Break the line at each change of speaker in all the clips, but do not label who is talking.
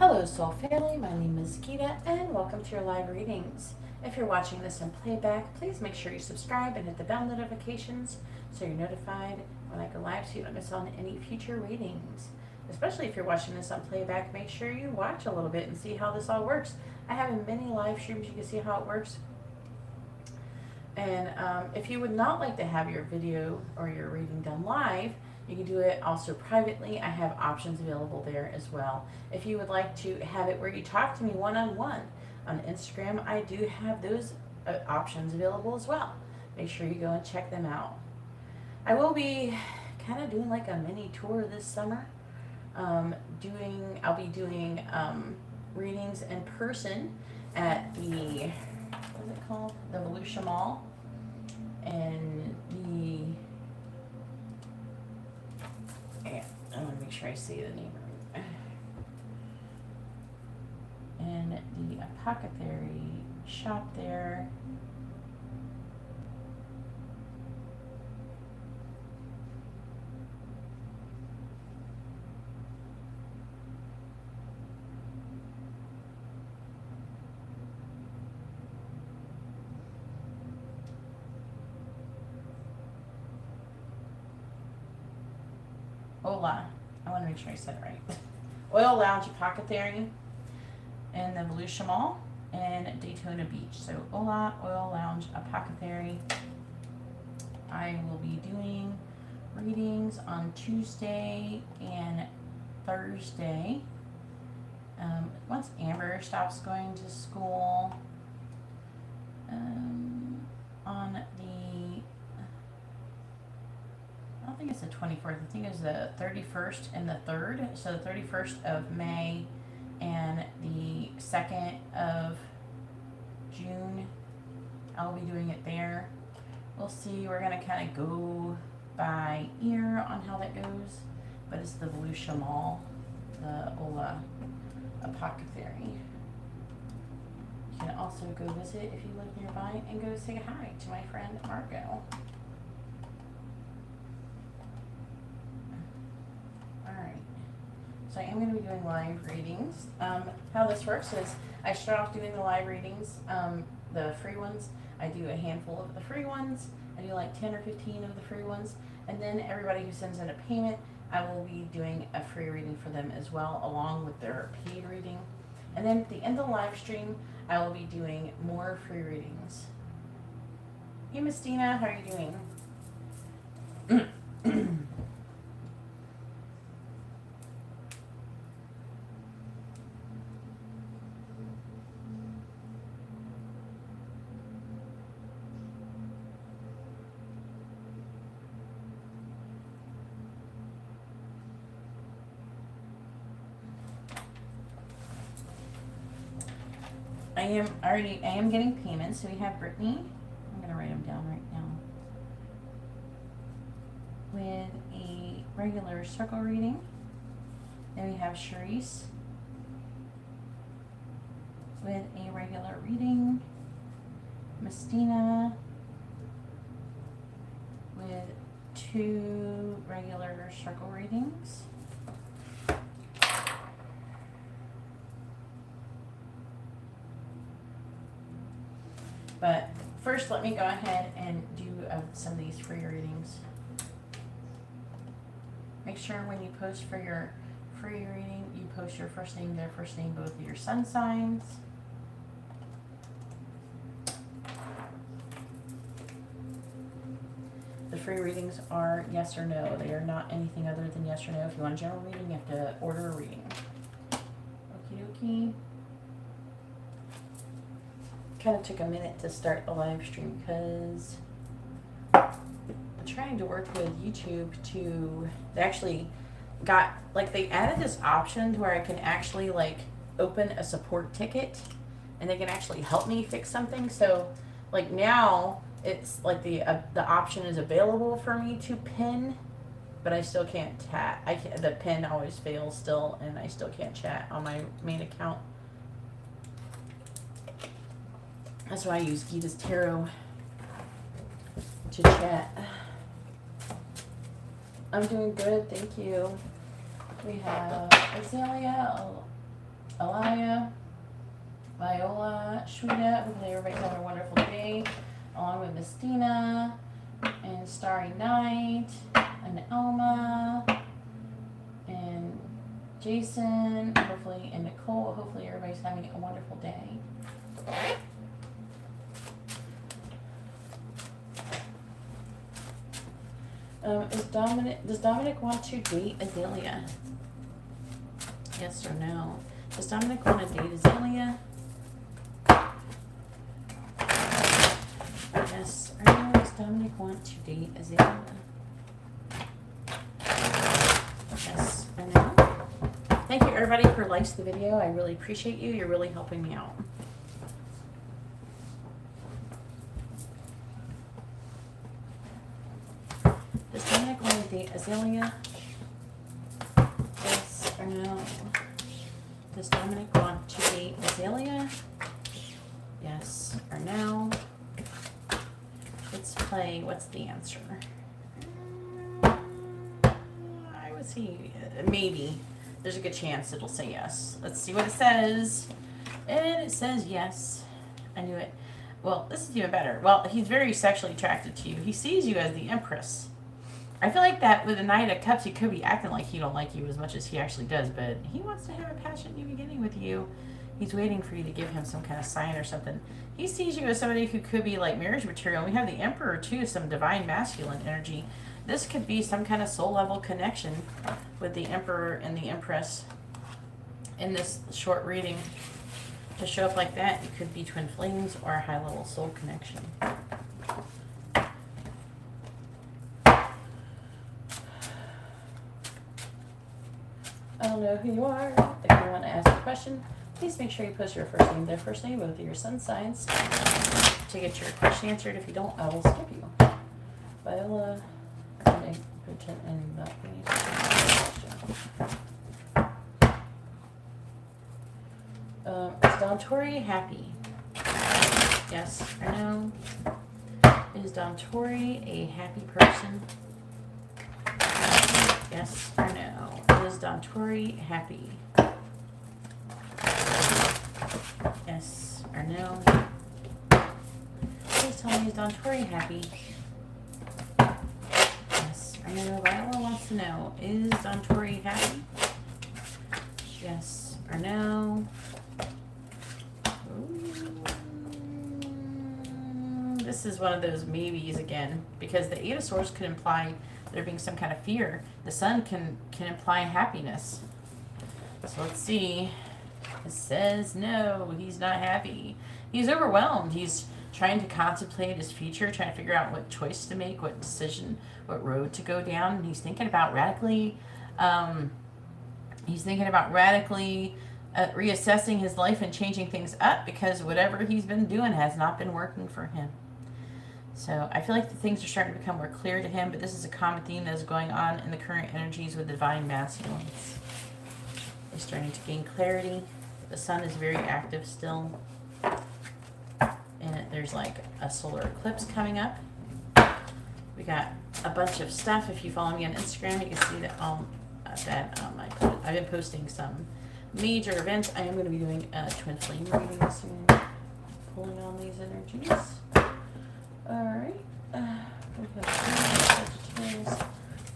Hello Soul Family, my name is Geeta and welcome to your live readings. If you're watching this in playback, please make sure you subscribe and hit the bell notifications so you're notified when I go live so you don't miss on any future readings. Especially if you're watching this on playback, make sure you watch a little bit and see how this all works. I have in many live streams, you can see how it works. And if you would not like to have your video or your reading done live, you can do it also privately. I have options available there as well. If you would like to have it where you talk to me one-on-one on Instagram, I do have those options available as well. Make sure you go and check them out. I will be kind of doing like a mini tour this summer. I'll be doing readings in person at the, what is it called? The Volusia Mall. And I want to make sure I say the name right. And the apothecary shop there. Hola. I want to make sure I said it right. Oil Lounge Apothecary in the Volusia Mall and Daytona Beach. So Hola Oil Lounge Apothecary. I will be doing readings on Tuesday and Thursday. Once Amber stops going to school, on the, I don't think it's the 24th, I think it's the 31st and the 3rd. So the 31st of May and the 2nd of June, I'll be doing it there. We'll see, we're going to kind of go by ear on how that goes. But it's the Volusia Mall, the Ola Apothecary. You can also go visit if you live nearby and go say hi to my friend Margot. So I am going to be doing live readings. How this works is I start off doing the live readings, the free ones. I do a handful of the free ones. I do like 10 or 15 of the free ones. And then everybody who sends in a payment, I will be doing a free reading for them as well, along with their paid reading. And then at the end of the live stream, I will be doing more free readings. Hey, Miss Dina, how are you doing? I am getting payments. So we have Brittany. I'm gonna write them down right now. With a regular circle reading. Then we have Charisse with a regular reading. Mistina with 2 regular circle readings. But first, let me go ahead and do some of these free readings. Make sure when you post for your free reading, you post your first name, their first name, both of your sun signs. The free readings are yes or no. They are not anything other than yes or no. If you want a general reading, you have to order a reading. Okie dokie. Kind of took a minute to start the live stream because I'm trying to work with YouTube to, they actually got, like, they added this option to where I can actually like open a support ticket and they can actually help me fix something. So like now it's like the option is available for me to pin, but I still can't chat. The pin always fails still, and I still can't chat on my main account. That's why I use Geeta's Tarot to chat. I'm doing good, thank you. We have Azalea, Shweta. Hopefully everybody's having a wonderful day. Along with Miss Dina and Starry Night and Elma and Jason, hopefully, and Nicole. Hopefully everybody's having a wonderful day. Does Dominic want to date Azalea? Yes or no? Does Dominic want to date Azalea? Yes or no? Does Dominic want to date Azalea? Yes or no? Thank you everybody for likes the video. I really appreciate you. You're really helping me out. Does Dominic want to date Azalea? Yes or no? Does Dominic want to date Azalea? Yes or no? Let's play. What's the answer? I would see maybe. There's a good chance it'll say yes. Let's see what it says. And it says yes. I knew it. Well, this is even better. Well, he's very sexually attracted to you. He sees you as the Empress. I feel like that with the Knight of Cups, he could be acting like he don't like you as much as he actually does, but he wants to have a passionate new beginning with you. He's waiting for you to give him some kind of sign or something. He sees you as somebody who could be like marriage material. We have the Emperor too, some divine masculine energy. This could be some kind of soul level connection with the Emperor and the Empress in this short reading. To show up like that, it could be twin flames or a high level soul connection. I don't know who you are. If you want to ask a question, please make sure you post your first name, their first name, both of your sun signs to get your question answered. If you don't, I will skip you. Viola, pretend and not is Don Tori happy? Yes or no? Is Don Tori a happy person? Yes or no? Is Don Tori happy? Yes or no? Please tell me, is Don Tori happy? Yes or no? Viola wants to know, is Don Tori happy? Yes or no? This is one of those maybes again, because the Eight of Swords could imply there being some kind of fear. The Sun can imply happiness. So let's see. It says no, he's not happy. He's overwhelmed. He's trying to contemplate his future, trying to figure out what choice to make, what decision, what road to go down. And he's thinking about radically reassessing his life and changing things up, because whatever he's been doing has not been working for him. So I feel like the things are starting to become more clear to him, but this is a common theme that is going on in the current energies with the divine masculines. They're starting to gain clarity. The Sun is very active still. And there's like a solar eclipse coming up. We got a bunch of stuff. If you follow me on Instagram, you can see that I've been posting some major events. I am going to be doing a twin flame reading soon, pulling on these energies. Alright, we have Sagittarius.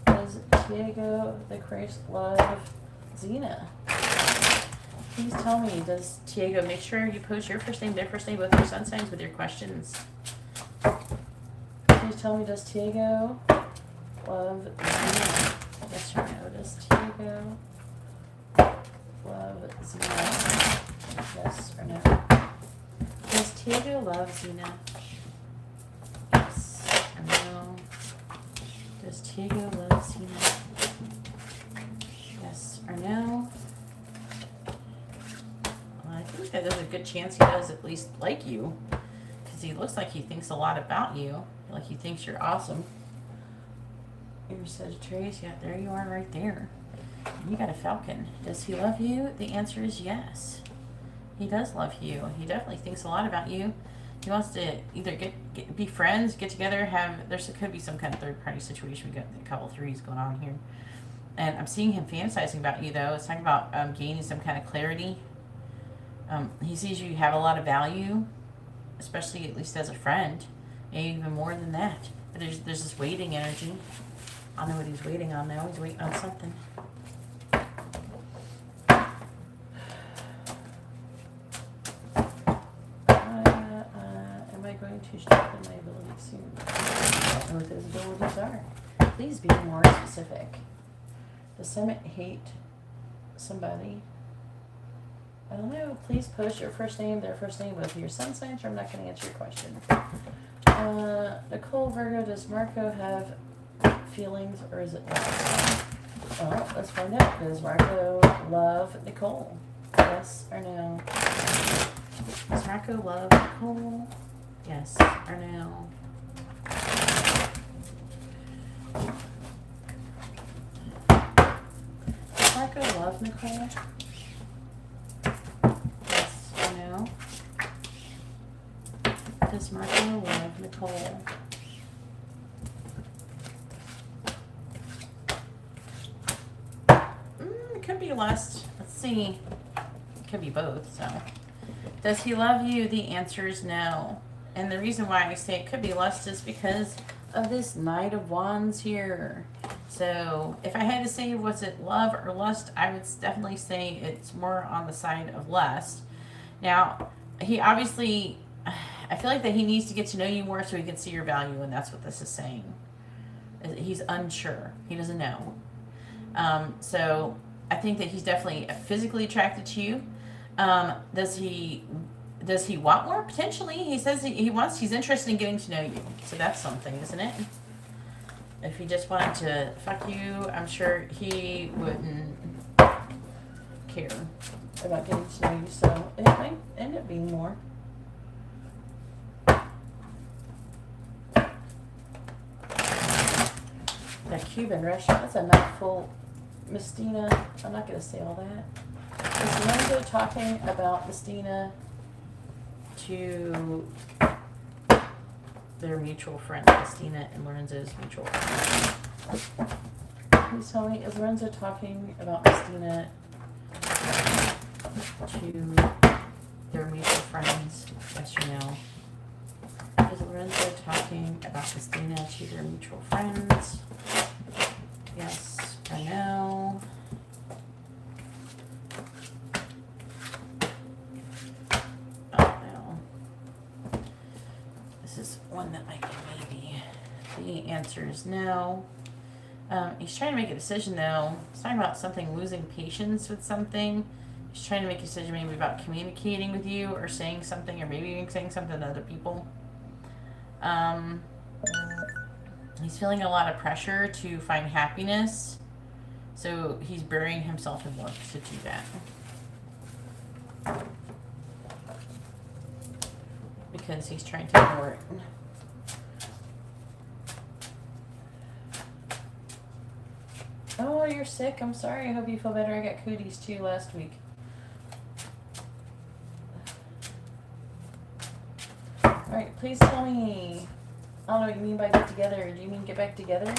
Does Tiago the Christ love Xena? Please tell me, does Tiago, make sure you post your first name, their first name, both your sun signs with your questions. Please tell me, does Tiago love Xena? Yes or no? Does Tiago love Xena? Yes or no? Does Tiago love Xena? No. Does Tiago love Xena? Yes or no? Well, I think that there's a good chance he does at least like you, because he looks like he thinks a lot about you, like he thinks you're awesome. You're Sagittarius, yeah, there you are right there. And you got a Falcon. Does he love you? The answer is yes. He does love you. He definitely thinks a lot about you. He wants to either be friends, get together, there could be some kind of third party situation. We got a couple threes going on here. And I'm seeing him fantasizing about you though. It's talking about gaining some kind of clarity. He sees you have a lot of value especially at least as a friend, maybe even more than that. But there's this waiting energy. I don't know what he's waiting on now. He's waiting on something. Am I going to strengthen my abilities soon? I don't know what those abilities are. Please be more specific. Does Summit hate somebody? I don't know. Please post your first name, their first name, both of your sun signs, or I'm not going to answer your question. Nicole, Virgo, does Marco have feelings, or is it love? Well, let's find out. Does Marco love Nicole? Yes or no? Does Marco love Nicole? Yes or no? Does Marco love Nicole? Yes or no? Does Marco love Nicole? It could be lust. Let's see. It could be both, so. Does he love you? The answer is no. And the reason why I say it could be lust is because of this Knight of Wands here. So if I had to say was it love or lust, I would definitely say it's more on the side of lust. Now, he obviously, I feel like that he needs to get to know you more so he can see your value, and that's what this is saying. He's unsure. He doesn't know. So I think that he's definitely physically attracted to you. Does he want more? Potentially. He says he's interested in getting to know you. So that's something, isn't it? If he just wanted to fuck you, I'm sure he wouldn't care about getting to know you. So it might end up being more. That Cuban restaurant, that's a mouthful. Mistina, I'm not going to say all that. Is Lorenzo talking about Mistina to their mutual friend? Mistina and Lorenzo's mutual friend. Please tell me, is Lorenzo talking about Mistina to their mutual friends? Yes or no? Is Lorenzo talking about Mistina to their mutual friends? Yes or no? Oh no. This is one that might be maybe. The answer is no. He's trying to make a decision though. He's talking about something, losing patience with something. He's trying to make a decision maybe about communicating with you or saying something, or maybe even saying something to other people. He's feeling a lot of pressure to find happiness, so he's burying himself in work to do that. Because he's trying to ignore it. Oh, you're sick. I'm sorry. I hope you feel better. I got cooties too last week. Alright, please tell me. I don't know what you mean by get together. Do you mean get back together?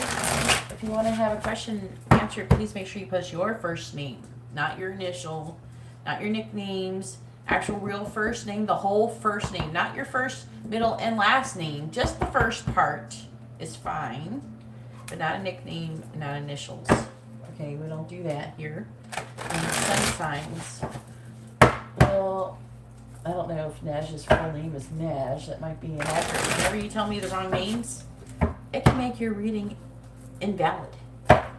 If you want to have a question answered, please make sure you post your first name. Not your initial, not your nicknames. Actual real first name, the whole first name. Not your first, middle, and last name. Just the first part is fine. But not a nickname, not initials. Okay, we don't do that here. And sun signs. Well, I don't know if Naj's full name is Naj. That might be inaccurate. Whenever you tell me the wrong names, it can make your reading invalid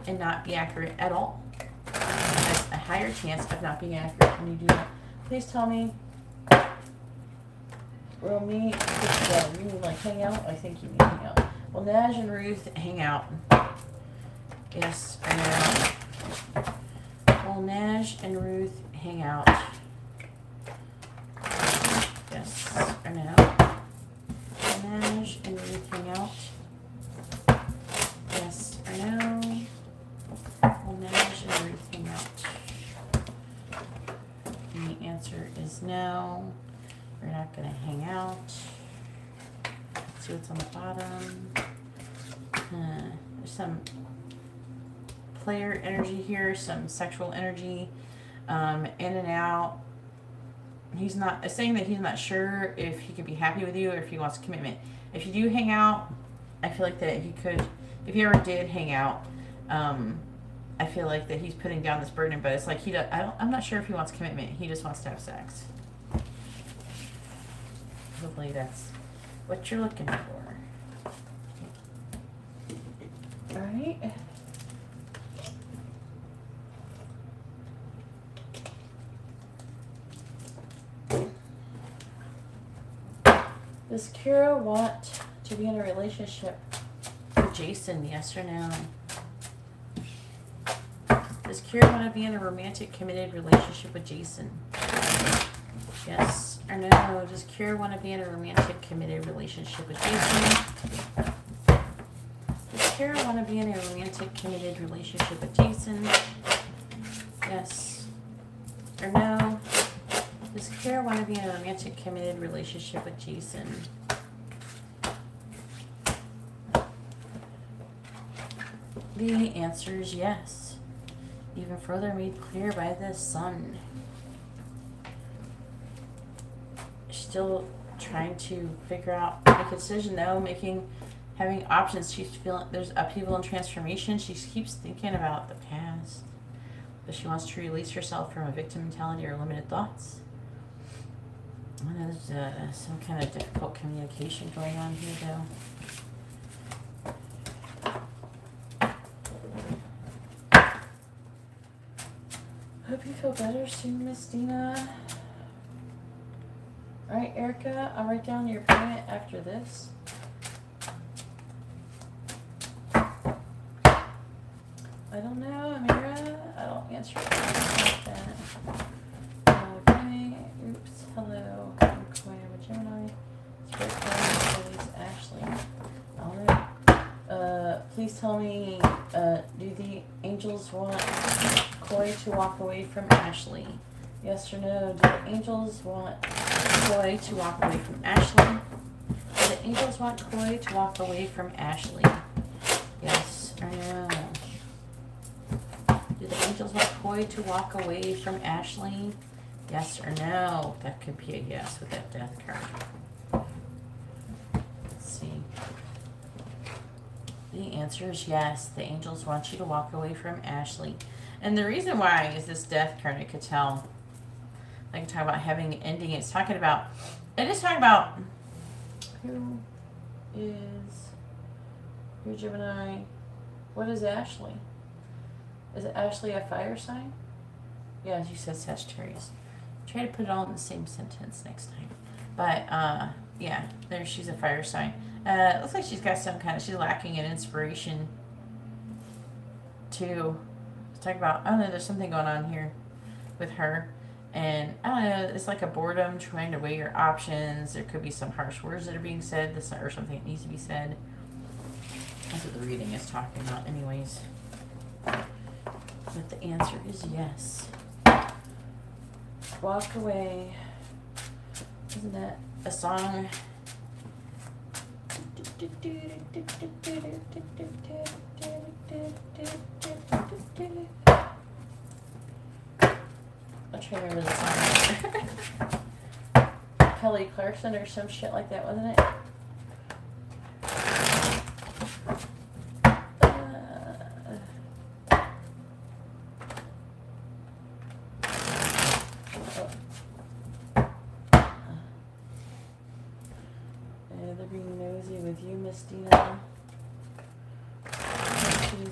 and not be accurate at all. It has a higher chance of not being accurate when you do that. Please tell me, will me get together? You mean like hang out? I think you mean hang out. Will Naj and Ruth hang out? Yes or no? Will Naj and Ruth hang out? Yes or no? Will Naj and Ruth hang out? Yes or no? Will Naj and Ruth hang out? And the answer is no. We're not going to hang out. Let's see what's on the bottom. There's some player energy here, some sexual energy, in and out. he's not, it's saying that he's not sure if he could be happy with you or if he wants commitment. If you do hang out, I feel like that he could, if you ever did hang out, I feel like that he's putting down this burden, but it's like I'm not sure if he wants commitment. He just wants to have sex. Hopefully that's what you're looking for. All right. Does Kira want to be in a relationship with Jason? Yes or no? Does Kira want to be in a romantic, committed relationship with Jason? Yes or no? Does Kira want to be in a romantic, committed relationship with Jason? Does Kira want to be in a romantic, committed relationship with Jason? Yes or no? Does Kira want to be in a romantic, committed relationship with Jason? The answer is yes. Even further made clear by the sun. Still trying to figure out, make a decision though, having options. She's feeling there's upheaval and transformation. She keeps thinking about the past. But she wants to release herself from a victim mentality or limited thoughts. There's some kind of difficult communication going on here though. Hope you feel better soon, Miss Dina. Alright, Erica, I'll write down your payment after this. I don't know, Amira. I don't answer questions like that. Okay, oops, hello. I'm Koi, I'm a Gemini. Spirit guide, Ashley. Alright. Please tell me, do the angels want Koi to walk away from Ashley? Yes or no? Do the angels want Koi to walk away from Ashley? Do the angels want Koi to walk away from Ashley? Yes or no? Do the angels want Koi to walk away from Ashley? Yes or no? That could be a yes with that death card. Let's see. The answer is yes. The angels want you to walk away from Ashley. And the reason why is this death card, I could tell. I can talk about having an ending. It is talking about who is your Gemini. What is Ashley? Is it Ashley a fire sign? Yeah, you said Sagittarius. Try to put it all in the same sentence next time. But yeah, there she's a fire sign. Looks like she's got some kind of, she's lacking in inspiration to talk about. I don't know, there's something going on here with her. And I don't know, it's like a boredom, trying to weigh your options. There could be some harsh words that are being said, or something that needs to be said. That's what the reading is talking about anyways. But the answer is yes. Walk away. Isn't that a song? I'm trying to remember the song. Kelly Clarkson or some shit like that, wasn't it? They're being nosy with you, Miss Dina.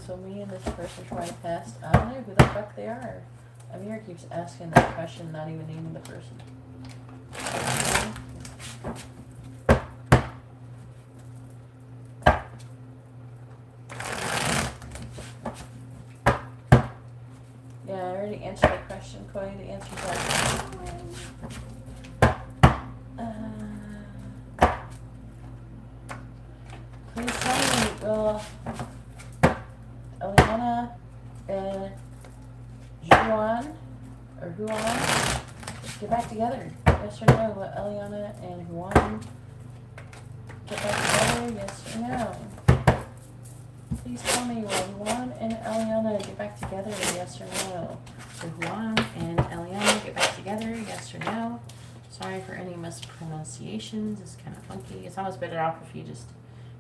So me and this person from my past, I don't know who the fuck they are. Amir keeps asking that question, not even naming the person. Yeah, I already answered the question, Koi. The answer is like, please tell me, will Eliana and Huan get back together? Yes or no? Will Eliana and Huan get back together? Yes or no? Please tell me, will Huan and Eliana get back together? Yes or no? Will Huan and Eliana get back together? Yes or no? Sorry for any mispronunciations. It's kind of funky. It's almost better off if you just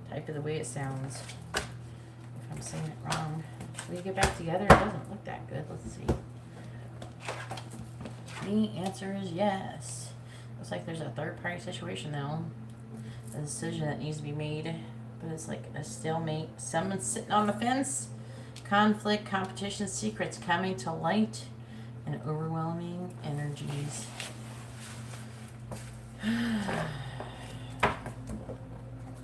type it the way it sounds. If I'm saying it wrong. Should we get back together? It doesn't look that good. Let's see. The answer is yes. Looks like there's a third-party situation now. A decision that needs to be made. But it's like a stalemate. Someone's sitting on the fence. Conflict, competition, secrets coming to light. And overwhelming energies.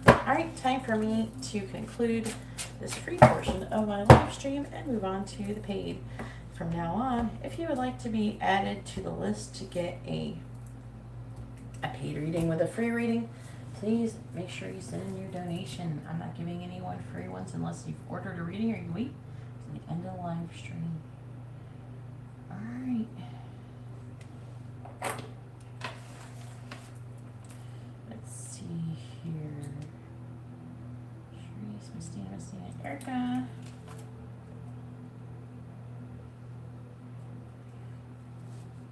Alright, time for me to conclude this free portion of my live stream and move on to the paid. From now on, if you would like to be added to the list to get a paid reading with a free reading, please make sure you send in your donation. I'm not giving anyone free ones unless you've ordered a reading or you wait to the end of the live stream. Alright. Let's see here. Sharice, Messina, Erica.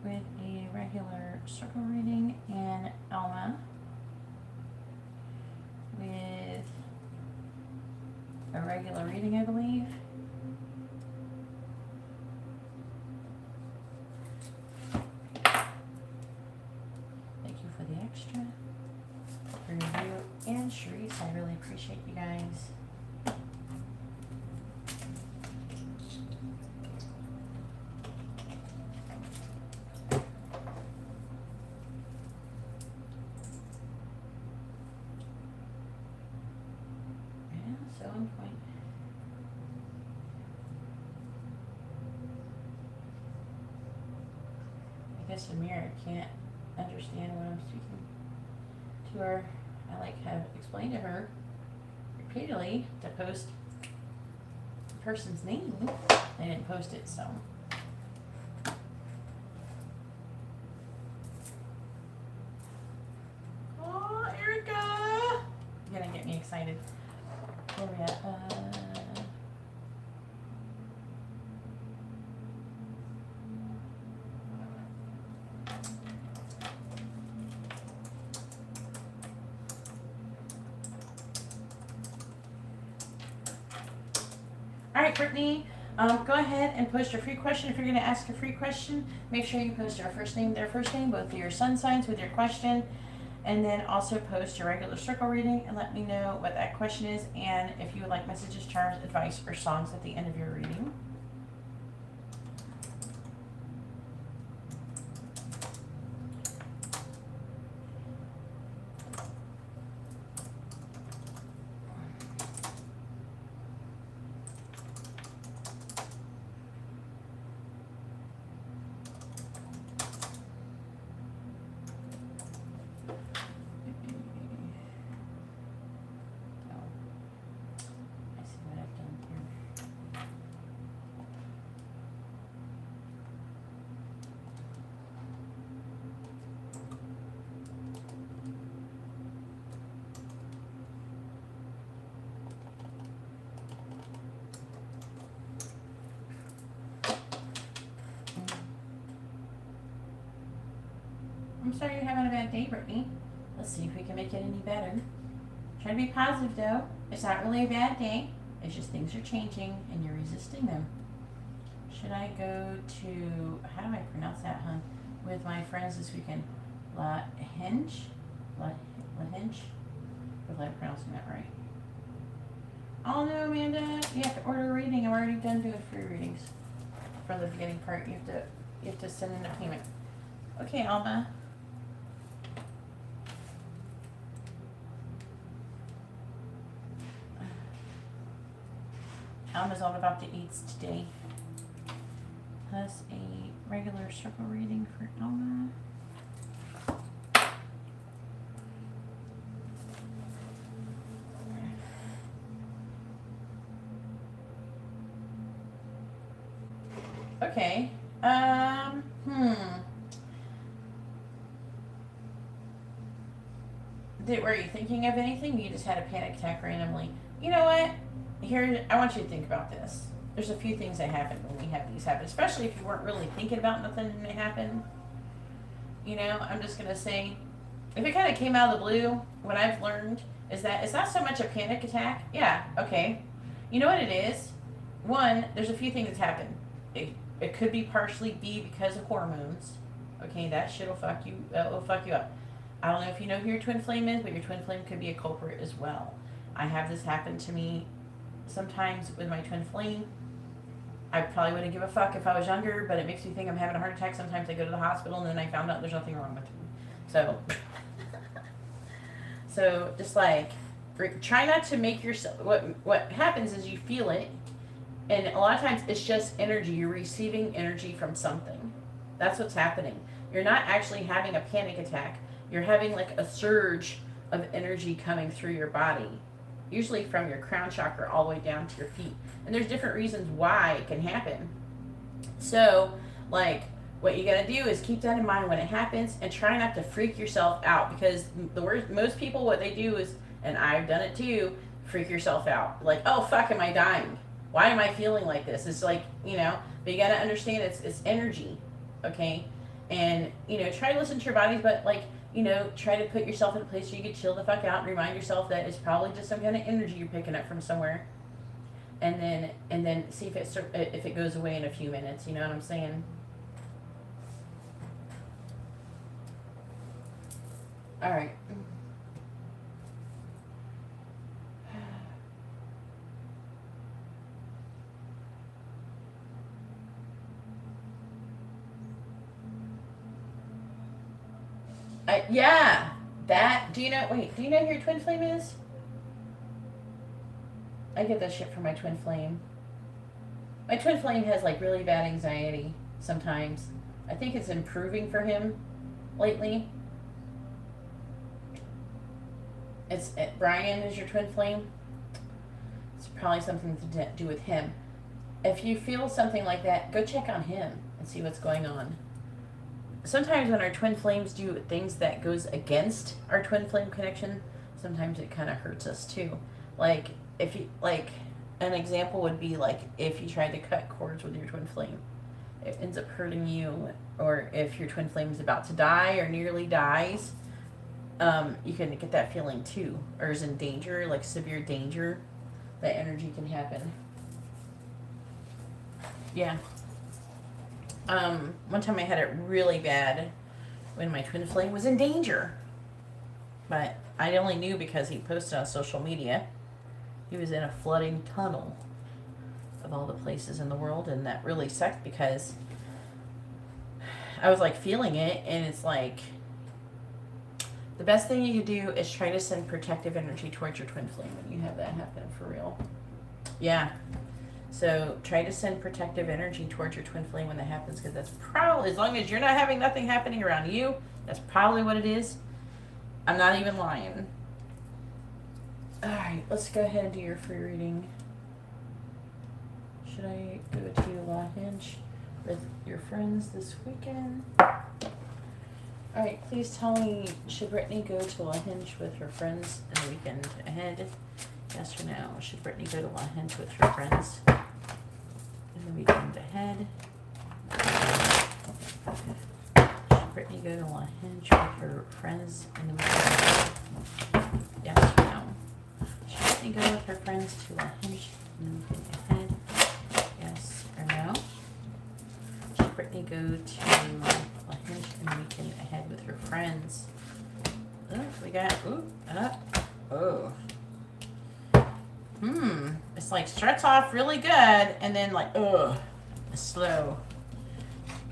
With a regular circle reading, and Alma with a regular reading, I believe. Thank you for the extra for review, and Sharice, I really appreciate you guys. So on point. I guess the mirror can't understand what I'm speaking to her. I like have explained to her repeatedly to post the person's name. They didn't post it, so. Oh, Erica! You're gonna get me excited. Where are we at? All right, Brittany, go ahead and post your free question. If you're going to ask a free question, make sure you post your first name, their first name, both of your sun signs with your question. And then also post your regular circle reading and let me know what that question is and if you would like messages, charms, advice, or songs at the end of your reading. I'm sorry you're having a bad day, Brittany. Let's see if we can make it any better. Try to be positive, though. It's not really a bad day. It's just things are changing, and you're resisting them. Should I go to, how do I pronounce that, hon? With my friends this weekend. La Henge? Or am I pronouncing that right? Oh, no, Amanda. You have to order a reading. I'm already done doing free readings. From the beginning part, you have to send in a payment. Okay, Alma. Alma's all about the eats today. Plus a regular circle reading for Alma. Okay. Were you thinking of anything? You just had a panic attack randomly. You know what? Here, I want you to think about this. There's a few things that happen when we have these happen, especially if you weren't really thinking about nothing and it happened. you know, I'm just going to say, if it kind of came out of the blue, what I've learned is that it's not so much a panic attack. Yeah, okay. You know what it is? One, there's a few things that's happened. It could be partially be because of hormones. Okay, that shit will fuck you. Will fuck you up. I don't know if you know who your twin flame is, but your twin flame could be a culprit as well. I have this happen to me sometimes with my twin flame. I probably wouldn't give a fuck if I was younger, but it makes me think I'm having a heart attack. Sometimes I go to the hospital and then I found out there's nothing wrong with me. So, so just like, try not to make yourself, what happens is you feel it, and a lot of times it's just energy. You're receiving energy from something. That's what's happening. You're not actually having a panic attack. You're having like a surge of energy coming through your body, usually from your crown chakra all the way down to your feet. And there's different reasons why it can happen. So, like, what you gotta do is keep that in mind when it happens, and try not to freak yourself out, because the worst, most people, what they do is, and I've done it too, freak yourself out. Like, oh fuck, am I dying? Why am I feeling like this? It's like, you know, but you gotta understand it's energy, okay? And, you know, try to listen to your bodies, but like, you know, try to put yourself in a place where you can chill the fuck out and remind yourself that it's probably just some kind of energy you're picking up from somewhere. And then see if it goes away in a few minutes, you know what I'm saying? All right. Yeah, that, do you know who your twin flame is? I get that shit from my twin flame. My twin flame has like really bad anxiety sometimes. I think it's improving for him lately. Brian is your twin flame. It's probably something to do with him. If you feel something like that, go check on him and see what's going on. Sometimes when our twin flames do things that goes against our twin flame connection, sometimes it kind of hurts us too. Like, if you, like, an example would be like if you tried to cut cords with your twin flame, it ends up hurting you. Or if your twin flame is about to die or nearly dies, you can get that feeling too, or is in danger, like severe danger. That energy can happen. Yeah. One time I had it really bad when my twin flame was in danger. But I only knew because he posted on social media. He was in a flooding tunnel of all the places in the world, and that really sucked because I was like feeling it, and it's like the best thing you can do is try to send protective energy towards your twin flame when you have that happen for real. Yeah. So try to send protective energy towards your twin flame when that happens, because that's probably, as long as you're not having nothing happening around you, that's probably what it is. I'm not even lying. Alright, let's go ahead and do your free reading. Should I go to La Hinge with your friends this weekend? Alright, please tell me, should Brittany go to La Hinge with her friends in the weekend ahead? Yes or no? Should Brittany go to La Hinge with her friends in the weekend ahead? Should Brittany go to La Hinge with her friends in the weekend ahead? Yes or no? Should Brittany go with her friends to La Hinge in the weekend ahead? Yes or no? Should Brittany go to La Hinge in the weekend ahead with her friends? Oh, we got, oh. It's like starts off really good and then like, slow.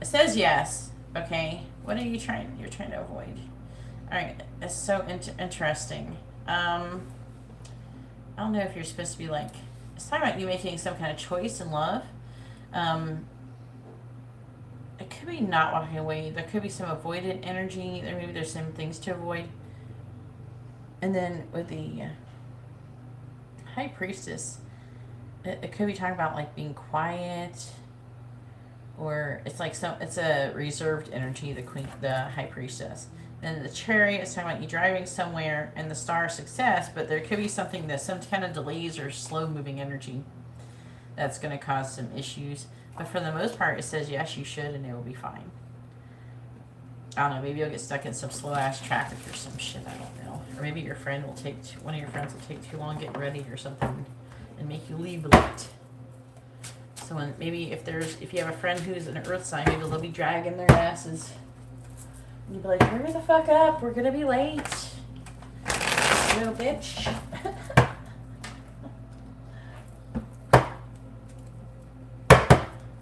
It says yes. Okay. What are you trying? You're trying to avoid. All right. That's so interesting. I don't know if you're supposed to be like, it's talking about you making some kind of choice in love. It could be not walking away. There could be some avoidant energy. Maybe there's some things to avoid. And then with the High Priestess, it could be talking about like being quiet, or it's like it's a reserved energy, the High Priestess. Then the Chariot is talking about you driving somewhere, and the Star of Success, but there could be something that's some kind of delays or slow moving energy that's going to cause some issues. But for the most part, it says yes, you should, and it will be fine. I don't know, maybe you'll get stuck in some slow-ass traffic or some shit, I don't know. Or maybe your friend will take, one of your friends will take too long getting ready or something and make you leave late. So when, maybe if you have a friend who's an earth sign, maybe they'll be dragging their asses. And you'll be like, hurry the fuck up, we're gonna be late. Little bitch.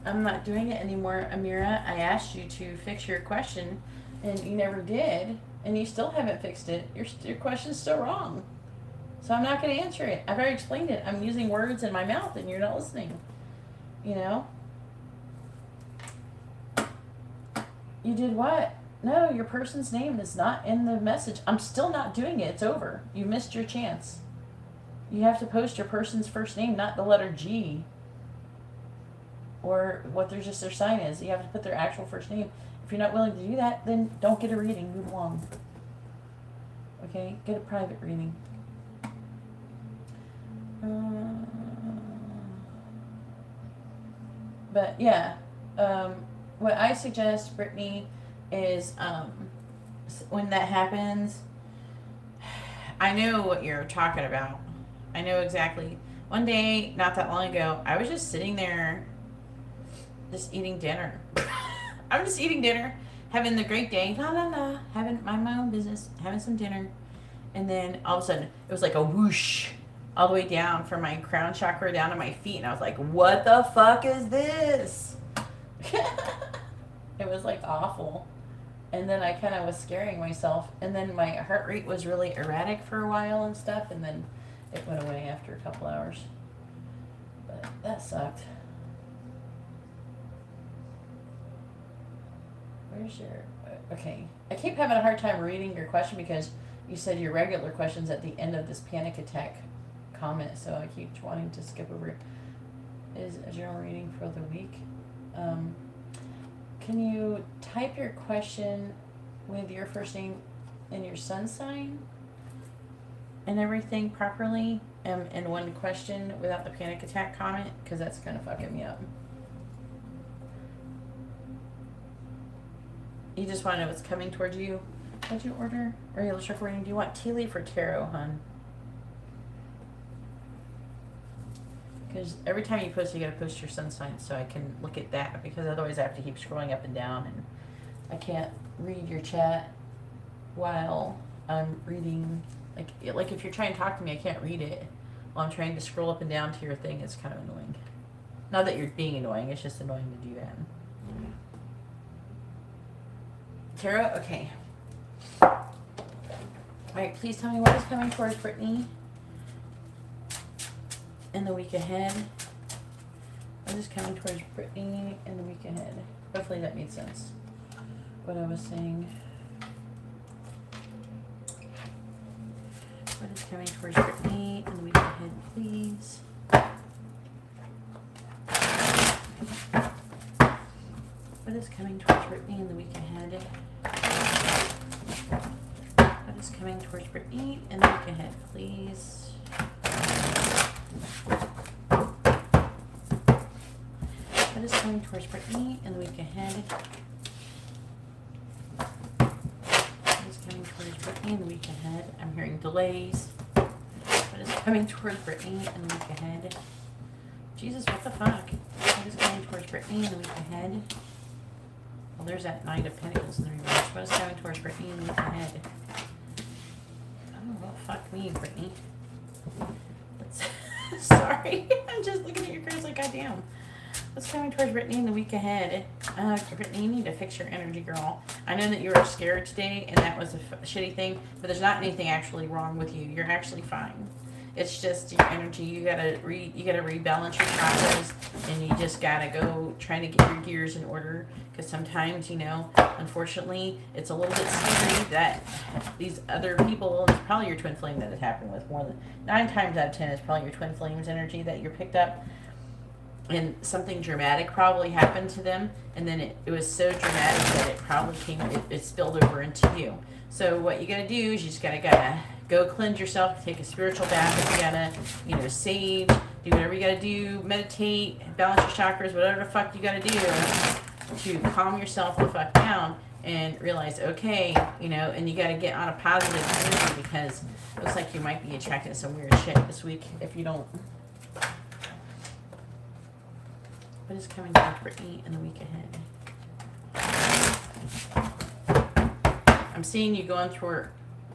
I'm not doing it anymore, Amira. I asked you to fix your question, and you never did, and you still haven't fixed it. Your question's still wrong. So I'm not going to answer it. I've already explained it. I'm using words in my mouth, and you're not listening. You know? You did what? No, your person's name is not in the message. I'm still not doing it. It's over. You missed your chance. You have to post your person's first name, not the letter G. Or what their sign is. You have to put their actual first name. If you're not willing to do that, then don't get a reading. Move along. Okay? Get a private reading. But yeah, what I suggest, Brittany, is when that happens, I know what you're talking about. I know exactly. One day, not that long ago, I was just sitting there just eating dinner. I'm just eating dinner, having the great day, la la la, having my own business, having some dinner. And then all of a sudden, it was like a whoosh all the way down from my crown chakra down to my feet. And I was like, what the fuck is this? It was like awful. And then I kind of was scaring myself. And then my heart rate was really erratic for a while and stuff. And then it went away after a couple hours. But that sucked. Where's your... Okay. I keep having a hard time reading your question because you said your regular question's at the end of this panic attack comment, so I keep wanting to skip over it. Is a general reading for the week. Can you type your question with your first name and your sun sign and everything properly in one question without the panic attack comment? Because that's kind of fucking me up. You just want to know what's coming towards you. What'd you order? Regular circle reading. Do you want tea leaf or tarot, hun? Because every time you post, you gotta post your sun sign so I can look at that. Because otherwise, I have to keep scrolling up and down, and I can't read your chat while I'm reading. Like if you're trying to talk to me, I can't read it while I'm trying to scroll up and down to your thing. It's kind of annoying. Not that you're being annoying. It's just annoying to do that. Tarot? Okay. Alright, please tell me what is coming towards Brittany in the week ahead. What is coming towards Brittany in the week ahead? Hopefully that made sense. What I was saying. What is coming towards Brittany in the week ahead, please? What is coming towards Brittany in the week ahead? What is coming towards Brittany in the week ahead, please? What is coming towards Brittany in the week ahead? What is coming towards Brittany in the week ahead? I'm hearing delays. What is coming towards Brittany in the week ahead? Jesus, what the fuck? What is coming towards Brittany in the week ahead? Well, there's that Knight of Pentacles in the reverse. What is coming towards Brittany in the week ahead? Oh, well, fuck me, Brittany. Sorry. I'm just looking at your cards like, goddamn. What's coming towards Brittany in the week ahead? Brittany, you need to fix your energy, girl. I know that you were scared today, and that was a shitty thing, but there's not anything actually wrong with you. You're actually fine. It's just your energy. You gotta rebalance your chakras, and you just gotta go trying to get your gears in order. Because sometimes, you know, unfortunately, it's a little bit scary that these other people, it's probably your twin flame that it happened with. More than 9 times out of 10 is probably your twin flame's energy that you're picked up. And something dramatic probably happened to them, and then it was so dramatic that it probably it spilled over into you. So what you gotta do is you just gotta go cleanse yourself, take a spiritual bath. If you gotta, sage, do whatever you gotta do, meditate, balance your chakras, whatever the fuck you gotta do to calm yourself the fuck down and realize, okay, you know, and you got to get on a positive energy, because it looks like you might be attracting some weird shit this week if you don't. What is coming down to Brittany in the week ahead? I'm seeing you going through,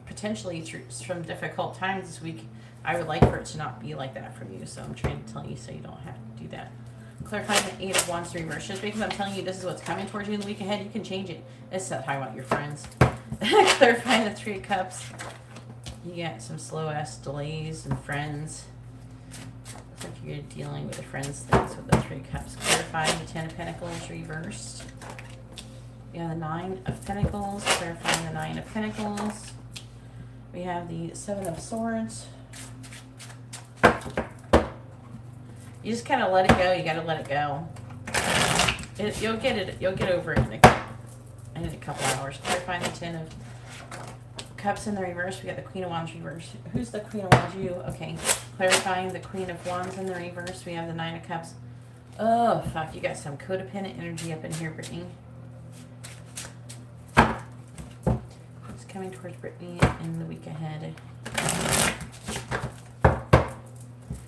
potentially through some difficult times this week. I would like for it to not be like that for you, so I'm trying to tell you so you don't have to do that. Clarifying the 8 of Wands reverse. Just because I'm telling you this is what's coming towards you in the week ahead, you can change it. It's not talking about your friends. Clarifying the 3 of Cups. You got some slow-ass delays and friends. Looks like you're dealing with the friends things with the 3 of Cups. Clarifying the 10 of Pentacles reversed. We have the 9 of Pentacles. Clarifying the 9 of Pentacles. We have the 7 of Swords. You just kind of let it go. You got to let it go. You'll get it. You'll get over it in a couple hours. Clarifying the 10 of Cups in the reverse. We got the Queen of Wands reverse. Who's the Queen of Wands? You. Okay. Clarifying the Queen of Wands in the reverse. We have the 9 of Cups. Oh, fuck. You got some codependent energy up in here, Brittany. What's coming towards Brittany in the week ahead?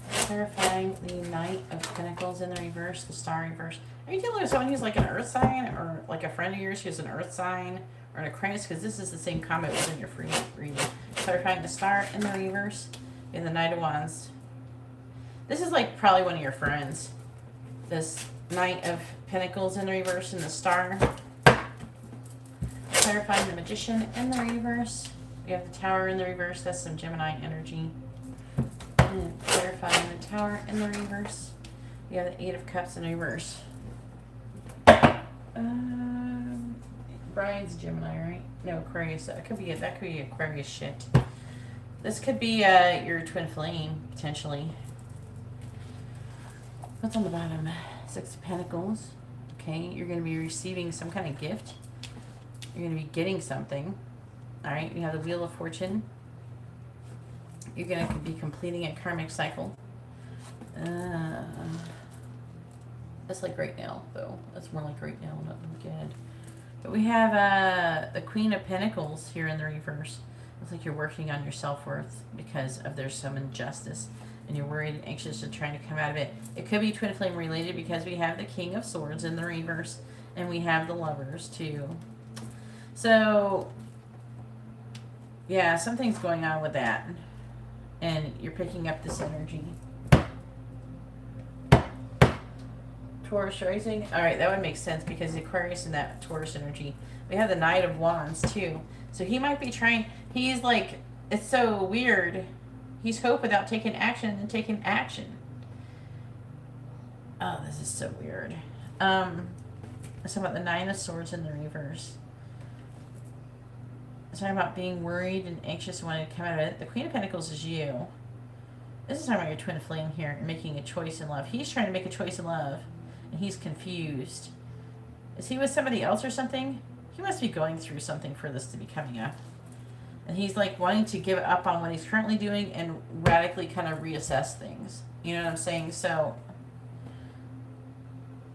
Clarifying the Knight of Pentacles in the reverse, the Star reverse. Are you dealing with someone who's like an earth sign, or like a friend of yours who's an earth sign, or an Aquarius? Because this is the same comment within your free reading. Clarifying the Star in the reverse, and the Knight of Wands. This is like probably one of your friends. This Knight of Pentacles in the reverse, and the Star. Clarifying the Magician in the reverse. We have the Tower in the reverse. That's some Gemini energy. And clarifying the Tower in the reverse. We have the 8 of Cups in reverse. Brian's Gemini, right? No, Aquarius. That could be Aquarius shit. This could be your twin flame, potentially. What's on the bottom? 6 of Pentacles. Okay, you're going to be receiving some kind of gift. You're going to be getting something. All right, you have the Wheel of Fortune. You're going to be completing a karmic cycle. That's like right now, though. That's more like right now, not good. But we have the Queen of Pentacles here in the reverse. Looks like you're working on your self-worth because of there's some injustice. And you're worried and anxious and trying to come out of it. It could be twin flame related because we have the King of Swords in the reverse. And we have the Lovers, too. So, yeah, something's going on with that. And you're picking up this energy. Taurus rising. All right, that would make sense because the Aquarius and that Taurus energy. We have the Knight of Wands too. So he might be trying. He's like, it's so weird. He's hope without taking action and taking action. Oh, this is so weird. It's about the 9 of Swords in the reverse. It's talking about being worried and anxious and wanting to come out of it. The Queen of Pentacles is you. This is talking about your twin flame here and making a choice in love. He's trying to make a choice in love. And he's confused. Is he with somebody else or something? He must be going through something for this to be coming up. And he's like wanting to give up on what he's currently doing and radically kind of reassess things. You know what I'm saying? So,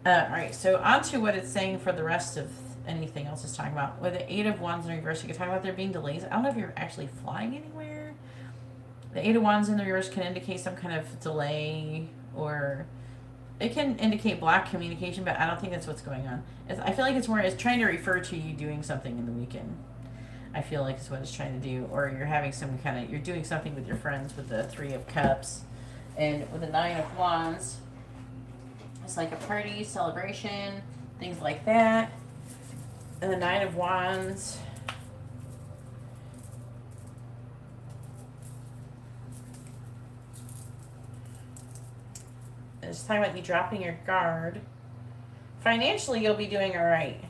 alright, so on to what it's saying for the rest of anything else it's talking about. With the 8 of Wands in reverse, you can talk about there being delays. I don't know if you're actually flying anywhere. The 8 of Wands in the reverse can indicate some kind of delay, or it can indicate block communication, but I don't think that's what's going on. I feel like it's more, it's trying to refer to you doing something in the weekend. I feel like it's what it's trying to do. Or you're having some kind of, you're doing something with your friends with the 3 of Cups. And with the 9 of Wands, it's like a party, celebration, things like that. And the 9 of Wands, it's talking about you dropping your guard. Financially, you'll be doing all right.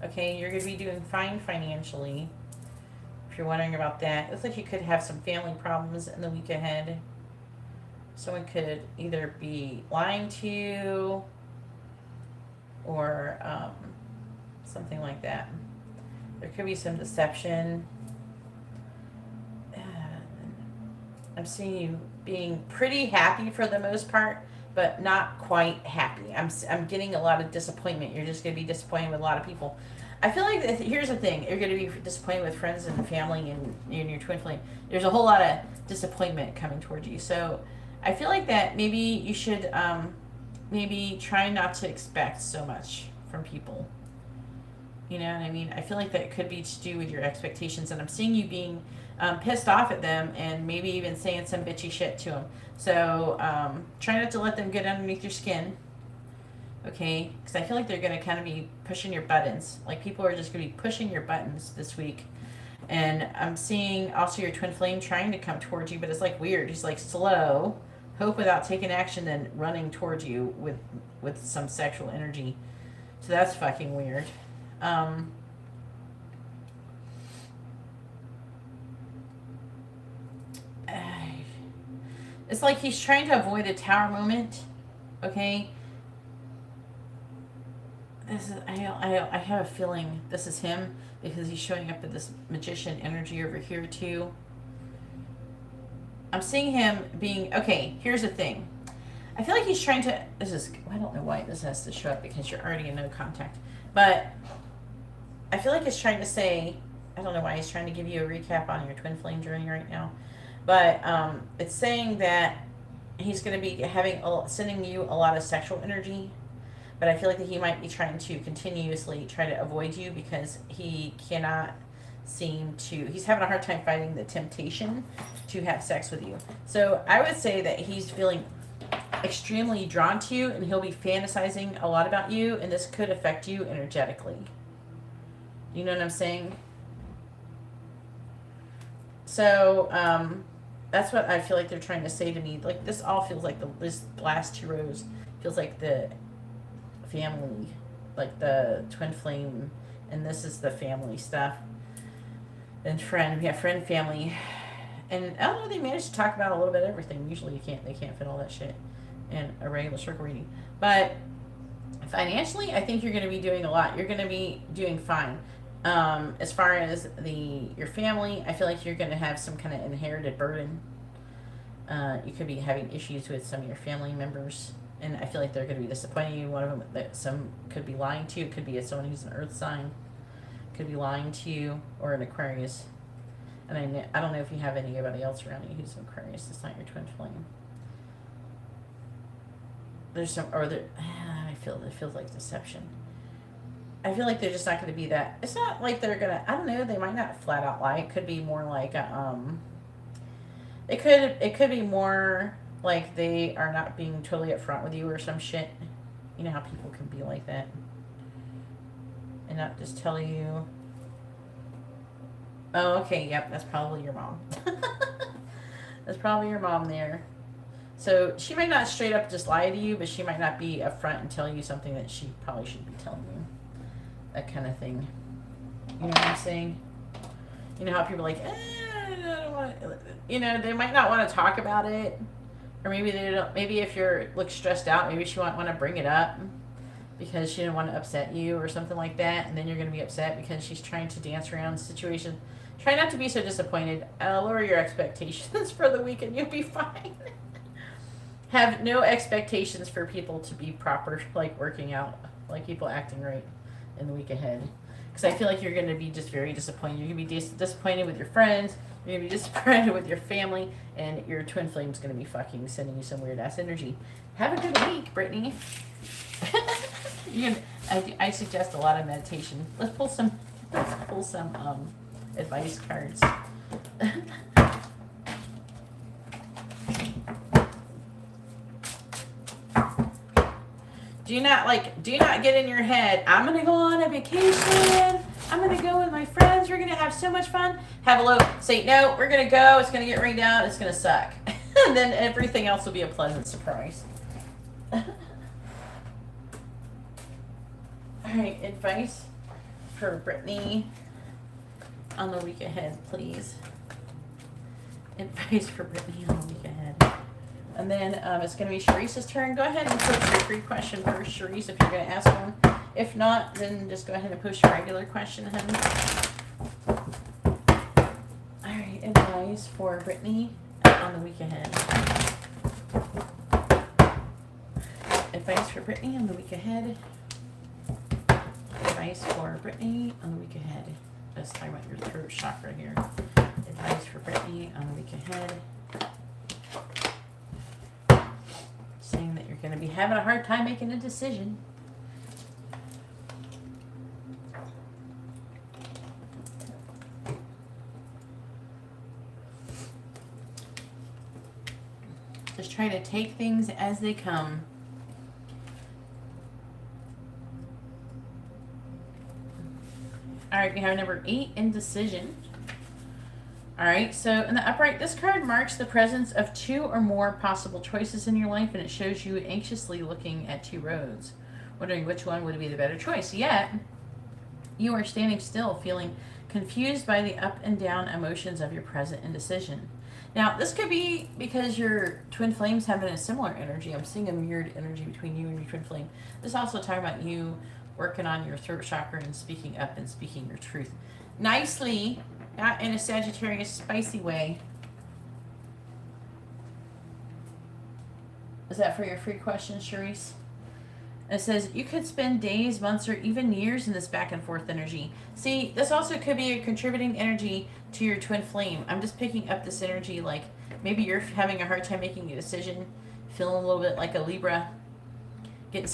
Okay, you're going to be doing fine financially. If you're wondering about that. It looks like you could have some family problems in the week ahead. Someone could either be lying to you or something like that. There could be some deception. I'm seeing you being pretty happy for the most part, but not quite happy. I'm getting a lot of disappointment. You're just going to be disappointed with a lot of people. I feel like here's the thing. You're going to be disappointed with friends and family and your twin flame. There's a whole lot of disappointment coming towards you. So I feel like that maybe you should maybe try not to expect so much from people. You know what I mean? I feel like that could be to do with your expectations. And I'm seeing you being pissed off at them and maybe even saying some bitchy shit to them. So try not to let them get underneath your skin. Okay, because I feel like they're going to kind of be pushing your buttons. Like, people are just going to be pushing your buttons this week. And I'm seeing also your twin flame trying to come towards you, but it's like weird. He's like slow, hope without taking action, then running towards you with some sexual energy. So that's fucking weird. It's like he's trying to avoid a tower moment. Okay. This is, I have a feeling this is him because he's showing up with this magician energy over here too. I'm seeing him being, okay, here's the thing. I feel like he's trying to, I don't know why this has to show up because you're already in no contact. But I feel like he's trying to say, I don't know why he's trying to give you a recap on your twin flame journey right now. But it's saying that he's going to be sending you a lot of sexual energy. But I feel like that he might be trying to continuously try to avoid you because he cannot seem to, he's having a hard time fighting the temptation to have sex with you. So I would say that he's feeling extremely drawn to you and he'll be fantasizing a lot about you, and this could affect you energetically. You know what I'm saying? So that's what I feel like they're trying to say to me. Like, this all feels like this last two rows feels like the family, like the twin flame, and this is the family stuff. And friend, we have friend, family, and I don't know, they managed to talk about a little bit of everything. Usually they can't fit all that shit in a regular circle reading. But financially, I think you're going to be doing a lot. You're going to be doing fine. As far as your family, I feel like you're going to have some kind of inherited burden. You could be having issues with some of your family members, and I feel like they're going to be disappointing you. One of them that some could be lying to you. It could be someone who's an earth sign. Could be lying to you, or an Aquarius. And I don't know if you have anybody else around you who's an Aquarius. It's not your twin flame. There's some, I feel it feels like deception. I feel like they're just not going to be that. It's not like they're going to, I don't know, they might not flat out lie. It could be more like, it could be more like they are not being totally upfront with you or some shit. You know how people can be like that. And not just tell you, oh, okay, yep, that's probably your mom. That's probably your mom there. So she might not straight up just lie to you, but she might not be upfront and tell you something that she probably should be telling you. That kind of thing. You know what I'm saying? You know how people are like, I don't want, you know, they might not want to talk about it. Or maybe they don't, maybe if you're look stressed out, maybe she won't want to bring it up because she didn't want to upset you or something like that. And then you're going to be upset because she's trying to dance around the situation. Try not to be so disappointed. Lower your expectations for the week and you'll be fine. Have no expectations for people to be proper, like working out, like people acting right in the week ahead. Because I feel like you're going to be just very disappointed. You're going to be disappointed with your friends. You're going to be disappointed with your family. And your twin flame's going to be fucking sending you some weird ass energy. Have a good week, Brittany. I suggest a lot of meditation. Let's pull some advice cards. Do not get in your head, I'm going to go on a vacation. I'm going to go with my friends. We're going to have so much fun. Have a look. Say, no, we're going to go. It's going to get rained out. It's going to suck. And then everything else will be a pleasant surprise. All right, advice for Brittany on the week ahead, please. Advice for Brittany on the week ahead. And then it's going to be Sharice's turn. Go ahead and post your free question first, Sharice, if you're going to ask one. If not, then just go ahead and post your regular question, honey. All right, advice for Brittany on the week ahead. Advice for Brittany on the week ahead. Advice advice for Brittany on the week ahead. Just talking about your throat chakra here. Advice for Brittany on the week ahead. Saying that you're going to be having a hard time making a decision. Just try to take things as they come. All right, we have number 8, indecision. All right, so in the upright, this card marks the presence of 2 or more possible choices in your life, and it shows you anxiously looking at 2 roads, wondering which one would be the better choice. Yet, you are standing still, feeling confused by the up and down emotions of your present indecision. Now, this could be because your twin flames having a similar energy. I'm seeing a mirrored energy between you and your twin flame. This is also talking about you working on your throat chakra and speaking up and speaking your truth. Nicely, not in a Sagittarius spicy way. Is that for your free question, Charisse? It says, you could spend days, months, or even years in this back and forth energy. See, this also could be a contributing energy to your twin flame. I'm just picking up this energy like maybe you're having a hard time making a decision, feeling a little bit like a Libra. Get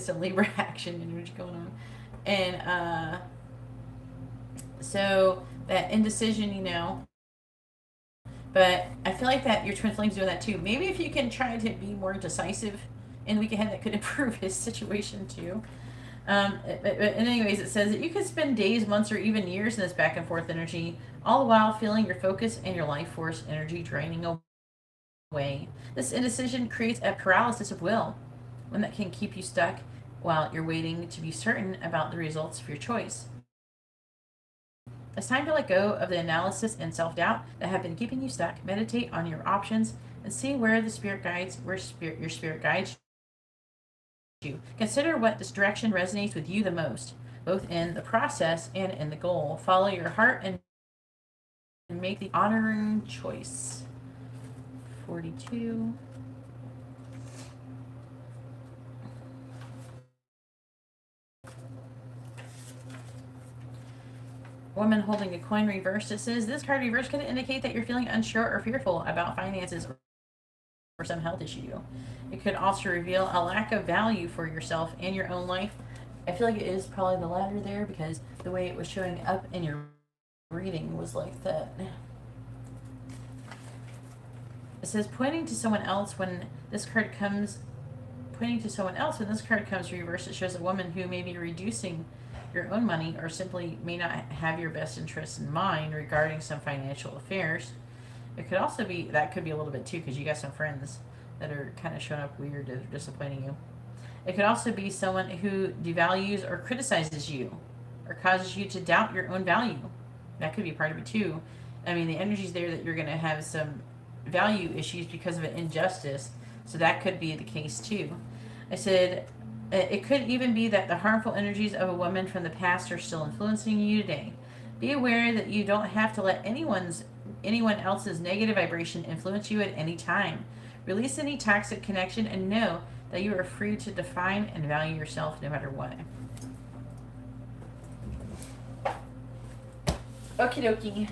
some Libra action energy going on. And so that indecision, you know. But I feel like that your twin flame's doing that too. Maybe if you can try to be more decisive in the week ahead, that could improve his situation too. But anyways, it says that you could spend days, months, or even years in this back and forth energy, all the while feeling your focus and your life force energy draining away. This indecision creates a paralysis of will, one that can keep you stuck while you're waiting to be certain about the results of your choice. It's time to let go of the analysis and self-doubt that have been keeping you stuck. Meditate on your options and see where the spirit guides, your spirit guides you. Consider what this direction resonates with you the most, both in the process and in the goal. Follow your heart and make the honoring choice. 42. Woman holding a coin reversed. It says this card reversed could indicate that you're feeling unsure or fearful about finances or some health issue. It could also reveal a lack of value for yourself and your own life. I feel like it is probably the latter there because the way it was showing up in your reading was like that. It says pointing to someone else when this card comes reversed. It shows a woman who may be reducing your own money or simply may not have your best interests in mind regarding some financial affairs. It could also be, that could be a little bit too, because you got some friends that are kind of showing up weird or disappointing you. It could also be someone who devalues or criticizes you or causes you to doubt your own value. That could be part of it too. I mean, the energy's there that you're going to have some value issues because of an injustice, so that could be the case too. I said, it could even be that the harmful energies of a woman from the past are still influencing you today. Be aware that you don't have to let anyone else's negative vibration influence you at any time. Release any toxic connection and know that you are free to define and value yourself no matter what. Okie dokie.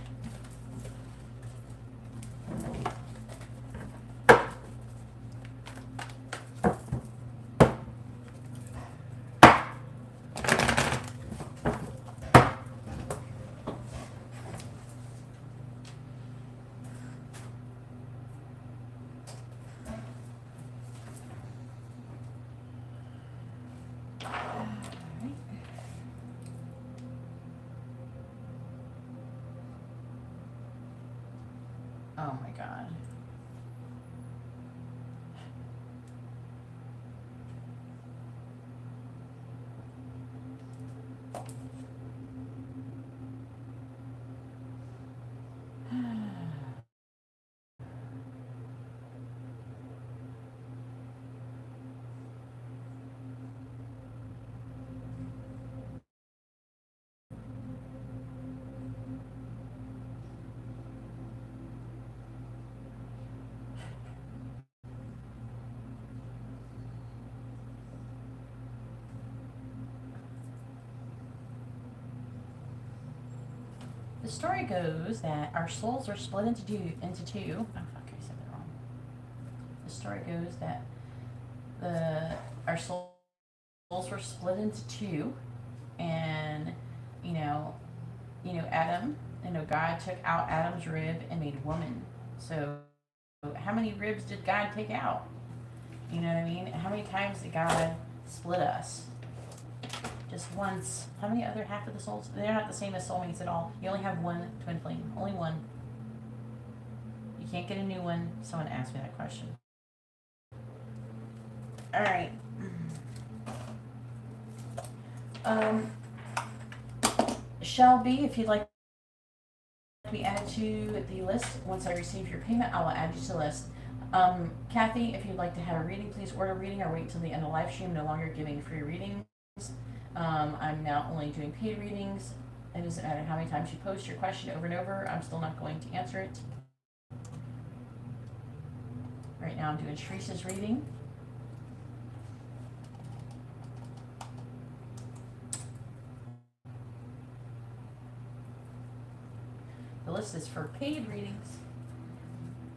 Oh my God. story goes that our souls are split into two. Oh, fuck, I said that wrong. The story goes that our souls were split into two, and Adam, God took out Adam's rib and made woman. So how many ribs did God take out? You know what I mean? How many times did God split us? Just once. How many other half of the souls? They're not the same as soulmates at all. You only have one twin flame. Only one. You can't get a new one. Someone asked me that question. Alright. Shelby, if you'd like to be added to the list, once I receive your payment, I will add you to the list. Kathy, if you'd like to have a reading, please order a reading or wait till the end of live stream. No longer giving free readings. I'm now only doing paid readings. It doesn't matter how many times you post your question over and over, I'm still not going to answer it. Right now I'm doing Sharice's reading. The list is for paid readings.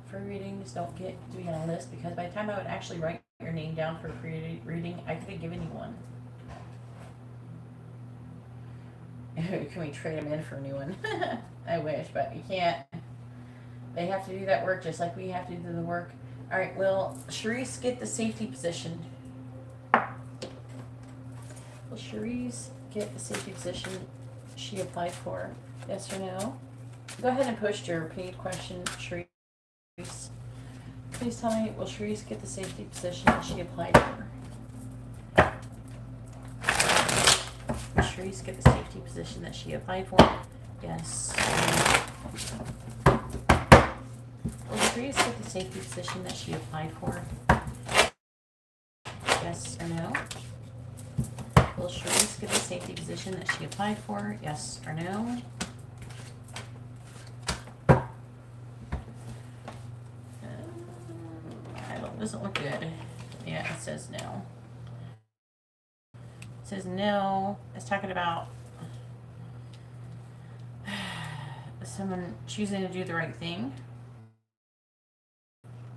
Free readings don't get to be on a list because by the time I would actually write your name down for a free reading, I could have given you one. Can we trade them in for a new one? I wish, but you can't. They have to do that work just like we have to do the work. All right, will Sharice get the safety position? Will Sharice get the safety position she applied for? Yes or no? Go ahead and post your paid question, Sharice. Please tell me, will Sharice get the safety position that she applied for? Will Sharice get the safety position that she applied for? Yes. Will Sharice get the safety position that she applied for? Yes or no? Will Sharice get the safety position that she applied for? Yes or no? Doesn't look good. Yeah, it says no. It says no. It's talking about someone choosing to do the right thing,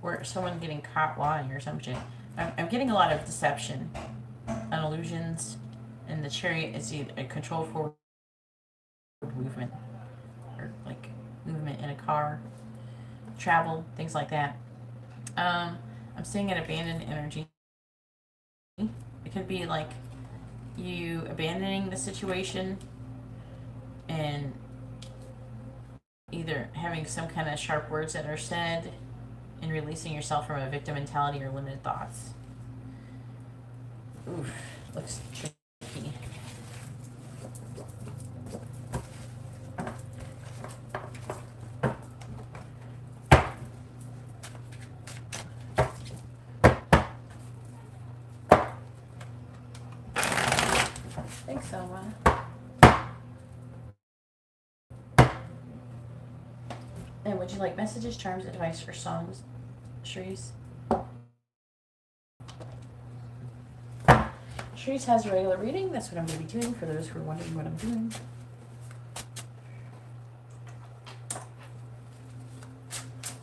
or someone getting caught lying or something. I'm getting a lot of deception and illusions, and the Chariot is a controlled forward movement, or like movement in a car, travel, things like that. I'm seeing an abandoned energy. It could be like you abandoning the situation and either having some kind of sharp words that are said and releasing yourself from a victim mentality or limited thoughts. Oof, looks tricky. Thanks, Selma. And would you like messages, charms, advice, or songs, Sharice? Sharice has a regular reading. That's what I'm going to be doing for those who are wondering what I'm doing.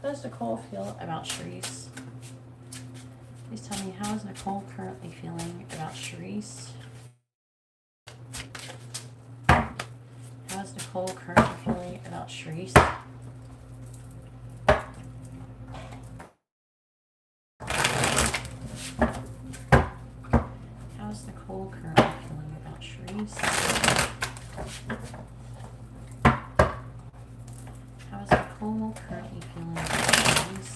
How does Nicole feel about Sharice? Please tell me, how is Nicole currently feeling about Sharice? How is Nicole currently feeling about Sharice? How is Nicole currently feeling about Sharice? How is Nicole currently feeling about Sharice?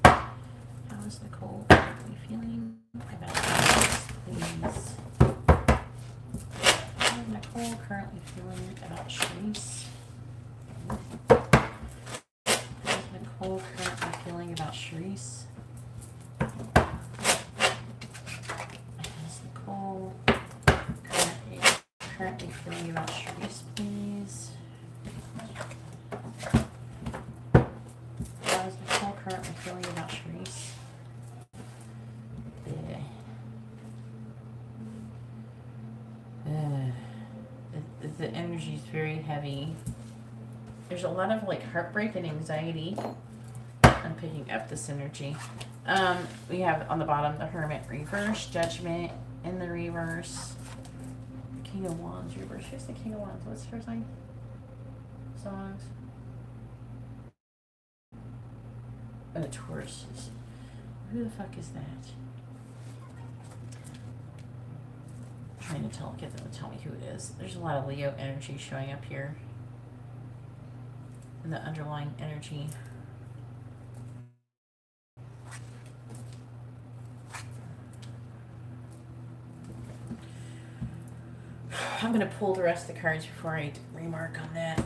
How is Nicole currently feeling about Sharice, please? How is Nicole currently feeling about Sharice? How is Nicole currently feeling about Sharice? How is Nicole currently feeling about Sharice, please? How is Nicole currently feeling about Sharice? The energy is very heavy. There's a lot of like heartbreak and anxiety. I'm picking up this energy. We have on the bottom the Hermit reverse, Judgment in the reverse, King of Wands reverse. Who's the King of Wands? What's her sign? Songs. Oh, the Taurus. Who the fuck is that? I'm trying to get them to tell me who it is. There's a lot of Leo energy showing up here. And the underlying energy. I'm going to pull the rest of the cards before I remark on that.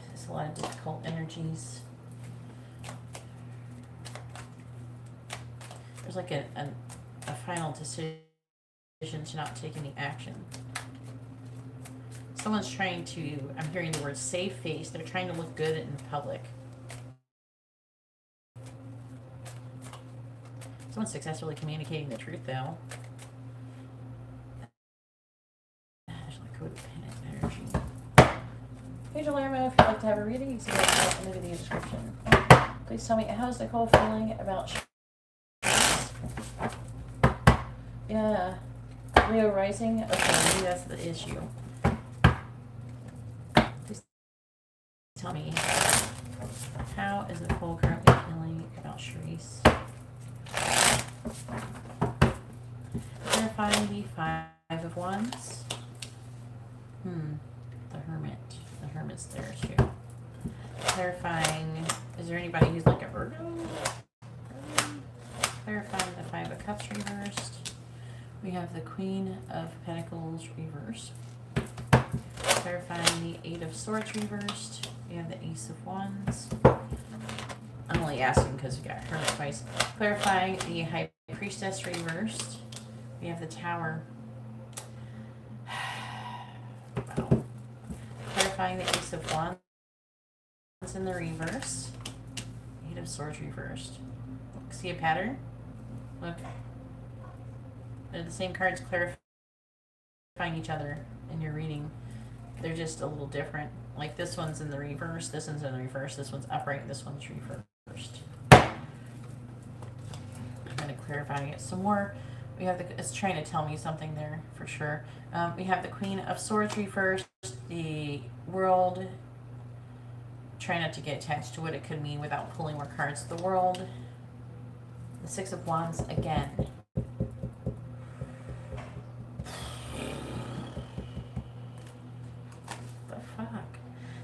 There's a lot of difficult energies. There's like a final decision to not take any action. Someone's trying to, I'm hearing the word save face. They're trying to look good in public. Someone's successfully communicating the truth, though. There's like codependent energy. Hey, Lermo, if you'd like to have a reading, you can see that in the video description. Please tell me, how's Nicole feeling about yeah, Leo rising? Okay, maybe that's the issue. Please tell me, how is Nicole currently feeling about Charisse? Clarifying the Five of Wands. The Hermit. The Hermit's there too. Clarifying, is there anybody who's like a Virgo? Clarifying the Five of Cups reversed. We have the Queen of Pentacles reversed. Clarifying the Eight of Swords reversed. We have the Ace of Wands. I'm only asking because we got Hermit twice. Clarifying the High Priestess reversed. We have the Tower. Wow. Clarifying the Ace of Wands in the reverse. Eight of Swords reversed. See a pattern? Look. They're the same cards clarifying each other in your reading. They're just a little different. Like this one's in the reverse, this one's in the reverse, this one's upright, this one's reversed. I'm going to clarify it some more. We have it's trying to tell me something there for sure. We have the Queen of Swords reversed, the World. Try not to get attached to what it could mean without pulling more cards. The World. The Six of Wands again.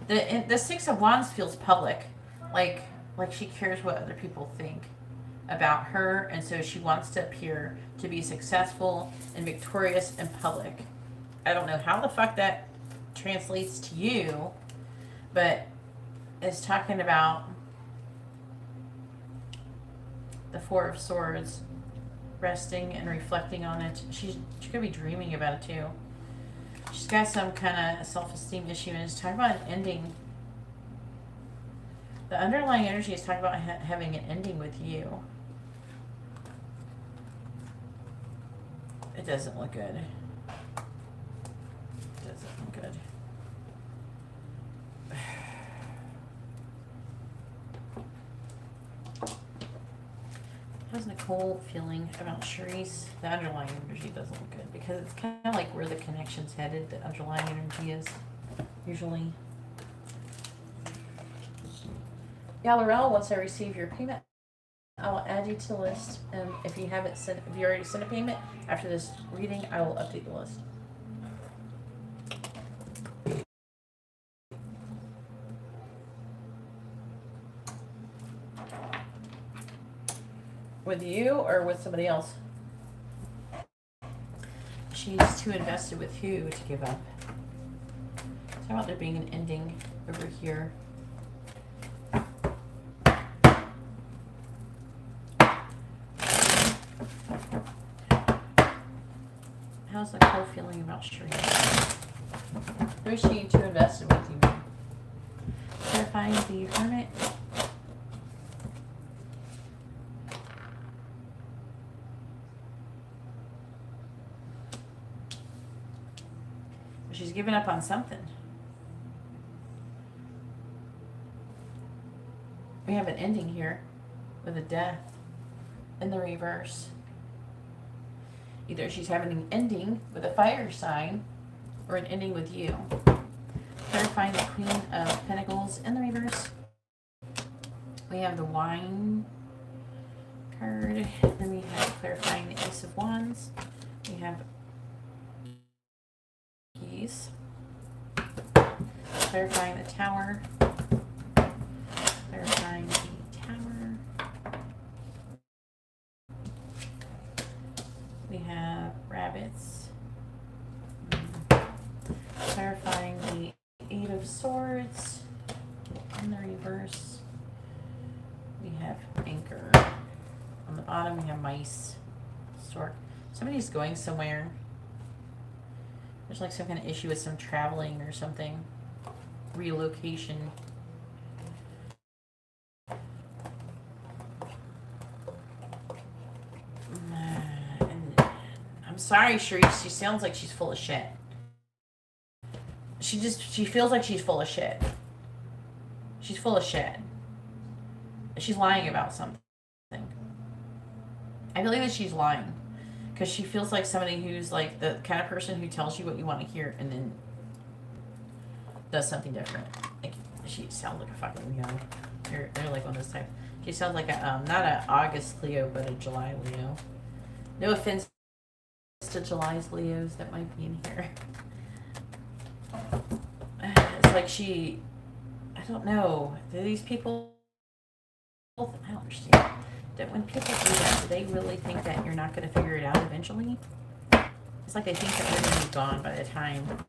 The Six of Wands feels public, like she cares what other people think about her, and so she wants to appear to be successful and victorious in public. I don't know how the fuck that translates to you, but it's talking about the Four of Swords, resting and reflecting on it. She could be dreaming about it too. She's got some kind of self-esteem issue, and it's talking about an ending. The underlying energy is talking about having an ending with you. It doesn't look good. It doesn't look good. How's Nicole feeling about Charisse? The underlying energy doesn't look good because it's kind of like where the connection's headed. The underlying energy is usually. Galaway, once I receive your payment, I will add you to the list. If you haven't sent, if you already sent a payment after this reading, I will update the list. With you or with somebody else? She's too invested with who to give up. How about there being an ending over here? How's Nicole feeling about Charisse? Who is she too invested with you? Clarifying the Hermit. She's giving up on something. We have an ending here with a death in the reverse. Either she's having an ending with a fire sign or an ending with you. Clarifying the Queen of Pentacles in the reverse. We have the Wine card. Then we have clarifying the Ace of Wands. We have Keys. Clarifying the Tower. Clarifying the Tower. We have Rabbits. Clarifying the Eight of Swords in the reverse. We have Anchor. On the bottom, we have Mice. Stork. Somebody's going somewhere. There's like some kind of issue with some traveling or something. Relocation. And I'm sorry, Sharice. She sounds like she's full of shit. She feels like she's full of shit. She's full of shit. She's lying about something. I believe that she's lying. Because she feels like somebody who's like the kind of person who tells you what you want to hear and then does something different. Like, she sounds like a fucking Leo. They're like one of those types. She sounds like a, not an August Leo, but a July Leo. No offense to July's Leos that might be in here. It's like she, I don't know. Do these people, I don't understand. That when people do that, do they really think that you're not going to figure it out eventually? It's like they think that you're going to be gone by the time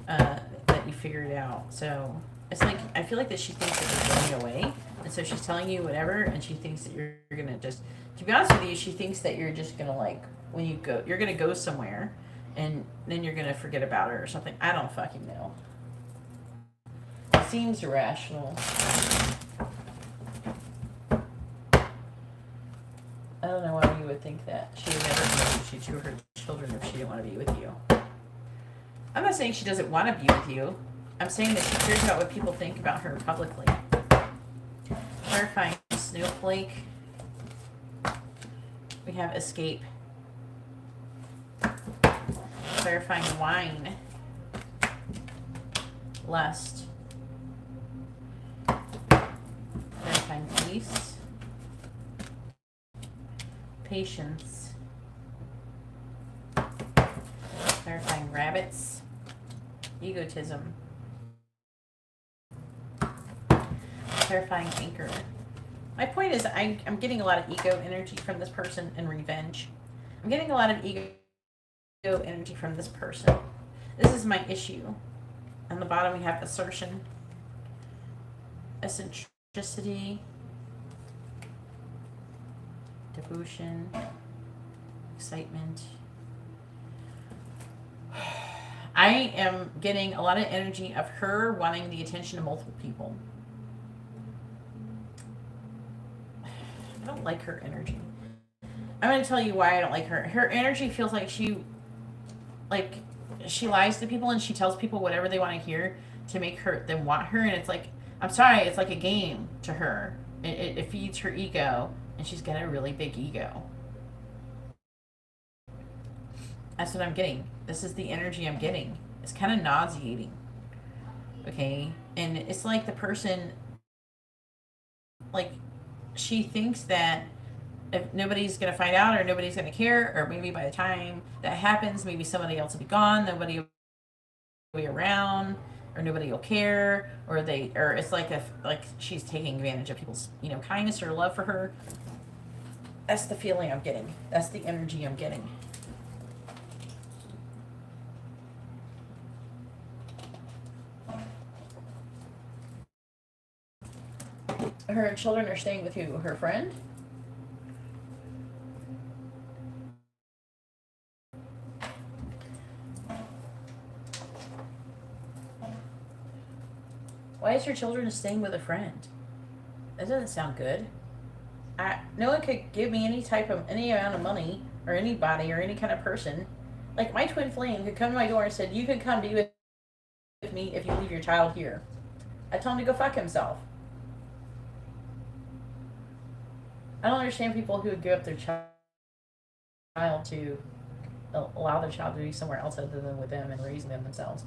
that you figure it out. So it's like, I feel like that she thinks that you're going away. And so she's telling you whatever, and she thinks that you're going to just, to be honest with you, she thinks that you're just going to like, when you go, you're going to go somewhere, and then you're going to forget about her or something. I don't fucking know. It seems irrational. I don't know why you would think that. She would never introduce you to her children if she didn't want to be with you. I'm not saying she doesn't want to be with you. I'm saying that she cares about what people think about her publicly. Clarifying Snowflake. We have Escape. Clarifying Wine. Lust. Clarifying Peace. Patience. Clarifying Rabbits. Egotism. Clarifying Anchor. My point is I'm getting a lot of ego energy from this person and revenge. I'm getting a lot of ego energy from this person. This is my issue. On the bottom we have Assertion. Eccentricity. Devotion. Excitement. I am getting a lot of energy of her wanting the attention of multiple people. I don't like her energy. I'm going to tell you why I don't like her. Her energy feels like she lies to people and she tells people whatever they want to hear to make them want her. And it's like, I'm sorry, it's like a game to her. It feeds her ego, and she's got a really big ego. That's what I'm getting. This is the energy I'm getting. It's kind of nauseating. Okay? And it's like the person, like, she thinks that if nobody's going to find out or nobody's going to care, or maybe by the time that happens, maybe somebody else will be gone, nobody will be around, or nobody will care, or it's like she's taking advantage of people's, kindness or love for her. That's the feeling I'm getting. That's the energy I'm getting. Her children are staying with who? Her friend? Why is her children staying with a friend? That doesn't sound good. No one could give me any amount of money, or anybody, or any kind of person. Like, my twin flame could come to my door and said, you could come be with me if you leave your child here. I told him to go fuck himself. I don't understand people who would give up their child to allow their child to be somewhere else other than with them and raising them themselves.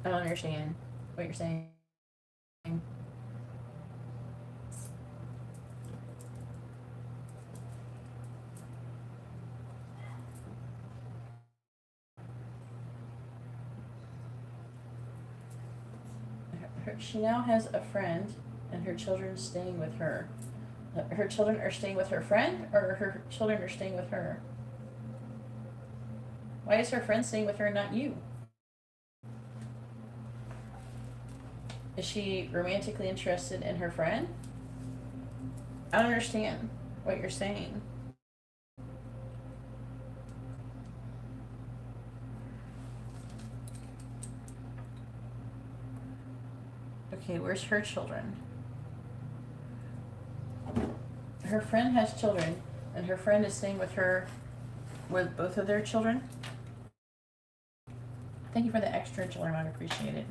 I don't understand what you're saying. She now has a friend, and her children staying with her. Her children are staying with her friend, or her children are staying with her? Why is her friend staying with her and not you? Is she romantically interested in her friend? I don't understand what you're saying. Okay, where's her children? Her friend has children, and her friend is staying with her with both of their children. Thank you for the extra, children. I appreciate it.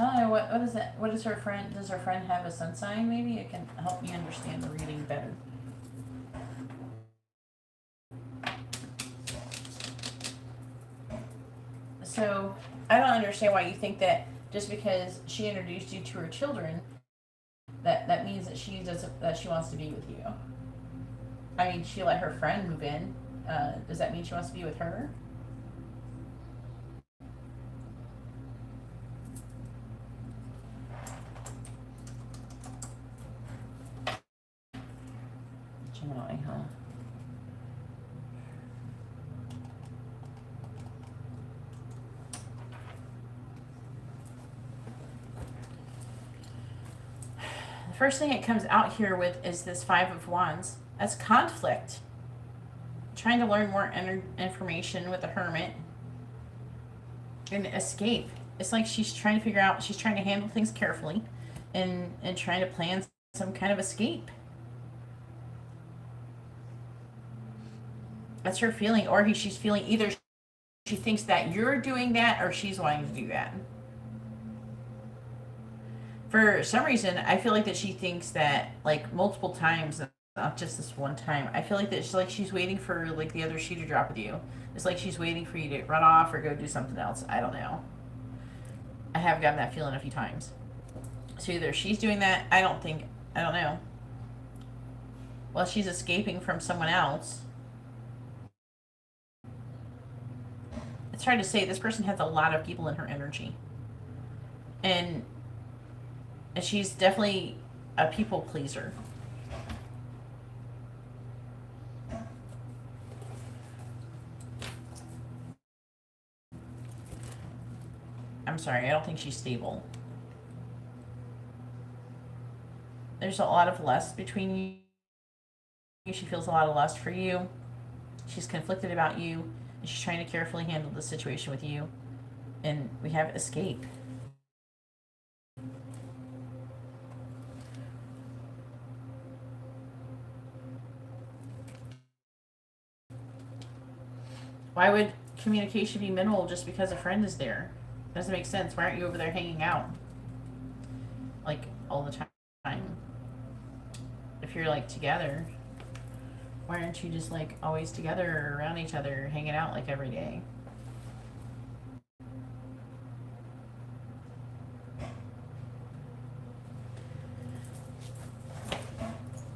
I don't know, what is that? What is her friend? Does her friend have a sun sign? Maybe it can help me understand the reading better. So I don't understand why you think that just because she introduced you to her children, that means that she wants to be with you. I mean, she let her friend move in. Does that mean she wants to be with her? Gemini, huh? The first thing it comes out here with is this Five of Wands. That's conflict. Trying to learn more information with the Hermit. And escape. It's like she's trying to figure out, she's trying to handle things carefully and trying to plan some kind of escape. That's her feeling, or she's feeling either she thinks that you're doing that or she's wanting to do that. For some reason, I feel like that she thinks that, like, multiple times, not just this one time. I feel like that she's waiting for, like, the other shoe to drop with you. It's like she's waiting for you to run off or go do something else. I don't know. I have gotten that feeling a few times. So either she's doing that, I don't know. Well, she's escaping from someone else. It's hard to say. This person has a lot of people in her energy. And she's definitely a people pleaser. I'm sorry, I don't think she's stable. There's a lot of lust between you. She feels a lot of lust for you. She's conflicted about you. And she's trying to carefully handle the situation with you. And we have escape. Why would communication be minimal just because a friend is there? Doesn't make sense. Why aren't you over there hanging out? Like, all the time? If you're, like, together, why aren't you just, like, always together or around each other, hanging out, like, every day?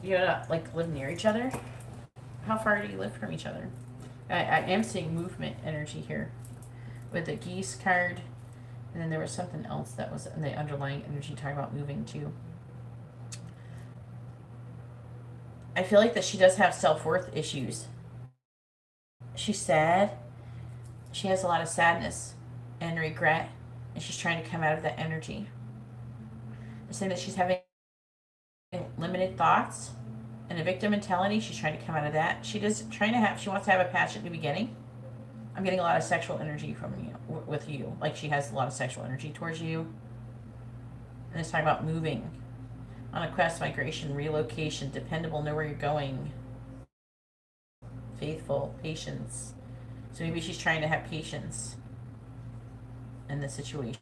You gotta, like, live near each other? How far do you live from each other? I am seeing movement energy here with the geese card. And then there was something else that was in the underlying energy talking about moving too. I feel like that she does have self-worth issues. She's sad. She has a lot of sadness and regret. And she's trying to come out of that energy. They're saying that she's having limited thoughts and a victim mentality. She's trying to come out of that. She wants to have a passion at the beginning. I'm getting a lot of sexual energy from you, with you. Like she has a lot of sexual energy towards you. And it's talking about moving. On a quest, migration, relocation, dependable, know where you're going. Faithful, patience. So maybe she's trying to have patience in this situation.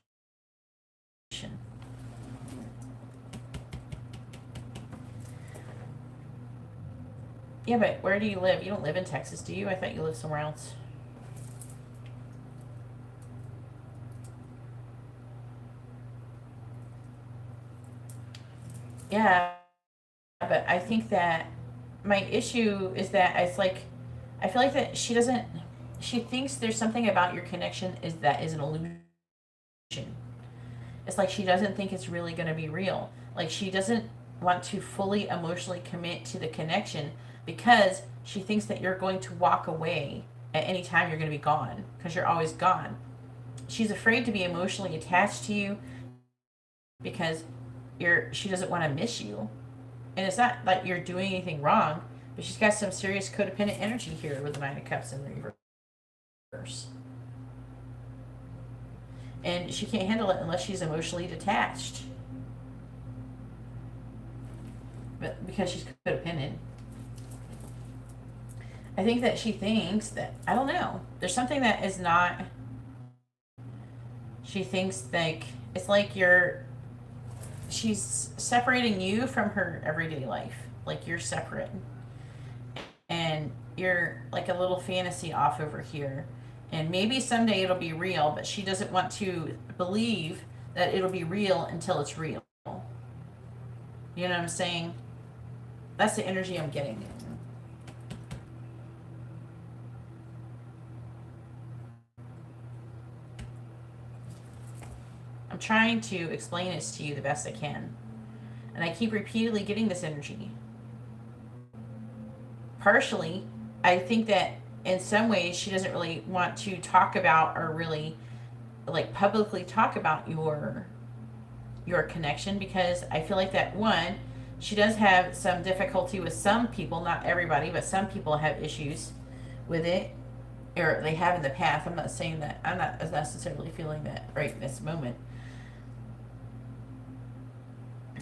Yeah, but where do you live? You don't live in Texas, do you? I thought you lived somewhere else. Yeah, but I think that my issue is that it's like, I feel like that she doesn't, she thinks there's something about your connection that is an illusion. It's like she doesn't think it's really going to be real. Like she doesn't want to fully emotionally commit to the connection because she thinks that you're going to walk away at any time you're going to be gone because you're always gone. She's afraid to be emotionally attached to you because she doesn't want to miss you. And it's not like you're doing anything wrong, but she's got some serious codependent energy here with the Nine of Cups in reverse. And she can't handle it unless she's emotionally detached. But because she's codependent. I think that she thinks that, I don't know, there's something that is not, she thinks like, it's like she's separating you from her everyday life. Like you're separate. And you're like a little fantasy off over here. And maybe someday it'll be real, but she doesn't want to believe that it'll be real until it's real. You know what I'm saying? That's the energy I'm getting. I'm trying to explain this to you the best I can. And I keep repeatedly getting this energy. Partially, I think that in some ways she doesn't really want to talk about or really like publicly talk about your connection because I feel like that one, she does have some difficulty with some people, not everybody, but some people have issues with it, or they have in the past. I'm not saying that, I'm not necessarily feeling that right in this moment.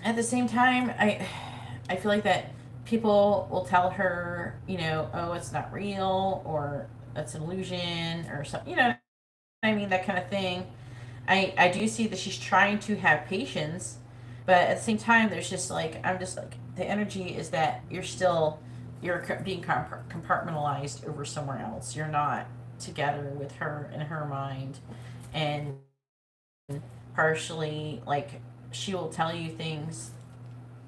At the same time, I feel like that people will tell her, you know, oh, it's not real, or it's an illusion, or something, you know what I mean, that kind of thing. I do see that she's trying to have patience, but at the same time, there's just like, I'm just like, the energy is that you're being compartmentalized over somewhere else. You're not together with her in her mind. And partially, like, she will tell you things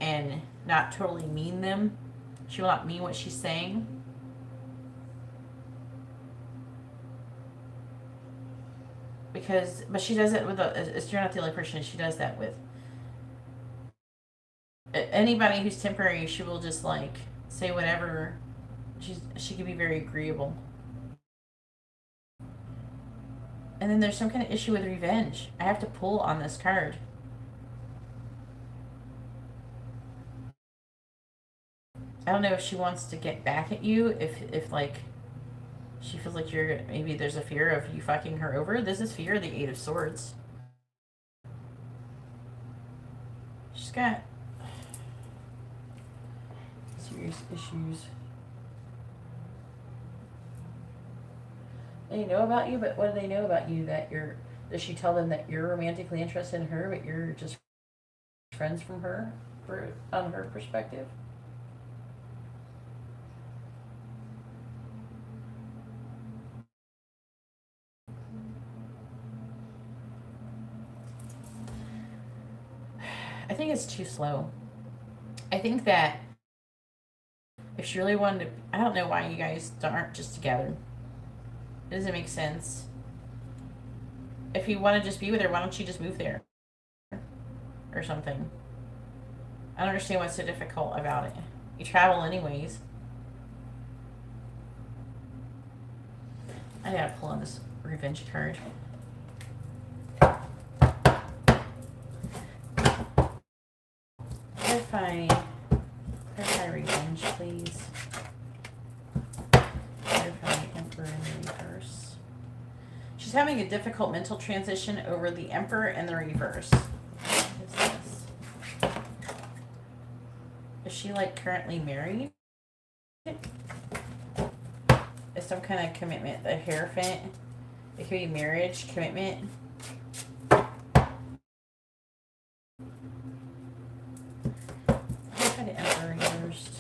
and not totally mean them. She will not mean what she's saying. But she does it with you're not the only person she does that with. Anybody who's temporary, she will just like say whatever. She can be very agreeable. And then there's some kind of issue with revenge. I have to pull on this card. I don't know if she wants to get back at you, if like she feels like maybe there's a fear of you fucking her over. This is fear of the Eight of Swords. She's got serious issues. They know about you, but what do they know about you? Does she tell them that you're romantically interested in her, but you're just friends from her, on her perspective? I think it's too slow. I think that if she really wanted to, I don't know why you guys aren't just together. It doesn't make sense. If you want to just be with her, why don't you just move there? Or something. I don't understand what's so difficult about it. You travel anyways. I gotta pull on this revenge card. Clarify revenge, please. Clarify Emperor in reverse. She's having a difficult mental transition over the Emperor and the reverse. What is this? Is she like currently married? Is some kind of commitment? The Hierophant. It could be marriage, commitment. The Emperor reversed.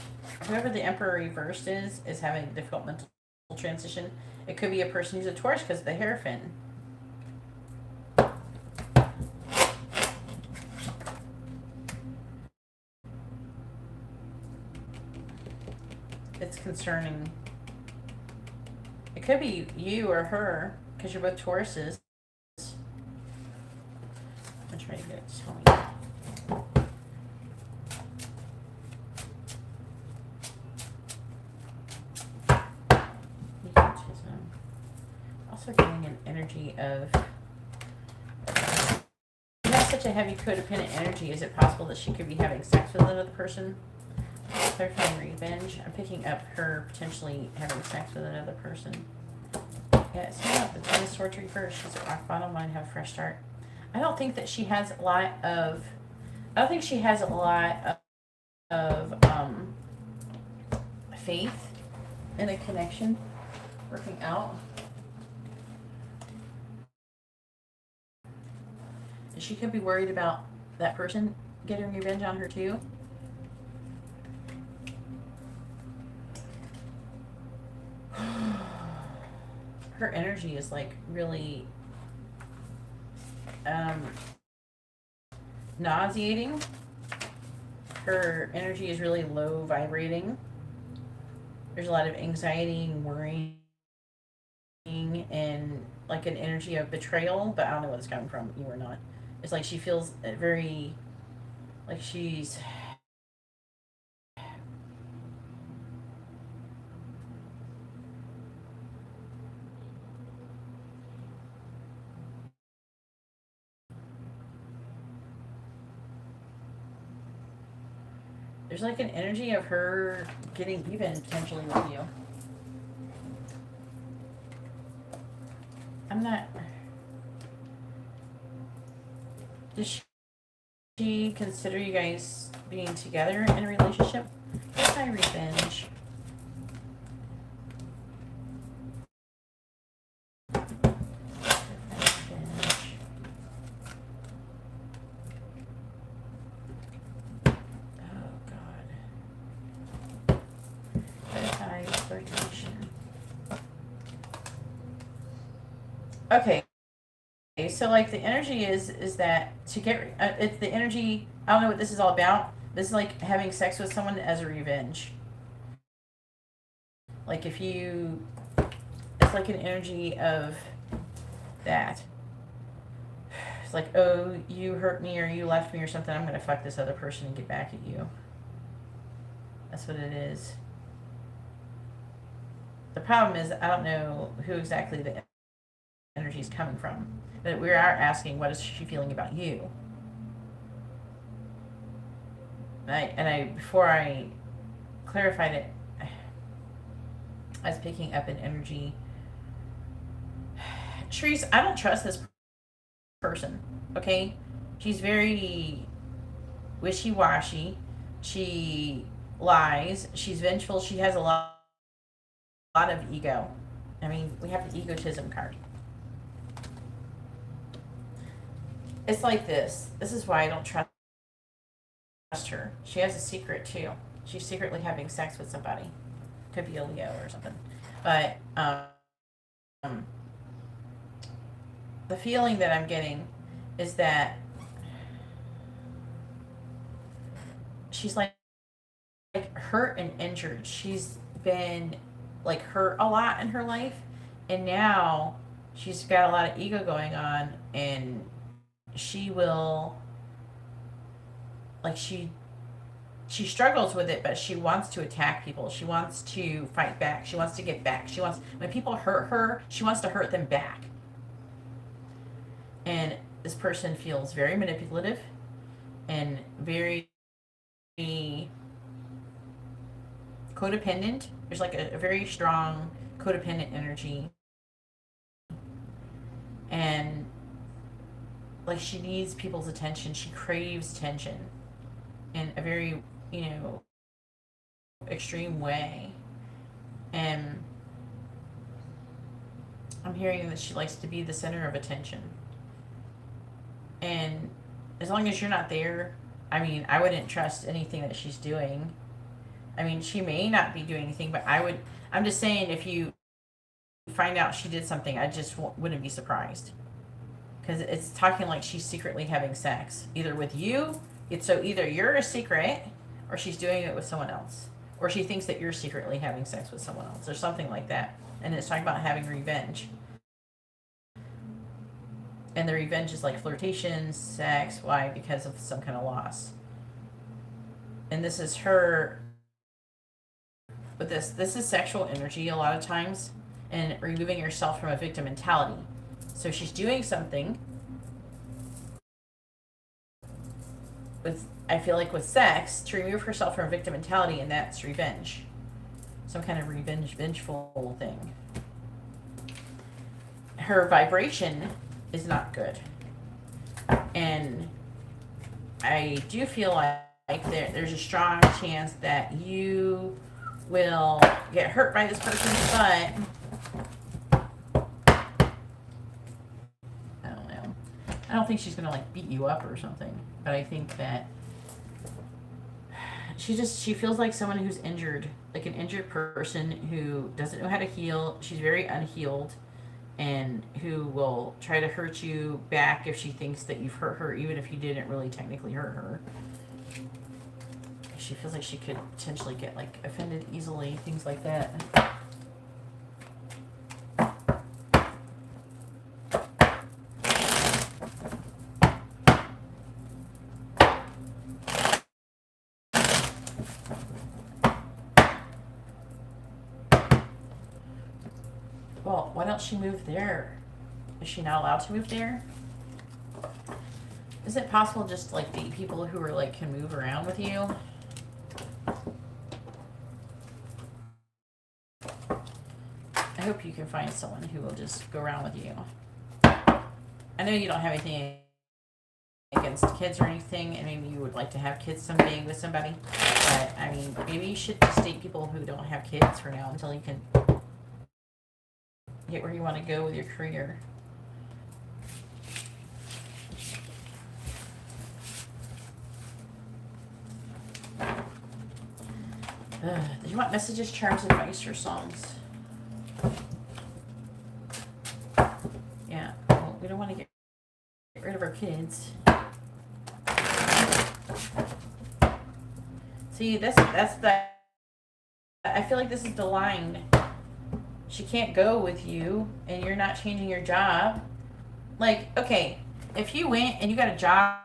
Whoever the Emperor reversed is having a difficult mental transition. It could be a person who's a Taurus because of the Hierophant. It's concerning. It could be you or her because you're both Tauruses. I'm trying to get it to tell me. Also getting an energy of, you have such a heavy codependent energy. Is it possible that she could be having sex with another person? Clarifying revenge. I'm picking up her potentially having sex with another person. Yeah, it's not the Ten of Swords reversed. She's at rock bottom. Want to have a fresh start. I don't think that she has a lot of. I don't think she has a lot of faith in a connection working out. She could be worried about that person getting revenge on her too. Her energy is like really nauseating. Her energy is really low vibrating. There's a lot of anxiety and worrying and like an energy of betrayal, but I don't know what it's coming from, you or not. It's like she feels very, like she's, there's like an energy of her getting even potentially with you. I'm not, does she consider you guys being together in a relationship? What's my revenge? Okay, so like the energy is that to get it's the energy. I don't know what this is all about. This is like having sex with someone as a revenge. Like if you, it's like an energy of that. It's like, oh, you hurt me or you left me or something. I'm gonna fuck this other person and get back at you. That's what it is. The problem is I don't know who exactly the energy is coming from, but we are asking what is she feeling about you. And I before I clarified it, I was picking up an energy. Sharice, I don't trust this person. Okay, she's very wishy-washy. She lies. She's vengeful. She has a lot of ego. I mean, we have the egotism card. It's like this. This is why I don't trust her. She has a secret too. She's secretly having sex with somebody. Could be a Leo or something. But the feeling that I'm getting is that she's like hurt and injured. She's been like hurt a lot in her life, and now she's got a lot of ego going on, and she will, like, she struggles with it, but she wants to attack people. She wants to fight back. She wants to get back. She wants, when people hurt her, she wants to hurt them back. And this person feels very manipulative and very codependent. There's like a very strong codependent energy. And like she needs people's attention. She craves attention in a very, you know, extreme way. And I'm hearing that she likes to be the center of attention. And as long as you're not there, I mean, I wouldn't trust anything that she's doing. I mean, she may not be doing anything, but I'm just saying, if you find out she did something, I just wouldn't be surprised. Because it's talking like she's secretly having sex. Either with you, either you're a secret, or she's doing it with someone else. Or she thinks that you're secretly having sex with someone else, or something like that. And it's talking about having revenge. And the revenge is like flirtation, sex. Why? Because of some kind of loss. And this is her. But this is sexual energy a lot of times. And removing yourself from a victim mentality. So she's doing something. I feel like with sex, to remove herself from a victim mentality, and that's revenge. Some kind of vengeful thing. Her vibration is not good. And I do feel like there's a strong chance that you will get hurt by this person, but I don't know. I don't think she's gonna like beat you up or something, but I think that she feels like someone who's injured, like an injured person who doesn't know how to heal. She's very unhealed, and who will try to hurt you back if she thinks that you've hurt her, even if you didn't really technically hurt her. She feels like she could potentially get like offended easily, things like that. Well, why don't she move there? Is she not allowed to move there? Is it possible just to like date people who are like can move around with you? I hope you can find someone who will just go around with you. I know you don't have anything against kids or anything, and maybe you would like to have kids someday with somebody, but I mean, maybe you should just date people who don't have kids for now until you can get where you want to go with your career. Do you want messages, charms, advice, or songs? Yeah, well, we don't want to get rid of our kids. See, that's the. I feel like this is the line. She can't go with you, and you're not changing your job. Like, okay, if you went and you got a job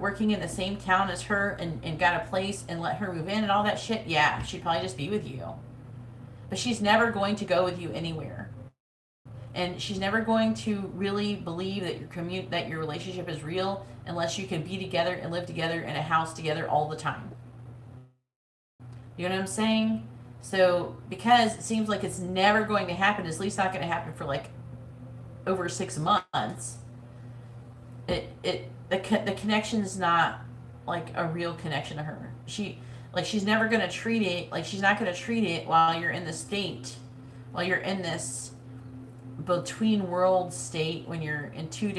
working in the same town as her and got a place and let her move in and all that shit, yeah, she'd probably just be with you. But she's never going to go with you anywhere. And she's never going to really believe that that your relationship is real unless you can be together and live together in a house together all the time. You know what I'm saying? So, because it seems like it's never going to happen, it's at least not going to happen for like over 6 months. The connection is not like a real connection to her. She's never going to treat it like she's not going to treat it while you're in the state, while you're in this between world state, when you're in you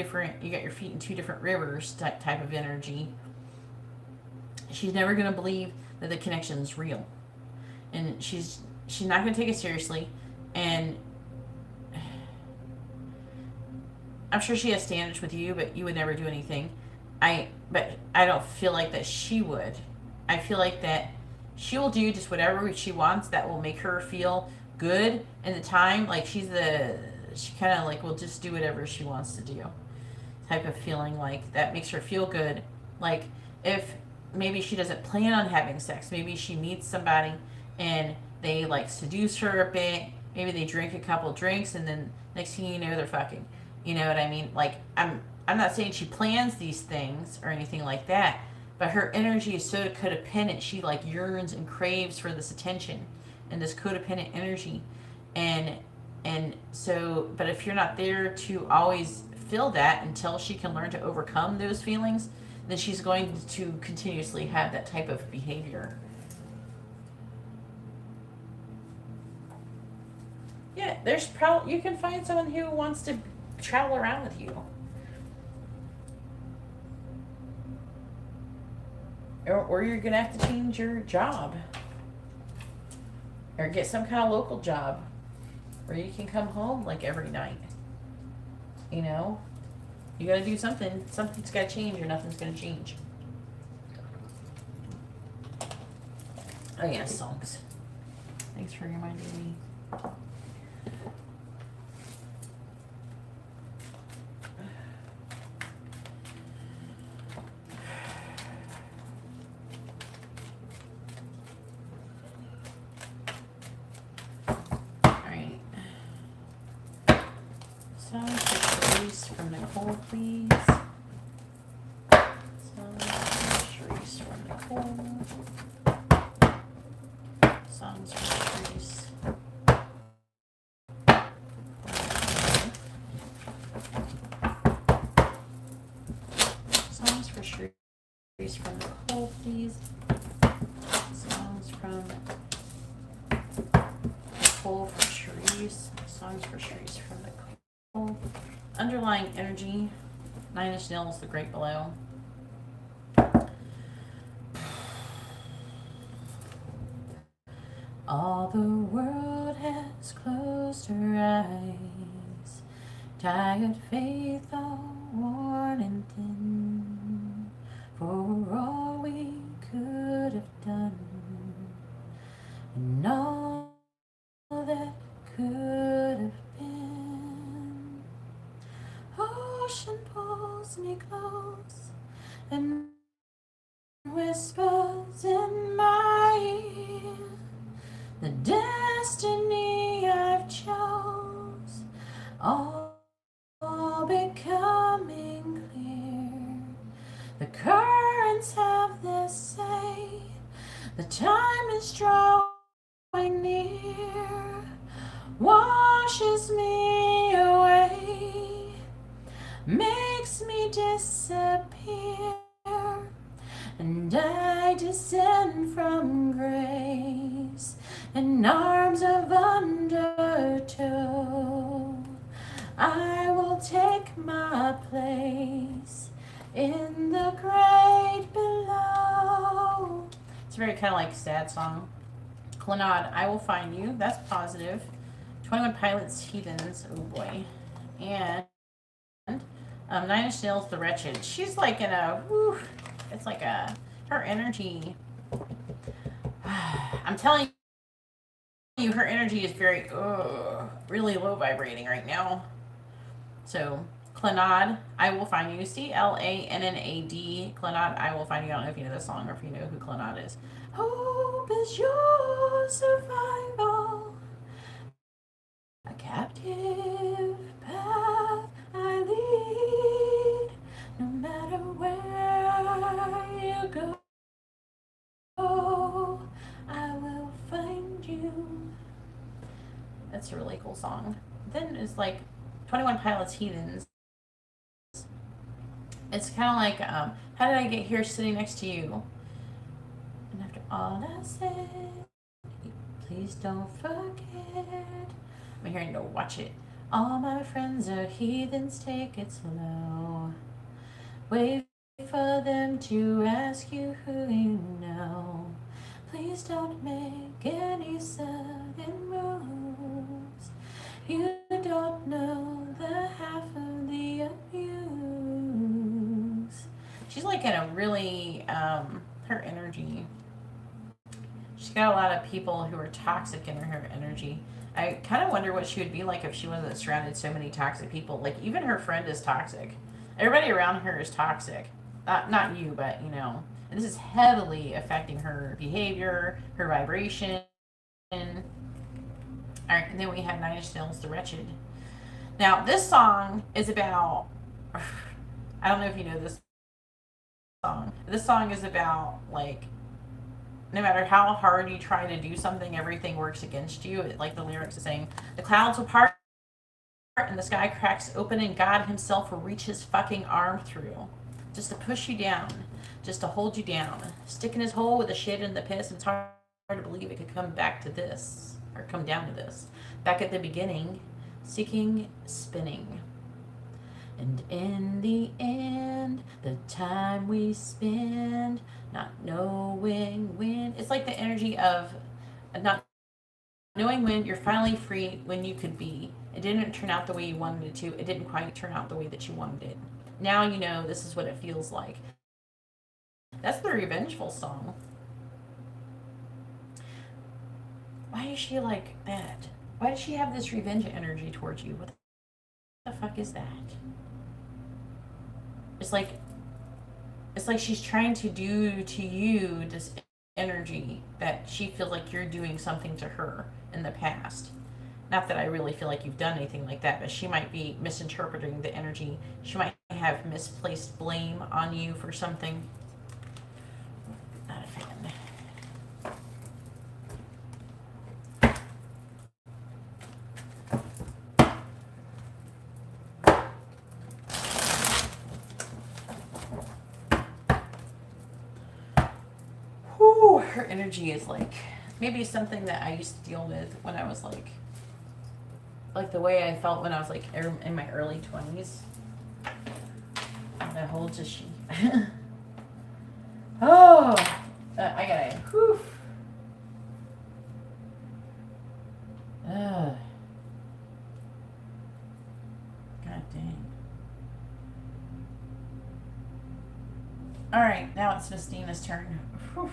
got your feet in 2 different rivers type of energy. She's never going to believe that the connection is real. And she's not going to take it seriously, and I'm sure she has standards with you, but you would never do anything. But I don't feel like that she would. I feel like that she will do just whatever she wants that will make her feel good in the time. Like she kind of like will just do whatever she wants to do. Type of feeling like that makes her feel good. Like if maybe she doesn't plan on having sex, maybe she meets somebody and they like seduce her a bit. Maybe they drink a couple drinks and then next thing you know they're fucking. You know what I mean? Like I'm not saying she plans these things or anything like that, but her energy is so codependent. She like yearns and craves for this attention and this codependent energy, and And so, but if you're not there to always feel that until she can learn to overcome those feelings, then she's going to continuously have that type of behavior. Yeah, there's probably, you can find someone who wants to travel around with you. Or you're going to have to change your job. Or get some kind of local job where you can come home like every night. You know? You got to do something. Something's got to change or nothing's going to change. Oh yeah, songs. Thanks for reminding me. From Nicole, please. Sharice from Nicole. Songs from Sharice. Songs for Sharice from Nicole, please. Songs from Nicole for Sharice. Songs for Sharice from Nicole. Underlying energy, 9 Inch Nails, The Great Below. All the world has closed her eyes, tired faith all worn and thin, for all we could have done, and all that could have been. Ocean pulls me close and whispers in my ear the destiny I've chose, all becoming clear. The currents have this say, the time is drawing near, washes me away, makes me disappear, and I descend from grace in arms of undertow. I will take my place in the great below. It's a very kind of like sad song. Clannad, I Will Find You. That's positive. 21 Pilots, Heathens. Oh boy. And 9 Inch Nails, The Wretched. She's like in a, whew, it's like a, her energy. I'm telling you, her energy is very, really low vibrating right now. So, Clannad, I Will Find You. C-L-A-N-N-A-D. Clannad, I Will Find You. I don't know if you know this song or if you know who Clannad is. Hope is your survival. A captive path I lead. No matter where you go, I will find you. That's a really cool song. Then it's like 21 Pilots, Heathens. It's kind of like, how did I get here sitting next to you? And after all I said, please don't forget. I'm hearing to watch it. All my friends are heathens, take it slow. Wait for them to ask you who you know. Please don't make any sudden moves. You don't know the half of the abuse. She's like in a really, her energy. She's got a lot of people who are toxic in her energy. I kind of wonder what she would be like if she wasn't surrounded so many toxic people. Like, even her friend is toxic. Everybody around her is toxic. Not you, but, you know. And this is heavily affecting her behavior, her vibration. Alright, and then we have 9 Inch Nails, The Wretched. Now, this song is about... I don't know if you know this song. This song is about, like, no matter how hard you try to do something, everything works against you. Like the lyrics are saying, the clouds will part and the sky cracks open and God himself will reach his fucking arm through. Just to push you down. Just to hold you down. Stick in his hole with the shit and the piss. It's hard to believe it could come back to this. Or come down to this. Back at the beginning. Seeking, spinning. And in the end, the time we spend not knowing when. It's like the energy of not knowing when you're finally free, when you could be. It didn't turn out the way you wanted it to. It didn't quite turn out the way that you wanted it. Now you know this is what it feels like. That's the revengeful song. Why is she like that? Why does she have this revenge energy towards you? What the fuck is that? It's like she's trying to do to you this energy that she feels like you're doing something to her in the past. Not that I really feel like you've done anything like that, but she might be misinterpreting the energy. She might have misplaced blame on you for something. Not a fan. Whew, her energy is like maybe something that I used to deal with when I was like the way I felt when I was like in my early 20s. How old is she? Oh, I gotta, whew. God dang. All right, now it's Miss Dina's turn. Whew.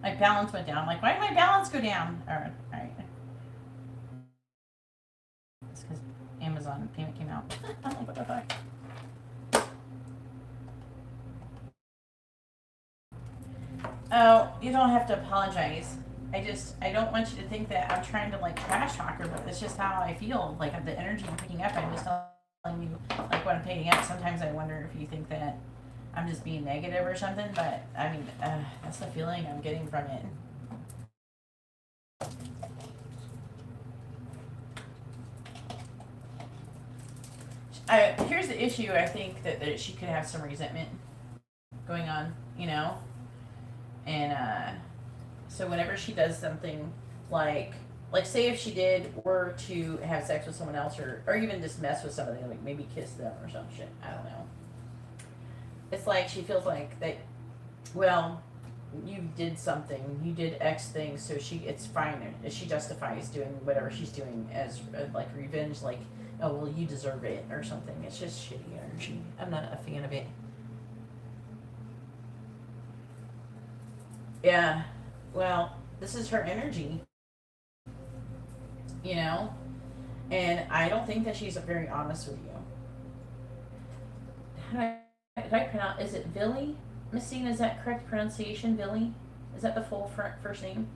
My balance went down. I'm like, why did my balance go down? All right. It's because Amazon payment came out. I'm like, what the fuck? Oh, you don't have to apologize. I don't want you to think that I'm trying to like trash talk her, but it's just how I feel. Like the energy I'm picking up, I'm just telling you like what I'm picking up. Sometimes I wonder if you think that I'm just being negative or something, but I mean, that's the feeling I'm getting from it. Here's the issue. I think that she could have some resentment going on, you know? And so whenever she does something like say if she were to have sex with someone else or even just mess with somebody, like maybe kiss them or some shit, I don't know. It's like she feels like that, well, you did something, you did X thing, so it's fine. She justifies doing whatever she's doing as like revenge, like, oh, well, you deserve it or something. It's just shitty energy. I'm not a fan of it. Yeah, well, this is her energy, you know? And I don't think that she's very honest with you. Did I pronounce, is it Billy? Missing, is that correct pronunciation, Billy? Is that the full first name?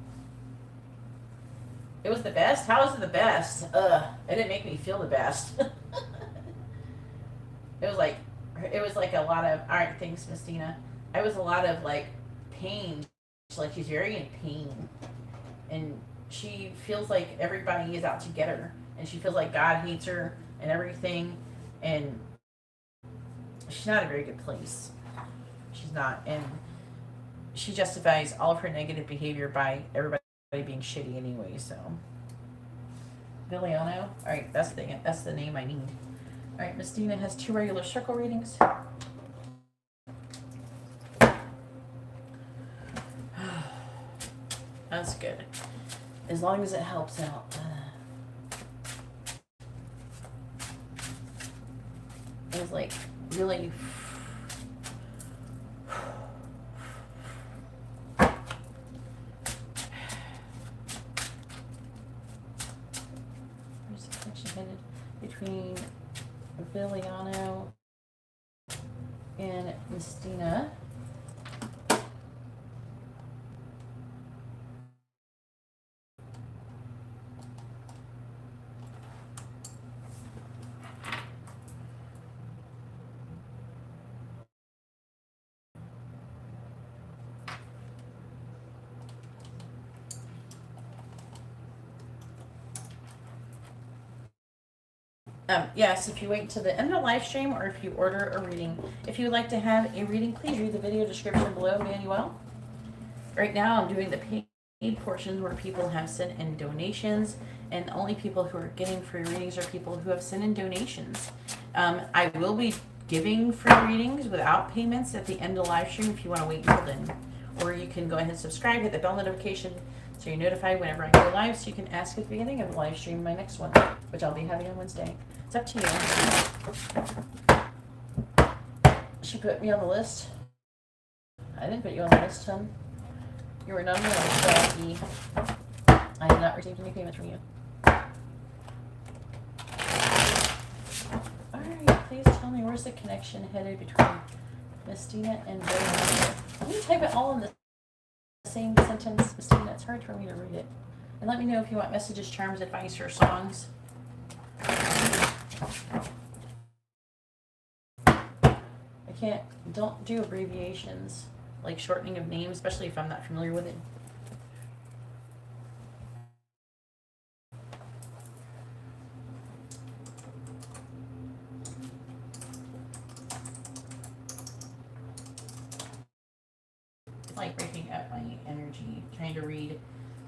It was the best? How is it the best? It didn't make me feel the best. It was like a lot of, alright, thanks, Miss Dina. It was a lot of like pain. Like she's very in pain. And she feels like everybody is out to get her. And she feels like God hates her and everything. And she's not in a very good place. She's not. And she justifies all of her negative behavior by everybody being shitty anyway, so. Viliano? Alright, that's the name I need. Alright, Miss Dina has 2 regular circle readings. good. As long as it helps out. It was like really... Where's the connection headed between Viliano and Mystina? Yes, if you wait until the end of the live stream or if you order a reading. If you would like to have a reading, please read the video description below, Manuel. Right now I'm doing the paid portions where people have sent in donations, and the only people who are getting free readings are people who have sent in donations. I will be giving free readings without payments at the end of the live stream if you want to wait until then. Or you can go ahead and subscribe, hit the bell notification so you're notified whenever I go live, so you can ask at the beginning of the live stream my next one, which I'll be having on Wednesday. It's up to you. She put me on the list. I didn't put you on the list, hon. You were not on the list, Jackie. I have not received any payments from you. Alright, please tell me where's the connection headed between Mystina and Villanova. Can you type it all in the same sentence, Mystina? It's hard for me to read it. And let me know if you want messages, charms, advice, or songs. Don't do abbreviations, like shortening of names, especially if I'm not familiar with it. It's like breaking up my energy, trying to read.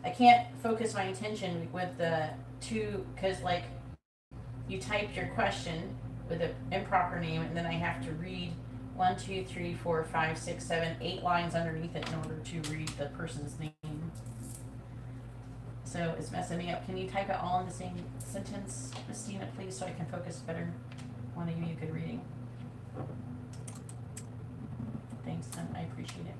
I can't focus my attention with the two, because like you type your question with an improper name, and then I have to read 1, 2, 3, 4, 5, 6, 7, 8 lines underneath it in order to read the person's name. So it's messing me up. Can you type it all in the same sentence, Mystina, please, so I can focus better? I want to give you a good reading. Thanks, hon. I appreciate it.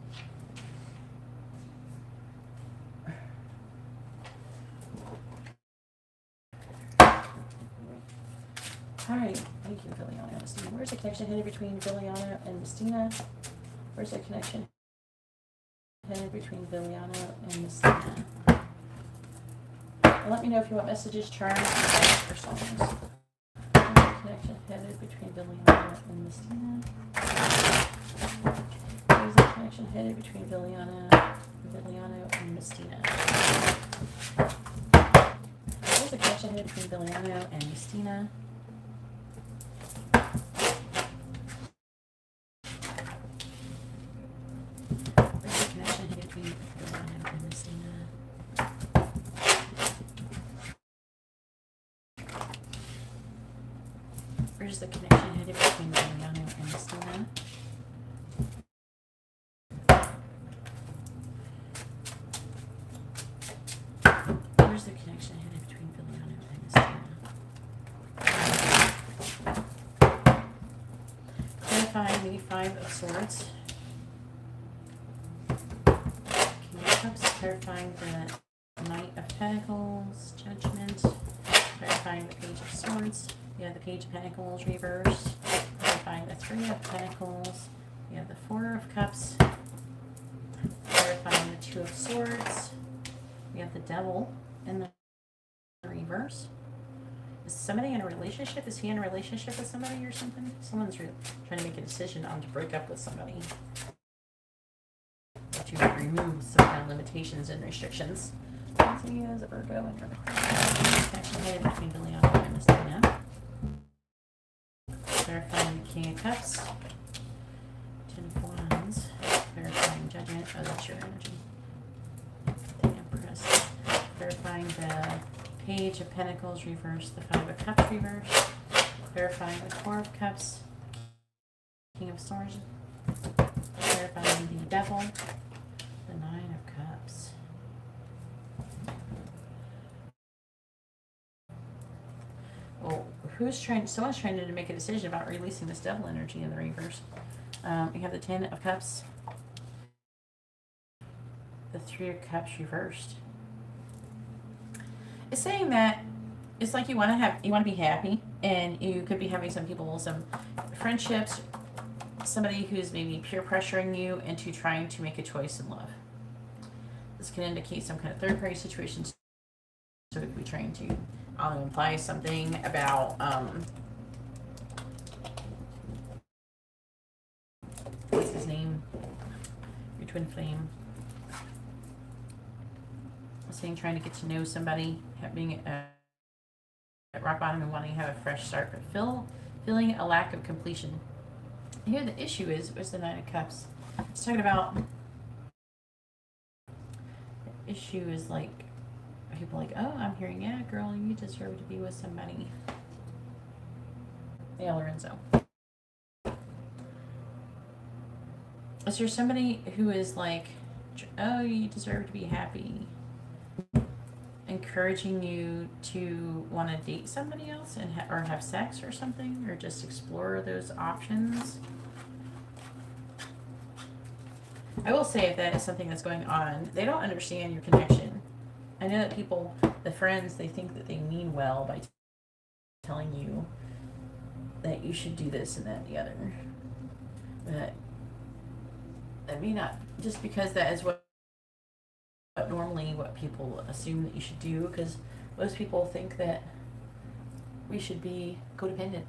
Alright, thank you, Viliano and Mystina. Where's the connection headed between Viliano and Mystina? Where's the connection headed between Viliano and Mystina? And let me know if you want messages, charms, or songs. Where's the connection headed between Viliano and Mystina? Where's the connection headed between Viliano and Mystina? Where's the connection headed between Viliano and Mystina? Where's the connection headed between Viliano and Mystina? Where's the connection headed between Viliano and Mystina? Clarifying the Five of Swords. King of Cups, clarifying the Knight of Pentacles, Judgment, clarifying the Page of Swords. You have the Page of Pentacles reversed, clarifying the Three of Pentacles. You have the Four of Cups, clarifying the Two of Swords. You have the Devil in the reverse. Is somebody in a relationship? Is he in a relationship with somebody or something? Someone's trying to make a decision on to break up with somebody. To remove some kind of limitations and restrictions. So he has a Virgo and a connection headed between Viliano and Mystina. Clarifying the King of Cups, Ten of Wands, clarifying Judgment. Oh, that's your energy. The Empress, clarifying the Page of Pentacles reverse, the Five of Cups reverse, clarifying the Four of Cups, King of Swords, clarifying the Devil, the Nine of Cups. Well, someone's trying to make a decision about releasing this devil energy in the reverse. We have the 10 of Cups, the 3 of Cups reversed. It's saying that it's like you want to be happy, and you could be having some friendships, somebody who's maybe peer pressuring you into trying to make a choice in love. This can indicate some kind of third party situation, so it could be trying to imply something about what's his name? Your twin flame. Saying trying to get to know somebody, being at rock bottom and wanting to have a fresh start, but feeling a lack of completion. Here the issue is the 9 of Cups. It's talking about, the issue is like, people like, oh, I'm hearing, yeah, girl, you deserve to be with somebody. Yeah, Lorenzo. Is there somebody who is like, oh, you deserve to be happy, encouraging you to want to date somebody else and or have sex or something, or just explore those options? I will say, if that is something that's going on, they don't understand your connection. I know that people, the friends, they think that they mean well by telling you that you should do this and that and the other. But I mean, not just because that is what normally what people assume that you should do, because most people think that we should be codependent,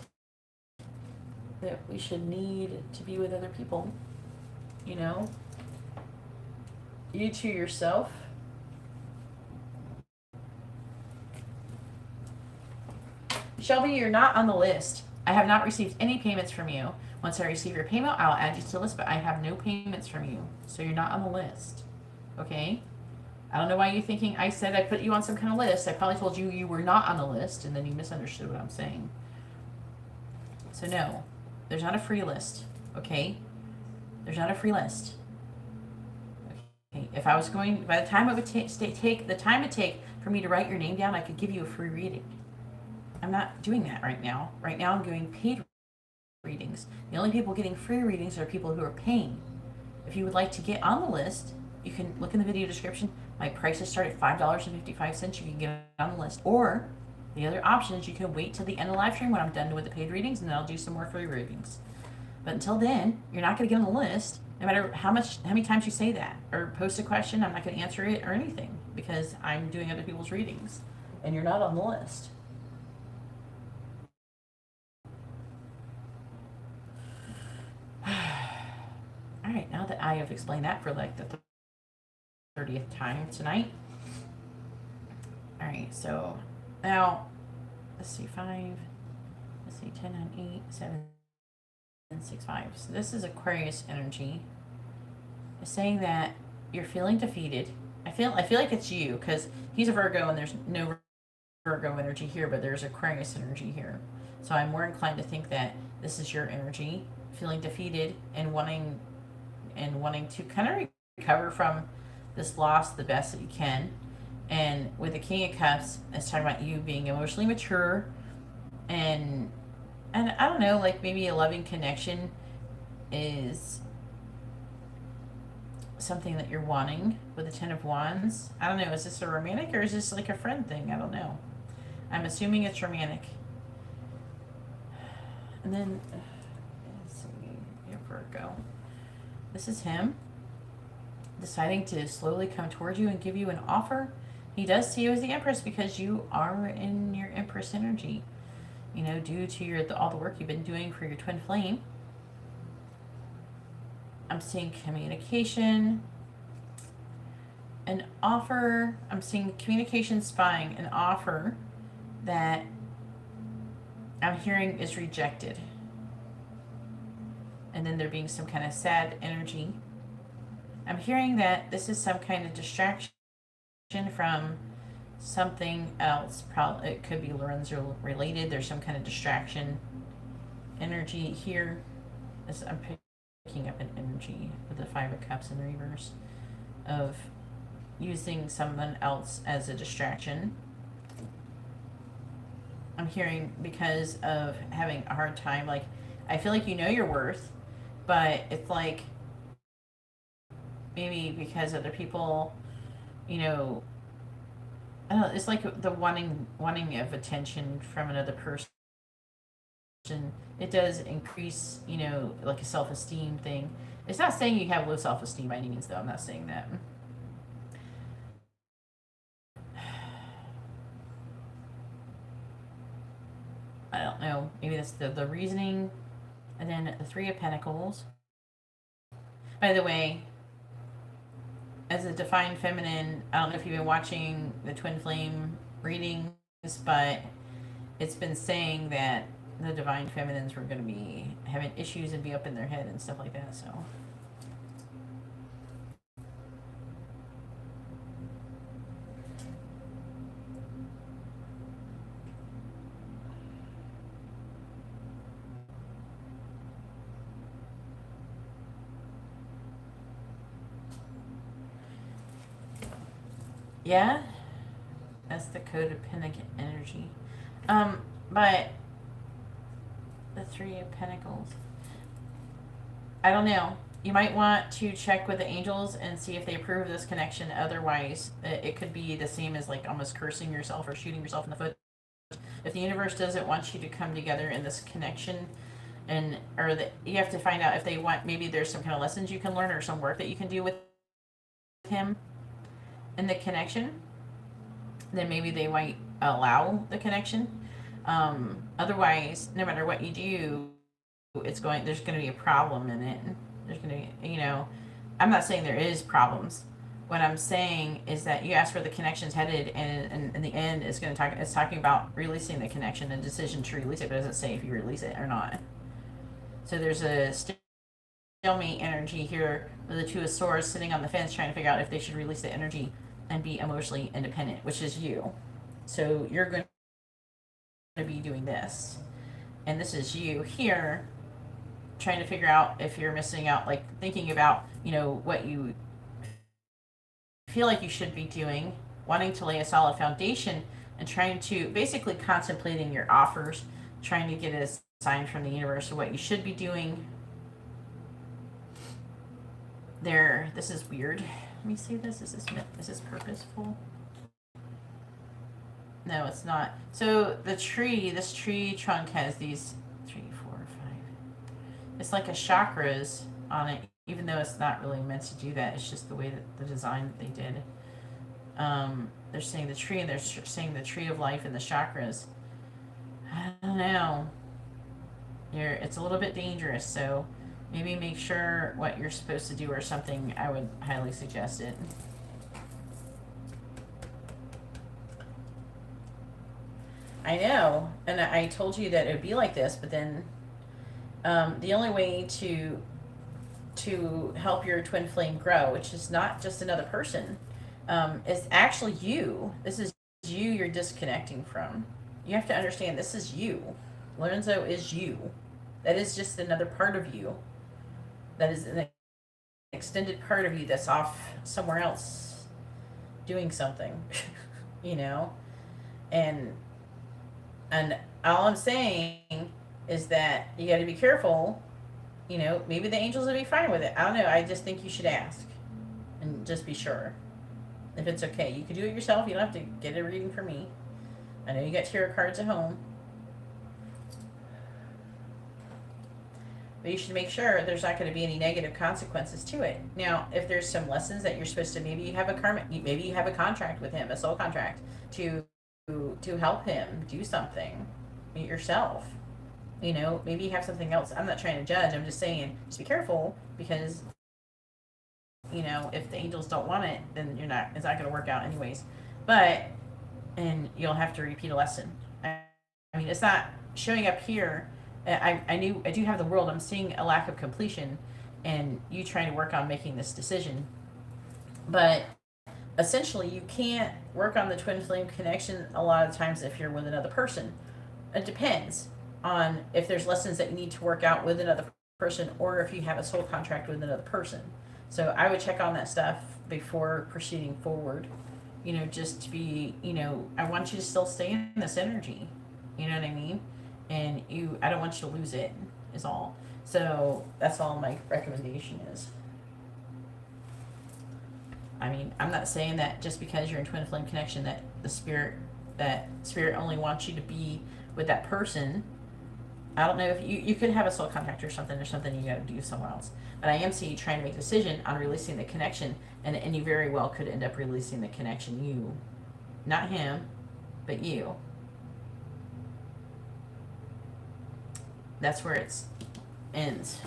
that we should need to be with other people, you know? You to yourself. Shelby, you're not on the list. I have not received any payments from you. Once I receive your payment, I'll add you to the list, but I have no payments from you. So you're not on the list. Okay? I don't know why you're thinking I said I put you on some kind of list. I probably told you you were not on the list, and then you misunderstood what I'm saying. So no, there's not a free list. Okay? There's not a free list. Okay? If I was going, by the time it would take the time it take for me to write your name down, I could give you a free reading. I'm not doing that right now. Right now I'm doing paid readings. The only people getting free readings are people who are paying. If you would like to get on the list, you can look in the video description. My prices start at $5.55. You can get on the list. Or the other option is you can wait till the end of the live stream when I'm done with the paid readings, and then I'll do some more free readings. But until then, you're not going to get on the list, no matter how many times you say that or post a question. I'm not going to answer it or anything, because I'm doing other people's readings, and you're not on the list. All right, now that I have explained that for like the 30th time tonight. All right, so now let's see, 5, let's see, 10, 9, 8, 7, 6, 5. So this is Aquarius energy. It's saying that you're feeling defeated. I feel like it's you, because he's a Virgo and there's no Virgo energy here, but there's Aquarius energy here. So I'm more inclined to think that this is your energy, feeling defeated and wanting to kind of recover from this loss the best that you can. And with the King of Cups, it's talking about you being emotionally mature, and I don't know, like maybe a loving connection is something that you're wanting with the 10 of Wands. I don't know, is this a romantic or is this like a friend thing? I don't know. I'm assuming it's romantic. And then, let's see, here, Virgo. This is him deciding to slowly come towards you and give you an offer. He does see you as the Empress because you are in your Empress energy. You know, due to all the work you've been doing for your twin flame. I'm seeing communication, an offer. I'm seeing communication spying, an offer that I'm hearing is rejected. And then there being some kind of sad energy. I'm hearing that this is some kind of distraction from something else. Probably it could be Lorenzo related. There's some kind of distraction energy here. I'm picking up an energy with the 5 of Cups in reverse of using someone else as a distraction. I'm hearing because of having a hard time. Like, I feel like you know your worth, but it's like maybe because other people, you know, I don't know, it's like the wanting of attention from another person. It does increase, you know, like a self-esteem thing. It's not saying you have low self-esteem by any means, though. I'm not saying that. I don't know. Maybe that's the reasoning. And then the Three of Pentacles. By the way, as a Divine Feminine, I don't know if you've been watching the Twin Flame readings, but it's been saying that the Divine Feminines were going to be having issues and be up in their head and stuff like that, so. Yeah, that's the codependent energy. But the Three of Pentacles, I don't know. You might want to check with the angels and see if they approve of this connection. Otherwise, it could be the same as like almost cursing yourself or shooting yourself in the foot. If the universe doesn't want you to come together in this connection, and you have to find out if they want, maybe there's some kind of lessons you can learn or some work that you can do with him in the connection, then maybe they might allow the connection. Otherwise, no matter what you do, there's going to be a problem in it. There's going to be, you know, I'm not saying there is problems. What I'm saying is that you ask where the connection's headed, and in the end, it's talking about releasing the connection and decision to release it, but it doesn't say if you release it or not. So there's a stalemate energy here with the Two of Swords sitting on the fence trying to figure out if they should release the energy and be emotionally independent, which is you. So you're going to be doing this. And this is you here trying to figure out if you're missing out, like thinking about, you know, what you feel like you should be doing, wanting to lay a solid foundation, and trying to basically contemplating your offers, trying to get a sign from the universe of what you should be doing. There, this is weird. Let me see this. Is this purposeful? No, it's not. So this tree trunk has these 3, 4, 5. It's like a chakras on it, even though it's not really meant to do that. It's just the way that the design that they did. They're saying the tree, and they're saying the tree of life and the chakras. I don't know. It's a little bit dangerous, so maybe make sure what you're supposed to do or something. I would highly suggest it. I know, and I told you that it would be like this, but then the only way to help your twin flame grow, which is not just another person, is actually you. This is you you're disconnecting from. You have to understand this is you. Lorenzo is you. That is just another part of you. That is an extended part of you that's off somewhere else doing something, you know? And all I'm saying is that you got to be careful. You know, maybe the angels will be fine with it. I don't know. I just think you should ask and just be sure if it's okay. You can do it yourself. You don't have to get a reading from me. I know you got tarot cards at home. But you should make sure there's not going to be any negative consequences to it. Now, if there's some lessons that you're supposed to, maybe you have a contract with him, a soul contract, to help him do something yourself. You know, maybe you have something else. I'm not trying to judge. I'm just saying, just be careful, because, you know, if the angels don't want it, then it's not going to work out anyways. And you'll have to repeat a lesson. I mean, it's not showing up here. I do have the world. I'm seeing a lack of completion, and you trying to work on making this decision. But essentially, you can't work on the twin flame connection a lot of times if you're with another person. It depends on if there's lessons that you need to work out with another person, or if you have a soul contract with another person. So I would check on that stuff before proceeding forward. You know, just to be, you know, I want you to still stay in this energy. You know what I mean? And I don't want you to lose it, is all. So that's all my recommendation is. I mean, I'm not saying that just because you're in twin flame connection that spirit only wants you to be with that person. I don't know if you could have a soul contact or something you got to do somewhere else. But I am seeing you trying to make a decision on releasing the connection, and you very well could end up releasing the connection. You, not him, but you. That's where it ends.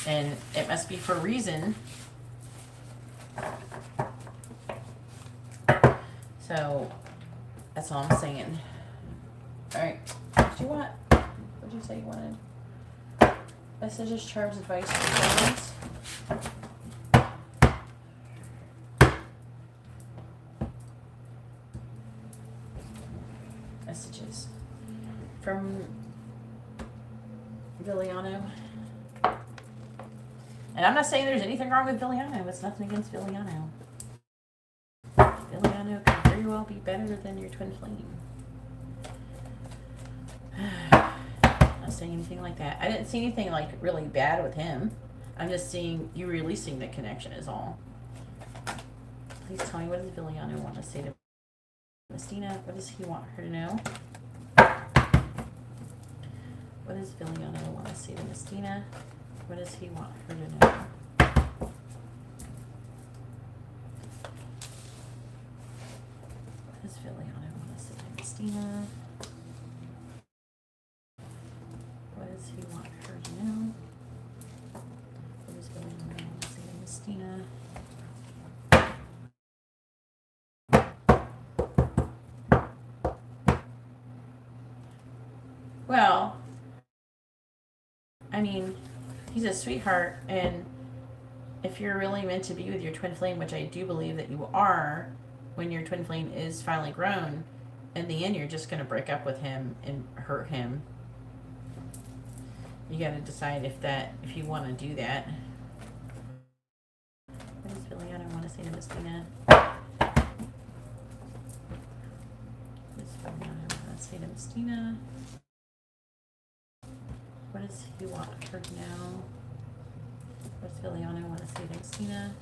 And it must be for a reason. So that's all I'm saying. All right. What do you want? What did you say you wanted? Messages, charms, advice, guidance. Messages from Viliano. And I'm not saying there's anything wrong with Viliano. It's nothing against Viliano. Viliano could very well be better than your twin flame. Not saying anything like that. I didn't see anything like really bad with him. I'm just seeing you releasing the connection is all. Please tell me, what does Viliano want to say to Mystina? What does he want her to know? What does Viliano want to say to Mystina? What does he want her to know? What does Viliano want to say to Mystina? What does he want her to know? What does Viliano want to say to Mystina? Well, I mean, he's a sweetheart, and if you're really meant to be with your twin flame, which I do believe that you are, when your twin flame is finally grown, in the end you're just going to break up with him and hurt him. You got to decide if you want to do that. What does Viliano want to say to Mystina? What does Viliano want to say to Mystina? What does he want her to know? What does Viliano want to say to Mystina?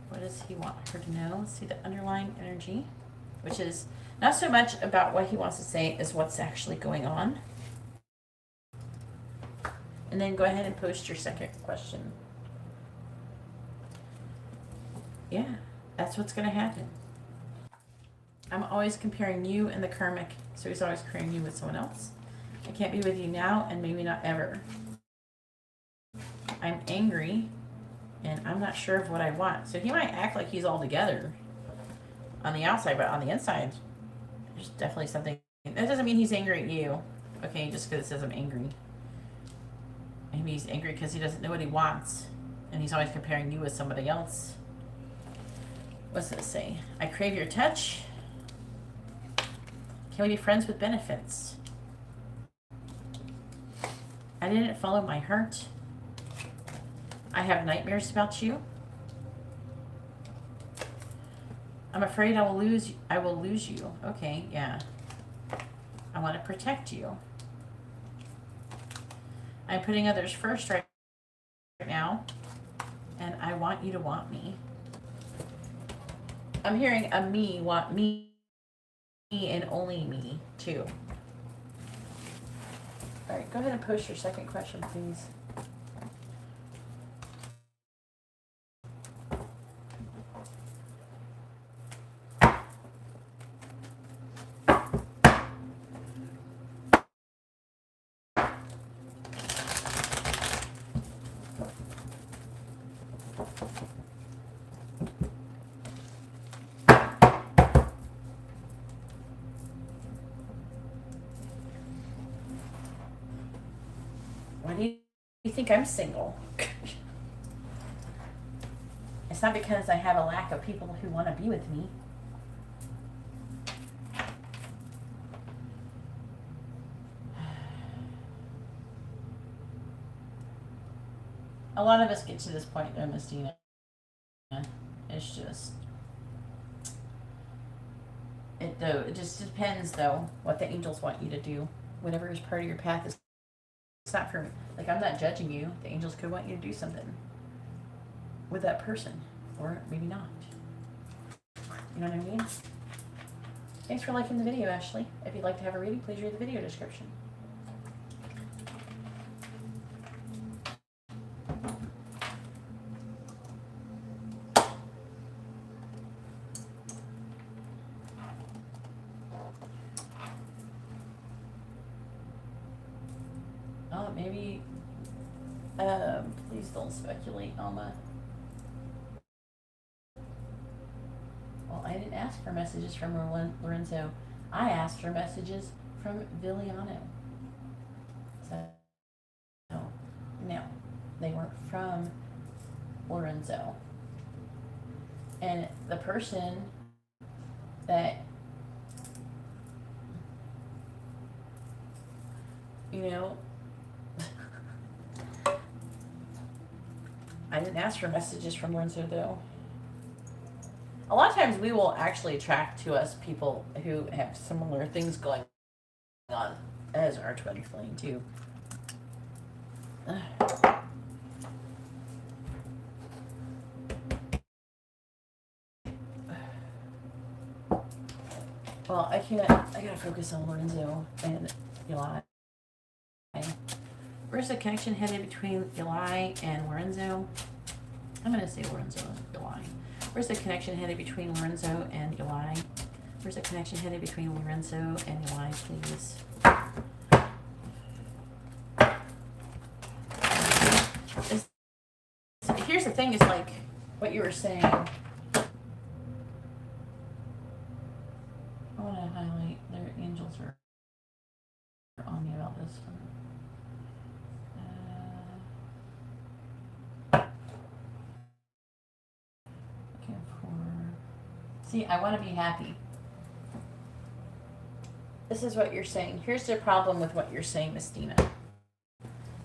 What does he want her to know? Let's see the underlying energy, which is not so much about what he wants to say as what's actually going on. And then go ahead and post your second question. Yeah, that's what's going to happen. I'm always comparing you and the karmic, so he's always comparing you with someone else. I can't be with you now and maybe not ever. I'm angry and I'm not sure of what I want. So he might act like he's all together on the outside, but on the inside, there's definitely something. That doesn't mean he's angry at you, okay, just because it says I'm angry. Maybe he's angry because he doesn't know what he wants and he's always comparing you with somebody else. What's it say? I crave your touch. Can we be friends with benefits? I didn't follow my heart. I have nightmares about you. I'm afraid I will lose you. Okay, yeah. I want to protect you. I'm putting others first right now, and I want you to want me. I'm hearing a me want me and only me too. All right, go ahead and post your second question, please. Why do you think I'm single? It's not because I have a lack of people who want to be with me. A lot of us get to this point though, Mystina. It's just, it though. It just depends, though, what the angels want you to do. Whatever is part of your path is. It's not for me. Like, I'm not judging you. The angels could want you to do something with that person, or maybe not. You know what I mean? Thanks for liking the video, Ashley. If you'd like to have a reading, please read the video description. Oh, maybe. Please don't speculate, Alma. Well, I didn't ask for messages from Lorenzo. I asked for messages from Viliano. So, no, they weren't from Lorenzo. And the person that, you know, I didn't ask for messages from Lorenzo, though. A lot of times we will actually attract to us people who have similar things going on as our twin flame, too. Well, I gotta focus on Lorenzo and Eli. Where's the connection headed between Eli and Lorenzo? I'm gonna say Lorenzo and Eli. Where's the connection headed between Lorenzo and Eli? Where's the connection headed between Lorenzo and Eli, please? Here's the thing, is like what you were saying. I want to highlight their angels are on me about this one. See, I want to be happy. This is what you're saying. Here's the problem with what you're saying, Miss Dina.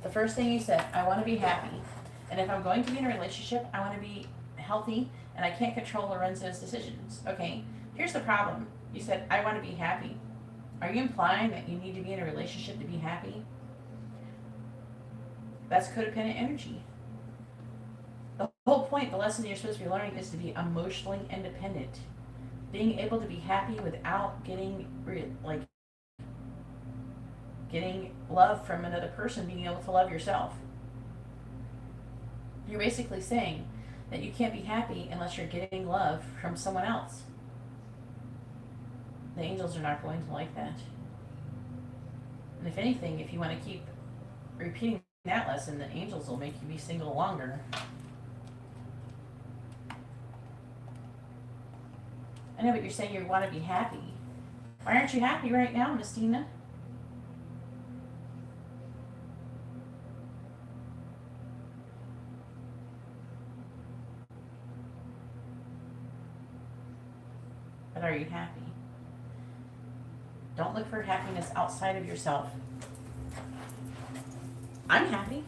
The first thing you said, I want to be happy. And if I'm going to be in a relationship, I want to be healthy, and I can't control Lorenzo's decisions. Okay, here's the problem. You said, I want to be happy. Are you implying that you need to be in a relationship to be happy? That's codependent energy. The whole point, the lesson you're supposed to be learning is to be emotionally independent. Being able to be happy without getting love from another person, being able to love yourself. You're basically saying that you can't be happy unless you're getting love from someone else. The angels are not going to like that. And if anything, if you want to keep repeating that lesson, the angels will make you be single longer. I know, but you're saying you want to be happy. Why aren't you happy right now, Miss Tina? But are you happy? Don't look for happiness outside of yourself. I'm happy.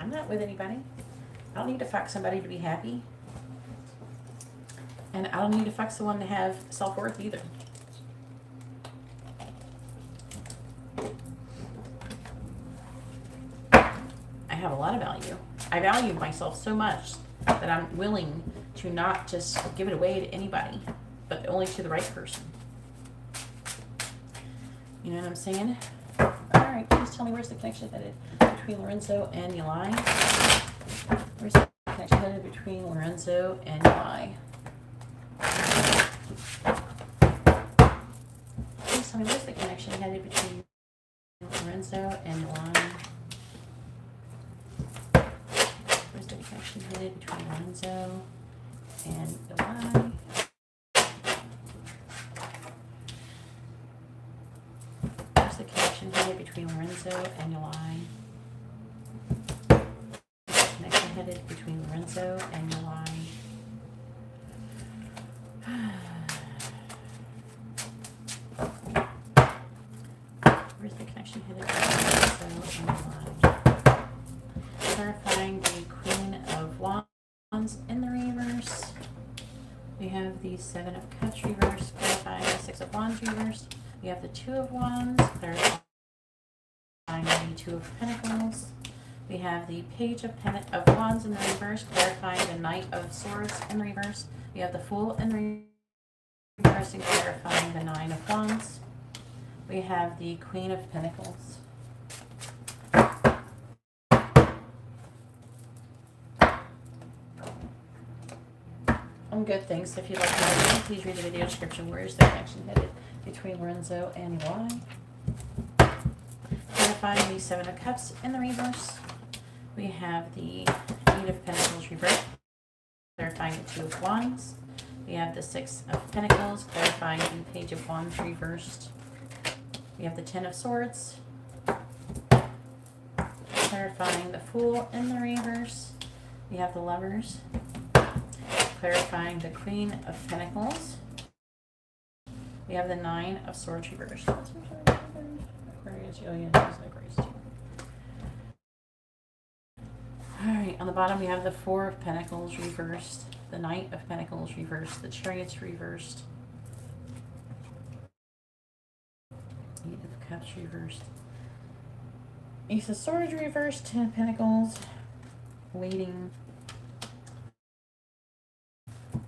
I'm not with anybody. I don't need to fuck somebody to be happy. And I don't need to fuck someone to have self-worth either. I have a lot of value. I value myself so much that I'm willing to not just give it away to anybody, but only to the right person. You know what I'm saying? All right, please tell me, where's the connection headed between Lorenzo and Eli? Where's the connection headed between Lorenzo and Eli? Please tell me, where's the connection headed between Lorenzo and Eli? Where's the connection headed between Lorenzo and Eli? Where's the connection headed between Lorenzo and Eli? Where's the connection headed between Lorenzo and Eli? Where's the connection headed between Lorenzo and Eli? Clarifying the Queen of Wands in the reverse. We have the Seven of Cups reverse, clarifying the Six of Wands Wands reversed. We have the Two of Wands, clarifying the Two of Pentacles. We have the Page of Wands in the reverse, clarifying the Knight of Swords in reverse. We have the Fool in reverse and clarifying the Nine of Wands. We have the Queen of Pentacles. Good things. If you'd like to know, please read the video description. Where is the connection headed between Renzo and Y? Clarifying the Seven of Cups in the reverse. We have the Eight of Pentacles reversed, clarifying the Two of Wands. We have the Six of Pentacles, clarifying the Page of Wands reversed. We have the Ten of Swords, clarifying the Fool in the reverse. We have the Lovers, clarifying the Queen of Pentacles. We have the Nine of Swords reversed. Aquarius, oh yeah, there's Aquarius too. Alright, on the bottom we have the Four of Pentacles reversed, the Knight of Pentacles reversed, the Chariots reversed, Eight of Cups reversed, Ace of Swords reversed, Ten of Pentacles, waiting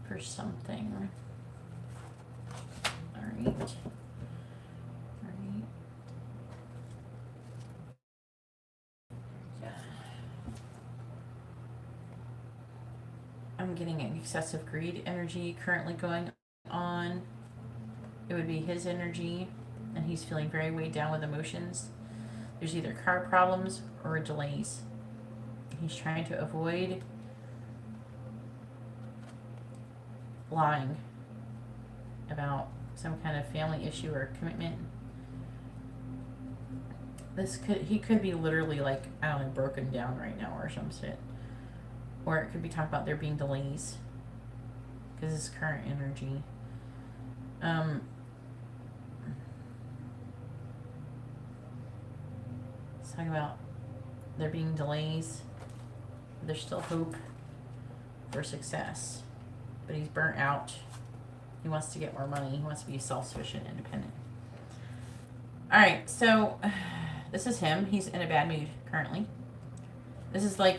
for something. Alright. I'm getting an excessive greed energy currently going on. It would be his energy, and he's feeling very weighed down with emotions. There's either car problems or delays. He's trying to avoid lying about some kind of family issue or commitment. He could be literally like, I don't know, broken down right now or some shit. Or it could be talking about there being delays because it's current energy. Let's talk about there being delays. There's still hope for success, but he's burnt out. He wants to get more money. He wants to be self-sufficient, independent. All right, so this is him. He's in a bad mood currently. This is like,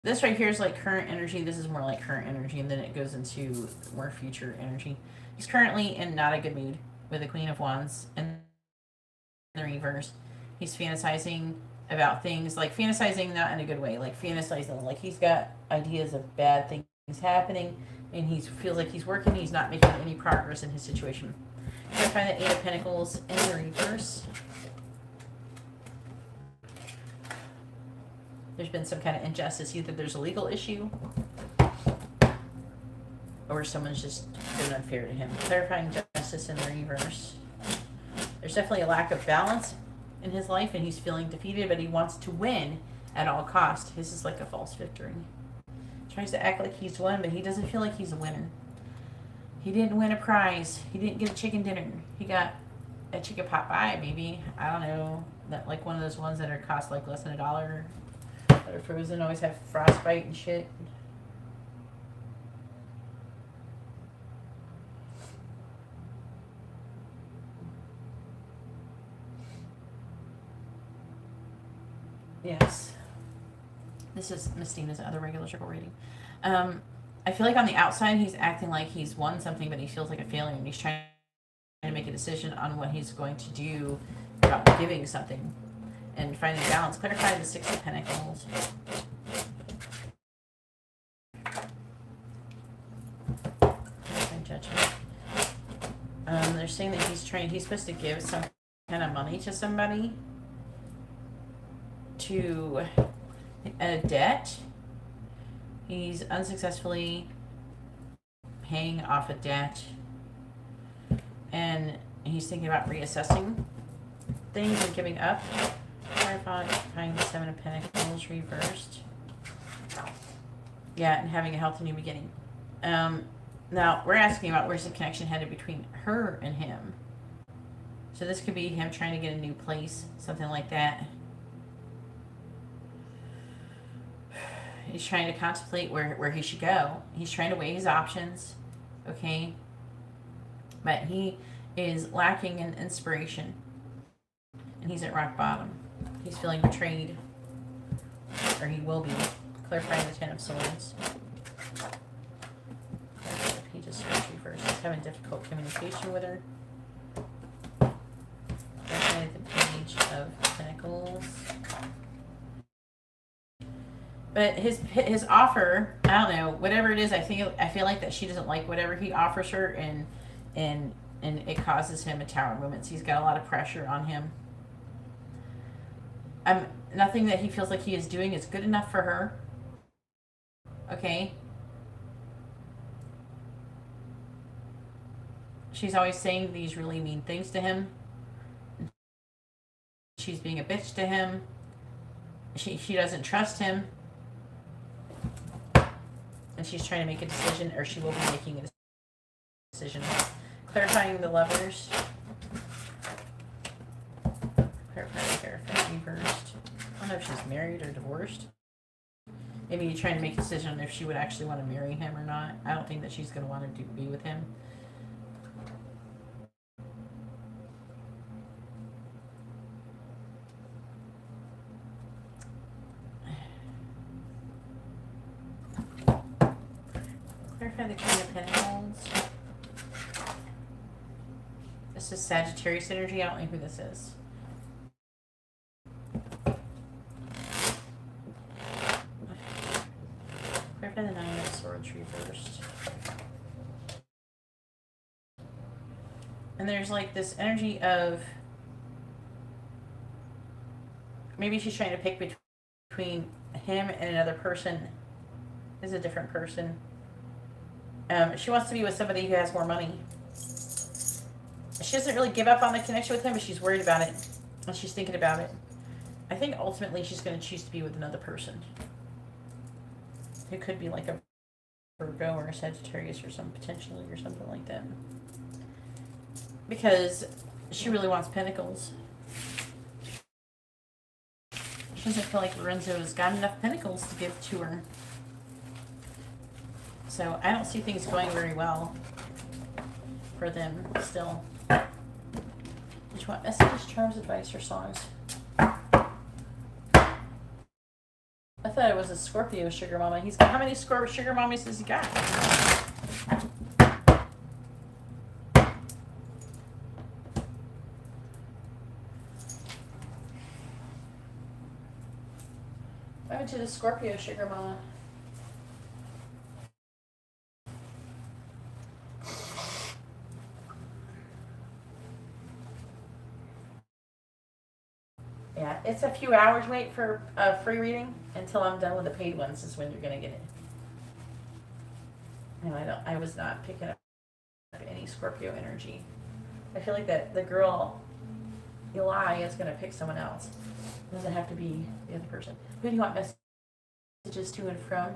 this right here is like current energy. This is more like current energy, and then it goes into more future energy. He's currently in not a good mood with the Queen of Wands in the reverse. He's fantasizing about things, like fantasizing not in a good way, like fantasizing like he's got ideas of bad things happening, and he feels like he's working, he's not making any progress in his situation. You're going to find the Eight of Pentacles in the reverse. There's been some kind of injustice. Either there's a legal issue or someone's just been unfair to him. Clarifying justice in the reverse. There's definitely a lack of balance in his life, and he's feeling defeated, but he wants to win at all costs. His is like a false victory. Tries to act like he's won, but he doesn't feel like he's a winner. He didn't win a prize. He didn't get a chicken dinner. He got a chicken pot pie, maybe. I don't know. That like one of those ones that are cost like less than $1. That are frozen, always have frostbite and shit. Yes. This is Miss Tina's other regular circle reading. I feel like on the outside he's acting like he's won something, but he feels like a failure, and he's trying to make a decision on what he's going to do about giving something and finding balance. Clarify the Six of Pentacles. Judgment. They're saying that he's supposed to give some kind of money to somebody to a debt. He's unsuccessfully paying off a debt, and he's thinking about reassessing things and giving up. Clarifying the Seven of Pentacles reversed. Yeah, and having a healthy new beginning. Now, we're asking about where's the connection headed between her and him. So this could be him trying to get a new place, something like that. He's trying to contemplate where he should go. He's trying to weigh his options, okay? But he is lacking in inspiration. And he's at rock bottom. He's feeling betrayed. Or he will be. Clarifying the Ten of Swords. He just reversed. He's having difficult communication with her. Clarifying the Page of Pentacles. But his offer, I don't know, whatever it is, I feel like that she doesn't like whatever he offers her, and it causes him a tower movement. So he's got a lot of pressure on him. Nothing that he feels like he is doing is good enough for her. Okay. She's always saying these really mean things to him. She's being a bitch to him. She doesn't trust him. And she's trying to make a decision, or she will be making a decision. Clarifying the Lovers. Clarifying reversed. I don't know if she's married or divorced. Maybe you're trying to make a decision if she would actually want to marry him or not. I don't think that she's going to want to be with him. Clarify the Queen of Pentacles. This is Sagittarius energy. I don't know who this is. Clarify the Nine of Swords reversed. And there's like this energy of maybe she's trying to pick between him and another person. Is a different person. She wants to be with somebody who has more money. She doesn't really give up on the connection with him, but she's worried about it. And she's thinking about it. I think ultimately she's going to choose to be with another person. It could be like a Virgo or a Sagittarius or potentially or something like that. Because she really wants Pentacles. She doesn't feel like Lorenzo's got enough Pentacles to give to her. So I don't see things going very well for them still. Did you want messages, charms, advice, or songs? I thought it was a Scorpio sugar mama. He's got, how many sugar mommies has he got? I went to the Scorpio sugar mama. Yeah, it's a few hours wait for a free reading until I'm done with the paid ones is when you're gonna get it. No, I was not picking up any Scorpio energy. I feel like that the girl Eli is gonna pick someone else. It doesn't have to be the other person. Who do you want messages to and from?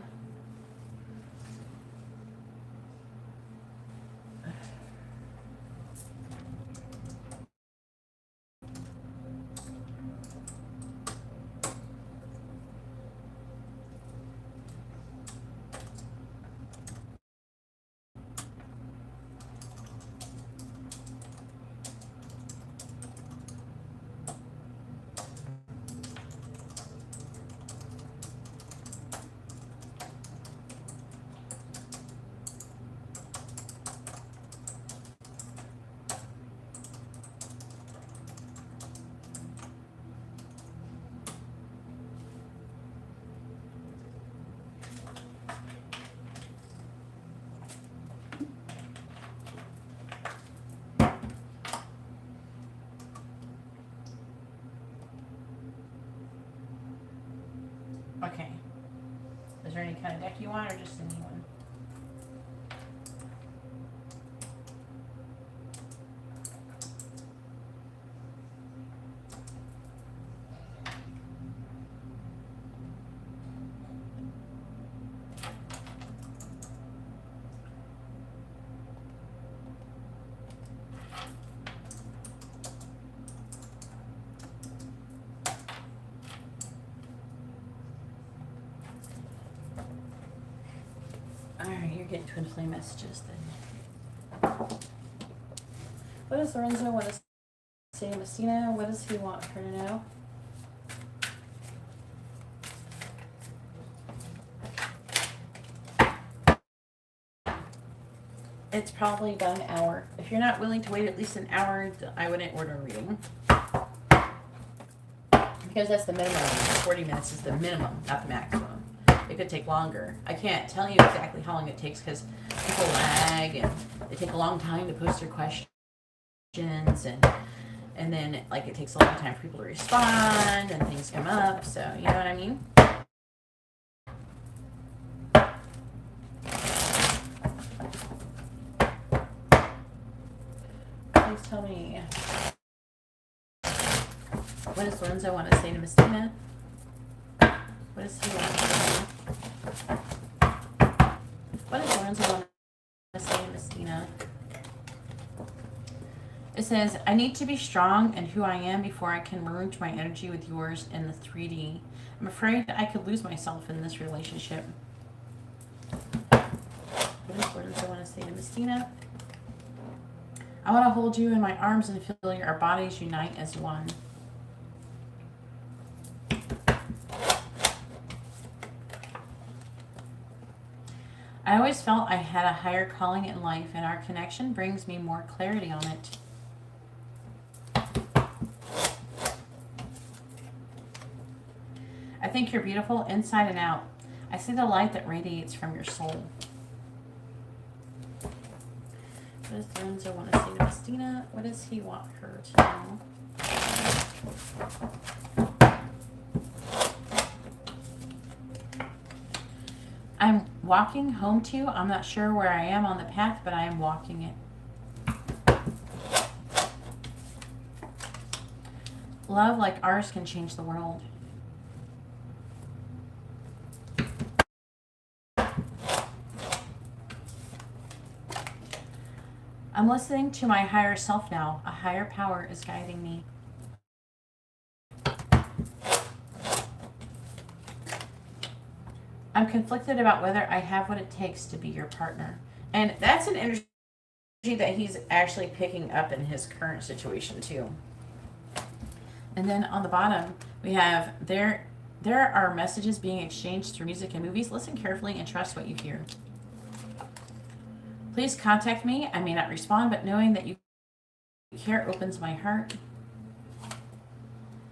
Okay. Is there any kind of deck you want or just any one? Alright, you're getting twin flame messages then. What does Lorenzo want to say to Messina? What does he want her to know? It's probably about an hour. If you're not willing to wait at least an hour, I wouldn't order a reading. Because that's the minimum. 40 minutes is the minimum, not the maximum. It could take longer. I can't tell you exactly how long it takes because people lag and they take a long time to post their questions, and then like it takes a long time for people to respond and things come up. So you know what I mean? Please tell me, what does Lorenzo want to say to Messina? What does he want to say? What does Lorenzo want to say to Messina? It says, I need to be strong and who I am before I can merge my energy with yours in the 3D. I'm afraid that I could lose myself in this relationship. What does Lorenzo want to say to Messina? I want to hold you in my arms and feel our bodies unite as one. I always felt I had a higher calling in life, and our connection brings me more clarity on it. I think you're beautiful inside and out. I see the light that radiates from your soul. What does Lorenzo want to say to Messina? What does he want her to know? I'm walking home to you. I'm not sure where I am on the path, but I am walking it. Love like ours can change the world. I'm listening to my higher self now. A higher power is guiding me. I'm conflicted about whether I have what it takes to be your partner. And that's an energy that he's actually picking up in his current situation too. And then on the bottom, we have there are messages being exchanged through music and movies. Listen carefully and trust what you hear. Please contact me. I may not respond, but knowing that you care opens my heart.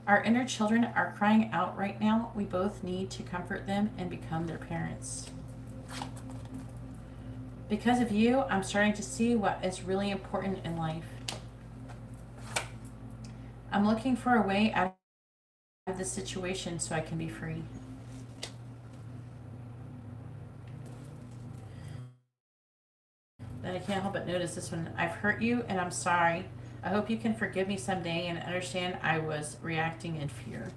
Our inner children are crying out right now. We both need to comfort them and become their parents. Because of you, I'm starting to see what is really important in life. I'm looking for a way out of this situation so I can be free. Then I can't help but notice this one. I've hurt you and I'm sorry. I hope you can forgive me someday and understand I was reacting in fear.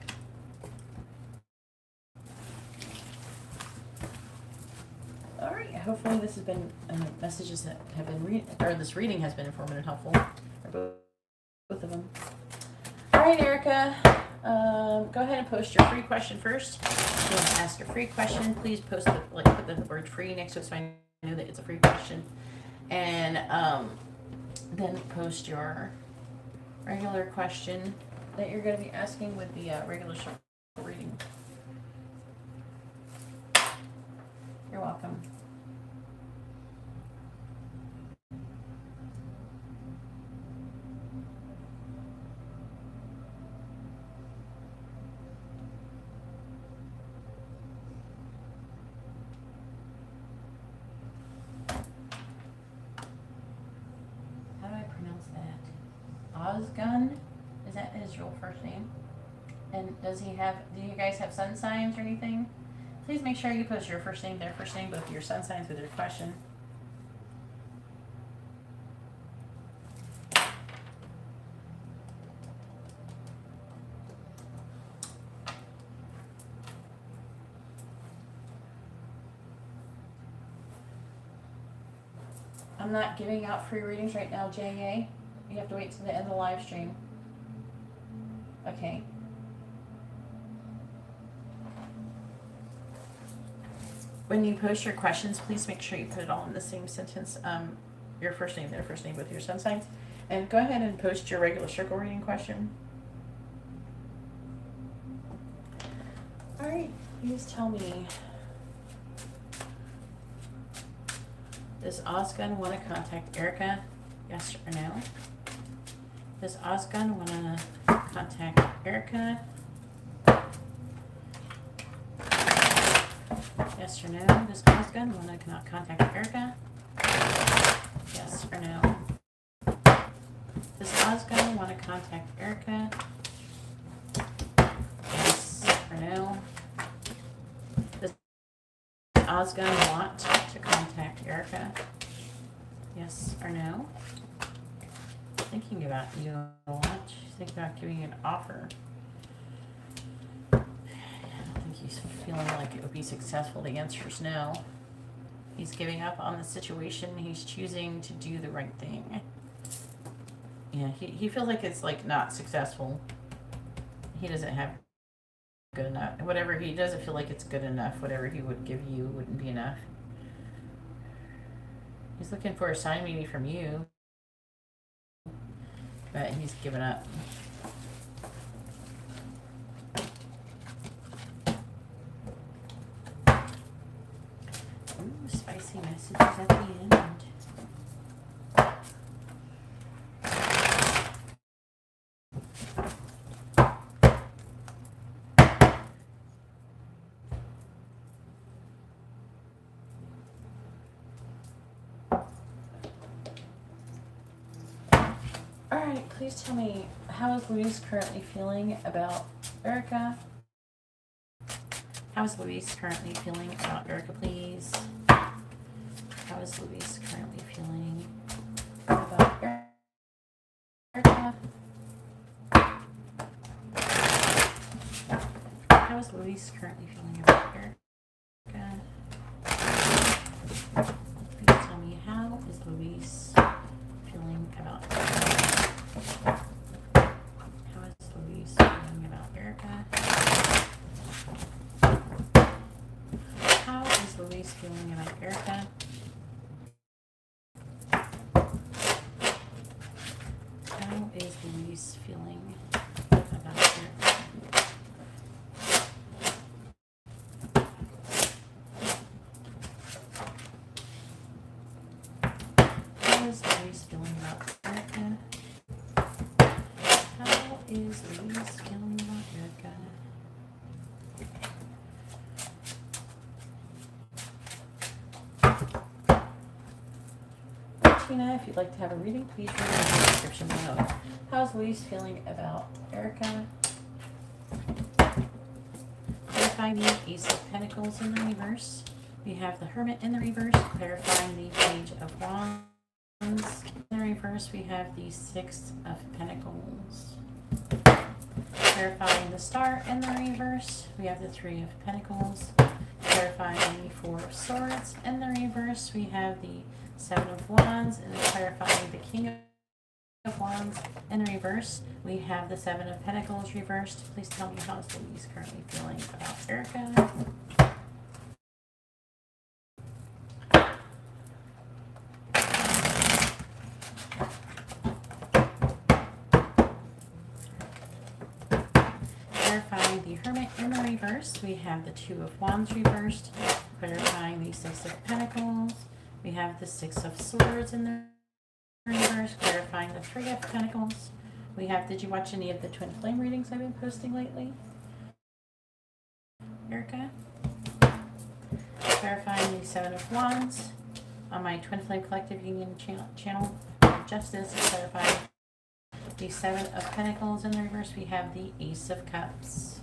All right. Hopefully this has been messages that have been this reading has been informative and helpful. Or both of them. All right, Erica. Go ahead and post your free question first. If you want to ask a free question, please post put the word free next to it so I know that it's a free question. And then post your regular question that you're going to be asking with the regular shuffle reading. You're welcome. Gun, is that his real first name? And do you guys have sun signs or anything? Please make sure you post your first name, their first name, both your sun signs with your question. I'm not giving out free readings right now, J.A. You have to wait till the end of the live stream. Okay. When you post your questions, please make sure you put it all in the same sentence. Your first name, their first name with your sun signs. And go ahead and post your regular circle reading question. All right, please tell me. Does Osgun want to contact Erica? Yes or no? Does Osgun want to contact Erica? Yes or no? Does Osgun want to contact Erica? Yes or no? Does Osgun want to contact Erica? Yes or no? Does Osgun want to contact Erica? Yes or no? Thinking about you a lot. She's thinking about giving you an offer. I don't think he's feeling like it would be successful. The answer is no. He's giving up on the situation. He's choosing to do the right thing. Yeah, he feels like it's like not successful. He doesn't have good enough. Whatever, he doesn't feel like it's good enough. Whatever he would give you wouldn't be enough. He's looking for a sign maybe from you. But he's given up. Ooh, spicy messages at the end. Alright, please tell me, how is Louise currently feeling about Erica? How is Louise currently feeling about Erica, please? How is Louise currently feeling about Erica? How is Louise currently feeling about Erica? Please tell me, how is Louise feeling about Erica? How is Louise feeling about Erica? How is Louise feeling about Erica? How is Louise feeling about Erica? How is Louise feeling about Erica? How is Louise feeling about Erica? Tina, if you'd like to have a reading, please read in the description below. How is Louise feeling about Erica? Clarifying the Ace of Pentacles in the reverse. We have the Hermit in the reverse, clarifying the Page of Wands. In the reverse, we have the Six of Pentacles. Clarifying the Star in the reverse, we have the Three of Pentacles. Clarifying the Four of Swords in the reverse, we have the Seven of Wands. And clarifying the King of Wands in the reverse, we have the Seven of Pentacles reversed. Please tell me, how is Louise currently feeling about Erica? Clarifying the Hermit in the reverse, we have the Two of Wands reversed. Clarifying the Six of Pentacles, we have the Six of Swords in the reverse. Clarifying the Three of Pentacles, we have, did you watch any of the Twin Flame readings I've been posting lately, Erica? Clarifying the Seven of Wands on my Twin Flame Collective Union channel. Justice. Clarifying the Seven of Pentacles in the reverse, we have the Ace of Cups.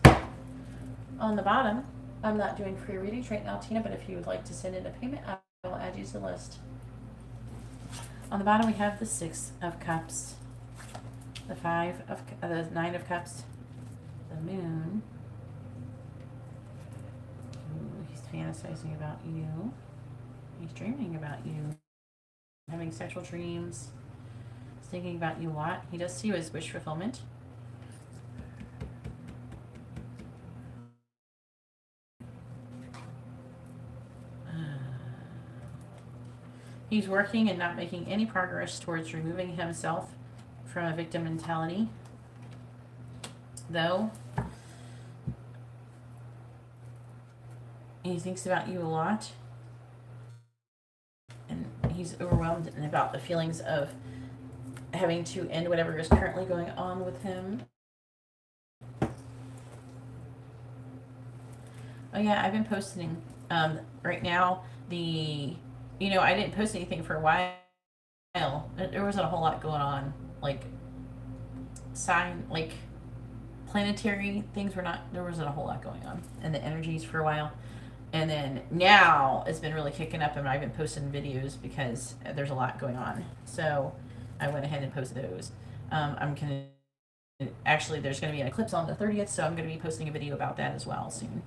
On the bottom, I'm not doing free readings right now, Tina, but if you would like to send in a payment, I will add you to the list. On the bottom, we have the Six of Cups, the the Nine of Cups, the Moon. Ooh, he's fantasizing about you. He's dreaming about you, having sexual dreams. He's thinking about you a lot. He does see you as wish fulfillment. He's working and not making any progress towards removing himself from a victim mentality, though. He thinks about you a lot. And he's overwhelmed about the feelings of having to end whatever is currently going on with him. Oh yeah, I've been posting right now I didn't post anything for a while. There wasn't a whole lot going on. Planetary things there wasn't a whole lot going on in the energies for a while. And then now it's been really kicking up, and I've been posting videos because there's a lot going on. So I went ahead and posted those. Actually, there's going to be an eclipse on the 30th, so I'm going to be posting a video about that as well soon.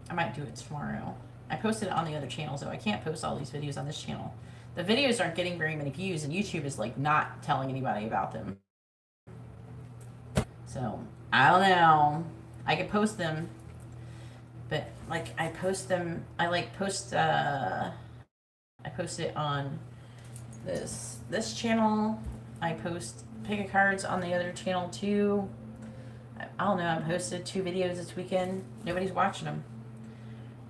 I might do it tomorrow. I posted it on the other channel, so I can't post all these videos on this channel. The videos aren't getting very many views, and YouTube is not telling anybody about them. So I don't know. I could post them, but I post them. I post it on this channel. I post pick a cards on the other channel too. I don't know. I posted 2 videos this weekend. Nobody's watching them.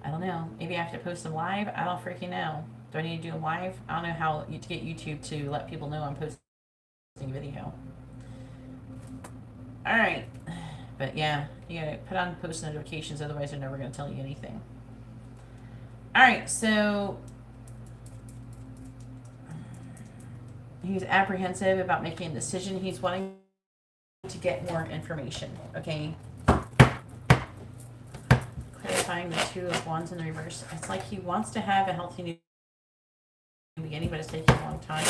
I don't know. Maybe I have to post them live. I don't freaking know. Do I need to do them live? I don't know how to get YouTube to let people know I'm posting a video. All right. But yeah, you gotta put on post notifications, otherwise they're never gonna tell you anything. All right, so he's apprehensive about making a decision. He's wanting to get more information, okay? Clarifying the 2 of Wands in the reverse. It's like he wants to have a healthy new beginning, but it's taking a long time.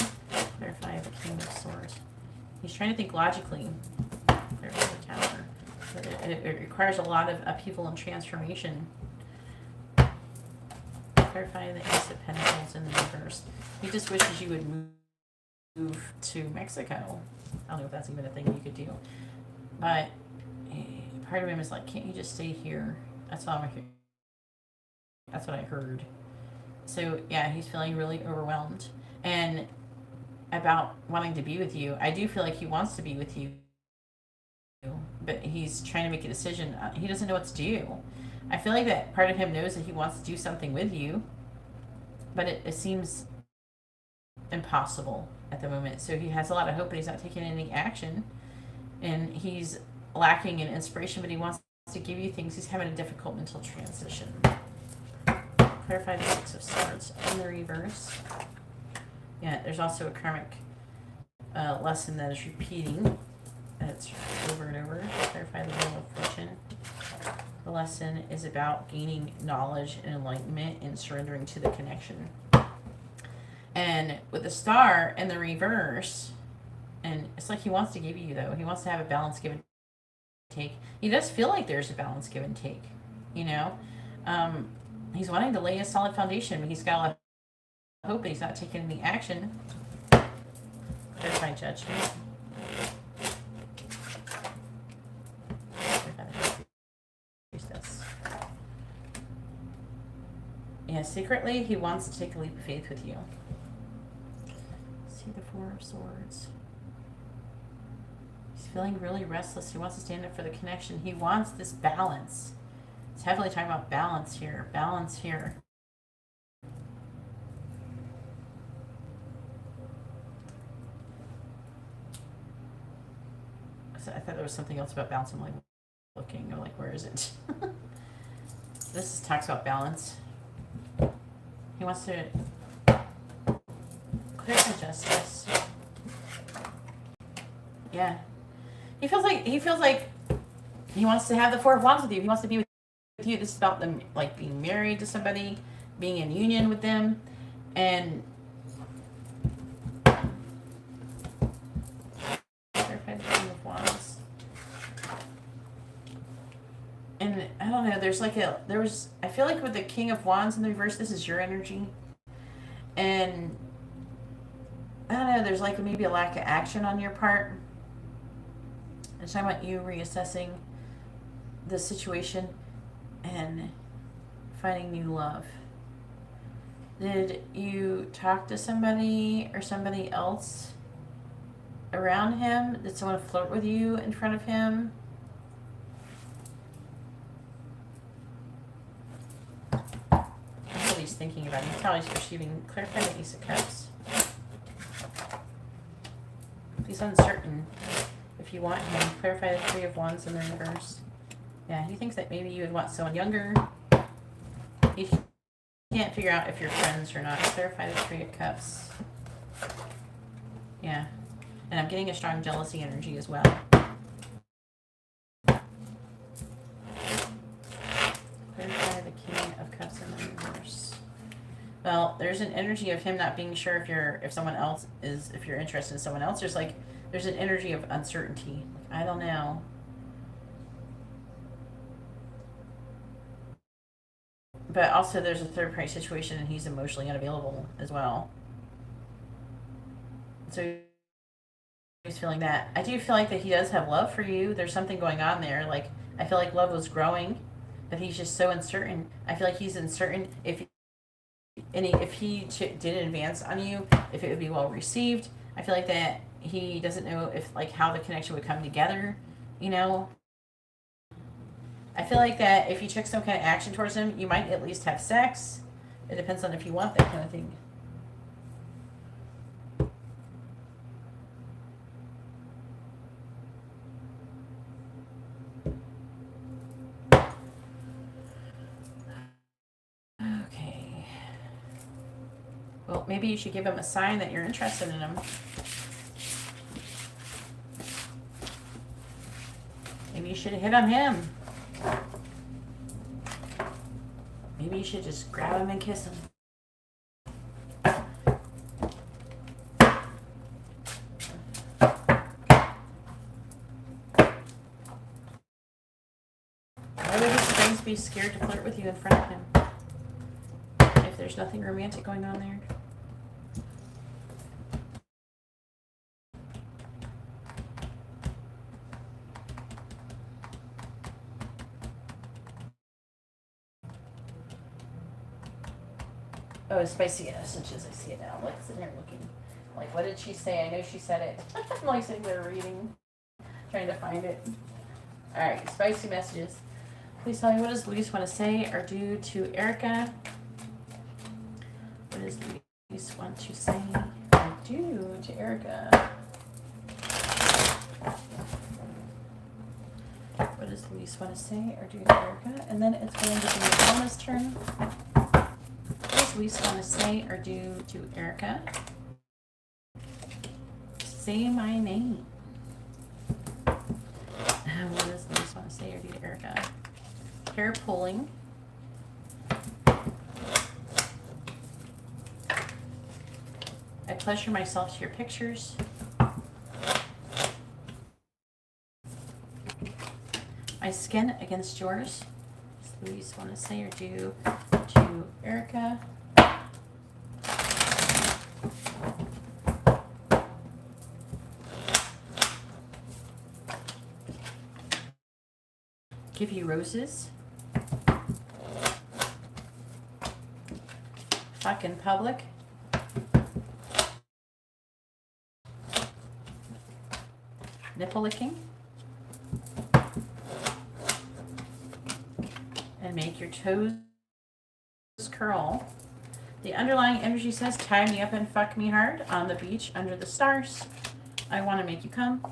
Clarify the King of Swords. He's trying to think logically. Clarify the Tower. But it requires a lot of upheaval and transformation. Clarify the Ace of Pentacles in the reverse. He just wishes you would move to Mexico. I don't know if that's even a thing you could do. But part of him is like, can't you just stay here? That's all I'm hearing. That's what I heard. So yeah, he's feeling really overwhelmed. And about wanting to be with you, I do feel like he wants to be with you. But he's trying to make a decision. He doesn't know what to do. I feel like that part of him knows that he wants to do something with you, but it seems impossible at the moment. So he has a lot of hope, but he's not taking any action. And he's lacking in inspiration, but he wants to give you things. He's having a difficult mental transition. Clarify the 6 of Swords in the reverse. Yeah, there's also a karmic lesson that is repeating. That's over and over. Clarify the Wheel of Fortune. The lesson is about gaining knowledge and enlightenment and surrendering to the connection. And with the Star in the reverse, and it's like he wants to give you, though. He wants to have a balance give and take. He does feel like there's a balance give and take, you know. He's wanting to lay a solid foundation, but he's got a lot of hope, but he's not taking any action. Clarify Judgment. Yeah, secretly he wants to take a leap of faith with you. See the 4 of Swords. He's feeling really restless. He wants to stand up for the connection. He wants this balance. It's heavily talking about balance here. Balance here. So I thought there was something else about balance. I'm like looking. I'm like, where is it? This talks about balance. He wants to clear justice. Yeah. He feels like he wants to have the 4 of Wands with you. He wants to be with you. This is about them like being married to somebody, being in union with them, and clarify the King of Wands. And I don't know, I feel like with the King of Wands in the reverse, this is your energy. And I don't know, there's like maybe a lack of action on your part. It's talking about you reassessing the situation and finding new love. Did you talk to somebody or somebody else around him? Did someone flirt with you in front of him? That's what he's thinking about. He's probably receiving. Clarify the Ace of Cups. He's uncertain if you want him. Clarify the Three of Wands in the reverse. Yeah, he thinks that maybe you would want someone younger. He can't figure out if you're friends or not. Clarify the Three of Cups. Yeah. And I'm getting a strong jealousy energy as well. Clarify the King of Cups in the reverse. Well, there's an energy of him not being sure if you're interested in someone else. There's an energy of uncertainty. I don't know. But also there's a third party situation and he's emotionally unavailable as well. So he's feeling that. I do feel like that he does have love for you. There's something going on there. Like, I feel like love was growing, but he's just so uncertain. I feel like he's uncertain if he did advance on you, if it would be well received. I feel like that he doesn't know if, like, how the connection would come together, you know? I feel like that if you took some kind of action towards him, you might at least have sex. It depends on if you want that kind of thing. Okay. Well, maybe you should give him a sign that you're interested in him. Maybe you should hit on him. Maybe you should just grab him and kiss him. Why would his friends be scared to flirt with you in front of him? If there's nothing romantic going on there. Oh, spicy messages. I see it now. I'm like sitting there looking. Like, what did she say? I know she said it. I'm like sitting there reading, trying to find it. All right, spicy messages. Please tell me, what does Louise want to say or do to Erica? What does Louise want to say or do to Erica? What does Louise want to say or do to Erica? And then it's going to be Alma's turn. What does Louise want to say or do to Erica? Say my name. What does Louise want to say or do to Erica? Hair pulling. I pleasure myself to your pictures. My skin against yours. What does Louise want to say or do to Erica? Give you roses. Fuck in public. Nipple licking. And make your toes curl. The underlying energy says, tie me up and fuck me hard on the beach under the stars. I want to make you come.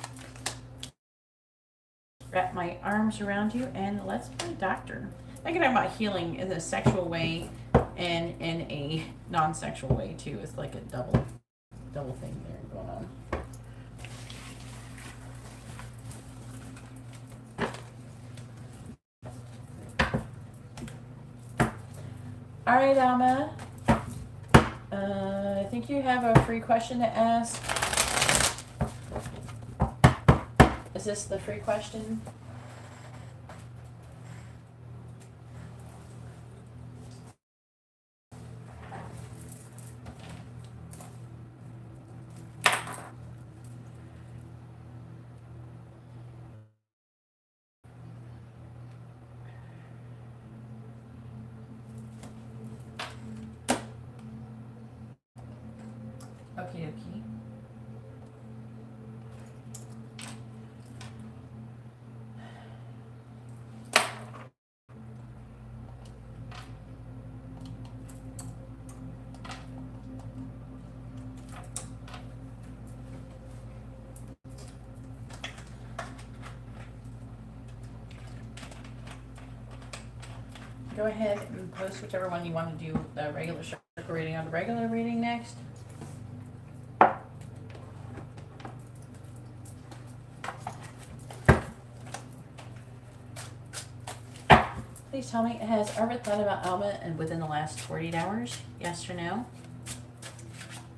Wrap my arms around you and let's play doctor. I can talk about healing in a sexual way and in a non-sexual way too. It's like a double thing there going on. All right, Alma. I think you have a free question to ask. Is this the free question? go ahead and post whichever one you want to do, the regular circle reading or the regular reading next. Please tell me, has Arvid thought about Alma and within the last 48 hours? Yes or no?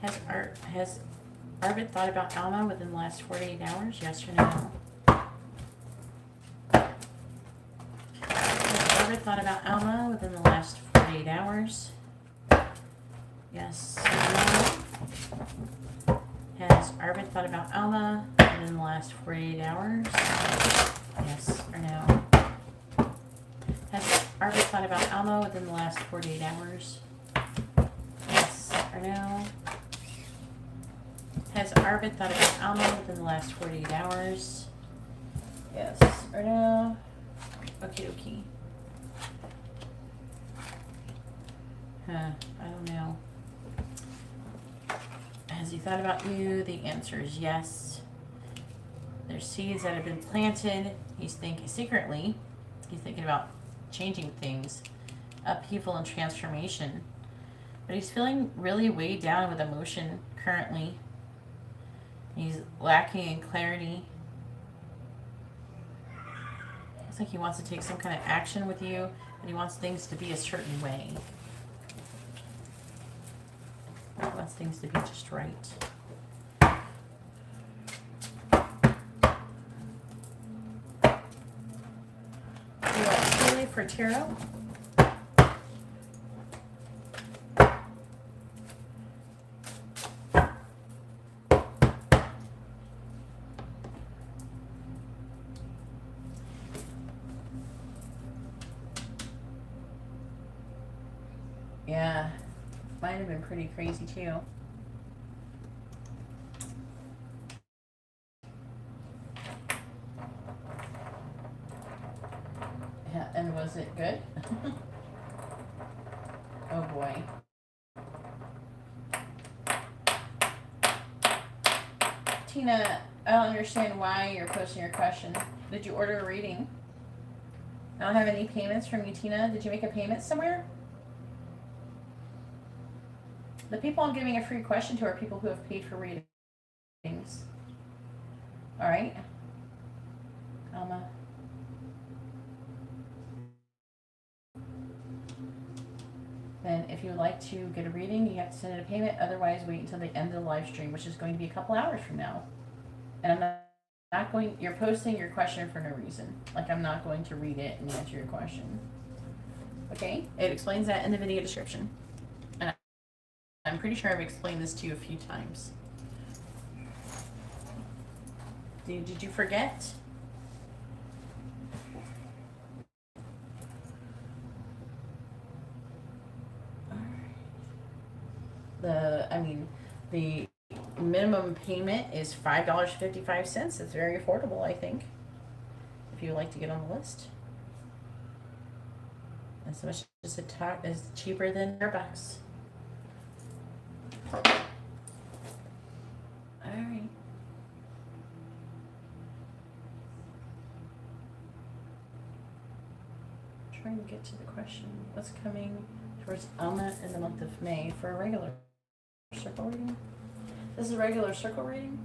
Has Arvid thought about Alma within the last 48 hours? Yes or no? Has Arvid thought about Alma within the last 48 hours? Yes or no? Has Arvid thought about Alma within the last 48 hours? Yes or no? Has Arvid thought about Alma within the last 48 hours? Yes or no? Has Arvid thought about Alma within the last 48 hours? Yes or no? Okie dokie. I don't know. Has he thought about you? The answer is yes. There's seeds that have been planted. He's thinking secretly. He's thinking about changing things, upheaval and transformation. But he's feeling really weighed down with emotion currently. He's lacking in clarity. Looks like he wants to take some kind of action with you, but he wants things to be a certain way. He wants things to be just right. You want Tilly for tarot? Yeah, might have been pretty crazy too. Yeah, and was it good? Oh boy. Tina, I don't understand why you're posting your question. Did you order a reading? I don't have any payments from you, Tina. Did you make a payment somewhere? The people I'm giving a free question to are people who have paid for readings. Alright. Alma. Then if you would like to get a reading, you have to send in a payment. Otherwise, wait until the end of the live stream, which is going to be a couple hours from now. And I'm not going, you're posting your question for no reason. Like, I'm not going to read it and answer your question. Okay? It explains that in the video description. And I'm pretty sure I've explained this to you a few times. Did you forget? The minimum payment is $5.55. It's very affordable, I think, if you would like to get on the list. And so much as a top is cheaper than Starbucks. All right. Trying to get to the question. What's coming towards Alma in the month of May for a regular circle reading? This is a regular circle reading.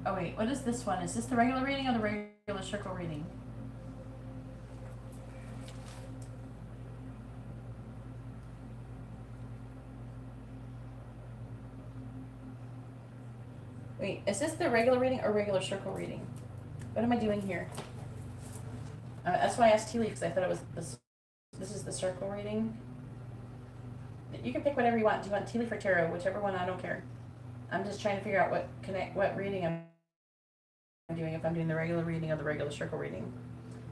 Oh wait, what is this one? Is this the regular reading or the regular circle reading? Wait, is this the regular reading or regular circle reading? What am I doing here? That's why I asked Teely, because I thought it was this. This is the circle reading. You can pick whatever you want. Do you want Teely for tarot? Whichever one, I don't care. I'm just trying to figure out what reading I'm doing, if I'm doing the regular reading or the regular circle reading.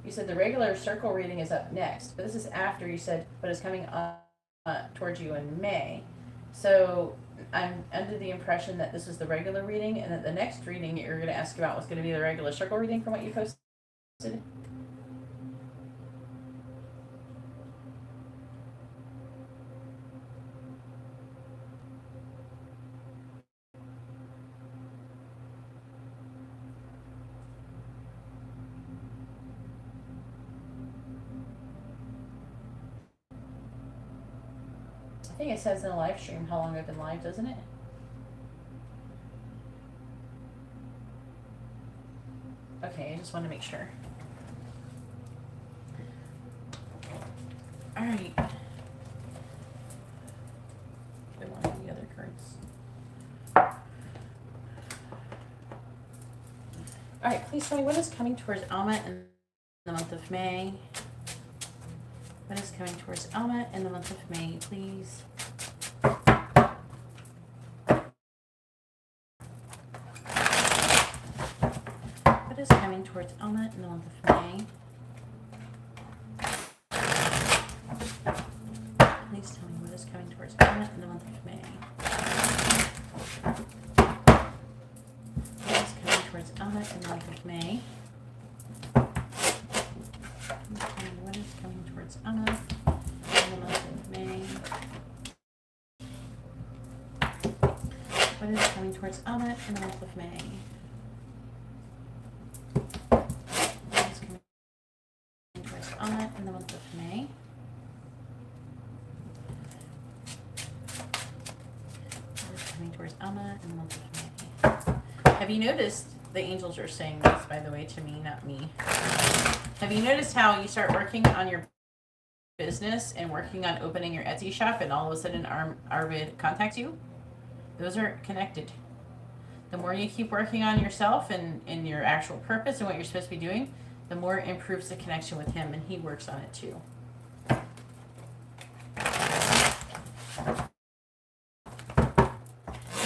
You said the regular circle reading is up next, but this is after you said what is coming towards you in May. So I'm under the impression that this is the regular reading, and that the next reading you're going to ask about was going to be the regular circle reading from what you posted. think it says in the live stream how long I've been live, doesn't it? Okay, I just want to make sure. All right. I want the other cards. All right, please tell me what is coming towards Alma in the month of May. What is coming towards Alma in the month of May, please? What is coming towards Alma in the month of May? Please tell me what is coming towards Alma in the month of May. What is coming towards Alma in the month of May? What is coming towards Alma in the month of May? What is coming towards Alma in the month of May? What is coming towards Alma in the month of May? What is coming towards Alma in the month of May? Have you noticed, the angels are saying this, by the way, to me, not me. Have you noticed how you start working on your business and working on opening your Etsy shop and all of a sudden Arvid contacts you? Those are connected. The more you keep working on yourself and your actual purpose and what you're supposed to be doing, the more it improves the connection with him, and he works on it too.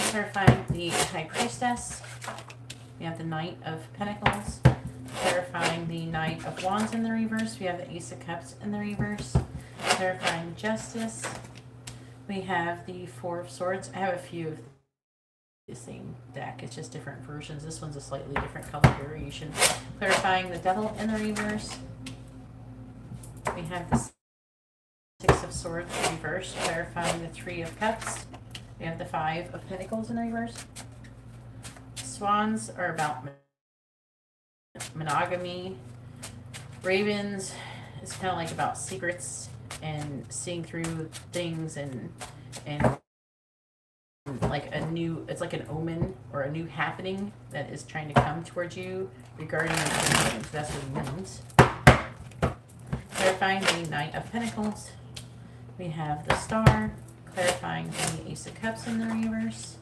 Clarifying the High Priestess. We have the Knight of Pentacles. Clarifying the Knight of Wands in the reverse. We have the Ace of Cups in the reverse. Clarifying Justice. We have the Four of Swords. I have a few of the same deck. It's just different versions. This one's a slightly different color variation. Clarifying the Devil in the reverse. We have the Six of Swords reversed. Clarifying the Three of Cups. We have the Five of Pentacles in the reverse. Swans are about monogamy. Ravens is kind of like about secrets and seeing through things and like a new, it's like an omen or a new happening that is trying to come towards you regarding your feelings. That's what it means. Clarifying the Knight of Pentacles. We have the Star. Clarifying the Ace of Cups in the reverse.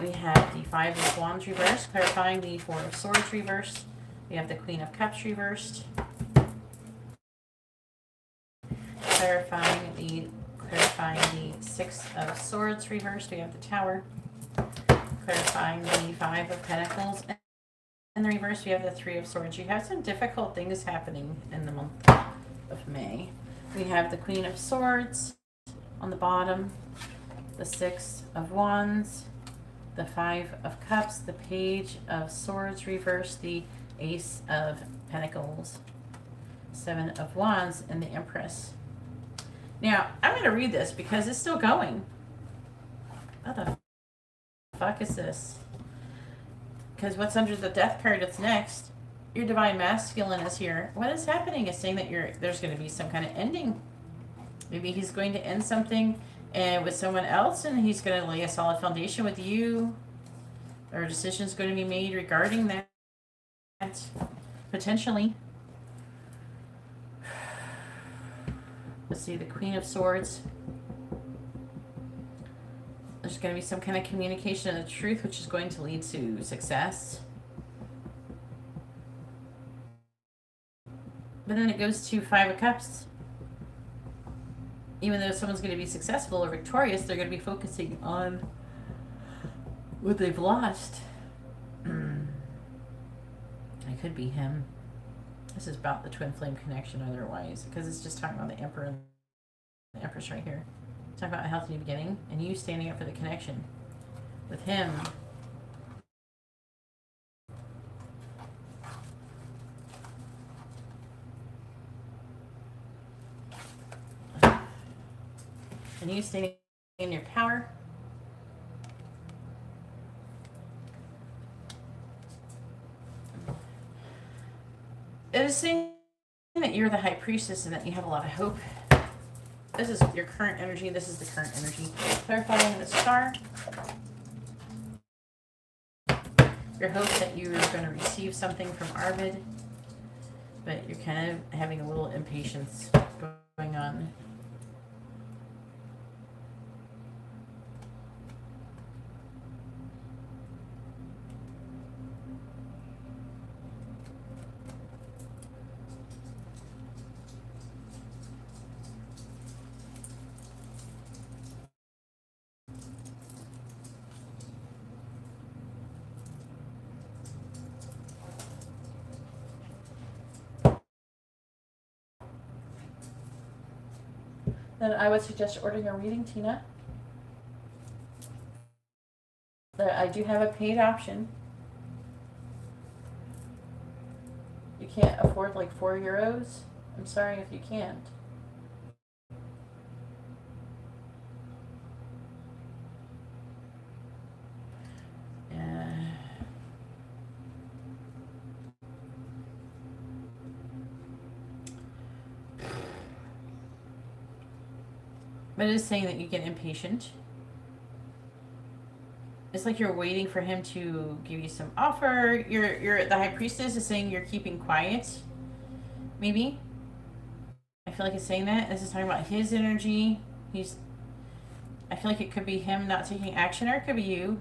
We have the Five of Wands reversed, clarifying the Four of Swords reversed. We have the Queen of Cups reversed. Clarifying the Six of Swords reversed. We have the Tower. Clarifying the Five of Pentacles in the reverse. We have the Three of Swords. You have some difficult things happening in the month of May. We have the Queen of Swords on the bottom, the Six of Wands, the Five of Cups, the Page of Swords reversed, the Ace of Pentacles, Seven of Wands, and the Empress. Now, I'm going to read this because it's still going. What the fuck is this? Because what's under the Death card that's next, your Divine Masculine is here. What is happening is saying that there's going to be some kind of ending. Maybe he's going to end something and with someone else, and he's going to lay a solid foundation with you. Or a decision is going to be made regarding that. Potentially. Let's see, the Queen of Swords. There's going to be some kind of communication of the truth, which is going to lead to success. But then it goes to Five of Cups. Even though someone's going to be successful or victorious, they're going to be focusing on what they've lost. It could be him. This is about the twin flame connection otherwise, because it's just talking about the Emperor and the Empress right here. It's talking about a healthy beginning and you standing up for the connection with him. And you standing in your power. It is saying that you're the High Priestess and that you have a lot of hope. This is your current energy. This is the current energy. Clarifying the star. Your hope that you're going to receive something from Arvid, but you're kind of having a little impatience going on. Then I would suggest ordering a reading, Tina. I do have a paid option. You can't afford like €4. I'm sorry if you can't. But it is saying that you get impatient. It's like you're waiting for him to give you some offer. The High Priestess is saying you're keeping quiet. Maybe. I feel like it's saying that. This is talking about his energy. I feel like it could be him not taking action, or it could be you.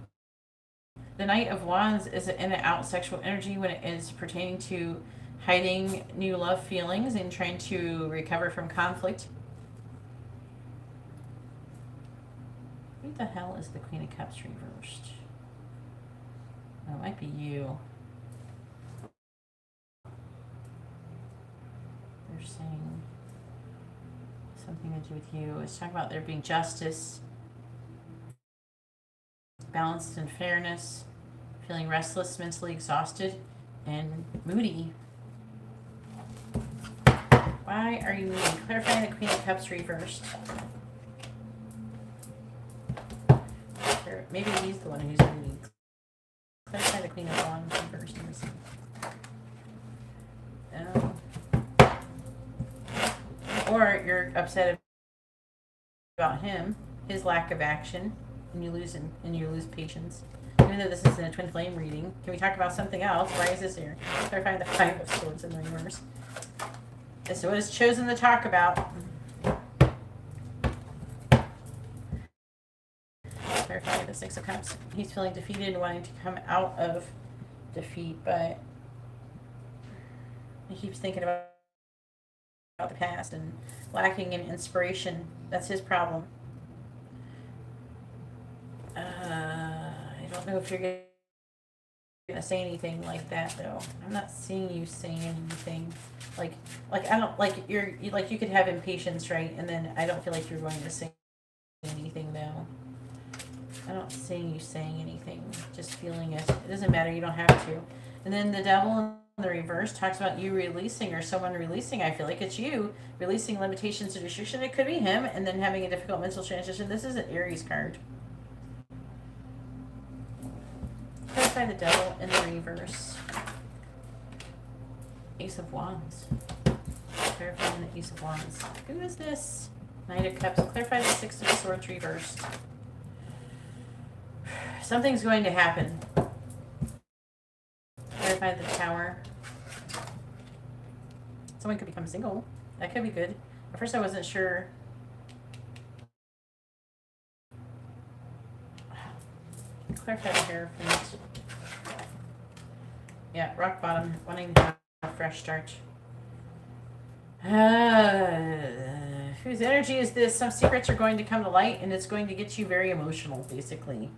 The Knight of Wands is an in and out sexual energy when it is pertaining to hiding new love feelings and trying to recover from conflict. Who the hell is the Queen of Cups reversed? Oh, it might be you. They're saying something to do with you. It's talking about there being justice, balanced and fairness, feeling restless, mentally exhausted, and moody. Why are you moody? Clarifying the Queen of Cups reversed. Maybe he's the one who's moody. Clarify the Queen of Wands reversed. Or you're upset about him, his lack of action, and you lose patience. Even though this is in a twin flame reading, can we talk about something else? Why is this here? Clarifying the Five of Swords in the reverse. This is what it's chosen to talk about. Clarifying the Six of Cups. He's feeling defeated and wanting to come out of defeat, but he keeps thinking about the past and lacking in inspiration. That's his problem. I don't know if you're going to say anything like that, though. I'm not seeing you saying anything. Like I don't like you could have impatience, right? And then I don't feel like you're going to say anything, though. I don't see you saying anything. Just feeling it. It doesn't matter. You don't have to. And then the Devil in the reverse talks about you releasing, or someone releasing. I feel like it's you releasing limitations and restriction. It could be him, and then having a difficult mental transition. This is an Aries card. Clarify the Devil in the reverse. Ace of Wands. Clarifying the Ace of Wands. Who is this? Knight of Cups. Clarify the Six of Swords reversed. Something's going to happen. Clarify the Tower. Someone could become single. That could be good. At first I wasn't sure. Clarify the Hierophant. Yeah, rock bottom. Wanting to have a fresh start. Whose energy is this? Some secrets are going to come to light, and it's going to get you very emotional, basically.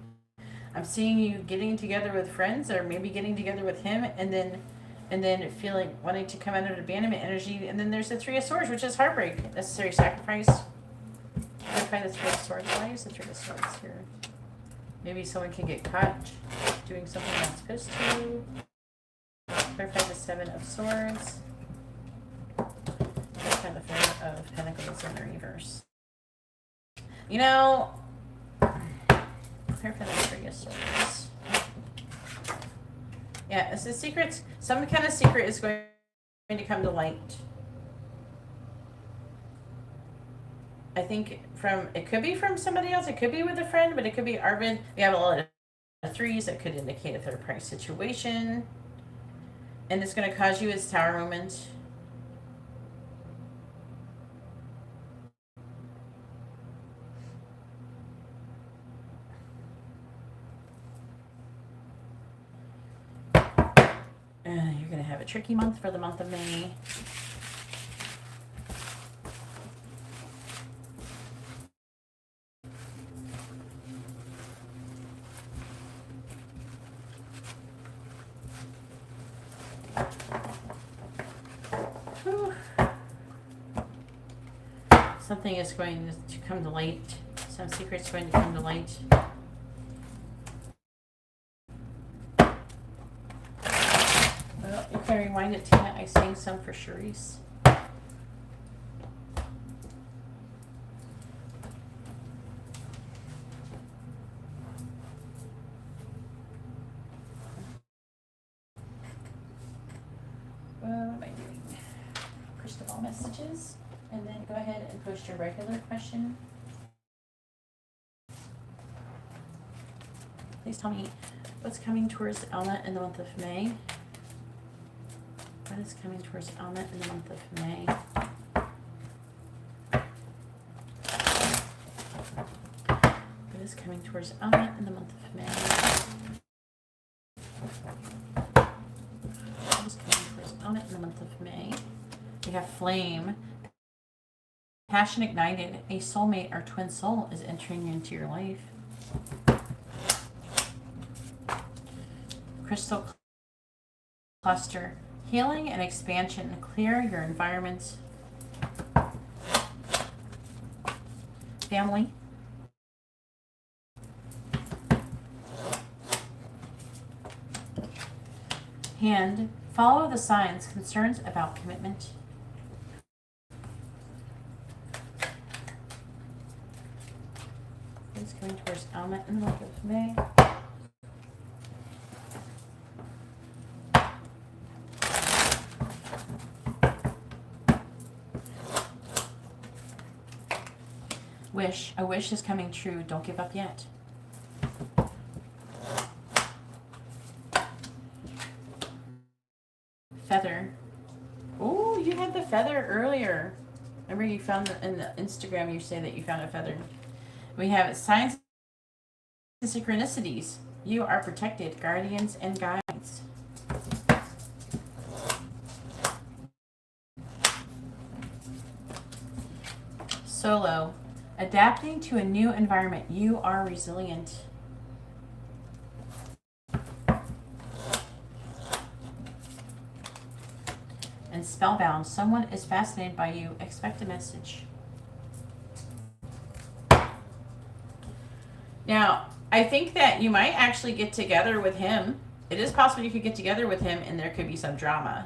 I'm seeing you getting together with friends, or maybe getting together with him, and then feeling wanting to come out of abandonment energy. And then there's the Three of Swords, which is heartbreak, necessary sacrifice. Clarify the Three of Swords. Why is the Three of Swords here? Maybe someone can get caught doing something not supposed to. Clarify the Seven of Swords. Clarify the Four of Pentacles in the reverse. You know, clarify the Three of Swords. Yeah, it's the secrets. Some kind of secret is going to come to light. I think it could be from somebody else. It could be with a friend, but it could be Arvid. We have a lot of threes that could indicate a third party situation. And it's going to cause you its tower moment. You're going to have a tricky month for the month of May. Whew. Something is going to come to light. Some secret's going to come to light. Well, you can rewind it, Tina. I sang some for Charisse. What am I doing? Crystal ball messages. And then go ahead and post your regular question. Please tell me what's coming towards Alma in the month of May. What is coming towards Alma in the month of May? What is coming towards Alma in the month of May? What is coming towards Alma in the month of May? We have flame. Passion ignited. A soulmate or twin soul is entering into your life. Crystal cluster. Healing and expansion. Clear your environment. Family. Hand. Follow the signs. Concerns about commitment. It's going towards Alma in the month of May. Wish. A wish is coming true. Don't give up yet. Feather. Oh, you had the feather earlier. Remember you found in the Instagram, you say that you found a feather. We have signs and synchronicities. You are protected. Guardians and guides. Solo. Adapting to a new environment. You are resilient. And spellbound. Someone is fascinated by you. Expect a message. Now, I think that you might actually get together with him. It is possible you could get together with him and there could be some drama.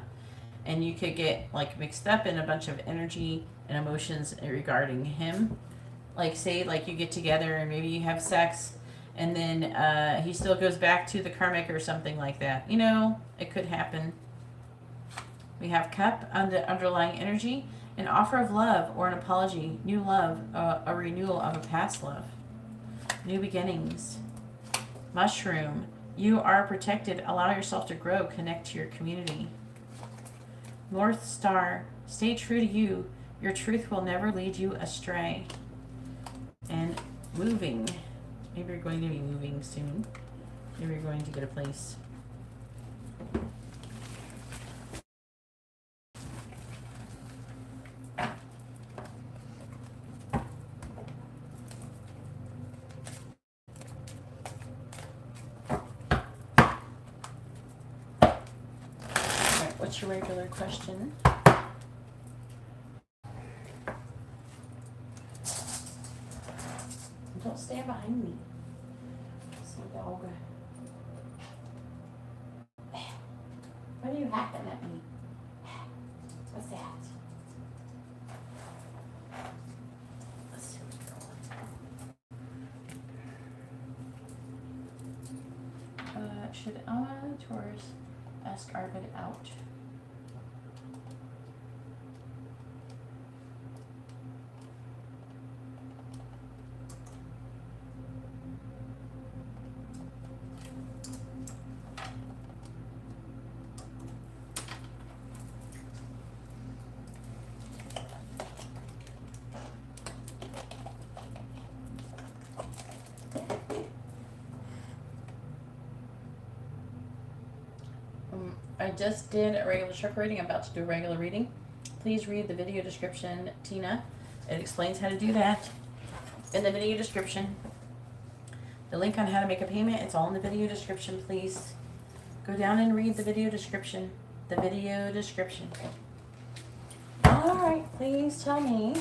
And you could get like mixed up in a bunch of energy and emotions regarding him. Like say like you get together and maybe you have sex and then he still goes back to the karmic or something like that. You know, it could happen. We have cup on the underlying energy, an offer of love or an apology, new love, a renewal of a past love, new beginnings. Mushroom, you are protected, allow yourself to grow, connect to your community. North Star, stay true to you, your truth will never lead you astray. And moving, maybe you're going to be moving soon, maybe you're going to get a place. What's your regular question? Don't stand behind me. See, dog. What are you hacking at me? What's that? Let's see what's going on. Should Alma Taurus ask Arvid out? I just did a regular chakra reading. I'm about to do a regular reading. Please read the video description, Tina. It explains how to do that in the video description. The link on how to make a payment, it's all in the video description. Please go down and read the video description. The video description. All right, please tell me.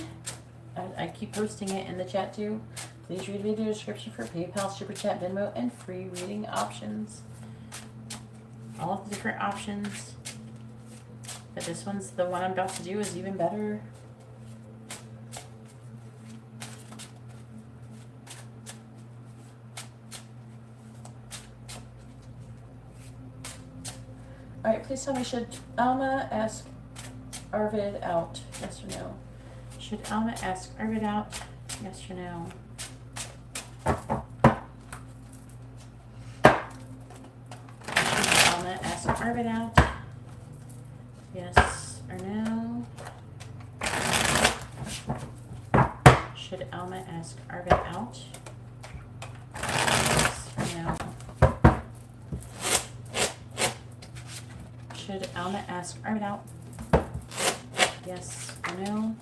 I keep posting it in the chat too. Please read the video description for PayPal, Super Chat, Venmo, and free reading options. All of the different options. But this one's the one I'm about to do is even better. All right, please tell me, should Alma ask Arvid out? Yes or no? Should Alma ask Arvid out? Yes or no? Should Alma ask Arvid out? Yes or no? Should Alma ask Arvid out? Yes or no? Should Alma ask Arvid out? Yes or no?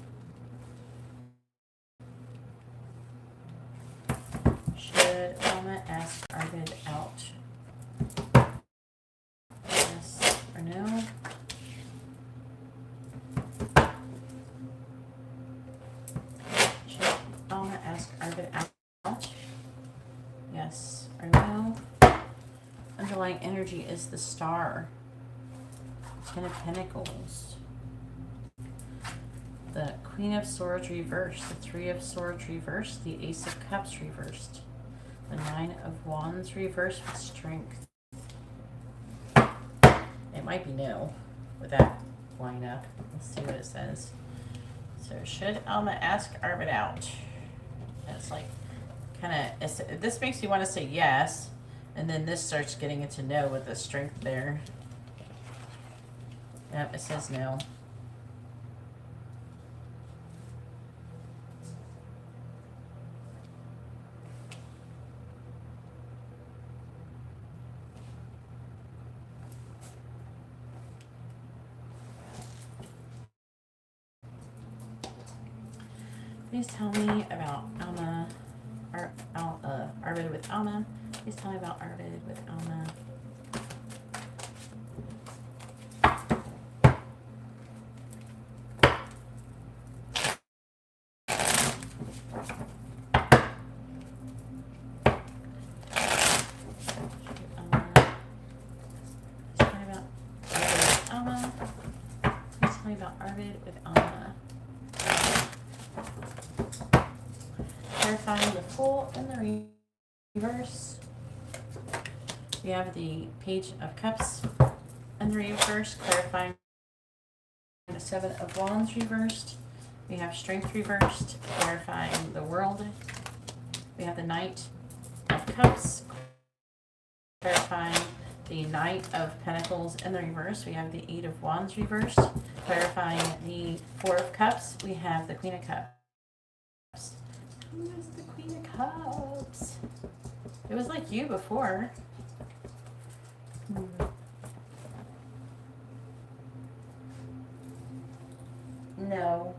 Should Alma ask Arvid out? Yes or no? Should Alma ask Arvid out? Yes or no? Underlying energy is the Star. Ten of Pentacles. The Queen of Swords reversed. The Three of Swords reversed. The Ace of Cups reversed. The Nine of Wands reversed with Strength. It might be no with that line up. Let's see what it says. So should Alma ask Arvid out? It's like kind of, this makes you want to say yes, and then this starts getting into no with the Strength there. Yep, it says no. Please tell me about Alma, Arvid with Alma. Please tell me about Arvid with Alma. Arvid with Alma. Clarifying the Fool in the reverse. We have the Page of Cups in the reverse, clarifying the Seven of Wands reversed. We have Strength reversed, clarifying the World. We have the Knight of Cups, clarifying the Knight of Pentacles in the reverse. We have the Eight of Wands reversed, clarifying the Four of Cups. We have the Queen of Cups. Who is the Queen of Cups? It was like you before. No.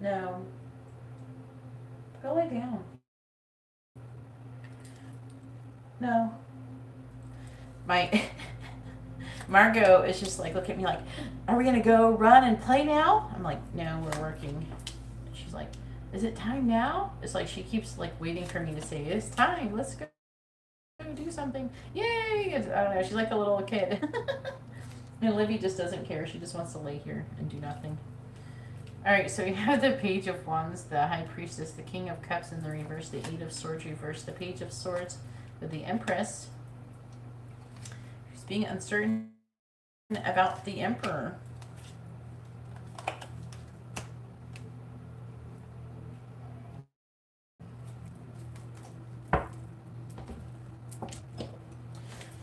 No. Go lay down. No. My Margot is just like, look at me like, are we gonna go run and play now? I'm like, no, we're working. She's like, is it time now? It's like she keeps like waiting for me to say it's time. Let's go do something. Yay! I don't know. She's like a little kid. And Livy just doesn't care. She just wants to lay here and do nothing. All right, so we have the Page of Wands, the High Priestess, the King of Cups in the reverse, the Eight of Swords reverse, the Page of Swords with the Empress. She's being uncertain about the Emperor.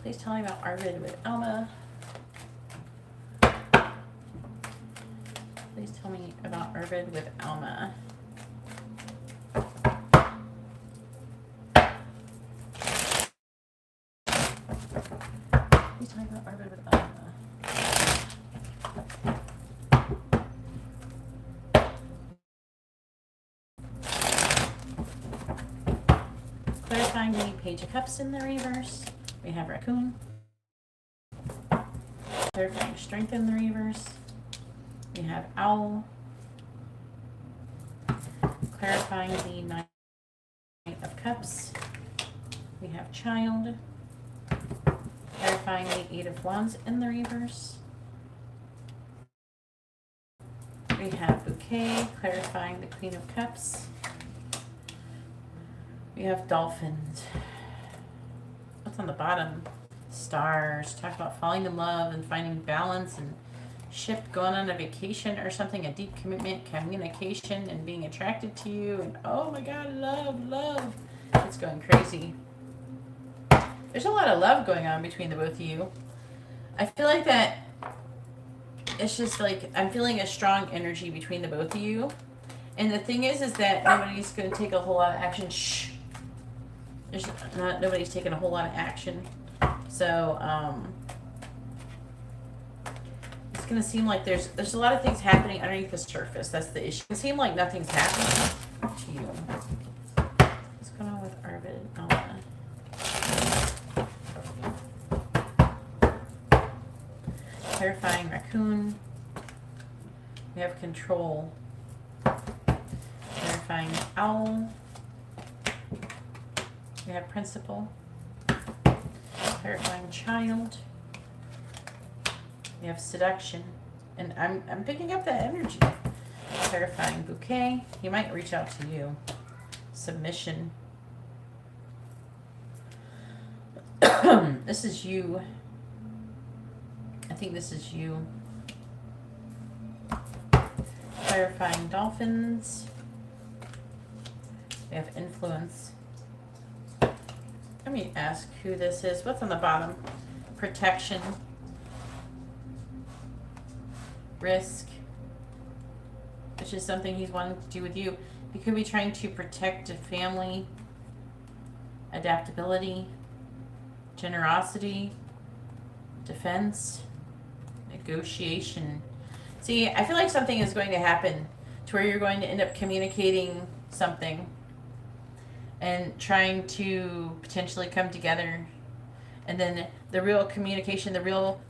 Please tell me about Arvid with Alma. Please tell me about Arvid with Alma. Please Clarifying the Page of Cups in the reverse. We have Raccoon. Clarifying Strength in the reverse. We have Owl. Clarifying the Knight of Cups. We have Child. Clarifying the Eight of Wands in the reverse. We have Bouquet. Clarifying the Queen of Cups. We have Dolphins. What's on the bottom? Stars. Talk about falling in love and finding balance and ship going on a vacation or something. A deep commitment, communication, and being attracted to you. And oh my God, love, love. It's going crazy. There's a lot of love going on between the both of you. I feel like that it's just like I'm feeling a strong energy between the both of you. And the thing is that nobody's going to take a whole lot of action. Shh. Nobody's taking a whole lot of action. So, it's going to seem like there's a lot of things happening underneath the surface. That's the issue. It seems like nothing's happening to you. What's going on with Arvid? Clarifying Raccoon. We have Control. Clarifying Owl. We have Principal. Clarifying Child. We have Seduction. And I'm picking up that energy. Clarifying Bouquet. He might reach out to you. Submission. This is you. I think this is you. Clarifying Dolphins. We have Influence. Let me ask who this is. What's on the bottom? Protection. Risk. Which is something he's wanting to do with you. He could be trying to protect a family. Adaptability. Generosity. Defense. Negotiation. See, I feel like something is going to happen to where you're going to end up communicating something and trying to potentially come together, and then the real communication, the real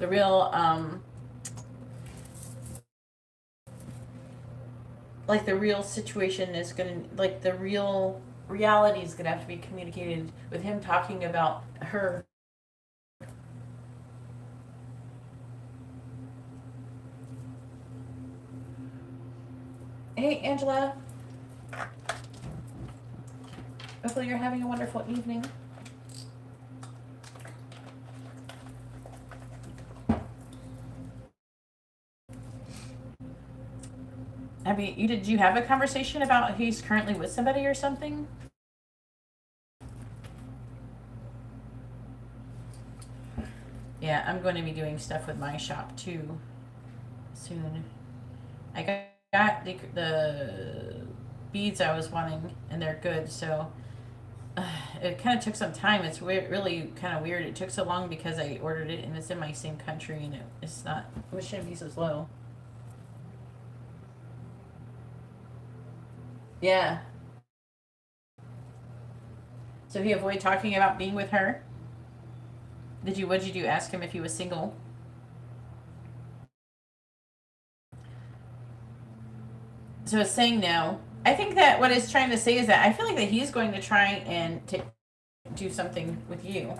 like the real situation is gonna, like the real reality is gonna have to be communicated with him talking about her. Hey, Angela. Hopefully you're having a wonderful evening. I mean, did you have a conversation about he's currently with somebody or something? Yeah, I'm going to be doing stuff with my shop too soon. I got the beads I was wanting, and they're good, so it kind of took some time. It's really kind of weird. It took so long because I ordered it and it's in my same country, and it shouldn't be so slow. Yeah. So he avoided talking about being with her? What'd you do? Ask him if he was single? So it's saying no. I think that what it's trying to say is that I feel like that he's going to try and do something with you.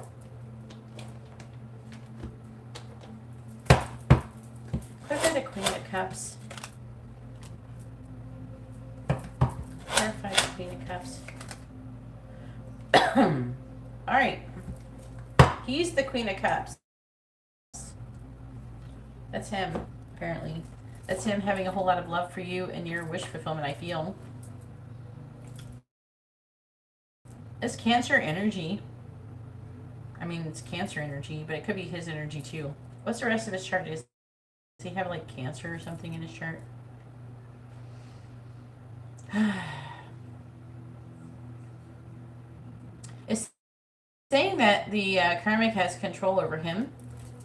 Clarify the Queen of Cups. Clarify the Queen of Cups. All right. He's the Queen of Cups. That's him, apparently. That's him having a whole lot of love for you and your wish fulfillment, I feel. It's Cancer energy. I mean, it's Cancer energy, but it could be his energy too. What's the rest of his chart? Does he have like Cancer or something in his chart? It's saying that the karmic has control over him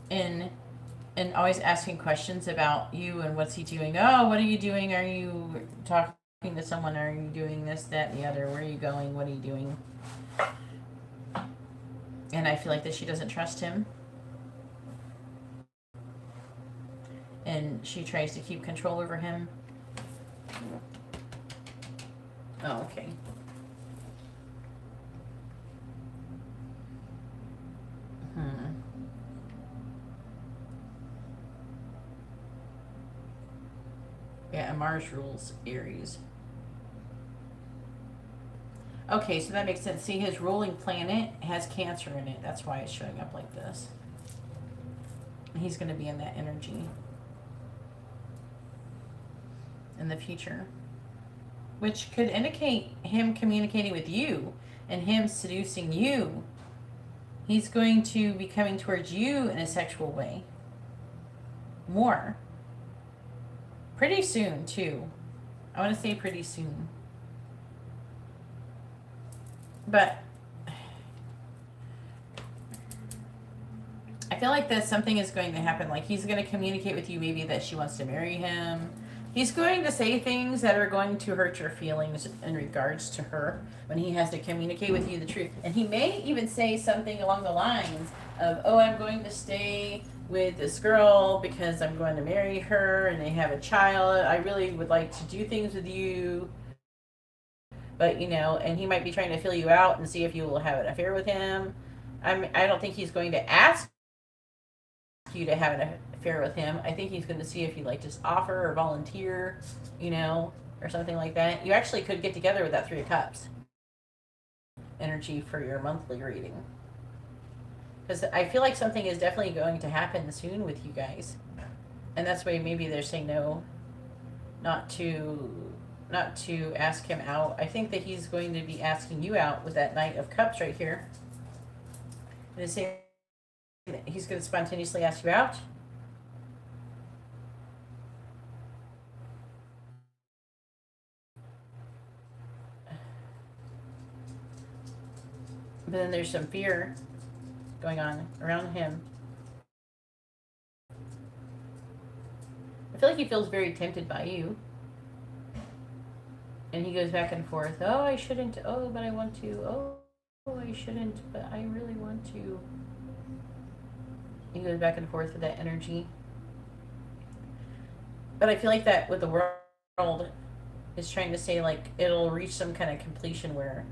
and always asking questions about you and what's he doing. Oh, what are you doing? Are you talking to someone? Are you doing this, that, and the other? Where are you going? What are you doing? And I feel like that she doesn't trust him. And she tries to keep control over him. Oh, okay. Yeah, and Mars rules Aries. Okay, so that makes sense. See, his ruling planet has Cancer in it. That's why it's showing up like this. He's going to be in that energy in the future, which could indicate him communicating with you and him seducing you. He's going to be coming towards you in a sexual way. More. Pretty soon, too. I want to say pretty soon. But I feel like that something is going to happen. Like he's going to communicate with you maybe that she wants to marry him. He's going to say things that are going to hurt your feelings in regards to her when he has to communicate with you the truth. And he may even say something along the lines of, oh, I'm going to stay with this girl because I'm going to marry her and they have a child. I really would like to do things with you. But, you know, and he might be trying to feel you out and see if you will have an affair with him. I don't think he's going to ask you to have an affair with him. I think he's going to see if you like just offer or volunteer, you know, or something like that. You actually could get together with that 3 of Cups energy for your monthly reading. Because I feel like something is definitely going to happen soon with you guys. And that's why maybe they're saying no, not to ask him out. I think that he's going to be asking you out with that Knight of Cups right here. And it's saying that he's going to spontaneously ask you out. But then there's some fear going on around him. I feel like he feels very tempted by you. And he goes back and forth. Oh, I shouldn't. Oh, but I want to. Oh, I shouldn't, but I really want to. He goes back and forth with that energy. But I feel like that with the world is trying to say, like, it'll reach some kind of completion where,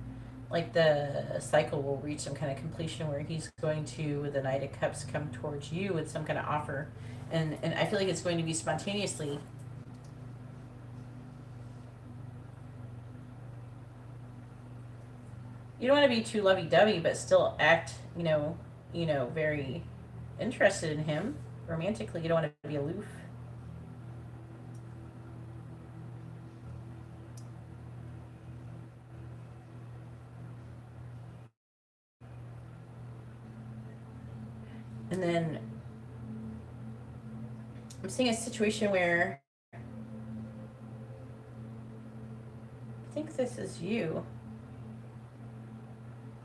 like, the cycle will reach some kind of completion where he's going to, with the Knight of Cups, come towards you with some kind of offer. And I feel like it's going to be spontaneously. You don't want to be too lovey-dovey, but still act, you know, very interested in him romantically. You don't want to be aloof. And then I'm seeing a situation where I think this is you.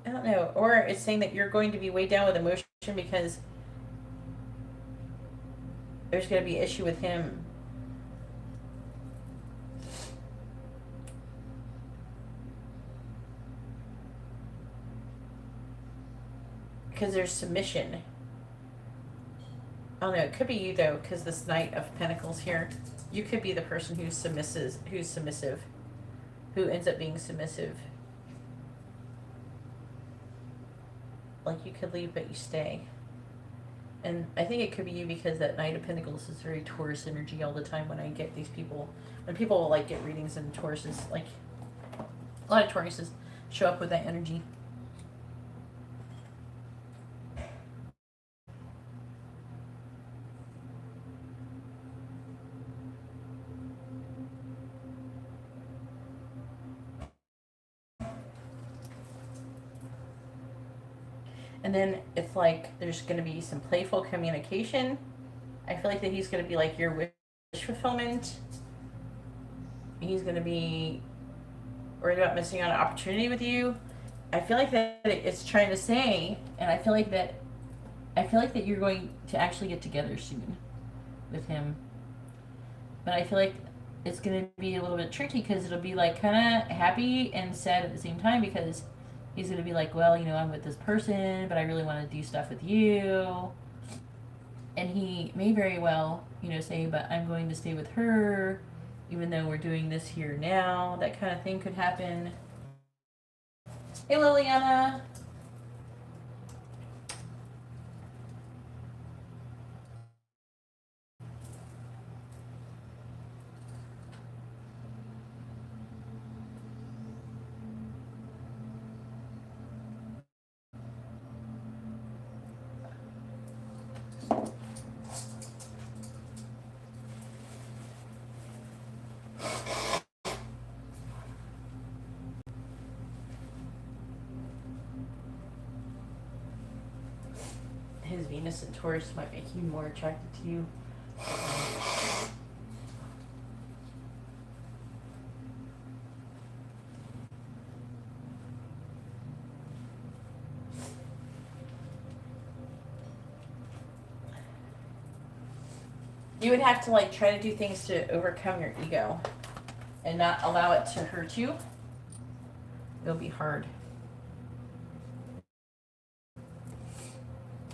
I don't know. Or it's saying that you're going to be weighed down with emotion because there's going to be issue with him. Because there's submission. I don't know. It could be you, though, because this Knight of Pentacles here. You could be the person who's submissive, who ends up being submissive. Like, you could leave, but you stay. And I think it could be you because that Knight of Pentacles is very Taurus energy all the time when I get these people. When people, like, get readings and Tauruses, like, a lot of Tauruses show up with that energy. And then it's like there's going to be some playful communication. I feel like that he's going to be like your wish fulfillment. He's going to be worried about missing out on an opportunity with you. I feel like that it's trying to say, and I feel like that you're going to actually get together soon with him. But I feel like it's going to be a little bit tricky because it'll be like kind of happy and sad at the same time because He's going to be like, well, you know, I'm with this person, but I really want to do stuff with you. And he may very well, you know, say, but I'm going to stay with her, even though we're doing this here now. That kind of thing could happen. Hey, Liliana. His Venus and Taurus might make you more attracted to you. You would have to like try to do things to overcome your ego and not allow it to hurt you. It'll be hard.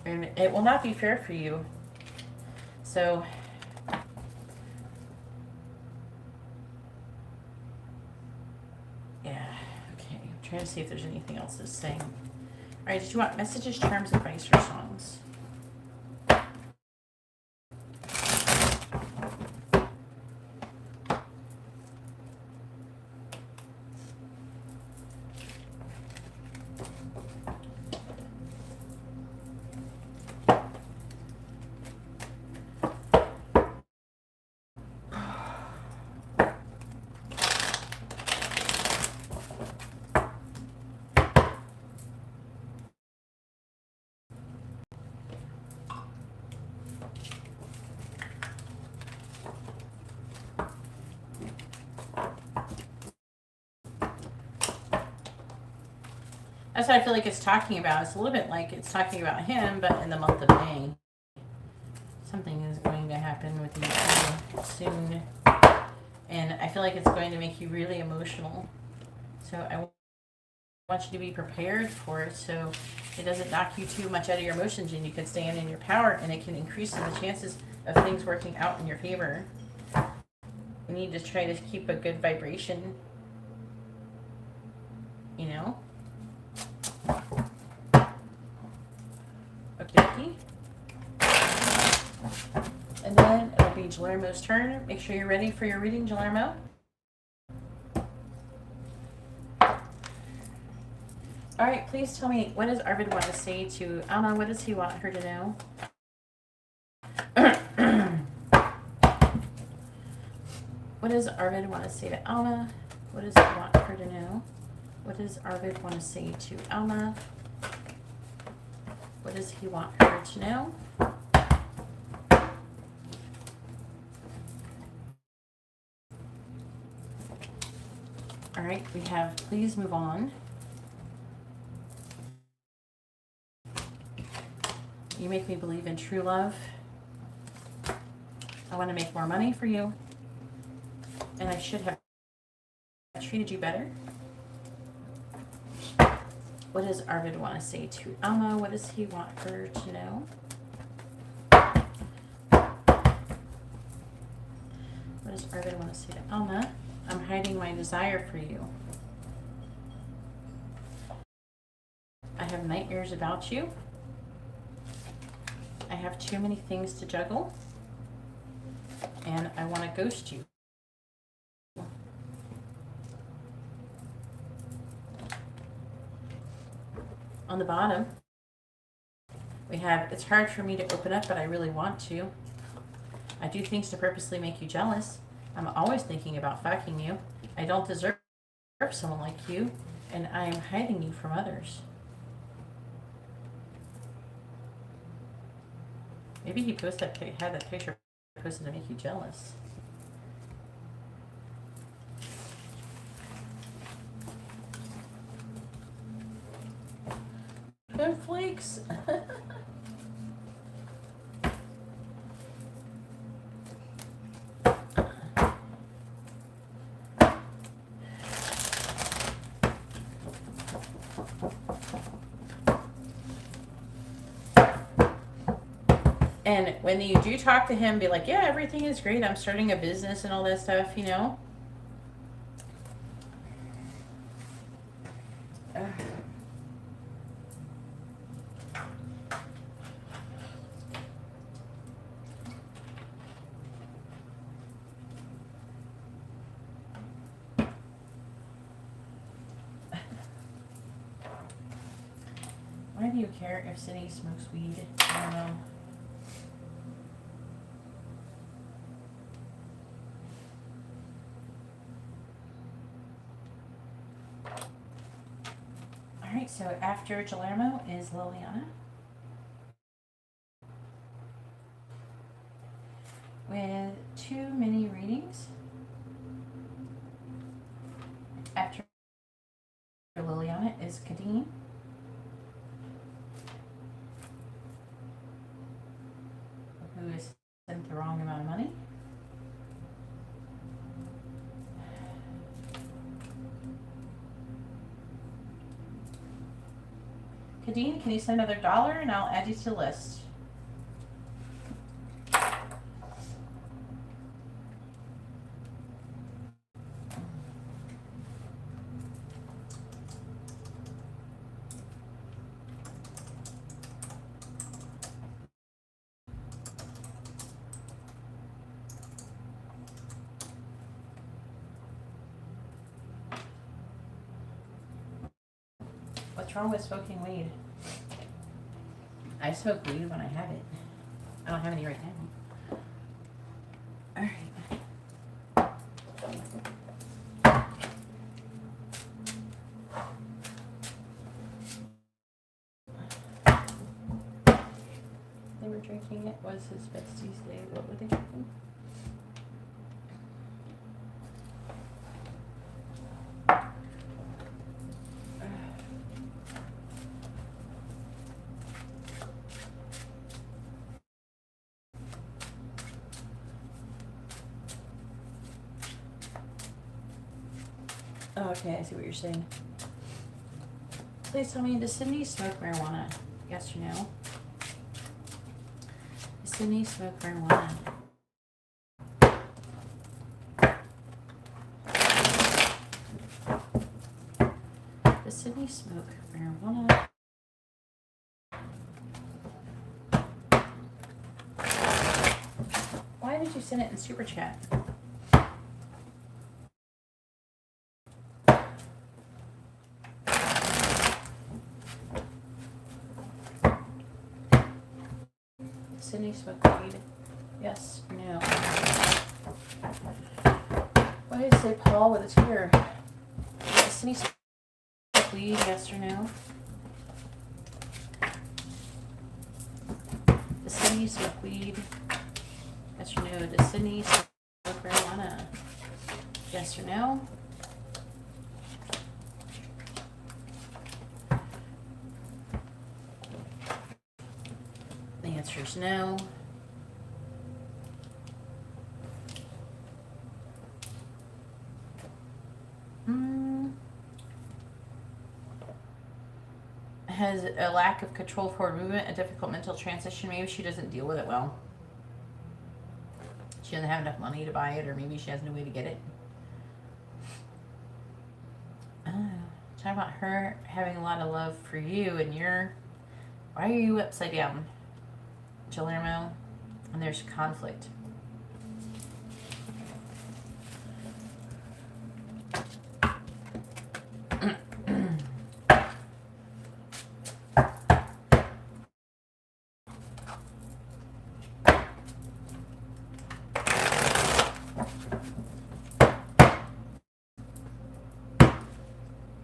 And it will not be fair for you. So yeah, okay. I'm trying to see if there's anything else that's saying. All right, did you want messages, charms, advice, or songs? That's what I feel like it's talking about. It's a little bit like it's talking about him, but in the month of May. Something is going to happen with you soon. And I feel like it's going to make you really emotional. So I want you to be prepared for it so it doesn't knock you too much out of your emotions and you can stand in your power and it can increase the chances of things working out in your favor. You need to try to keep a good vibration, you know? Okay. And then it'll be Gelarmo's turn. Make sure you're ready for your reading, Gelarmo. All right, please tell me, what does Arvid want to say to Alma? What does he want her to know? What does Arvid want to say to Alma? What does he want her to know? What does Arvid want to say to Alma? What does he want her to know? All right, we have please move on. You make me believe in true love. I want to make more money for you. And I should have treated you better. What does Arvid want to say to Alma? What does he want her to know? What does Arvid want to say to Alma? I'm hiding my desire for you. I have nightmares about you. I have too many things to juggle. And I want to ghost you. On the bottom, we have, it's hard for me to open up, but I really want to. I do things to purposely make you jealous. I'm always thinking about fucking you. I don't deserve someone like you, and I am hiding you from others. Maybe he had that picture posted to make you jealous. Good flakes. And when you do talk to him, be like, yeah, everything is great. I'm starting a business and all that stuff, you know. Why do you care if Cindy smokes weed? I don't know. Alright, so after Guillermo is Liliana. With 2 mini readings. After Liliana is Kadeen. Who is sent the wrong amount of money. Kadeen, can you send another $1 and I'll add you to the list. What's wrong with smoking weed? I smoke weed when I have it. I don't have any right now. Alright. They were drinking it. Was his bestie's day? What were they drinking? Oh, okay, I see what you're saying. Please tell me, does Sydney smoke marijuana? Yes or no? Does Sydney smoke marijuana? Does Sydney smoke marijuana? Why did you send it in super chat? Sydney smoke weed? Yes, no. Why did it say Paul with a tear? Does Sydney smoke weed? Yes or no? Does Sydney smoke weed? Yes or no? Does Sydney smoke marijuana? Yes or no? The answer is no. Has a lack of control forward movement, a difficult mental transition. Maybe she doesn't deal with it well. She doesn't have enough money to buy it, or maybe she has no way to get it. Talk about her having a lot of love for you, and you're... Why are you upside down, Guillermo? And there's conflict.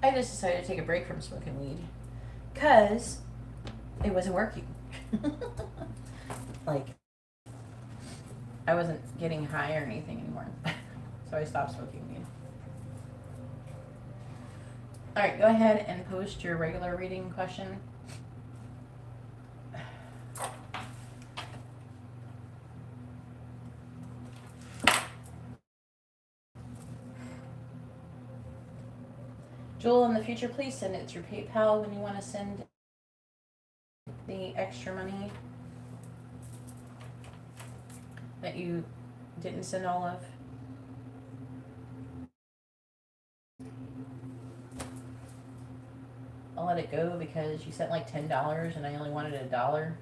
I just decided to take a break from smoking weed because it wasn't working. Like, I wasn't getting high or anything anymore. So I stopped smoking weed. Alright, go ahead and post your regular reading question. Joel, in the future, please send it through PayPal when you want to send the extra money. that you didn't send all of? I'll let it go because you sent like $10 and I only wanted $1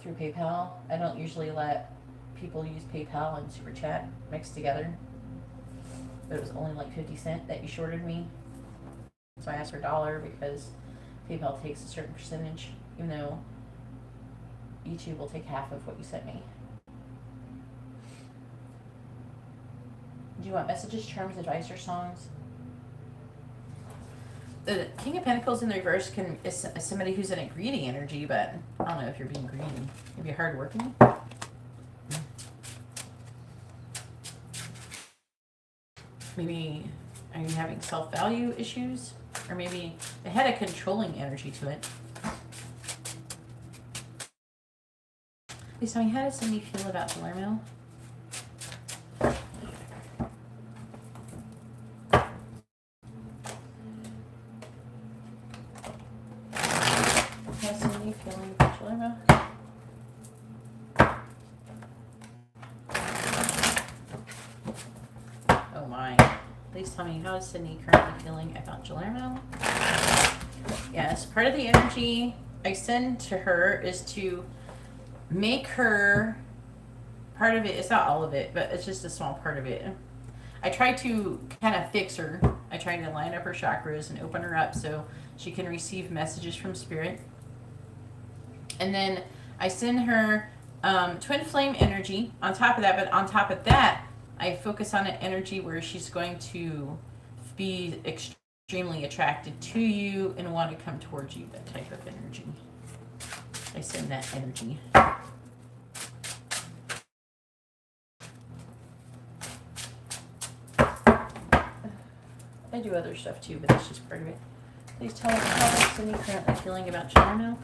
through PayPal. I don't usually let people use PayPal and Super Chat mixed together. But it was only like 50 cents that you shorted me. So I asked for $1 because PayPal takes a certain percentage, even though YouTube will take half of what you sent me. Do you want messages, charms, advice, or songs? The King of Pentacles in the reverse is somebody who's in a greedy energy, but I don't know if you're being greedy. Maybe hardworking. Maybe are you having self-value issues? Or maybe it had a controlling energy to it. Please tell me, how does Cindy feel about Palermo? How's Cindy feeling about Palermo? Oh my. Please tell me, how is Sydney currently feeling about Palermo? Yes, part of the energy I send to her is to make her, part of it, it's not all of it, but it's just a small part of it. I try to kind of fix her. I try to line up her chakras and open her up so she can receive messages from Spirit. And then I send her twin flame energy on top of that, but on top of that, I focus on an energy where she's going to be extremely attracted to you and want to come towards you, that type of energy. I send that energy. I do other stuff too, but that's just part of it. Please tell me, how is Cindy currently feeling about Palermo?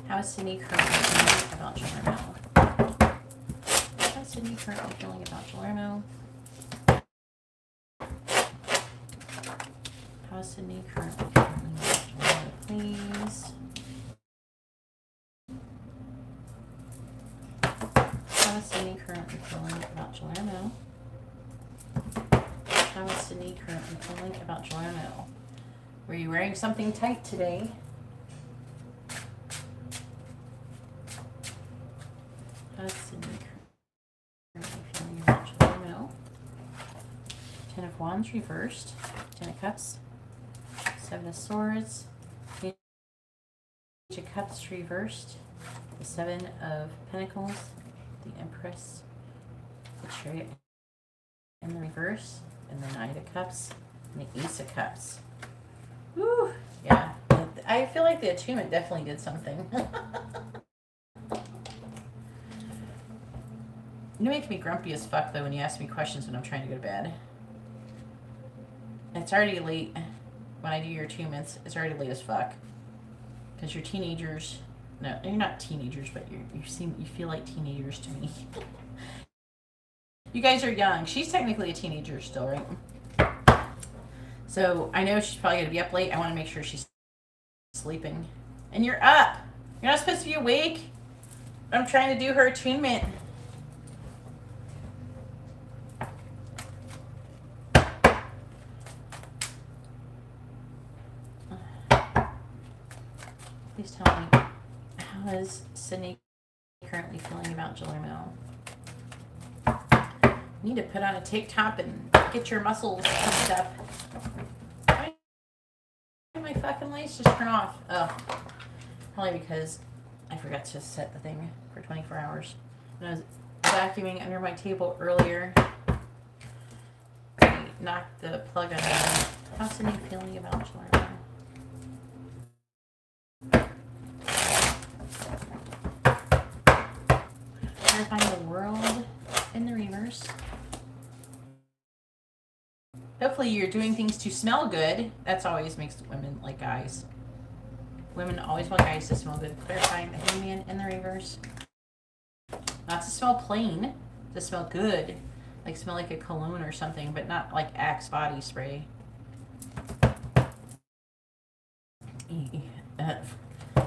How is Cindy currently feeling about Palermo? How is Cindy currently feeling about Palermo? How is Cindy currently feeling about Palermo, please? How is Cindy currently feeling about Palermo? How is Cindy currently feeling about Palermo? Were you wearing something tight today? How is Cindy currently feeling about Palermo? Ten of Wands reversed. Ten of Cups. Seven of Swords. Page of Cups reversed. The Seven of Pentacles. The Empress. The Chariot in the reverse. And the Knight of Cups. And the Ace of Cups. Woo! Yeah. I feel like the attunement definitely did something. You make me grumpy as fuck, though, when you ask me questions when I'm trying to go to bed. It's already late. When I do your attunements, it's already late as fuck. Because you're teenagers. No, you're not teenagers, but you feel like teenagers to me. You guys are young. She's technically a teenager still, right? So I know she's probably going to be up late. I want to make sure she's sleeping. And you're up. You're not supposed to be awake. I'm trying to do her attunement. Please tell me, how is Sydney currently feeling about Palermo? You need to put on a tank top and get your muscles pumped up. Why did my fucking lights just turn off? Oh, probably because I forgot to set the thing for 24 hours. When I was vacuuming under my table earlier, I knocked the plug out. How's Sydney feeling about Palermo? Find the World in the reverse. Hopefully you're doing things to smell good. That's always makes women like guys. Women always want guys to smell good. Clarifying the Hangman in the reverse. Not to smell plain, to smell good. Like smell like a cologne or something, but not like Axe body spray.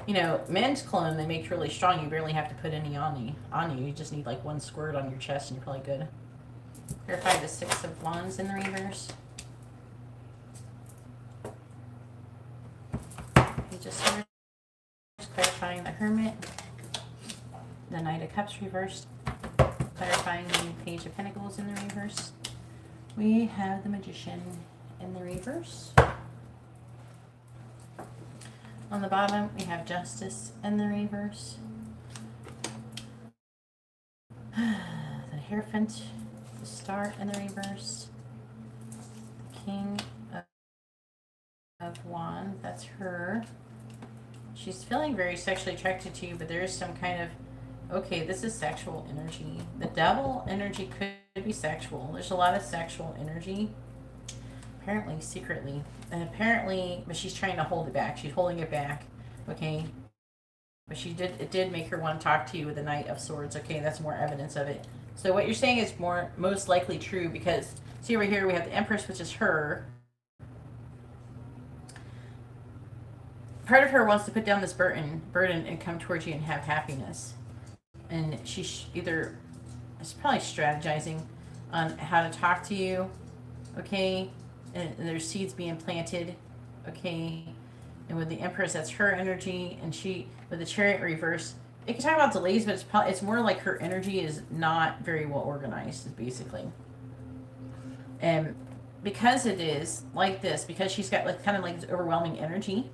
You know, men's cologne, they make really strong. You barely have to put any on you. You just need like one squirt on your chest and you're probably good. Clarify the Six of Wands in the reverse. Page of Swords. Clarifying the Hermit. The Knight of Cups reversed. Clarifying the Page of Pentacles in the reverse. We have the Magician in the reverse. On the bottom, we have Justice in the reverse. The Hierophant, the Star in the reverse. The King of Wands, that's her. She's feeling very sexually attracted to you, but there is some kind of, okay, this is sexual energy. The Devil energy could be sexual. There's a lot of sexual energy. Apparently, secretly. And apparently, but she's trying to hold it back. She's holding it back. Okay. But it did make her want to talk to you with the Knight of Swords. Okay, that's more evidence of it. So what you're saying is most likely true because, see over here, we have the Empress, which is her. Part of her wants to put down this burden and come towards you and have happiness. And she's probably strategizing on how to talk to you. Okay. And there's seeds being planted, okay? And with the Empress, that's her energy, and with the Chariot reverse, it can talk about delays, but it's more like her energy is not very well organized, basically. And because it is like this, because she's got like kind of like this overwhelming energy,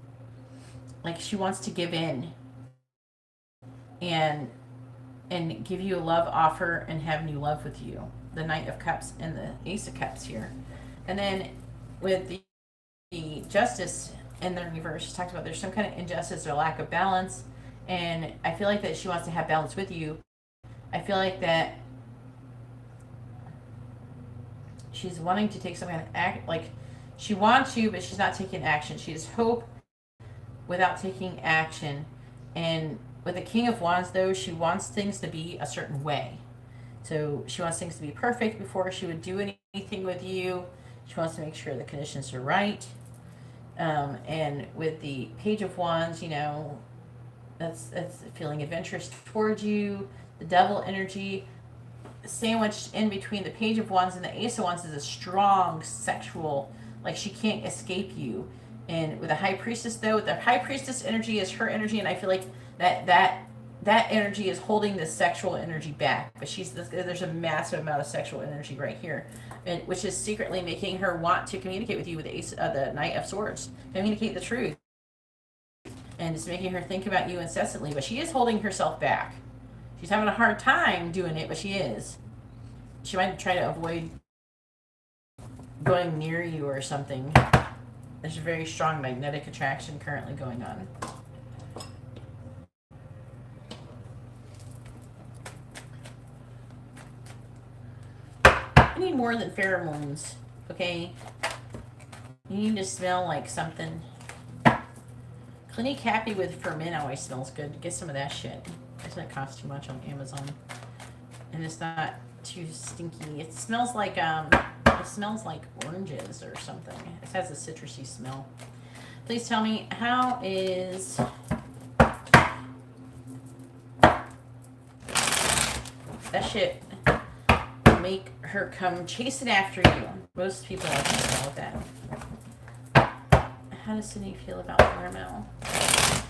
like she wants to give in and give you a love offer and have new love with you. The Knight of Cups and the Ace of Cups here. And then with the Justice in the reverse, she talks about there's some kind of injustice or lack of balance, and I feel like that she wants to have balance with you. I feel like that she's wanting to take some kind of act, like she wants you, but she's not taking action. She has hope without taking action. And with the King of Wands, though, she wants things to be a certain way. So she wants things to be perfect before she would do anything with you. She wants to make sure the conditions are right. And with the Page of Wands, you know, that's feeling adventurous towards you. The Devil energy, sandwiched in between the Page of Wands and the Ace of Wands, is a strong sexual, like she can't escape you. And with the High Priestess, though, the High Priestess energy is her energy, and I feel like that energy is holding the sexual energy back. But there's a massive amount of sexual energy right here, and which is secretly making her want to communicate with you with the Knight of Swords, communicate the truth, and it's making her think about you incessantly. But she is holding herself back. She's having a hard time doing it, but she is. She might try to avoid going near you or something. There's a very strong magnetic attraction currently going on. You need more than pheromones, okay? You need to smell like something. Clinique Happy with For Men always smells good. Get some of that shit. It doesn't cost too much on Amazon. And it's not too stinky. It smells like oranges or something. It has a citrusy smell. Please tell me, how is that shit make her come chasing after you? Most people are talking about that. How does Sydney feel about Caramel?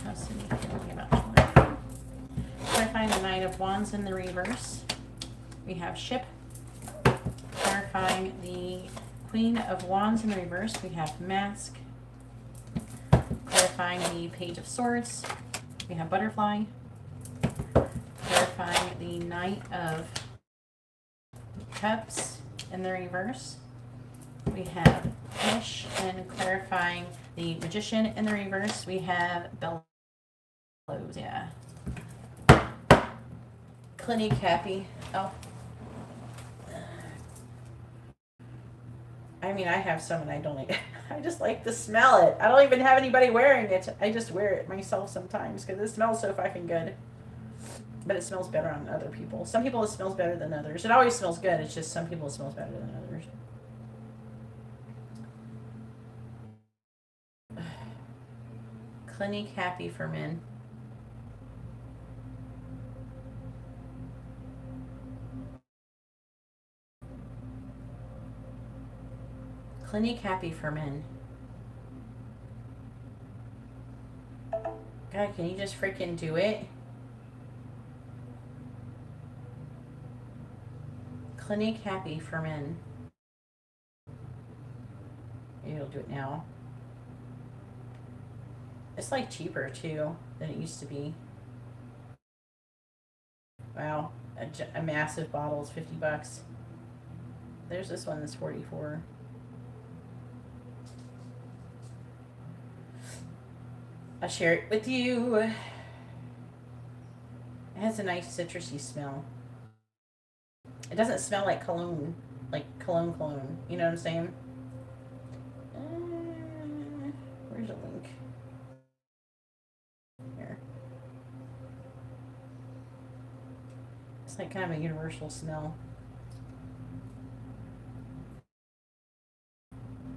How's Sydney feeling about Caramel? So I find the Knight of Wands in the reverse. We have Ship. Clarifying the Queen of Wands in the reverse, we have Mask. Clarifying the Page of Swords, we have Butterfly. Clarifying the Knight of Cups in the reverse, we have Fish. And clarifying the Magician in the reverse, we have Bellows. Yeah. Clinique Happy. Oh. I mean, I have some and I don't like it. I just like to smell it. I don't even have anybody wearing it. I just wear it myself sometimes because it smells so fucking good. But it smells better on other people. Some people it smells better than others. It always smells good. It's just some people it smells better than others. Clinique Happy for Men. Clinique Happy for Men. God, can you just freaking do it? Clinique Happy for Men. Maybe it'll do it now. It's like cheaper too than it used to be. Wow, a massive bottle is $50. There's this one that's $44. I'll share it with you. It has a nice citrusy smell. It doesn't smell like cologne, cologne. You know what I'm saying? Where's the link? Here. It's like kind of a universal smell.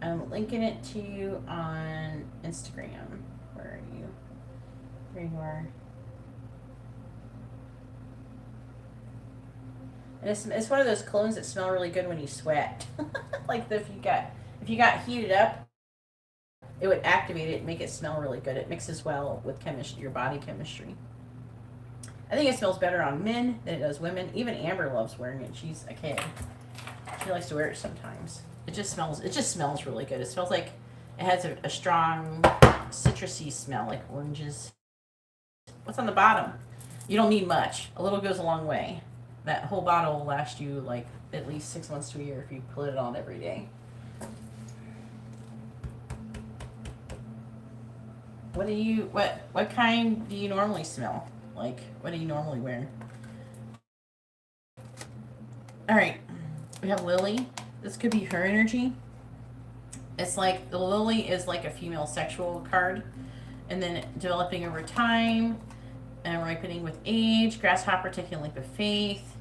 I'm linking it to you on Instagram. Where are you? There you are. And it's one of those colognes that smell really good when you sweat. Like if you got heated up, it would activate it and make it smell really good. It mixes well with your body chemistry. I think it smells better on men than it does women. Even Amber loves wearing it. She's a kid. She likes to wear it sometimes. It just smells really good. It smells like it has a strong citrusy smell, like oranges. What's on the bottom? You don't need much. A little goes a long way. That whole bottle will last you like at least 6 months to a year if you put it on every day. What kind do you normally smell? Like, what do you normally wear? All right, we have Lily. This could be her energy. It's like the Lily is like a female sexual card, and then developing over time and ripening with age. Grasshopper taking a leap of faith.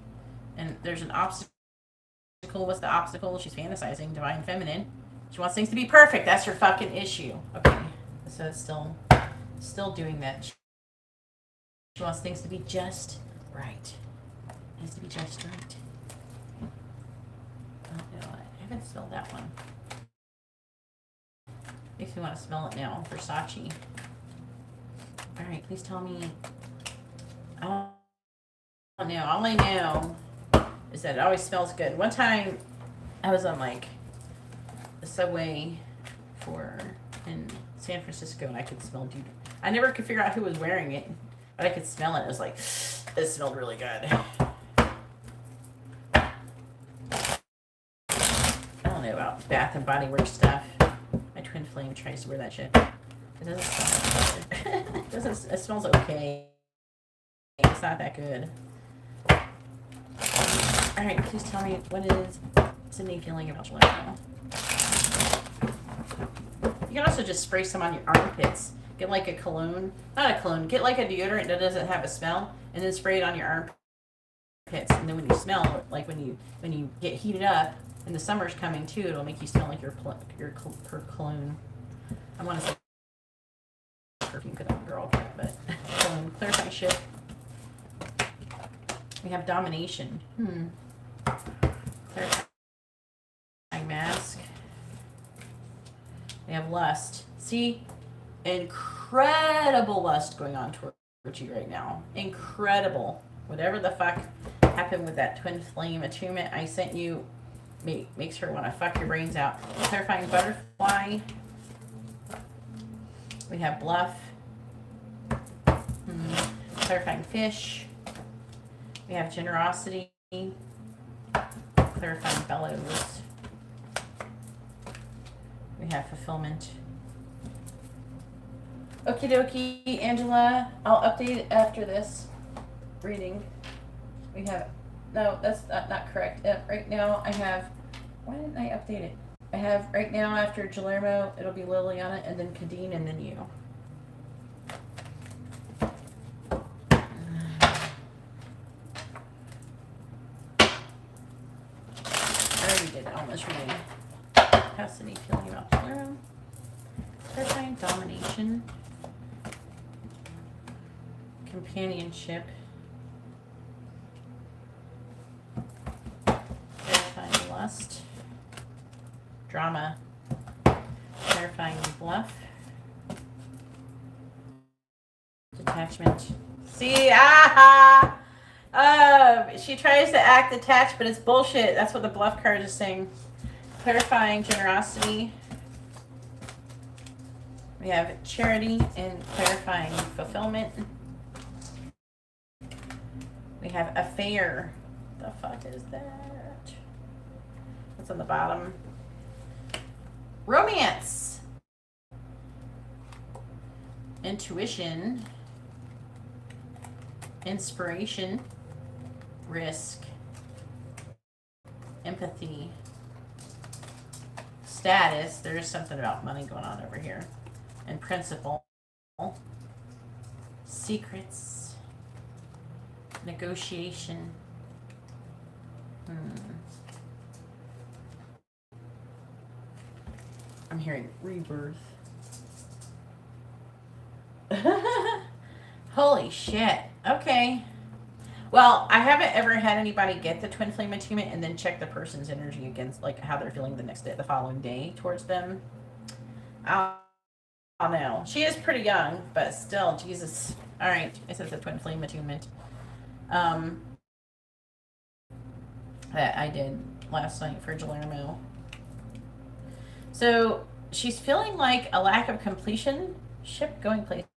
And there's an obstacle. What's the obstacle? She's fantasizing. Divine feminine. She wants things to be perfect. That's her fucking issue. Okay. So it's still doing that. She wants things to be just right. It needs to be just right. Oh, you know what? I haven't smelled that one. Makes me want to smell it now. Versace. All right. Please tell me. I don't know. All I know is that it always smells good. One time I was on like the subway in San Francisco and I could smell deodorant. I never could figure out who was wearing it, but I could smell it. It was like, it smelled really good. I don't know about Bath and Body Works stuff. My twin flame tries to wear that shit. It doesn't smell good. It smells okay. It's not that good. All right, please tell me, what is Sydney feeling about July now? You can also just spray some on your armpits. Get like a cologne, not a cologne, get like a deodorant that doesn't have a smell, and then spray it on your armpits. And then when you smell, like when you get heated up, and the summer's coming too, it'll make you smell like your cologne. I want to say perfume because I'm a girl, but cologne, clarify shit. We have domination. Clarifying mask. We have lust. See? Incredible lust going on towards you right now. Incredible. Whatever the fuck happened with that twin flame attunement I sent you makes her want to fuck your brains out. Clarifying butterfly. We have bluff. Clarifying fish. We have generosity. Clarifying bellows. We have fulfillment. Okie dokie, Angela. I'll update it after this reading. We have, no, that's not correct. Right now I have, why didn't I update it? I have, right now after Guillermo, it'll be Liliana, and then Kadeen, and then you. I already did almost reading. How's Sydney feeling about Guillermo? Clarifying domination. Companionship. Clarifying lust. Drama. Fluff. Detachment. See, she tries to act attached, but it's bullshit. That's what the bluff card is saying. Clarifying generosity. We have charity and clarifying fulfillment. We have affair. The fuck is that? What's on the bottom? Romance. Intuition. Inspiration. Risk. Empathy. Status. There is something about money going on over here. And principle. Secrets. Negotiation. I'm hearing rebirth. Holy shit. Okay. Well, I haven't ever had anybody get the twin flame attunement and then check the person's energy against, like, how they're feeling the next day, the following day towards them. I don't know. She is pretty young, but still, Jesus. All right. It says the twin flame attunement. That I did last night for Palermo. So she's feeling like a lack of completion. Ship, going places,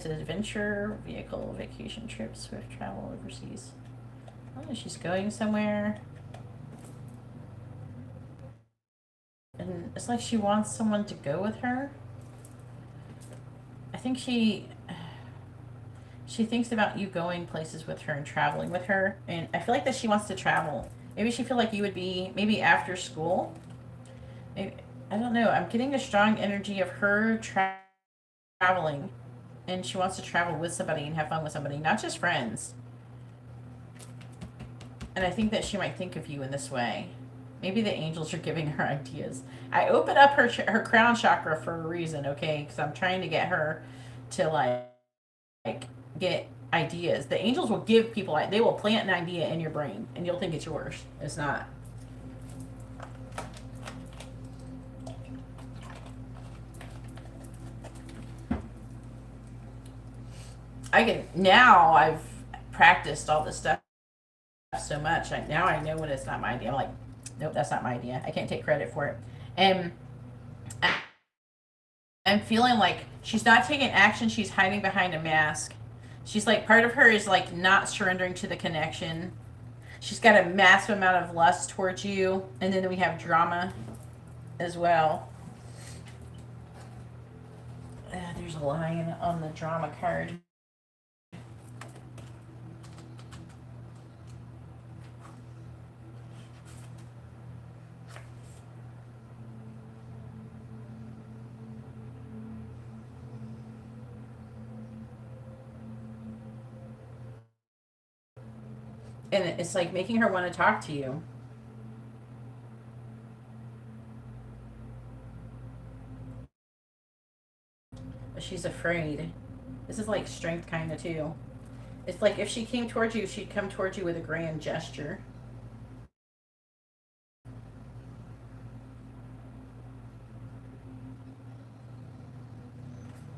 adventure, vehicle, vacation trips, swift travel overseas. Oh, she's going somewhere. And it's like she wants someone to go with her. I think she thinks about you going places with her and traveling with her. And I feel like that she wants to travel. Maybe she feel like you would be, maybe after school. Maybe, I don't know. I'm getting a strong energy of her traveling. And she wants to travel with somebody and have fun with somebody, not just friends. And I think that she might think of you in this way. Maybe the angels are giving her ideas. I opened up her crown chakra for a reason, okay? Because I'm trying to get her to, like get ideas. The angels will give people, they will plant an idea in your brain, and you'll think it's yours. It's not. Now I've practiced all this stuff so much. Now I know when it's not my idea. I'm like, nope, that's not my idea. I can't take credit for it. And I'm feeling like she's not taking action. She's hiding behind a mask. She's like, part of her is like not surrendering to the connection. She's got a massive amount of lust towards you. And then we have drama as well. There's a lion on the drama card. And it's like making her want to talk to you. But she's afraid. This is like strength kind of too. It's like if she came towards you, she'd come towards you with a grand gesture.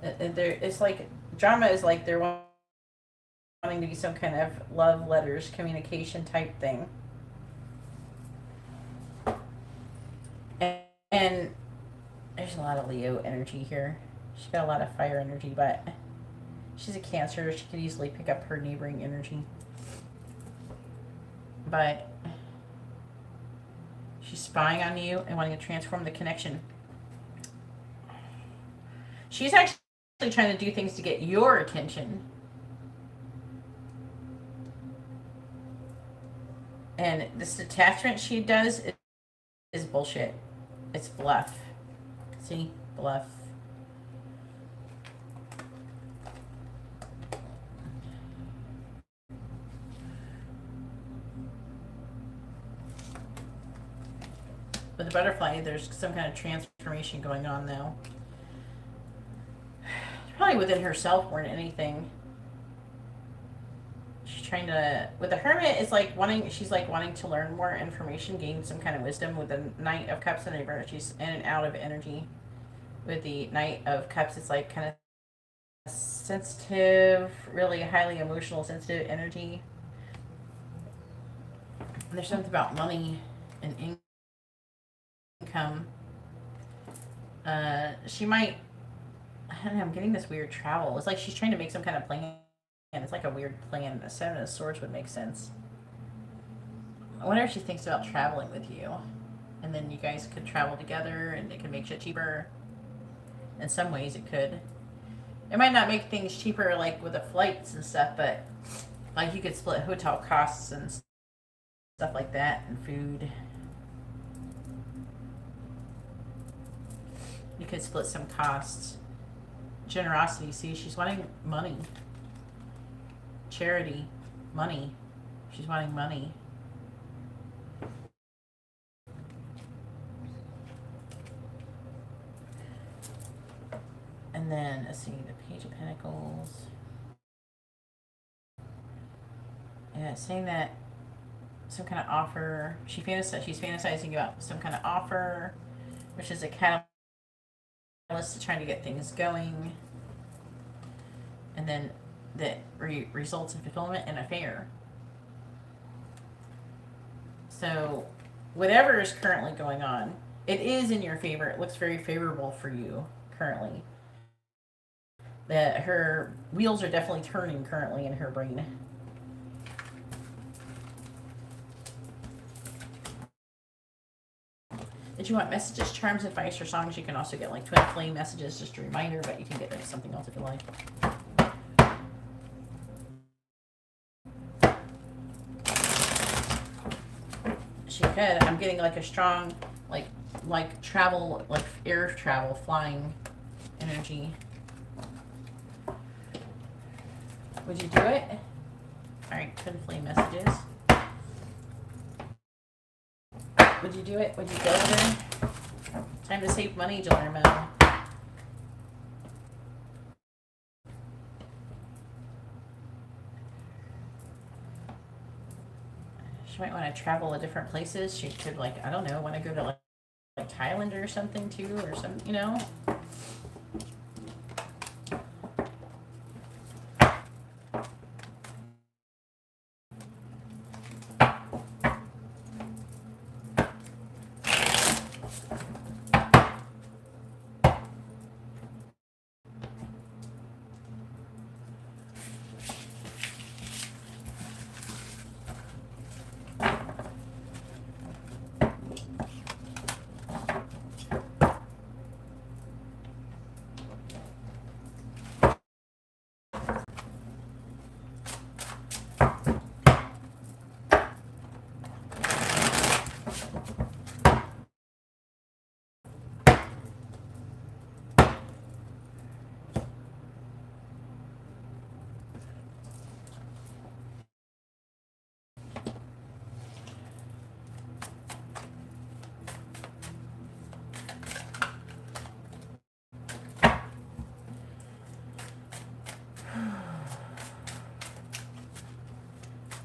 It's like drama is like they're wanting to be some kind of love letters, communication type thing. And there's a lot of Leo energy here. She's got a lot of fire energy, but she's a Cancer. She could easily pick up her neighboring energy. But she's spying on you and wanting to transform the connection. She's actually trying to do things to get your attention. And this detachment she does is bullshit. It's bluff. See? Bluff. With the butterfly, there's some kind of transformation going on, though. Probably within herself more than anything. She's trying to, with the Hermit, it's like she's like wanting to learn more information, gain some kind of wisdom. With the Knight of Cups and the Reverse, she's in and out of energy. with the Knight of Cups, it's like kind of sensitive, really highly emotional, sensitive energy. And there's something about money and income. She might, I don't know, I'm getting this weird travel. It's like she's trying to make some kind of plan. It's like a weird plan. The Seven of Swords would make sense. I wonder if she thinks about traveling with you. And then you guys could travel together and it could make shit cheaper. In some ways it could. It might not make things cheaper like with the flights and stuff, but like you could split hotel costs and stuff like that and food. You could split some costs. Generosity, see, she's wanting money. Charity, money. She's wanting money. And then, let's see, the Page of Pentacles. Yeah, it's saying that some kind of offer. She's fantasizing about some kind of offer, which is a catalyst to trying to get things going. And then that results in fulfillment and affair. So, whatever is currently going on, it is in your favor. It looks very favorable for you currently. That her wheels are definitely turning currently in her brain. If you want messages, charms, advice, or songs, you can also get like twin flame messages, just a reminder, but you can get something else if you like. She could. I'm getting like a strong, like travel, like air travel, flying energy. Would you do it? All right, twin flame messages. Would you do it? Would you go there? Time to save money, Guillermo. She might want to travel to different places. She could, like, I don't know, want to go to like Thailand or something too, or some, you know.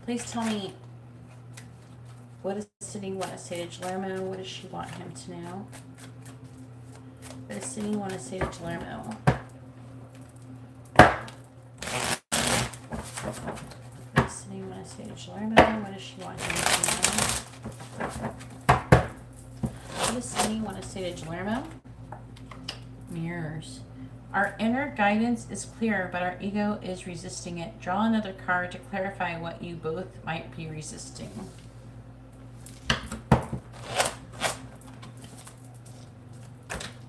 Please tell me, what does Sydney want to say to Guillermo? What does she want him to know? What does Sydney want to say to Guillermo? What does Sydney want to say to Guillermo? What does she want him to know? What does Sydney want to say to Guillermo? Mirrors. Our inner guidance is clear, but our ego is resisting it. Draw another card to clarify what you both might be resisting.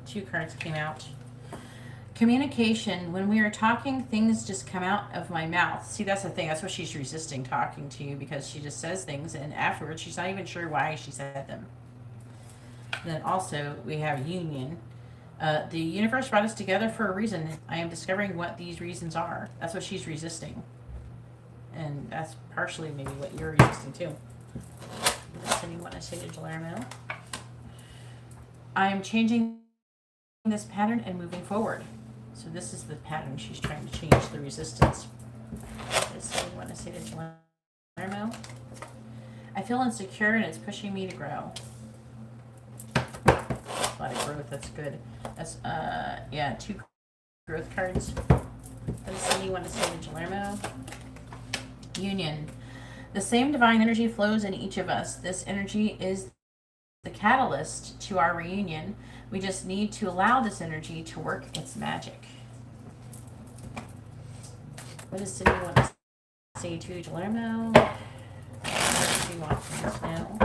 Two cards came out. Communication. When we are talking, things just come out of my mouth. See, that's the thing. That's what she's resisting talking to you, because she just says things, and afterwards she's not even sure why she said them. And then also we have union. The universe brought us together for a reason. I am discovering what these reasons are. That's what she's resisting. And that's partially maybe what you're resisting too. What does anyone want to say to Guillermo? I am changing this pattern and moving forward. So this is the pattern she's trying to change, the resistance. What does anyone want to say to Guillermo? I feel insecure and it's pushing me to grow. lot of growth. That's good. That's, yeah, 2 growth cards. Let's see, you want to say to Guillermo. Union. The same divine energy flows in each of us. This energy is the catalyst to our reunion. We just need to allow this energy to work its magic. What does Cindy want to say to Guillermo? What does she want from us now?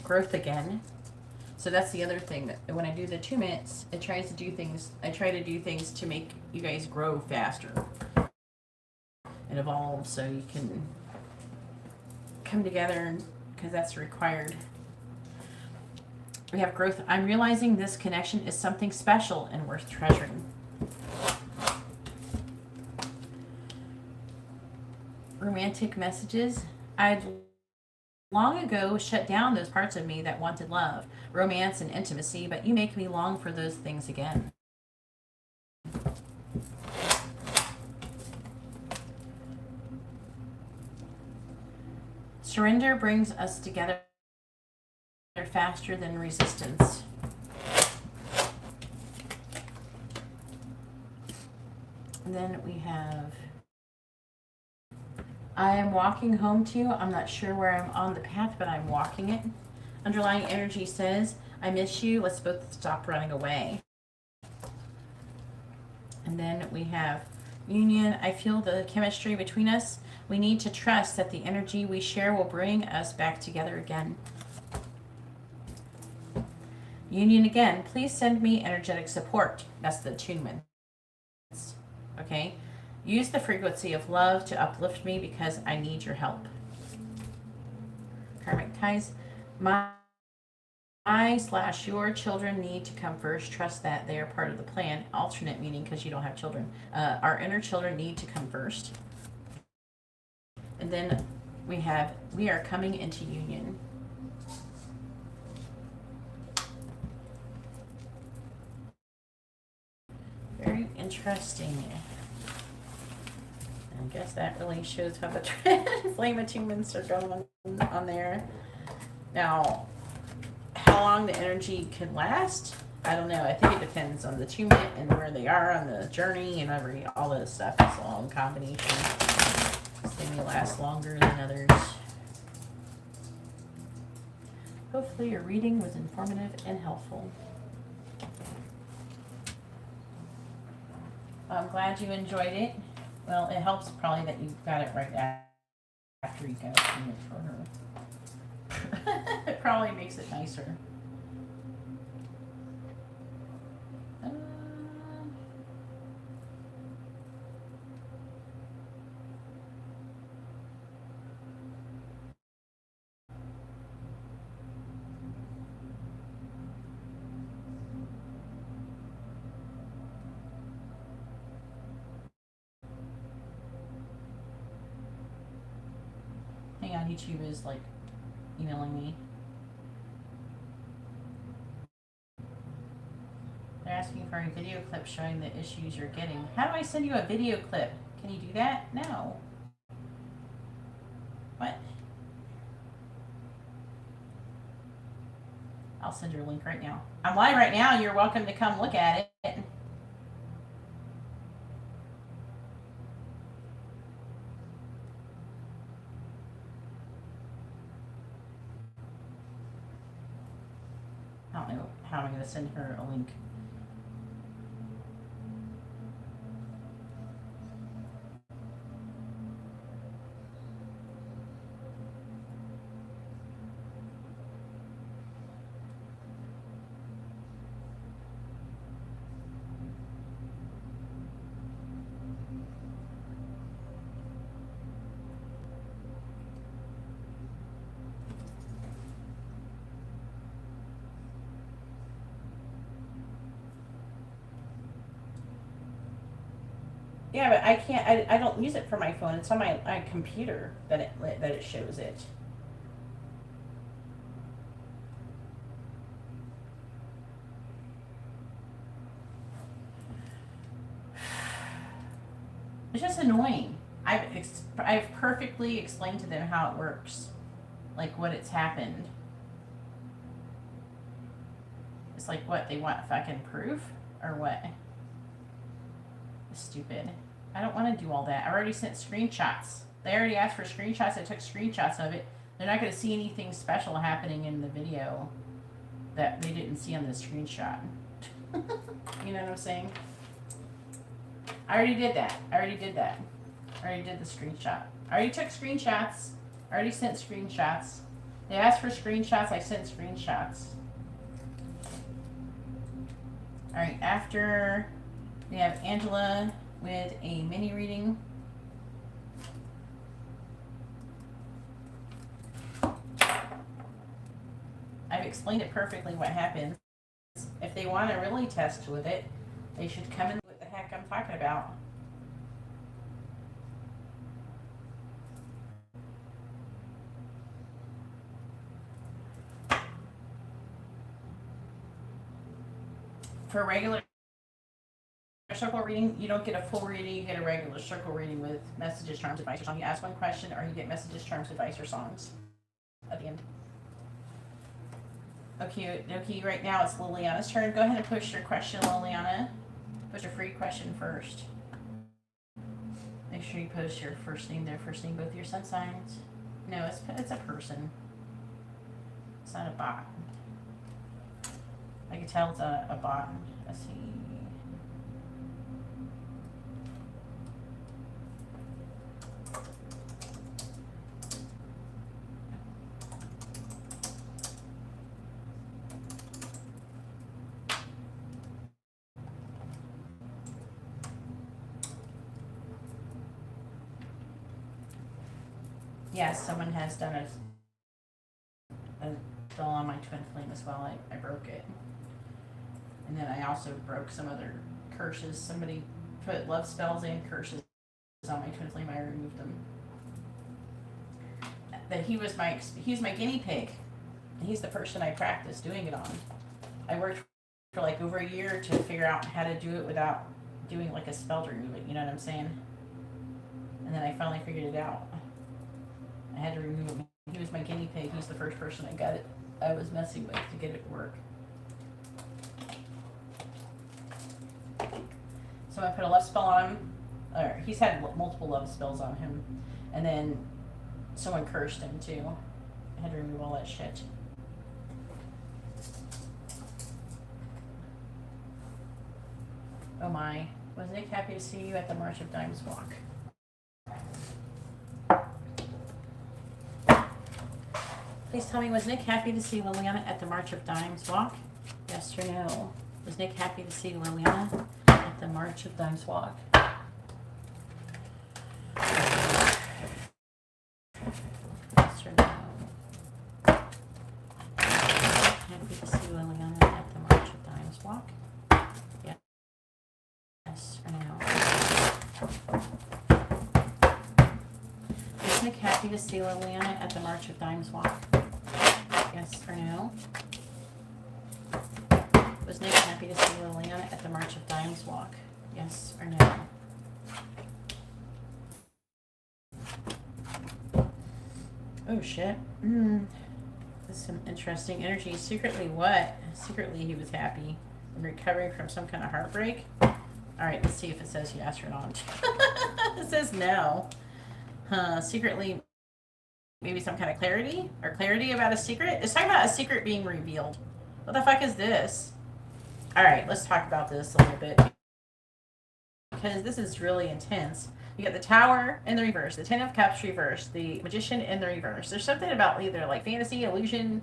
Growth again. So that's the other thing, that when I do the 2 minutes, it tries to do things, I try to do things to make you guys grow faster and evolve, so you can come together, because that's required. We have growth. I'm realizing this connection is something special and worth treasuring. Romantic messages. I'd long ago shut down those parts of me that wanted love, romance, and intimacy, but you make me long for those things again. Surrender brings us together faster than resistance. And then we have, I am walking home to you. I'm not sure where I'm on the path, but I'm walking it. Underlying energy says, I miss you. Let's both stop running away. And then we have union. I feel the chemistry between us. We need to trust that the energy we share will bring us back together again. Union again. Please send me energetic support. That's the attunement. Okay? Use the frequency of love to uplift me because I need your help. Karmic ties. My/your children need to come first. Trust that they are part of the plan. Alternate meaning because you don't have children. Our inner children need to come first. And then we have, we are coming into union. Very interesting. I guess that really shows how the flame attunements are going on there. Now, how long the energy can last, I don't know. I think it depends on the attunement and where they are on the journey and all this stuff. It's all in combination. They may last longer than others. Hopefully your reading was informative and helpful. I'm glad you enjoyed it. Well, it helps probably that you got it right after you got it for her. It probably makes it nicer. Hang on, YouTube is like emailing me. They're asking for a video clip showing the issues you're getting. How do I send you a video clip? Can you do that? No. What? I'll send you a link right now. I'm live right now. You're welcome to come look at it. I don't know how I'm going to send her a link. Yeah, but I can't. I don't use it for my phone. It's on my computer that it shows it. It's just annoying. I've perfectly explained to them how it works, like what it's happened. It's like, what, they want fucking proof? Or what? Stupid. I don't want to do all that. I've already sent screenshots. They already asked for screenshots. I took screenshots of it. They're not going to see anything special happening in the video that they didn't see on the screenshot. You know what I'm saying? I already did that. I already did that. I already did the screenshot. I already took screenshots. I already sent screenshots. They asked for screenshots. I sent screenshots. Alright, after we have Angela with a mini reading. I've explained it perfectly what happens. If they want to really test with it, they should come in what the heck I'm talking about. For a regular circle reading, you don't get a full reading, you get a regular circle reading with messages, charms, advice, or songs. You ask one question or you get messages, charms, advice, or songs at the end. Okay, right now it's Liliana's turn. Go ahead and push your question, Liliana. Push your free question first. Make sure you post your first name there, first name, both your sun signs. No, it's a person. It's not a bot. I can tell it's a bot. Let's see. Yes, someone has done a spell on my twin flame as well. I broke it. And then I also broke some other curses. Somebody put love spells and curses on my twin flame. I removed them. That he's my guinea pig. He's the person I practiced doing it on. I worked for like over a year to figure out how to do it without doing like a spell to remove it. You know what I'm saying? And then I finally figured it out. I had to remove him. He was my guinea pig. He's the first person I was messing with to get it to work. So I put a love spell on him. Or he's had multiple love spells on him. And then someone cursed him too. I had to remove all that shit. Oh my. Was Nick happy to see you at the March of Dimes walk? Please tell me, was Nick happy to see Liliana at the March of Dimes walk? Yes or no? Was Nick happy to see Liliana at the March of Dimes walk? Yes or no? Happy to see Liliana at the March of Dimes walk? Yes or no? Was Nick happy to see Liliana at the March of Dimes walk? Yes or no? Was Nick happy to see Liliana at the March of Dimes walk? Yes or no? Oh shit. This is some interesting energy. Secretly what? Secretly he was happy and recovering from some kind of heartbreak. Alright, let's see if it says yes or not. It says no. Secretly maybe some kind of clarity about a secret. It's talking about a secret being revealed. What the fuck is this? All right, let's talk about this a little bit because this is really intense. You got the Tower in the reverse, the Ten of Cups reverse, the Magician in the reverse. There's something about either like fantasy, illusion,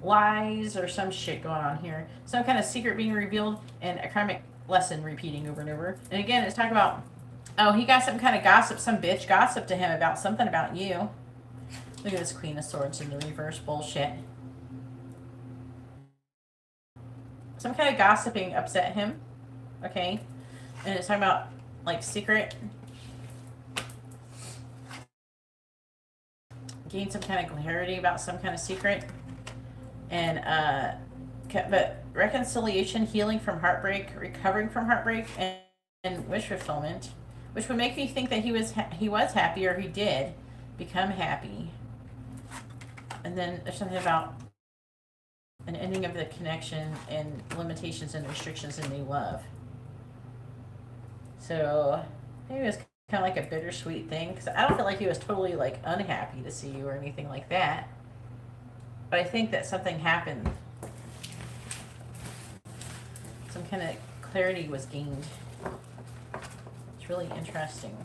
lies, or some shit going on here. Some kind of secret being revealed and a karmic lesson repeating over and over. And again, it's talking about, oh, he got some kind of gossip, some bitch gossip to him about something about you. Look at this Queen of Swords in the reverse bullshit. Some kind of gossiping upset him. Okay. And it's talking about, like, secret. Gain some kind of clarity about some kind of secret. And, but reconciliation, healing from heartbreak, recovering from heartbreak, and wish fulfillment. Which would make me think that he was happy, or he did become happy. And then there's something about an ending of the connection and limitations and restrictions in new love. So maybe it's kind of like a bittersweet thing, because I don't feel like he was totally like unhappy to see you or anything like that. But I think that something happened. Some kind of clarity was gained. It's really interesting.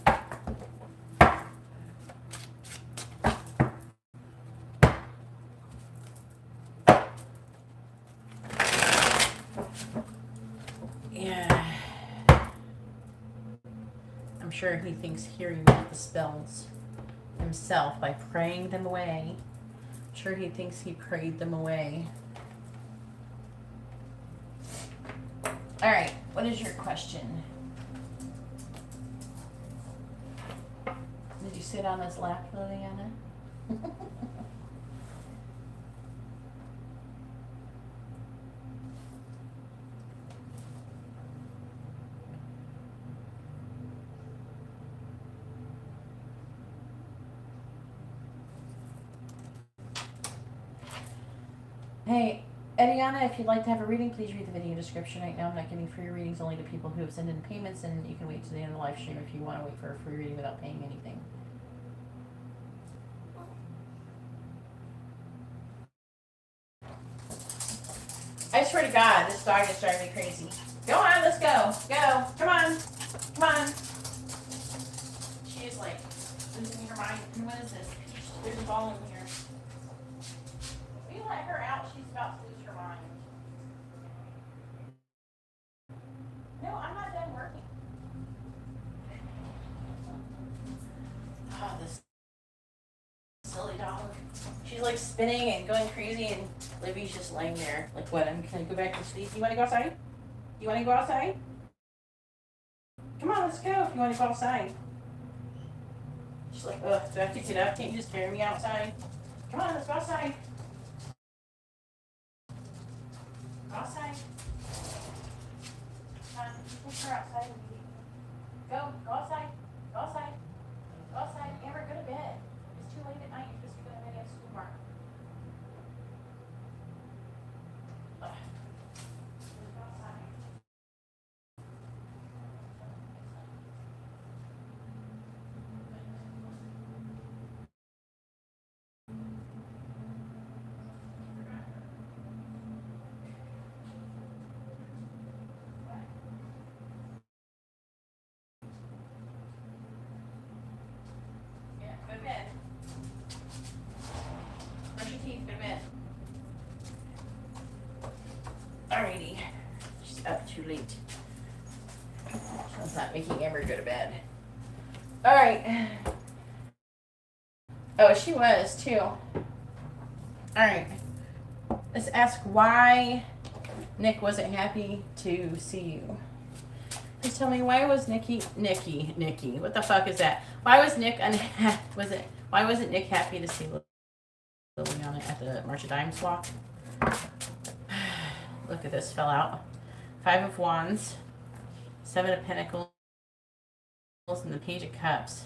Yeah. I'm sure he thinks he removed the spells himself by praying them away. I'm sure he thinks he prayed them away. All right, what is your question? Did you sit on his lap, Liliana? Hey, Ediana, if you'd like to have a reading, please read the video description. Right now I'm not giving free readings, only to people who have sent in payments, and you can wait to the end of the live stream if you want to wait for a free reading without paying anything. I swear to God, this dog is driving me crazy. Go on, let's go. Go. Come on. Come on. She is like losing her mind. And what is this? There's a ball in here. We let her out, she's about to lose her mind. No, I'm not done working. Oh, this silly dog. She's like spinning and going crazy, and Libby's just laying there. Like, what? Can I go back to sleep? You want to go outside? You want to go outside? Come on, let's go if you want to go outside. She's like, ugh, do I have to get up? Can't you just carry me outside? Come on, let's go outside. Go outside. Come on, push her outside. Go outside. Go outside. Go outside. Amber, go to bed. It's too late at night. You're supposed to go to bed at school tomorrow. Go outside. Yeah, go to bed. Brush your teeth, go to bed. Alrighty. She's up too late. She's not making Amber go to bed. Alright. Oh, she was too. Alright. Let's ask why Nick wasn't happy to see you. Please tell me, why was Nikki, what the fuck is that? Why was Nick unhappy, why wasn't Nick happy to see Liliana at the March of Dimes walk? Look at this, fell out. 5 of Wands, 7 of Pentacles, and the Page of Cups.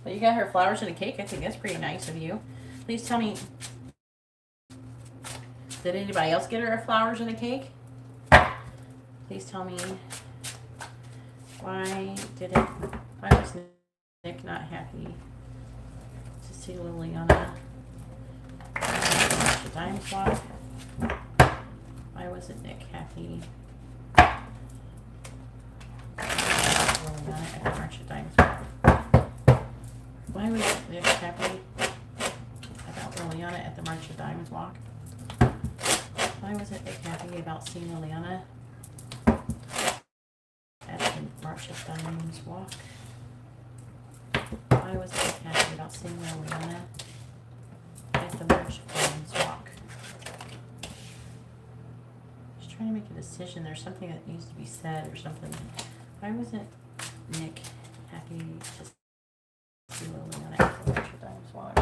Well, you got her flowers and a cake. I think that's pretty nice of you. Please tell me, did anybody else get her flowers and a cake? Please tell me, why was Nick not happy to see Liliana at the Dimes walk? Why wasn't Nick happy Liliana at the March of Dimes walk? Why was Nick happy about Liliana at the March of Diamonds walk? Why wasn't Nick happy about seeing Liliana at the March of Diamonds walk? Why wasn't Nick happy about seeing Liliana at the March of Diamonds walk? Just trying to make a decision. There's something that needs to be said or something. Why wasn't Nick happy to see Liliana at the March of Diamonds walk?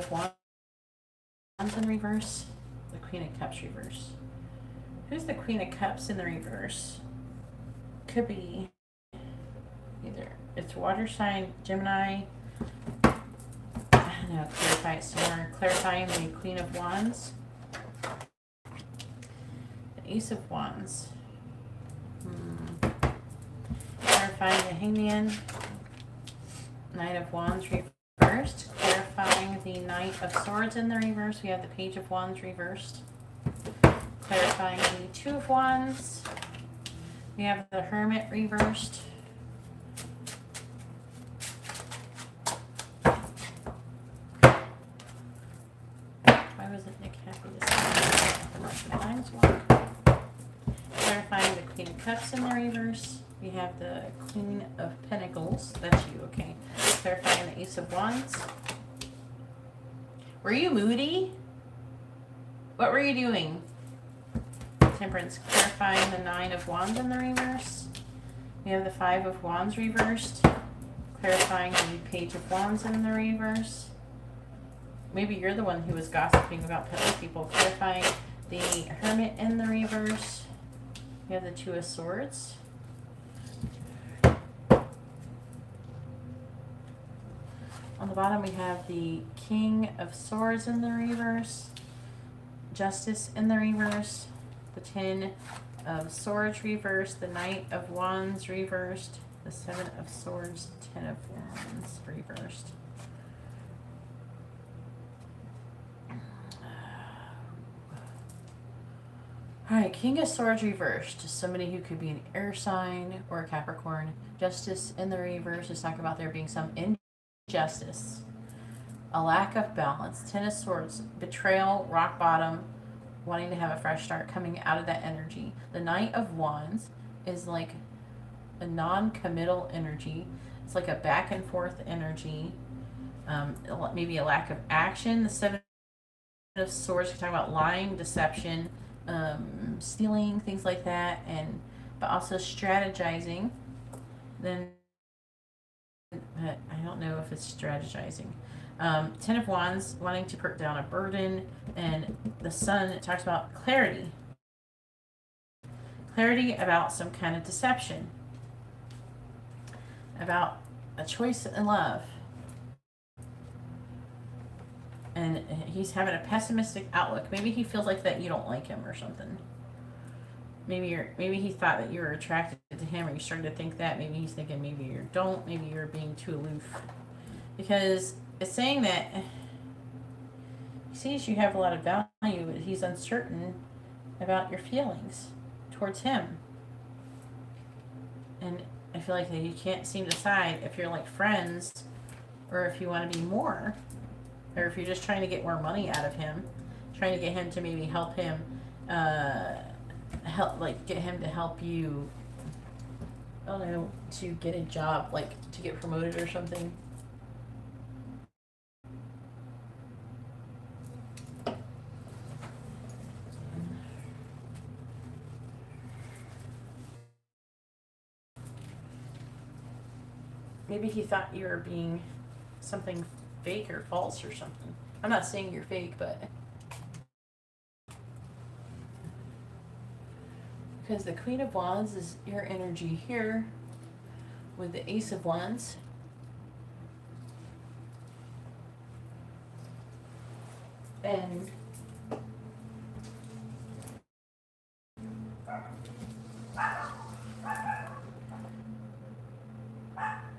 of Wands in reverse, the Queen of Cups reverse. Who's the Queen of Cups in the reverse? Could be either it's water sign, Gemini. I don't know, clarify it some more. Clarifying the Queen of Wands. The Ace of Wands. Clarifying the Hangman. Knight of Wands reversed. Clarifying the Knight of Swords in the reverse. We have the Page of Wands reversed. Clarifying the Two of Wands. We have the Hermit reversed. Why was it Nick Happy this time? Clarifying the Queen of Cups in the reverse. We have the Queen of Pentacles. That's you, okay. Clarifying the Ace of Wands. Were you moody? What were you doing? Temperance. Clarifying the Nine of Wands in the reverse. We have the Five of Wands reversed. Clarifying the Page of Wands in the reverse. Maybe you're the one who was gossiping about other people. Clarifying the Hermit in the reverse. We have the Two of Swords. On the bottom we have the King of Swords in the reverse. Justice in the reverse. The Ten of Swords reversed. The Knight of Wands reversed. The Seven of Swords, Ten of Wands reversed. Alright, King of Swords reversed. Somebody who could be an air sign or a Capricorn. Justice in the reverse is talking about there being some injustice. A lack of balance. Ten of Swords, betrayal, rock bottom, wanting to have a fresh start, coming out of that energy. The Knight of Wands is like a non-committal energy. It's like a back and forth energy. Maybe a lack of action. The Seven of Swords, we're talking about lying, deception, stealing, things like that, but also strategizing. Then I don't know if it's strategizing. Ten of Wands, wanting to put down a burden, and the Sun talks about clarity. Clarity about some kind of deception, about a choice in love. And he's having a pessimistic outlook. Maybe he feels like that you don't like him or something. Maybe he thought that you were attracted to him, or you started to think that. Maybe he's thinking maybe you don't. Maybe you're being too aloof. Because it's saying that he sees you have a lot of value, but he's uncertain about your feelings towards him. And I feel like that you can't seem to decide if you're like friends or if you want to be more. Or if you're just trying to get more money out of him, trying to get him to maybe help him, get him to help you, I don't know, to get a job, like to get promoted or something. Maybe he thought you were being something fake or false or something. I'm not saying you're fake, but because the Queen of Wands is your energy here with the Ace of Wands. And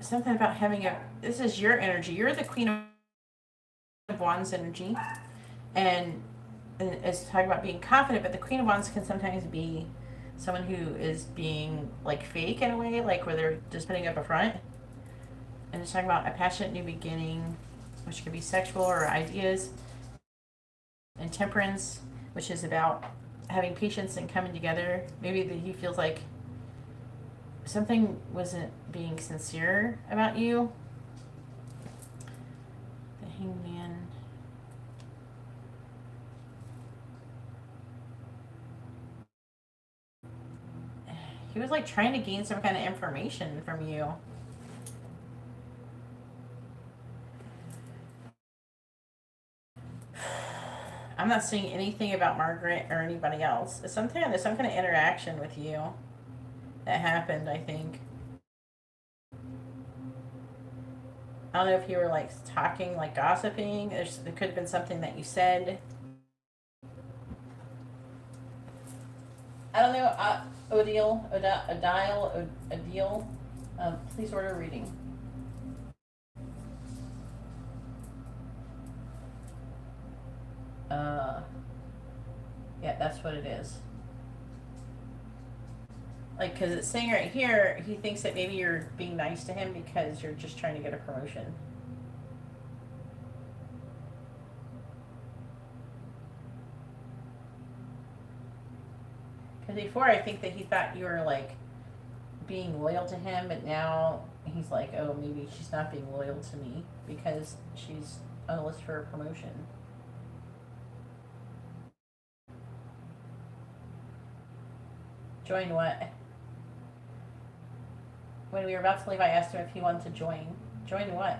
something about having this is your energy. You're the Queen of Wands energy, and it's talking about being confident, but the Queen of Wands can sometimes be someone who is being like fake in a way, like where they're just putting up a front. And it's talking about a passionate new beginning, which could be sexual or ideas. And Temperance, which is about having patience and coming together. Maybe that he feels like something wasn't being sincere about you. The Hangman. He was like trying to gain some kind of information from you. I'm not seeing anything about Margaret or anybody else. It's some kind of interaction with you that happened, I think. I don't know if you were like talking, like gossiping. There could have been something that you said. I don't know. Odile, please order reading. Yeah, that's what it is. Like, because it's saying right here, he thinks that maybe you're being nice to him because you're just trying to get a promotion. Because before, I think that he thought you were, like, being loyal to him, but now he's like, oh, maybe she's not being loyal to me because she's on the list for a promotion. Join what? When we were about to leave, I asked him if he wanted to join. Join what?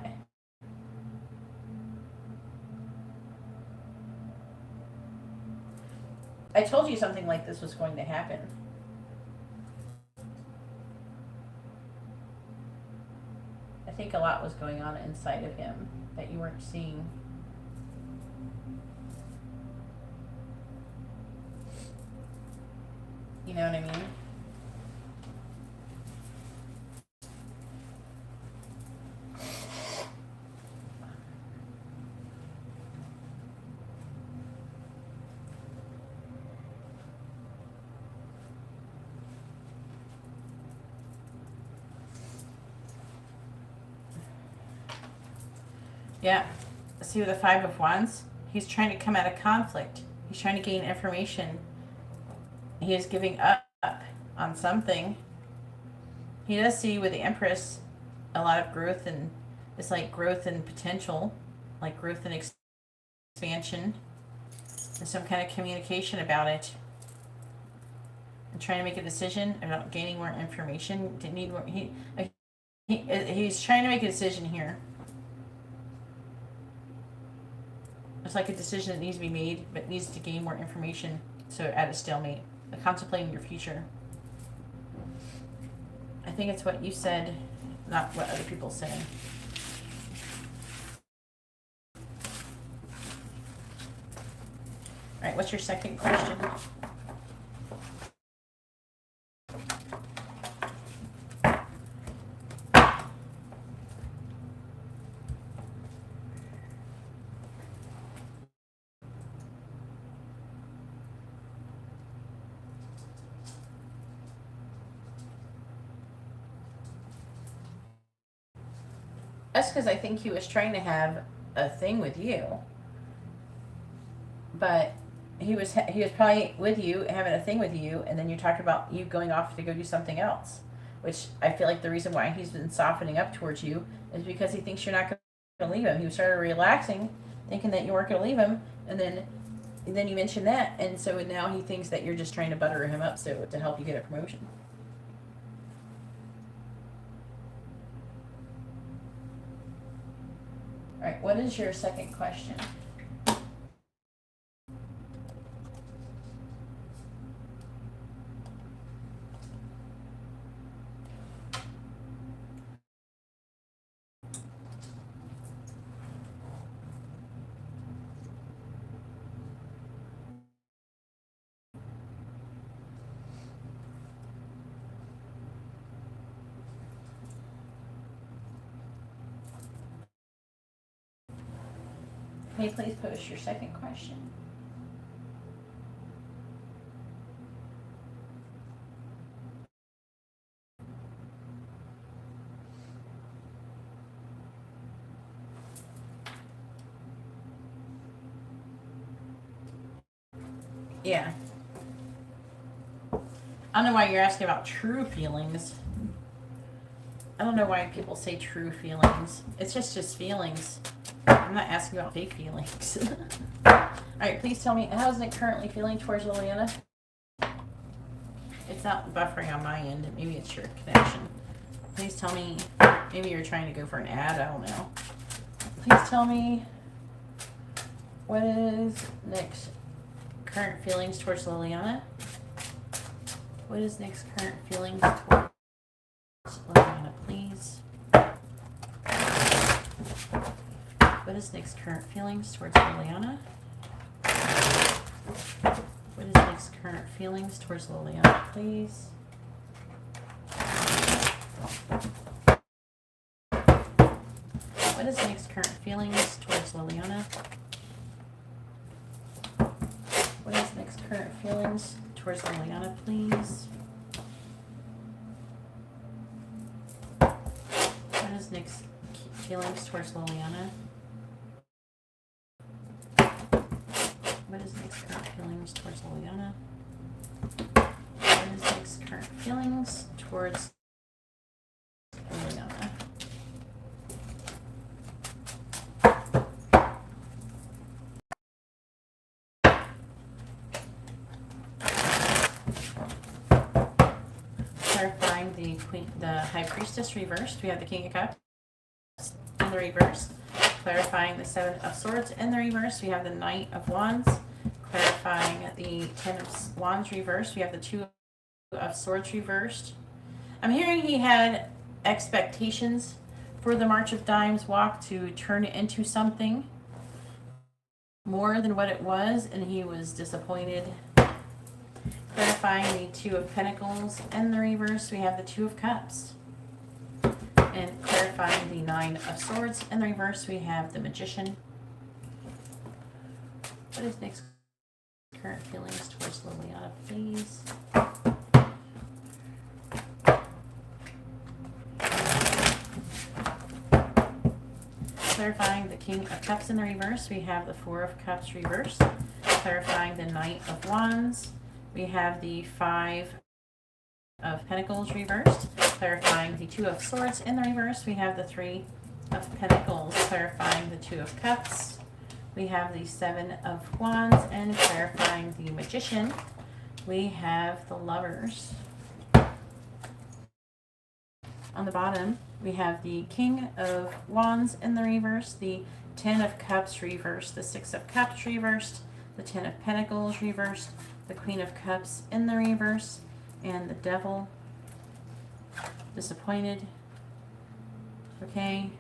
I told you something like this was going to happen. I think a lot was going on inside of him that you weren't seeing. You know what I mean? Yeah. See, with the Five of Wands, he's trying to come out of conflict. He's trying to gain information. He is giving up on something. He does see with the Empress a lot of growth, and it's like growth and potential, like growth and expansion. There's some kind of communication about it. And trying to make a decision about gaining more information. To need more. He's trying to make a decision here. It's like a decision that needs to be made, but needs to gain more information. So at a stalemate, contemplating your future. I think it's what you said, not what other people say. All right, what's your second question? That's because I think he was trying to have a thing with you, but he was probably with you, having a thing with you, and then you talked about you going off to go do something else, which I feel like the reason why he's been softening up towards you is because he thinks you're not going to leave him. He started relaxing, thinking that you weren't going to leave him, and then you mentioned that, and so now he thinks that you're just trying to butter him up so to help you get a promotion. All right, what is your second question? Can you please post your second question? Yeah. I don't know why you're asking about true feelings. I don't know why people say true feelings. It's just feelings. I'm not asking about fake feelings. Alright, please tell me, how is it currently feeling towards Liliana? It's not buffering on my end. Maybe it's your connection. Please tell me, maybe you're trying to go for an ad, I don't know. Please tell me What is Nick's current feelings towards Liliana? What is Nick's current feelings towards Liliana, please? What is Nick's current feelings towards Liliana? What is Nick's current feelings towards Liliana, please? What is Nick's current feelings towards Liliana? What is Nick's current feelings towards Liliana, please? What is Nick's feelings towards Liliana? What is Nick's current feelings towards Liliana? What is Nick's current feelings towards Liliana? Clarifying the High Priestess reversed. We have the King of Cups in the reverse. Clarifying the Seven of Swords in the reverse. We have the Knight of Wands. Clarifying the Ten of Wands reversed. We have the Two of Swords reversed. I'm hearing he had expectations for the March of Dimes walk to turn it into something more than what it was, and he was disappointed. Clarifying the Two of Pentacles in the reverse, we have the Two of Cups. And clarifying the Nine of Swords in the reverse, we have the Magician. What is Nick's current feelings towards Liliana, please? Clarifying the King of Cups in the reverse, we have the Four of Cups reversed. Clarifying the Knight of Wands, we have the Five of Pentacles reversed. Clarifying the Two of Swords in the reverse, we have the Three of Pentacles. Clarifying the Two of Cups, we have the Seven of Wands. And clarifying the Magician, we have the Lovers. On the bottom, we have the King of Wands in the reverse, the Ten of Cups reversed, the Six of Cups reversed, the Ten of Pentacles reversed, the Queen of Cups in the reverse, and the Devil. Disappointed. Okay.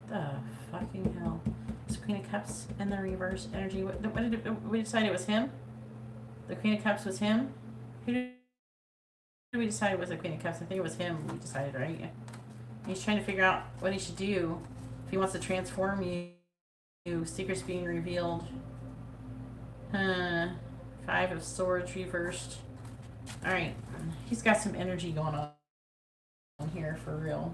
The fucking hell. It's Queen of Cups in the reverse energy. What did we decide it was him? The Queen of Cups was him? Who did we decide was the Queen of Cups? I think it was him we decided, right? He's trying to figure out what he should do. If he wants to transform you. Secrets being revealed. Five of Swords reversed. Alright. He's got some energy going on here for real.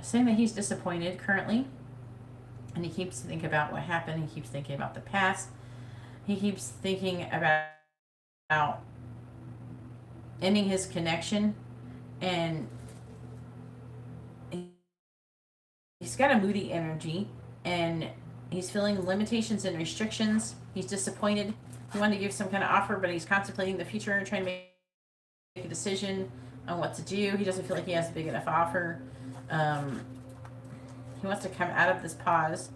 Saying that he's disappointed currently. And he keeps thinking about what happened. He keeps thinking about the past. He keeps thinking about ending his connection. And he's got a moody energy. And he's feeling limitations and restrictions. He's disappointed. He wanted to give some kind of offer, but he's contemplating the future and trying to make a decision on what to do. He doesn't feel like he has a big enough offer. He wants to come out of this pause,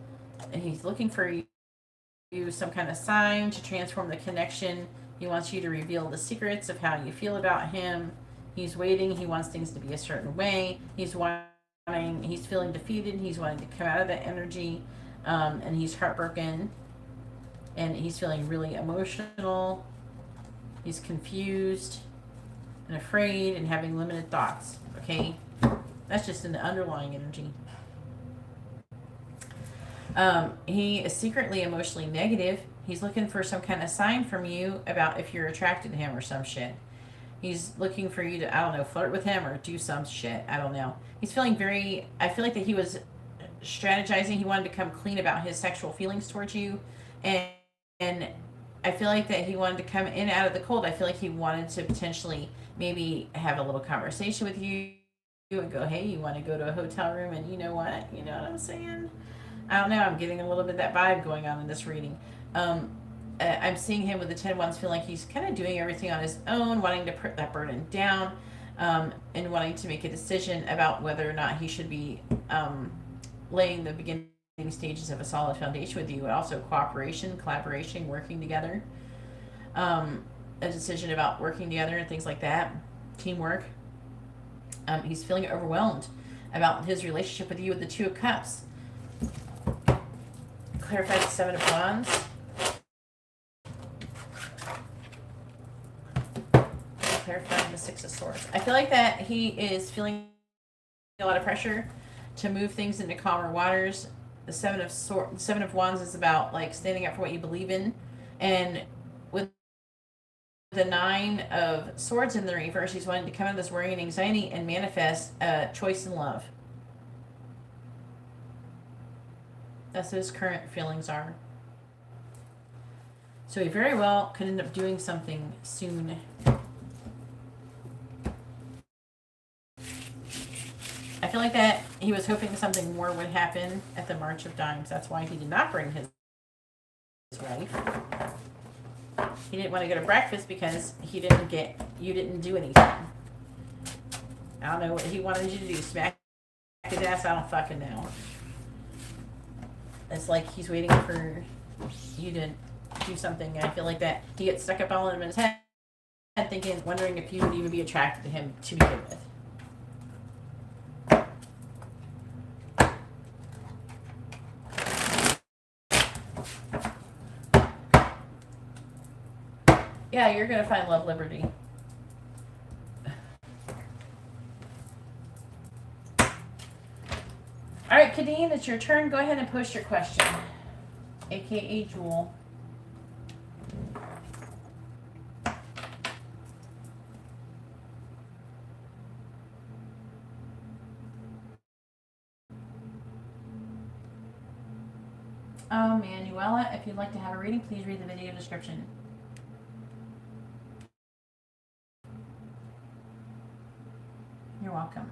and he's looking for you some kind of sign to transform the connection. He wants you to reveal the secrets of how you feel about him. He's waiting. He wants things to be a certain way. He's feeling defeated. He's wanting to come out of that energy, and he's heartbroken, and he's feeling really emotional. He's confused and afraid and having limited thoughts. Okay, that's just in the underlying energy. He is secretly emotionally negative. He's looking for some kind of sign from you about if you're attracted to him or some shit. He's looking for you to, I don't know, flirt with him or do some shit. I don't know. He's feeling I feel like that he was strategizing. He wanted to come clean about his sexual feelings towards you. And I feel like that he wanted to come in out of the cold. I feel like he wanted to potentially maybe have a little conversation with you and go, hey, you want to go to a hotel room? And you know what? You know what I'm saying? I don't know. I'm getting a little bit of that vibe going on in this reading. I'm seeing him with the 10 wands feeling like he's kind of doing everything on his own, wanting to put that burden down, and wanting to make a decision about whether or not he should be laying the beginning stages of a solid foundation with you, and also cooperation, collaboration, working together, a decision about working together and things like that, teamwork. He's feeling overwhelmed about his relationship with you with the Two of Cups. Clarify the Seven of Wands. Clarifying the Six of Swords. I feel like that he is feeling a lot of pressure to move things into calmer waters. The Seven of Wands is about like standing up for what you believe in, and with the Nine of Swords in the reverse, he's wanting to come out of this worry and anxiety and manifest a choice in love. That's what his current feelings are. So he very well could end up doing something soon. I feel like that he was hoping something more would happen at the March of Dimes. That's why he did not bring his wife. He didn't want to go to breakfast because you didn't do anything. I don't know what he wanted you to do. Smack his ass? I don't fucking know. It's like he's waiting for you to do something. I feel like that he gets stuck up all in his head, wondering if you would even be attracted to him to begin with. Yeah, you're going to find love, liberty. All right, Kadeen, it's your turn. Go ahead and post your question, a.k.a. Jewel. Manuela, if you'd like to have a reading, please read the video description. You're welcome.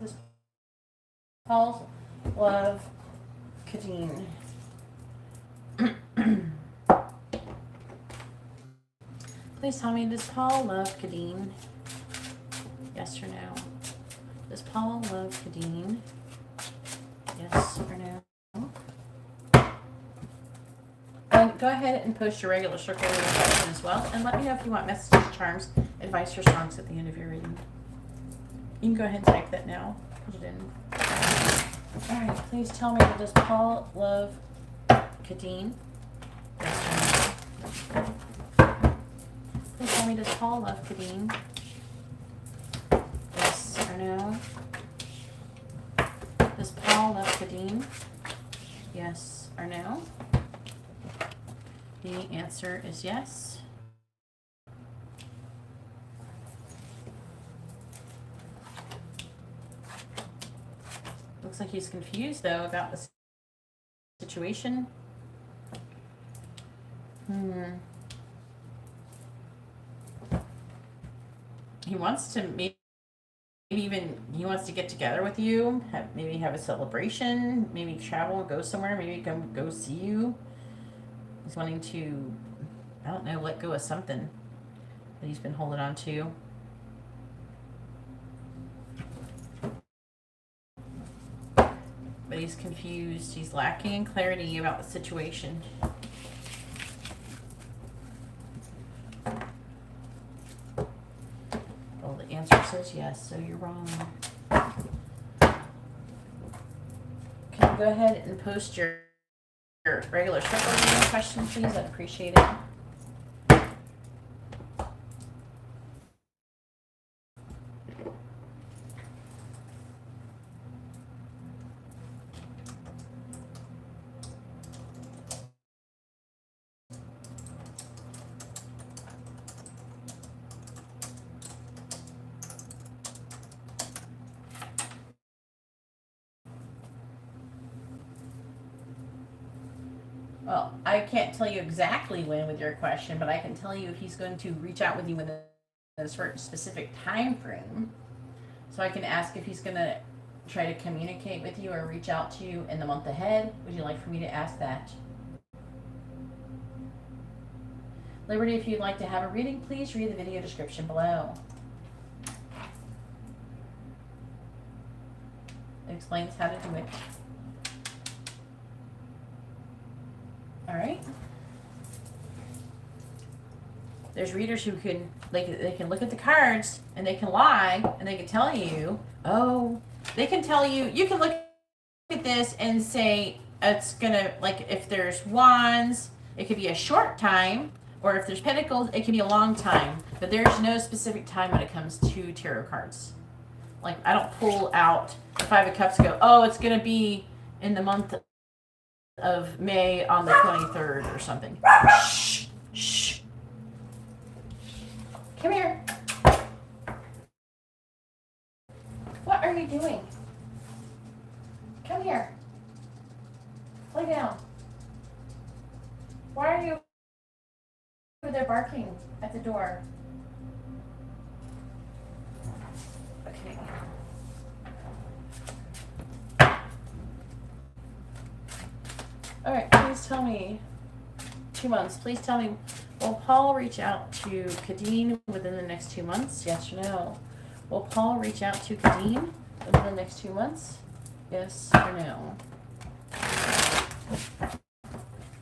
This Paul's love, Kadeen. Please tell me, does Paul love Kadeen? Yes or no? Does Paul love Kadeen? Yes or no? Go ahead and post your regular circle reading question as well, and let me know if you want messages, charms, advice, or songs at the end of your reading. You can go ahead and type that now. Put it in. Alright, please tell me, does Paul love Kadeen? Yes or no? Please tell me, does Paul love Kadeen? Yes or no? Does Paul love Kadeen? Yes or no? The answer is yes. Looks like he's confused, though, about the situation. He wants to maybe he wants to get together with you, maybe have a celebration, maybe travel, go somewhere, maybe come go see you. He's wanting to, I don't know, let go of something that he's been holding on to. But he's confused. He's lacking in clarity about the situation. Well, the answer says yes, so you're wrong. Can you go ahead and post your regular circle reading question, please? I'd appreciate it. Well, I can't tell you exactly when with your question, but I can tell you he's going to reach out with you within a certain specific time frame. So I can ask if he's going to try to communicate with you or reach out to you in the month ahead. Would you like for me to ask that? Liberty, if you'd like to have a reading, please read the video description below. It explains how to do it. All right. There's readers who can they can look at the cards and they can lie and they can tell you, oh, they can tell you, you can look at this and say it's gonna, like, if there's wands, it could be a short time, or if there's pentacles, it can be a long time. But there's no specific time when it comes to tarot cards. Like, I don't pull out the Five of Cups and go, oh, it's gonna be in the month of May on the 23rd or something. Shh, shh. Come here. What are you doing? Come here. Lay down. Why are you over there barking at the door? Okay. All right, please tell me, 2 months, please tell me, will Paul reach out to Kadeen within the next 2 months? Yes or no? Will Paul reach out to Kadeen within the next 2 months? Yes or no?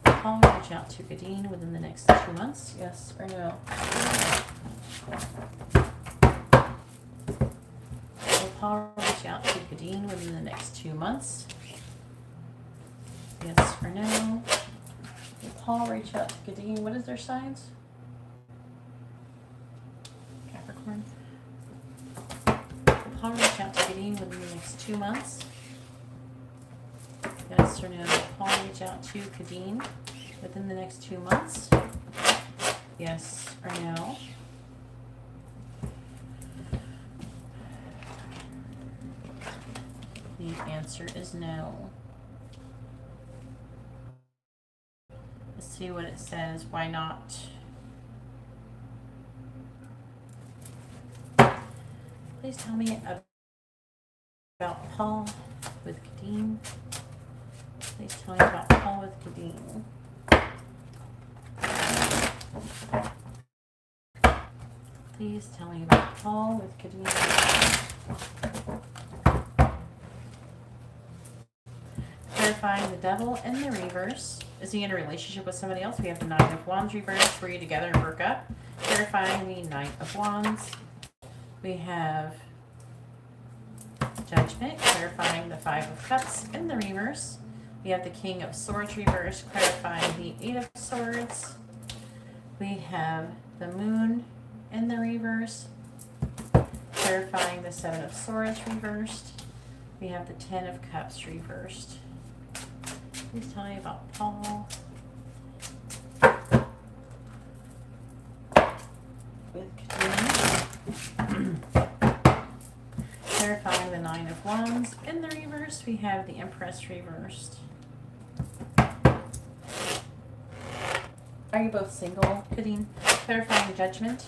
Paul reach out to Kadeen within the next 2 months? Yes or no? Will Paul reach out to Kadeen within the next 2 months? Yes or no? Will Paul reach out to Kadeen? What is their signs? Capricorn. Will Paul reach out to Kadeen within the next 2 months? Yes or no? Will Paul reach out to Kadeen within the next 2 months? Yes or no? The answer is no. Let's see what it says. Why not? Please tell me about Paul with Kadeen. Please tell me about Paul with Kadeen. Please tell me about Paul with Kadeen. Clarifying the Devil in the reverse. Is he in a relationship with somebody else? We have the Nine of Wands reverse. Were you together and broke up? Clarifying the Knight of Wands. We have Judgment. Clarifying the Five of Cups in the reverse. We have the King of Swords reverse. Clarifying the Eight of Swords. We have the Moon in the reverse. Clarifying the Seven of Swords reversed. We have the Ten of Cups reversed. Please tell me about Paul with Kadeen. Clarifying the Nine of Wands in the reverse. We have the Empress reversed. Are you both single, Kadeen? Clarifying Judgment.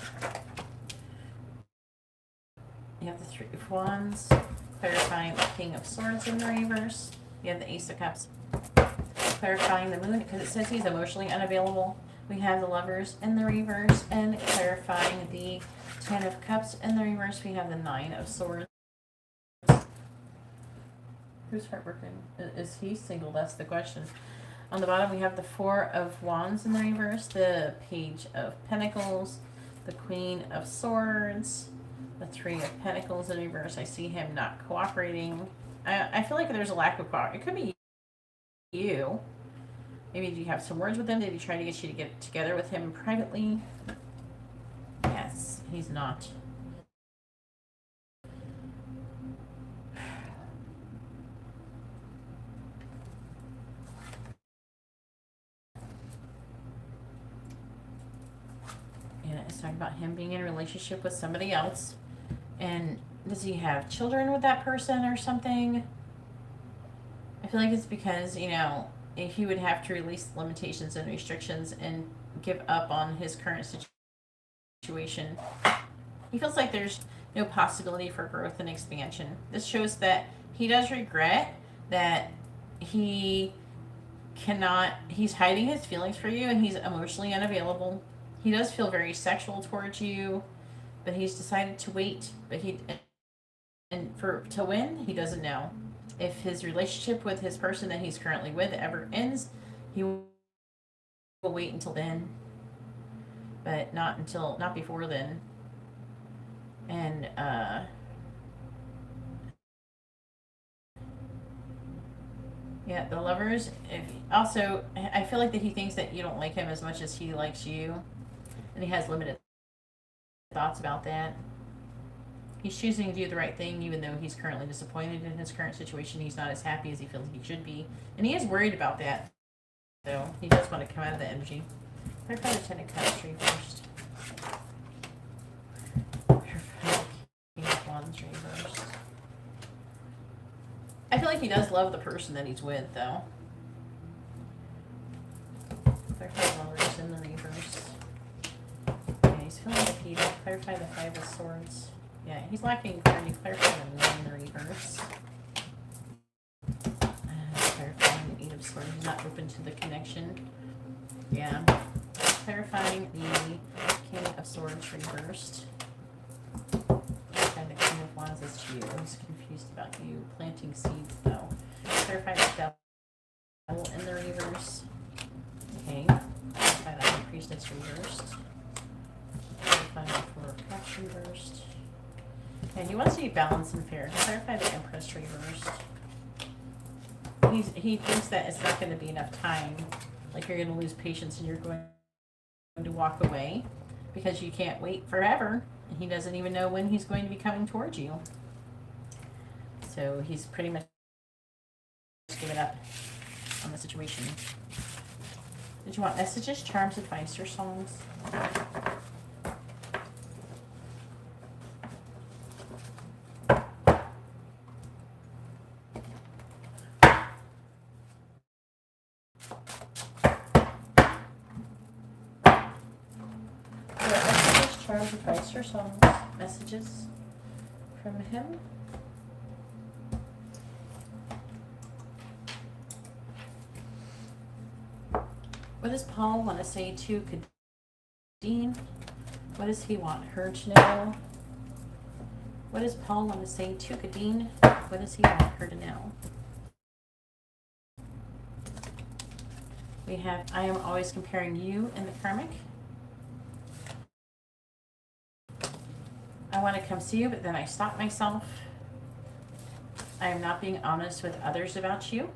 You have the Three of Wands. Clarifying the King of Swords in the reverse. You have the Ace of Cups. Clarifying the Moon, because it says he's emotionally unavailable. We have the Lovers in the reverse. And clarifying the Ten of Cups in the reverse, we have the Nine of Swords. Who's heartbroken? Is he single? That's the question. On the bottom, we have the Four of Wands in the reverse, the Page of Pentacles, the Queen of Swords, the Three of Pentacles in reverse. I see him not cooperating. I feel like there's a lack of cooperation. It could be you. Maybe do you have some words with him? Did he try to get you to get together with him privately? Yes, he's not. Yeah, it's talking about him being in a relationship with somebody else. And does he have children with that person or something? I feel like it's because, you know, he would have to release limitations and restrictions and give up on his current situation. He feels like there's no possibility for growth and expansion. This shows that he does regret that he's hiding his feelings for you, and he's emotionally unavailable. He does feel very sexual towards you, but he's decided to wait. But to when, he doesn't know. If his relationship with his person that he's currently with ever ends, he will wait until then, but not before then. And yeah, the Lovers. Also, I feel like that he thinks that you don't like him as much as he likes you, and he has limited thoughts about that. He's choosing to do the right thing, even though he's currently disappointed in his current situation. He's not as happy as he feels he should be, and he is worried about that. So he does want to come out of the energy. Clarify the Ten of Cups reversed. Clarify the King of Wands reversed. I feel like he does love the person that he's with, though. Clarify Lovers in the reverse. Yeah, he's feeling defeated. Clarify the Five of Swords. Yeah, he's lacking clarity. Clarify the Moon in the reverse. Clarifying the Eight of Swords. He's not open to the connection. Yeah. Clarifying the King of Swords reversed. Clarifying the King of Wands is you. He's confused about you. Planting seeds, though. Clarify the Devil in the reverse. Okay. Clarify the High Priestess reversed. Clarify the Four of Cups reversed. And he wants to be balanced and fair. Clarify the Empress reversed. He thinks that it's not going to be enough time. Like you're going to lose patience and you're going to walk away because you can't wait forever. And he doesn't even know when he's going to be coming towards you. So he's pretty much given up on the situation. Did you want messages, charms, advice, or songs? Charms, advice, or songs, messages from him. What does Paul want to say to Kadeen? What does he want her to know? What does Paul want to say to Kadeen? What does he want her to know? We have, I am always comparing you and the karmic. I want to come see you, but then I stop myself. I am not being honest with others about you.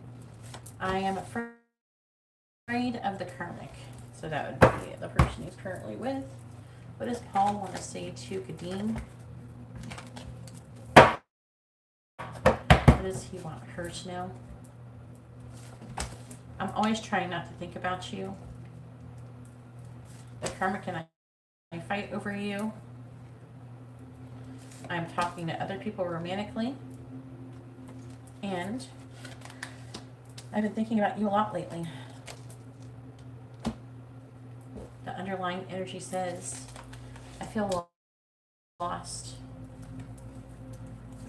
I am afraid of the karmic. So that would be the person he's currently with. What does Paul want to say to Kadeen? What does he want her to know? I'm always trying not to think about you. The karmic and I fight over you. I'm talking to other people romantically. And I've been thinking about you a lot lately. The underlying energy says, I feel lost.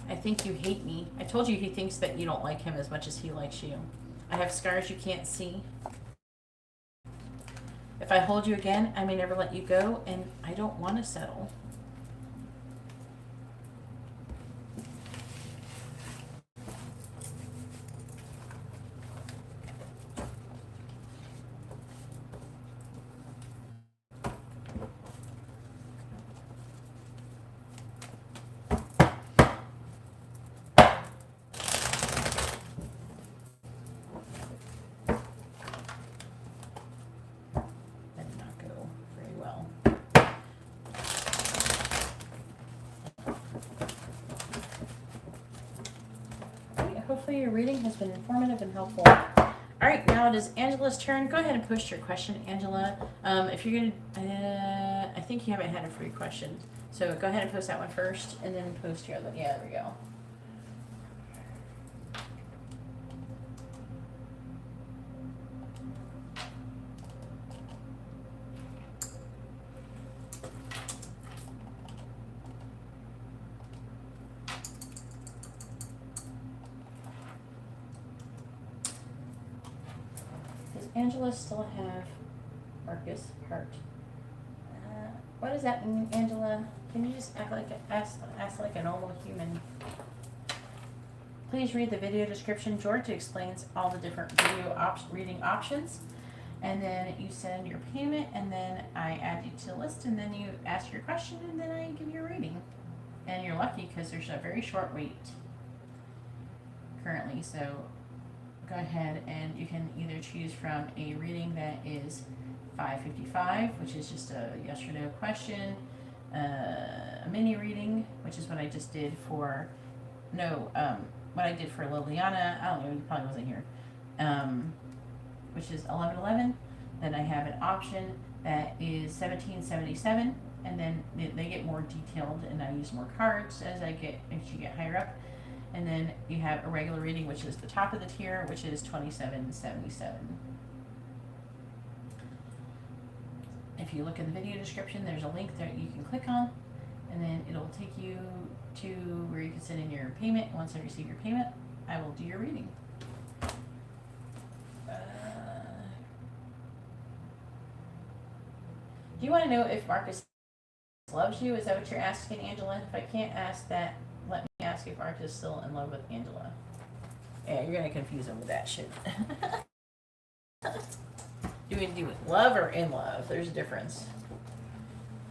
I think you hate me. I told you he thinks that you don't like him as much as he likes you. I have scars you can't see. If I hold you again, I may never let you go, and I don't want to settle. Hopefully your reading has been informative and helpful. All right, now it is Angela's turn. Go ahead and post your question, Angela. If you're gonna, I think you haven't had a free question, so go ahead and post that one first, and then post your other. Yeah, there we go. Does Angela still have Marcus heart? What does that mean, Angela? Can you just act like a normal human? Please read the video description. George explains all the different video reading options. And then you send your payment, and then I add you to the list, and then you ask your question, and then I give you a reading. And you're lucky because there's a very short wait currently. So go ahead and you can either choose from a reading that is $5.55, which is just a yes or no question, a mini reading, which is what I just did for what I did for Liliana. I don't know, you probably wasn't here. Which is $11.11. Then I have an option that is $17.77, and then they get more detailed, and I use more cards as you get higher up. And then you have a regular reading, which is the top of the tier, which is $27.77. If you look in the video description, there's a link that you can click on, and then it'll take you to where you can send in your payment. Once I receive your payment, I will do your reading. Do you want to know if Marcus loves you? Is that what you're asking, Angela? If I can't ask that, let me ask if Marcus is still in love with Angela. Yeah, you're going to confuse him with that shit. Do we do love or in love? There's a difference.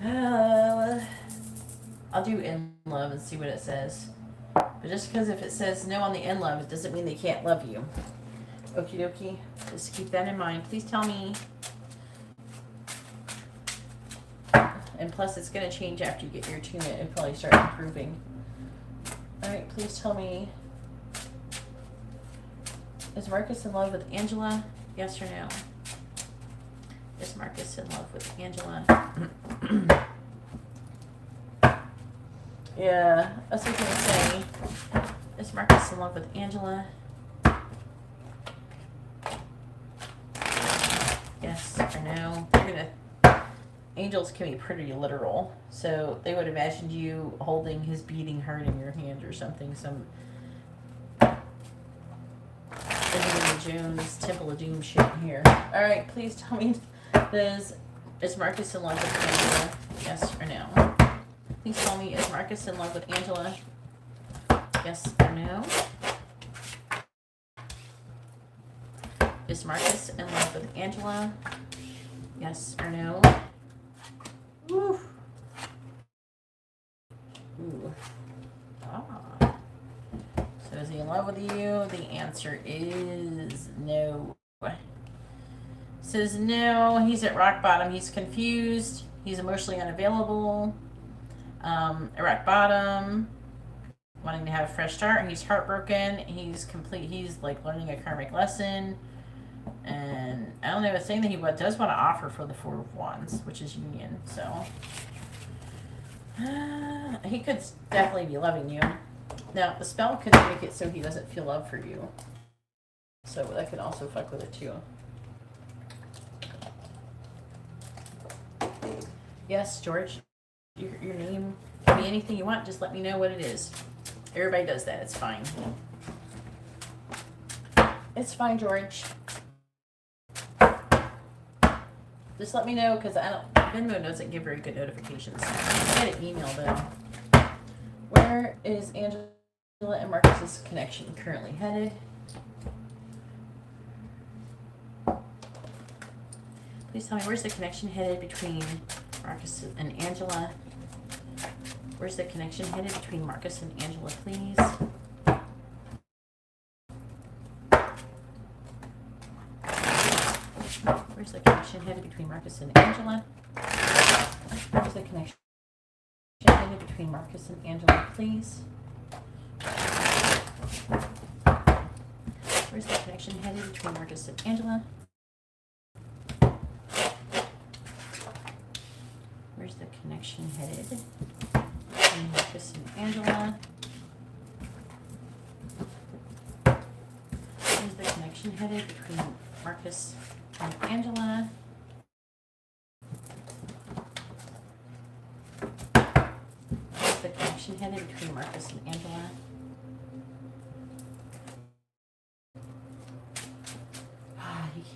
I'll do in love and see what it says. But just because if it says no on the in love, it doesn't mean they can't love you. Okie dokie. Just keep that in mind. Please tell me. And plus, it's going to change after you get your attunement. It'll probably start improving. Alright, please tell me. Is Marcus in love with Angela? Yes or no? Is Marcus in love with Angela? Yeah, that's what I'm going to say. Is Marcus in love with Angela? Yes or no? You're going to... Angels can be pretty literal, so they would imagine you holding his beating heart in your hand or something. Some Indiana Jones Temple of Doom shit here. All right, please tell me, is Marcus in love with Angela? Yes or no? Please tell me, is Marcus in love with Angela? Yes or no? Is Marcus in love with Angela? Yes or no? Woo. Ooh. Ah. So is he in love with you? The answer is no. Says no. He's at rock bottom. He's confused. He's emotionally unavailable. At rock bottom. Wanting to have a fresh start. He's heartbroken. He's complete. He's like learning a karmic lesson. And I don't know, it's saying that he does want to offer for the Four of Wands, which is union. So he could definitely be loving you. Now the spell could make it so he doesn't feel love for you, so that could also fuck with it too. Yes, George, your name can be anything you want. Just let me know what it is. Everybody does that. It's fine. It's fine, George. Just let me know, because Venmo doesn't give very good notifications. I get an email though. Where is Angela and Marcus's connection currently headed? Please tell me, where's the connection headed between Marcus and Angela? Where's the connection headed between Marcus and Angela, please? Where's the connection headed between Marcus and Angela? Where's the connection headed between Marcus and Angela, please? Where's the connection headed between Marcus and Angela? Where's the connection headed between Marcus and Angela? Where's the connection headed between Marcus and Angela? Where's the connection headed between Marcus and Angela?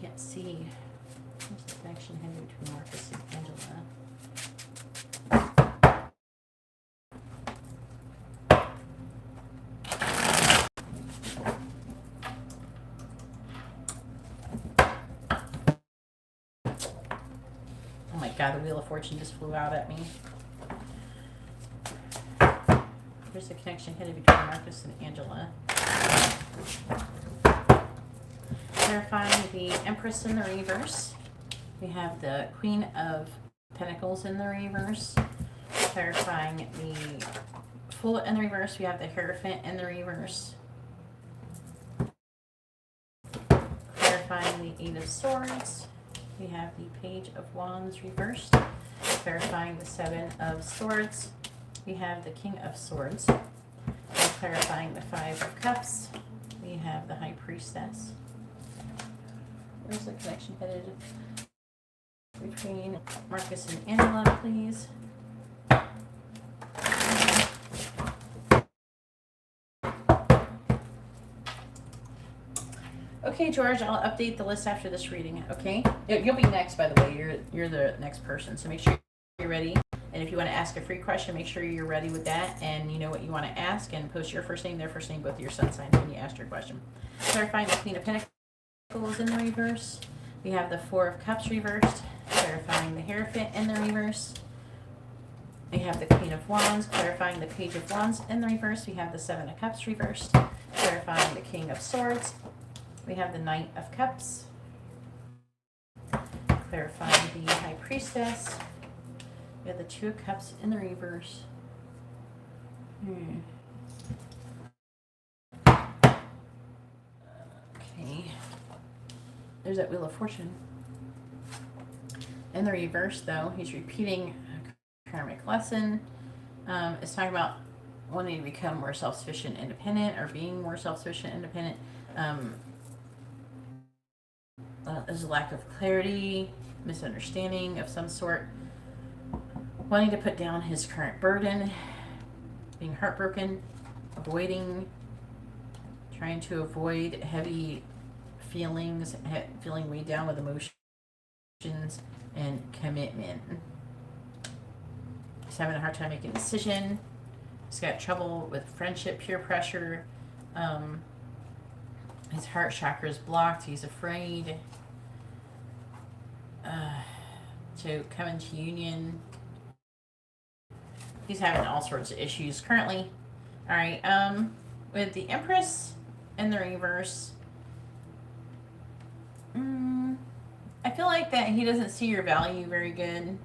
can't see. What's the connection here between Marcus and Angela? Oh my God, the Wheel of Fortune just flew out at me. Here's the connection hidden between Marcus and Angela. Clarifying the Empress in the reverse. We have the Queen of Pentacles in the reverse. Clarifying the Fool in the reverse. We have the Hierophant in the reverse. Clarifying the Eight of Swords. We have the Page of Wands reversed. Clarifying the Seven of Swords. We have the King of Swords. And clarifying the Five of Cups. We have the High Priestess. Where's the connection headed between Marcus and Angela, please? Okay, George, I'll update the list after this reading, okay? You'll be next, by the way. You're the next person, so make sure you're ready. And if you want to ask a free question, make sure you're ready with that and you know what you want to ask, and post your first name, their first name, both of your sun signs when you ask your question. Clarifying the Queen of Pentacles in the reverse. We have the Four of Cups reversed. Clarifying the Hierophant in the reverse. We have the Queen of Wands. Clarifying the Page of Wands in the reverse. We have the Seven of Cups reversed. Clarifying the King of Swords. We have the Knight of Cups. Clarifying the High Priestess. We have the Two of Cups in the reverse. Okay. There's that Wheel of Fortune. In the reverse, though, he's repeating a karmic lesson. It's talking about wanting to become more self-sufficient, independent, or being more self-sufficient, independent. There's a lack of clarity, misunderstanding of some sort. Wanting to put down his current burden, being heartbroken, avoiding, trying to avoid heavy feelings, feeling weighed down with emotions and commitment. He's having a hard time making a decision. He's got trouble with friendship, peer pressure. His heart chakra is blocked. He's afraid to come into union. He's having all sorts of issues currently. All right, with the Empress in the reverse, I feel like that he doesn't see your value very good.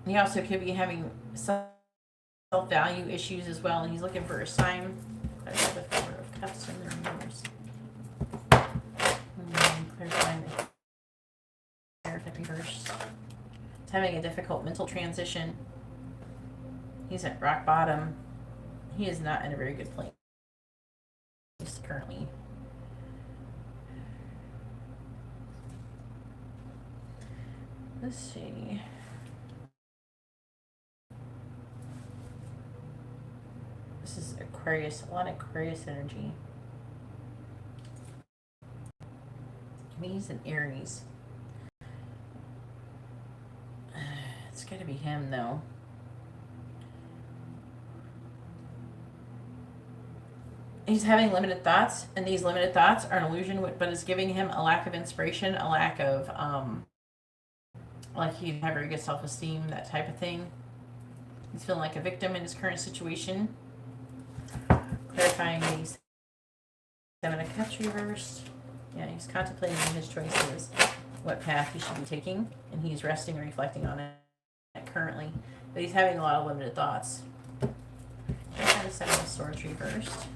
He also could be having self-value issues as well, and he's looking for a sign. I have the Four of Cups in the reverse. Clarifying the Hierophant reverse. He's having a difficult mental transition. He's at rock bottom. He is not in a very good place currently. Let's see. This is Aquarius, a lot of Aquarius energy. He's an Aries. It's gotta be him though. He's having limited thoughts, and these limited thoughts are an illusion, but it's giving him a lack of inspiration, a lack of, like he'd have very good self-esteem, that type of thing. He's feeling like a victim in his current situation. Clarifying these Seven of Cups reversed. Yeah, he's contemplating his choices, what path he should be taking, and he's resting and reflecting on it currently. But he's having a lot of limited thoughts. Clarifying the Seven of Swords reversed.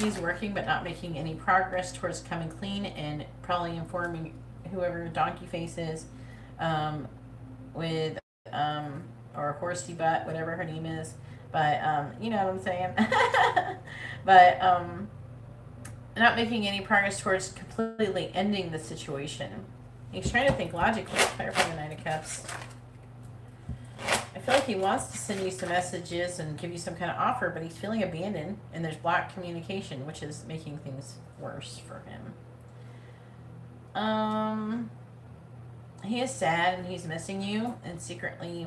He's working but not making any progress towards coming clean, and probably informing whoever Donkey Face is with or Horsey Butt, whatever her name is. But you know what I'm saying. But not making any progress towards completely ending the situation. He's trying to think logically. Clarifying the Nine of Cups. I feel like he wants to send you some messages and give you some kind of offer, but he's feeling abandoned, and there's blocked communication, which is making things worse for him. He is sad and he's missing you, and secretly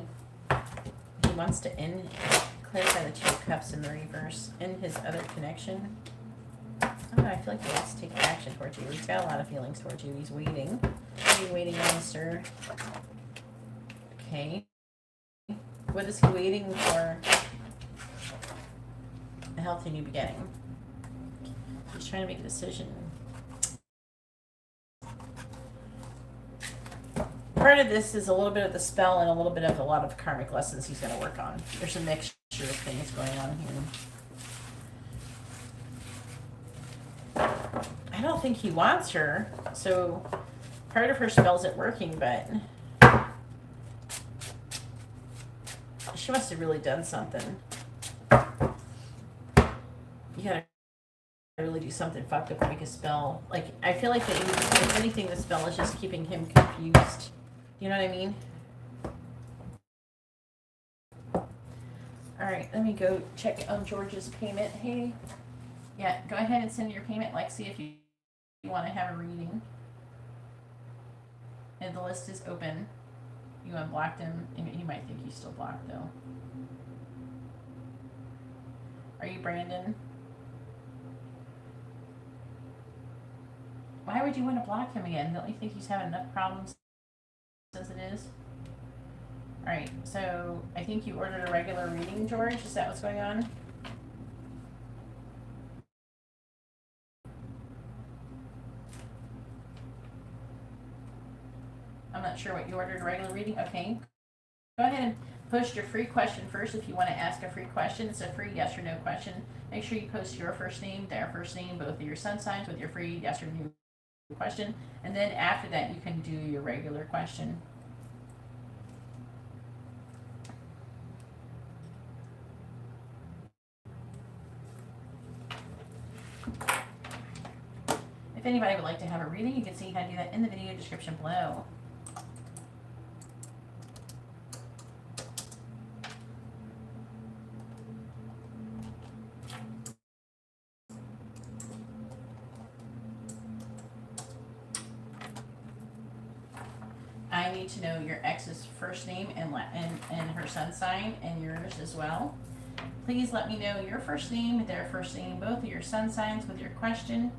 he wants to end, clarify the Two of Cups in the reverse, in his other connection. Oh, I feel like he wants to take action towards you. He's got a lot of feelings towards you. He's waiting. What are you waiting on, sir? Okay. What is he waiting for? A healthy new beginning. He's trying to make a decision. Part of this is a little bit of the spell and a little bit of a lot of karmic lessons he's going to work on. There's a mixture of things going on here. I don't think he wants her, so part of her spell isn't working, but she must have really done something. You gotta really do something fucked up to make a spell. Like, I feel like that, if anything, the spell is just keeping him confused. You know what I mean? Alright, let me go check on George's payment. Hey, yeah, go ahead and send your payment, Lexi, if you want to have a reading. And the list is open. You unblocked him. He might think he's still blocked, though. Are you Brandon? Why would you want to block him again? Don't you think he's having enough problems as it is? Alright, so I think you ordered a regular reading, George. Is that what's going on? I'm not sure what you ordered, a regular reading. Okay. Go ahead and post your free question first if you want to ask a free question. It's a free yes or no question. Make sure you post your first name, their first name, both of your sun signs with your free yes or no question. And then after that, you can do your regular question. If anybody would like to have a reading, you can see how to do that in the video description below. I need to know your ex's first name and her sun sign, and yours as well. Please let me know your first name, their first name, both of your sun signs with your question.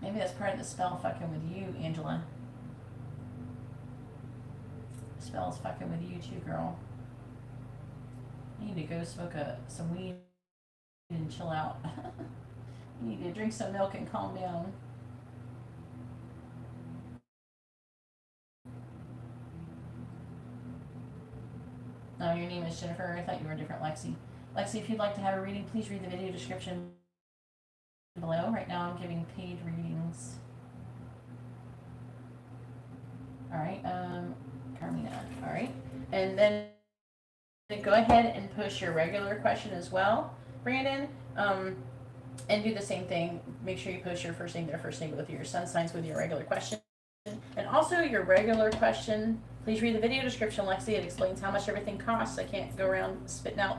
Maybe that's part of the spell fucking with you, Angela. The spell's fucking with you too, girl. You need to go smoke some weed and chill out. You need to drink some milk and calm down. Oh, your name is Jennifer. I thought you were a different Lexi. Lexi, if you'd like to have a reading, please read the video description below. Right now I'm giving paid readings. Alright, Carmina. Alright. And then go ahead and post your regular question as well, Brandon. And do the same thing. Make sure you post your first name, their first name with your sun signs with your regular question. And also your regular question, please read the video description, Lexi. It explains how much everything costs. I can't go around spitting out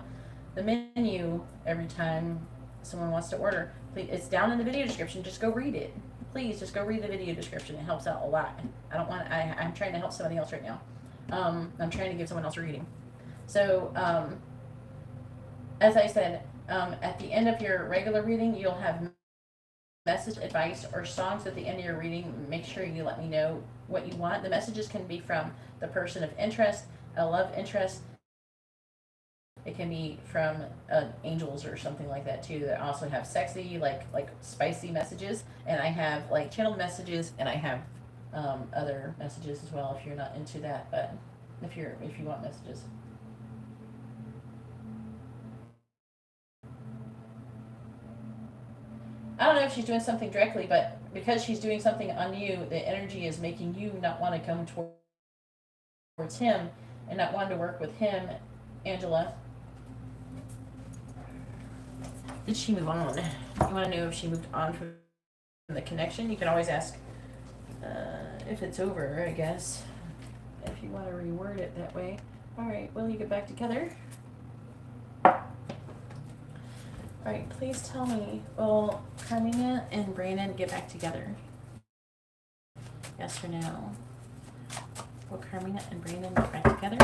the menu every time someone wants to order. Please, it's down in the video description. Just go read it. Please, just go read the video description. It helps out a lot. I'm trying to help somebody else right now. I'm trying to give someone else a reading. So, as I said, at the end of your regular reading, you'll have message, advice, or songs at the end of your reading. Make sure you let me know what you want. The messages can be from the person of interest, a love interest. It can be from angels or something like that too, that also have sexy, like spicy messages. And I have like channeled messages, and I have other messages as well if you're not into that, but if you want messages. I don't know if she's doing something directly, but because she's doing something on you, the energy is making you not want to come towards him and not want to work with him, Angela. Did she move on? You want to know if she moved on from the connection? You can always ask if it's over, I guess, if you want to reword it that way. All right, will you get back together? All right, please tell me, will Carmina and Brandon get back together? Yes or no? Will Carmina and Brandon get back together?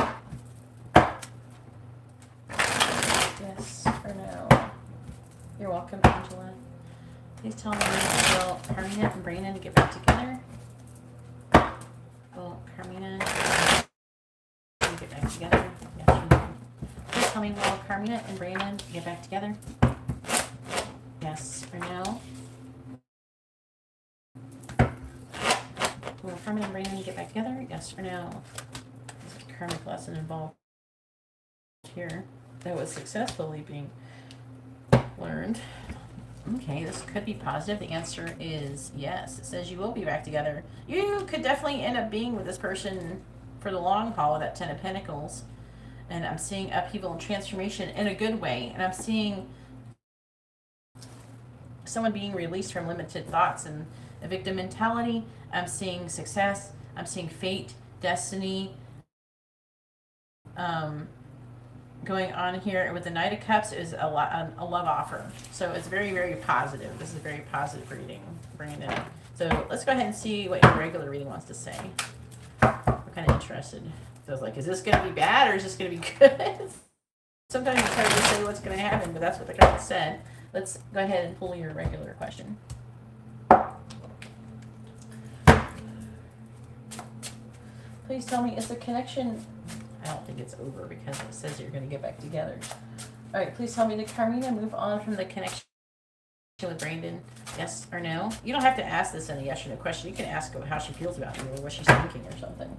Yes or no? You're welcome, Angela. Please tell me, will Carmina and Brandon get back together? Will Carmina get back together? Yes or no? Please tell me, will Carmina and Brandon get back together? Yes or no? Will Carmina and Brandon get back together? Yes or no? There's a karmic lesson involved here that was successfully being learned. Okay, this could be positive. The answer is yes. It says you will be back together. You could definitely end up being with this person for the long haul with that Ten of Pentacles. And I'm seeing upheaval and transformation in a good way. And I'm seeing someone being released from limited thoughts and a victim mentality. I'm seeing success. I'm seeing fate, destiny. Going on here with the Knight of Cups is a love offer. So it's very, very positive. This is a very positive reading, Brandon. So let's go ahead and see what your regular reading wants to say. I'm kind of interested. So I was like, is this going to be bad or is this going to be good? Sometimes it's hard to say what's going to happen, but that's what the card said. Let's go ahead and pull your regular question. Please tell me, is the connection... I don't think it's over because it says you're going to get back together. All right, please tell me, did Carmina move on from the connection with Brandon? Yes or no? You don't have to ask this in a yes or no question. You can ask how she feels about you or what she's thinking or something.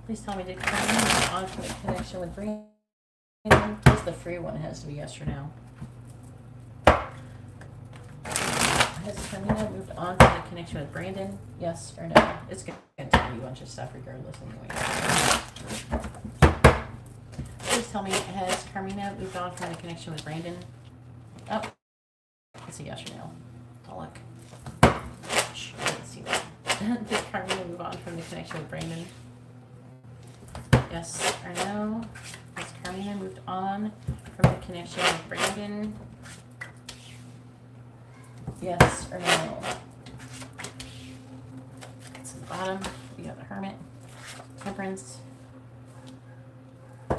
Please tell me, did Carmina move on from the connection with Brandon? Just the free one has to be yes or no. Has Carmina moved on from the connection with Brandon? Yes or no? It's going to tell you a bunch of stuff regardless anyway. Please tell me, has Carmina moved on from the connection with Brandon? Oh, it's a yes or no. I'll look. Shh, I didn't see that. Did Carmina move on from the connection with Brandon? Yes or no? Has Carmina moved on from the connection with Brandon? Yes or no? It's at the bottom. We got the Hermit, Empress, the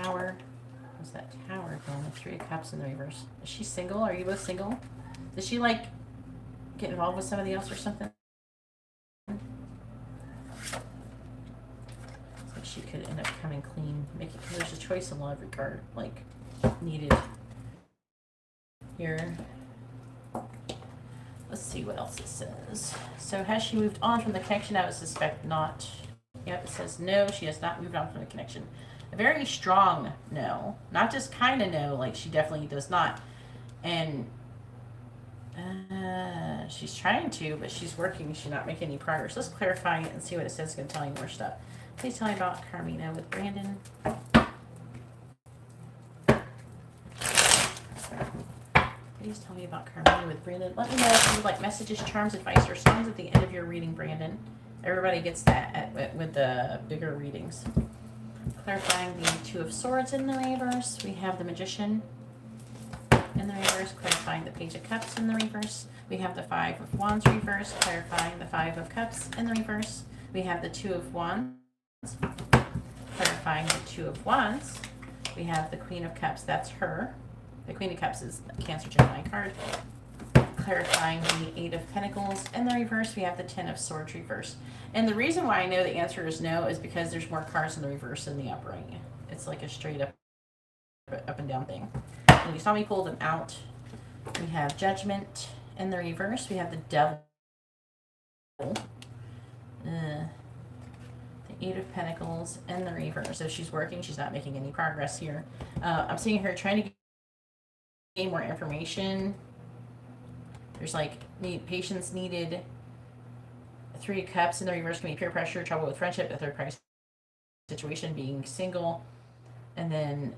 Tower. What's that Tower doing? The Three of Cups in the reverse. Is she single? Are you both single? Did she like get involved with somebody else or something? It's like she could end up coming clean. Making, there's a choice in love regard, like needed. Here. Let's see what else it says. So has she moved on from the connection? I would suspect not. Yep, it says no, she has not moved on from the connection. A very strong no. Not just kind of no, like she definitely does not. And she's trying to, but she's working. She's not making any progress. Let's clarify it and see what it says. It's going to tell you more stuff. Please tell me about Carmina with Brandon. Please tell me about Carmina with Brandon. Let me know if you would like messages, charms, advice, or songs at the end of your reading, Brandon. Everybody gets that with the bigger readings. Clarifying the Two of Swords in the reverse. We have the Magician in the reverse. Clarifying the Page of Cups in the reverse. We have the Five of Wands reverse. Clarifying the Five of Cups in the reverse. We have the Two of Wands. Clarifying the Two of Wands. We have the Queen of Cups. That's her. The Queen of Cups is a Cancer Gemini card. Clarifying the Eight of Pentacles. In the reverse, we have the Ten of Swords reverse. And the reason why I know the answer is no is because there's more cards in the reverse than the upright. It's like a straight up and down thing. And you saw me pull them out. We have Judgment in the reverse. We have the Devil. The Eight of Pentacles in the reverse. So she's working. She's not making any progress here. I'm seeing her trying to gain more information. There's like patience needed. Three of Cups in the reverse can be peer pressure, trouble with friendship, a third party situation, being single, and then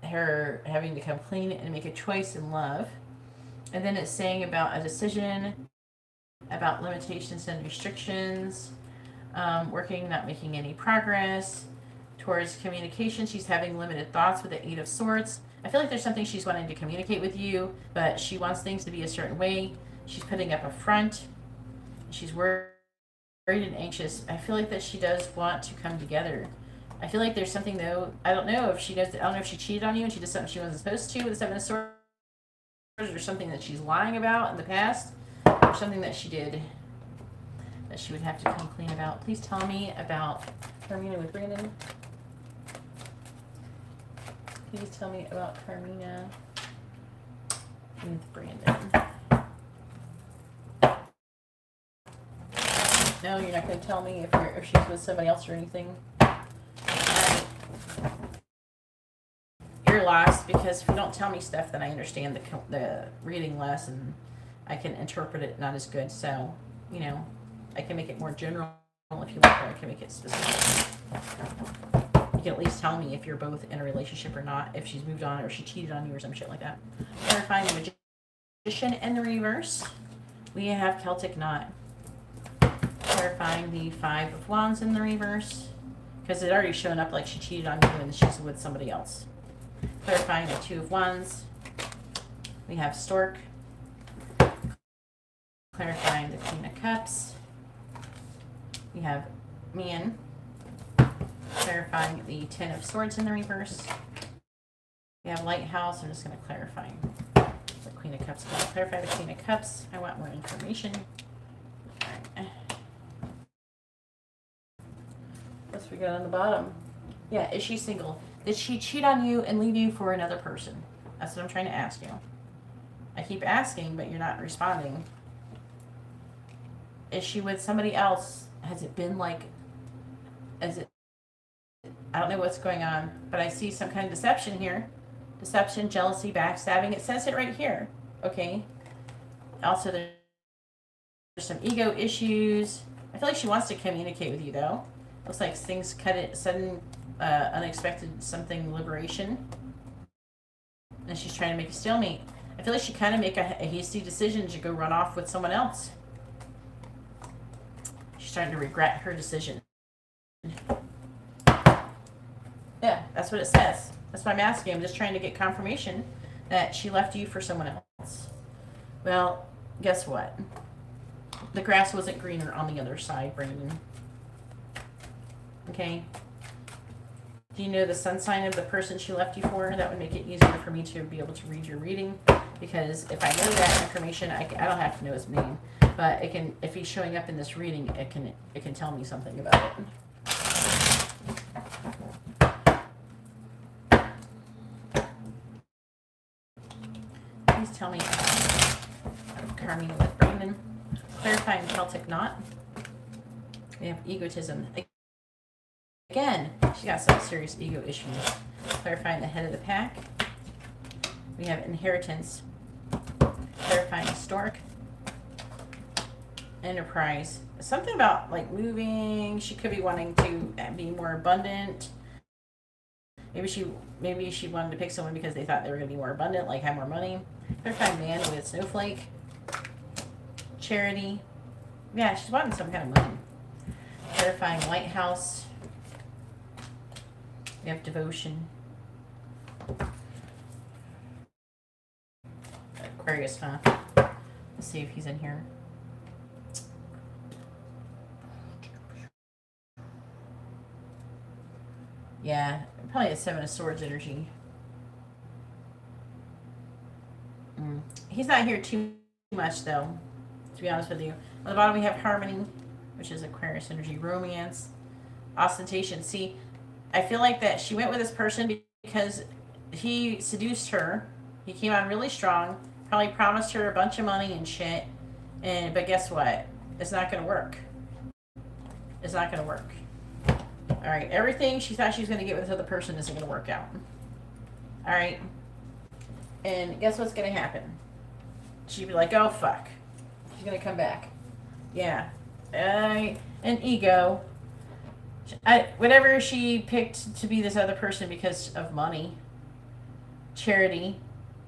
her having to come clean and make a choice in love. And then it's saying about a decision, about limitations and restrictions, working, not making any progress. Towards communication, she's having limited thoughts with the Eight of Swords. I feel like there's something she's wanting to communicate with you, but she wants things to be a certain way. She's putting up a front. She's worried and anxious. I feel like that she does want to come together. I feel like there's something, though, I don't know if she does, I don't know if she cheated on you and she did something she wasn't supposed to with the Seven of Swords, or something that she's lying about in the past, or something that she did that she would have to come clean about. Please tell me about Carmina with Brandon. Please tell me about Carmina with Brandon. No, you're not going to tell me if she's with somebody else or anything. You're lost, because if you don't tell me stuff, then I understand the reading less, and I can interpret it not as good. So, you know, I can make it more general if you want, or I can make it specific. You can at least tell me if you're both in a relationship or not, if she's moved on or she cheated on you or some shit like that. Clarifying the Magician in the reverse. We have Celtic Knot. Clarifying the Five of Wands in the reverse, because it already shown up like she cheated on you and she's with somebody else. Clarifying the Two of Wands. We have Stork. Clarifying the Queen of Cups. We have Man. Clarifying the Ten of Swords in the reverse. We have Lighthouse. I'm just going to clarify the Queen of Cups. Clarify the Queen of Cups. I want more information. What's we got on the bottom? Yeah, is she single? Did she cheat on you and leave you for another person? That's what I'm trying to ask you. I keep asking, but you're not responding. Is she with somebody else? Has it been like, I don't know what's going on, but I see some kind of deception here. Deception, jealousy, backstabbing. It says it right here. Okay. Also, there's some ego issues. I feel like she wants to communicate with you, though. Looks like things cut it, sudden, unexpected something, liberation. And she's trying to make a stalemate. I feel like she kind of make a hasty decision to go run off with someone else. She's starting to regret her decision. Yeah, that's what it says. That's why I'm asking. I'm just trying to get confirmation that she left you for someone else. Well, guess what? The grass wasn't greener on the other side, Brandon. Okay? Do you know the sun sign of the person she left you for? That would make it easier for me to be able to read your reading. Because if I know that information, I don't have to know his name. But it can, if he's showing up in this reading, it can tell me something about it. Please tell me about Carmina with Brandon. Clarifying Celtic Knot. We have egotism. Again, she got some serious ego issues. Clarifying the Head of the Pack. We have inheritance. Clarifying Stork. Enterprise. Something about like moving. She could be wanting to be more abundant. Maybe she wanted to pick someone because they thought they were going to be more abundant, like have more money. Clarifying Man with Snowflake. Charity. Yeah, she's wanting some kind of money. Clarifying Lighthouse. We have Devotion. Aquarius, huh? Let's see if he's in here. Yeah, probably a Seven of Swords energy. He's not here too much, though, to be honest with you. On the bottom, we have Harmony, which is Aquarius energy. Romance. Ostentation. See, I feel like that she went with this person because he seduced her. He came on really strong. Probably promised her a bunch of money and shit. But guess what? It's not going to work. It's not going to work. Alright, everything she thought she was going to get with this other person isn't going to work out. Alright? And guess what's going to happen? She'd be like, oh, fuck. She's going to come back. Yeah. an ego. Whatever she picked to be this other person because of money, charity.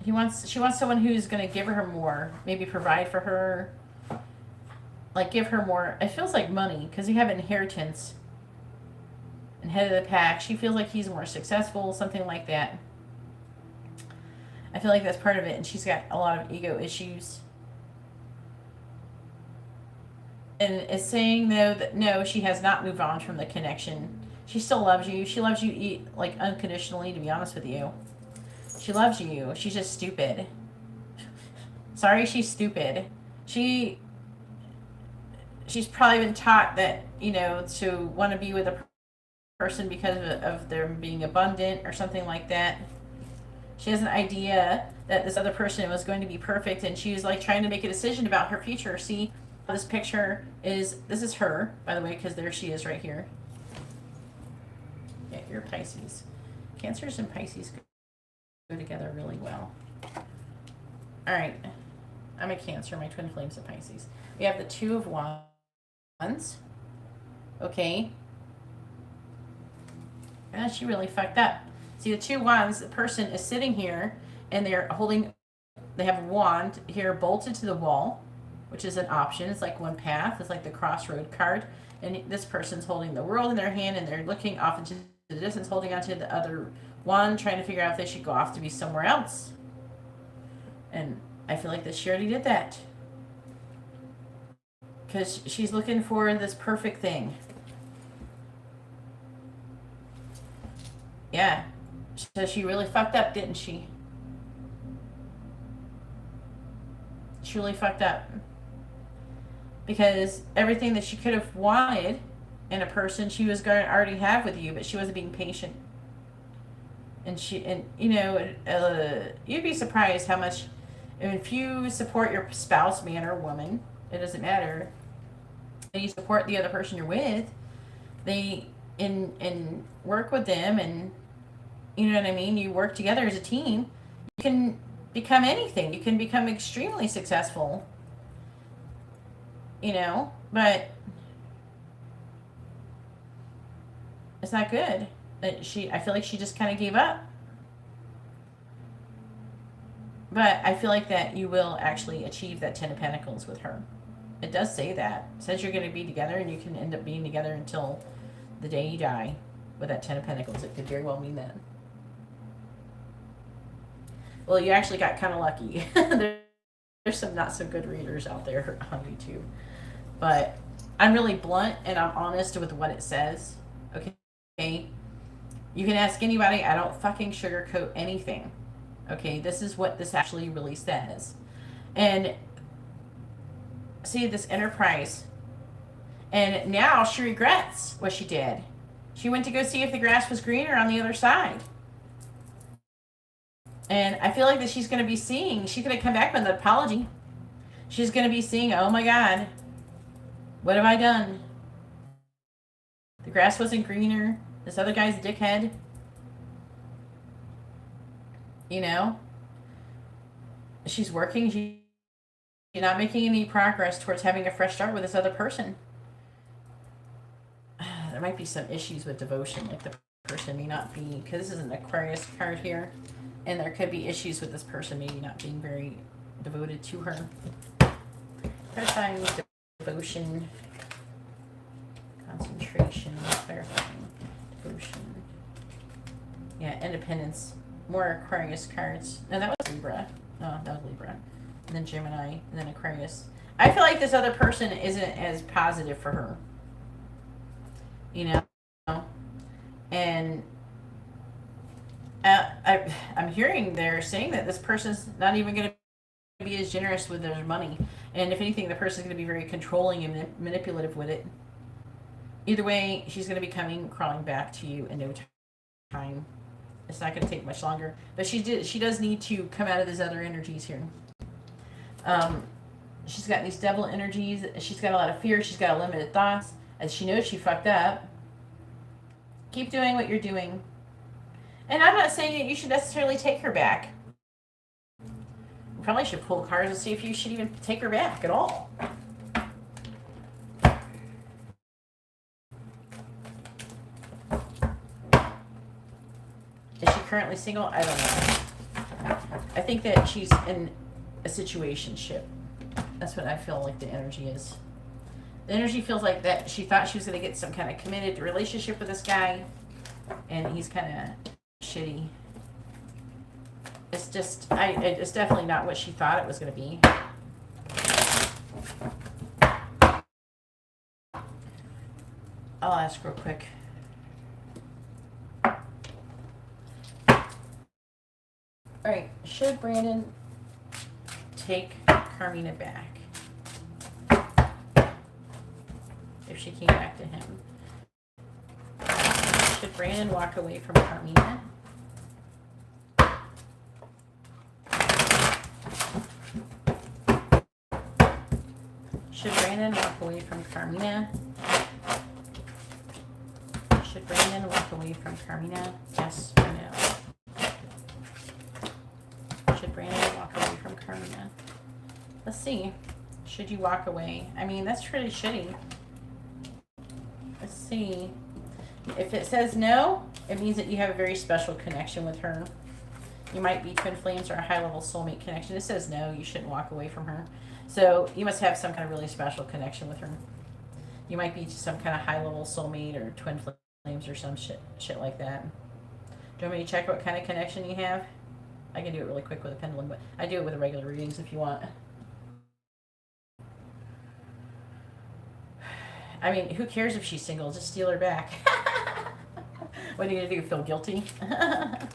She wants someone who's going to give her more, maybe provide for her, like give her more. It feels like money because you have inheritance and head of the pack. She feels like he's more successful, something like that. I feel like that's part of it, and she's got a lot of ego issues. And it's saying, though, that no, she has not moved on from the connection. She still loves you. She loves you, like, unconditionally, to be honest with you. She loves you. She's just stupid. Sorry, she's stupid. She's probably been taught that, you know, to want to be with a person because of their being abundant or something like that. She has an idea that this other person was going to be perfect, and she was, like, trying to make a decision about her future. See? This picture this is her, by the way, because there she is right here. Yeah, you're Pisces. Cancers and Pisces go together really well. All right. I'm a Cancer. My twin flames of Pisces. We have the Two of Wands. Okay. And she really fucked up. See, the Two Wands, the person is sitting here, and they have a wand here bolted to the wall, which is an option. It's like one path. It's like the crossroad card. And this person's holding the world in their hand, and they're looking off into the distance, holding onto the other wand, trying to figure out if they should go off to be somewhere else. And I feel like that she already did that. Because she's looking for this perfect thing. Yeah. So she really fucked up, didn't she? She really fucked up. Because everything that she could have wanted in a person, she was going to already have with you, but she wasn't being patient. And you know, you'd be surprised how much, if you support your spouse, man or woman, it doesn't matter, and you support the other person you're with, and work with them, and you know what I mean, you work together as a team, you can become anything. You can become extremely successful. You know, but it's not good. I feel like she just kind of gave up. But I feel like that you will actually achieve that 10 of Pentacles with her. It does say that. It says you're going to be together, and you can end up being together until the day you die with that 10 of Pentacles. It could very well mean that. Well, you actually got kind of lucky. There's some not so good readers out there on YouTube. But I'm really blunt, and I'm honest with what it says. Okay? You can ask anybody. I don't fucking sugarcoat anything. Okay? This is what this actually really says. And see, this Enterprise. And now she regrets what she did. She went to go see if the grass was greener on the other side. And I feel like that she's going to be seeing, she's going to come back with an apology. She's going to be seeing, oh my God, what have I done? The grass wasn't greener. This other guy's a dickhead. You know? She's working. She's not making any progress towards having a fresh start with this other person. There might be some issues with devotion. Like the person may not be, because this is an Aquarius card here. And there could be issues with this person maybe not being very devoted to her. Clarifying devotion, concentration, clarifying devotion. Yeah, independence. More Aquarius cards. No, that was Libra. No, that was Libra. And then Gemini, and then Aquarius. I feel like this other person isn't as positive for her. You know? And I'm hearing they're saying that this person's not even going to be as generous with their money. And if anything, the person's going to be very controlling and manipulative with it. Either way, she's going to be crawling back to you in no time. It's not going to take much longer. But she does need to come out of these other energies here. She's got these devil energies. She's got a lot of fear. She's got limited thoughts. And she knows she fucked up. Keep doing what you're doing. And I'm not saying that you should necessarily take her back. You probably should pull cards and see if you should even take her back at all. currently single? I don't know. I think that she's in a situationship. That's what I feel like the energy is. The energy feels like that she thought she was going to get some kind of committed relationship with this guy, and he's kind of shitty. It's just, it's definitely not what she thought it was going to be. I'll ask real quick. All right, should Brandon take Carmina back if she came back to him? Should Brandon walk away from Carmina? Should Brandon walk away from Carmina? Should Brandon walk away from Carmina? Yes or no? Should Brandon walk away from Carmina? Let's see. Should you walk away? I mean, that's pretty shitty. Let's see. If it says no, it means that you have a very special connection with her. You might be twin flames or a high-level soulmate connection. It says no, you shouldn't walk away from her. So you must have some kind of really special connection with her. You might be some kind of high-level soulmate or twin flames or some shit like that. Do you want me to check what kind of connection you have? I can do it really quick with a pendulum, but I do it with the regular readings if you want. I mean, who cares if she's single? Just steal her back. What are you going to do? Feel guilty? I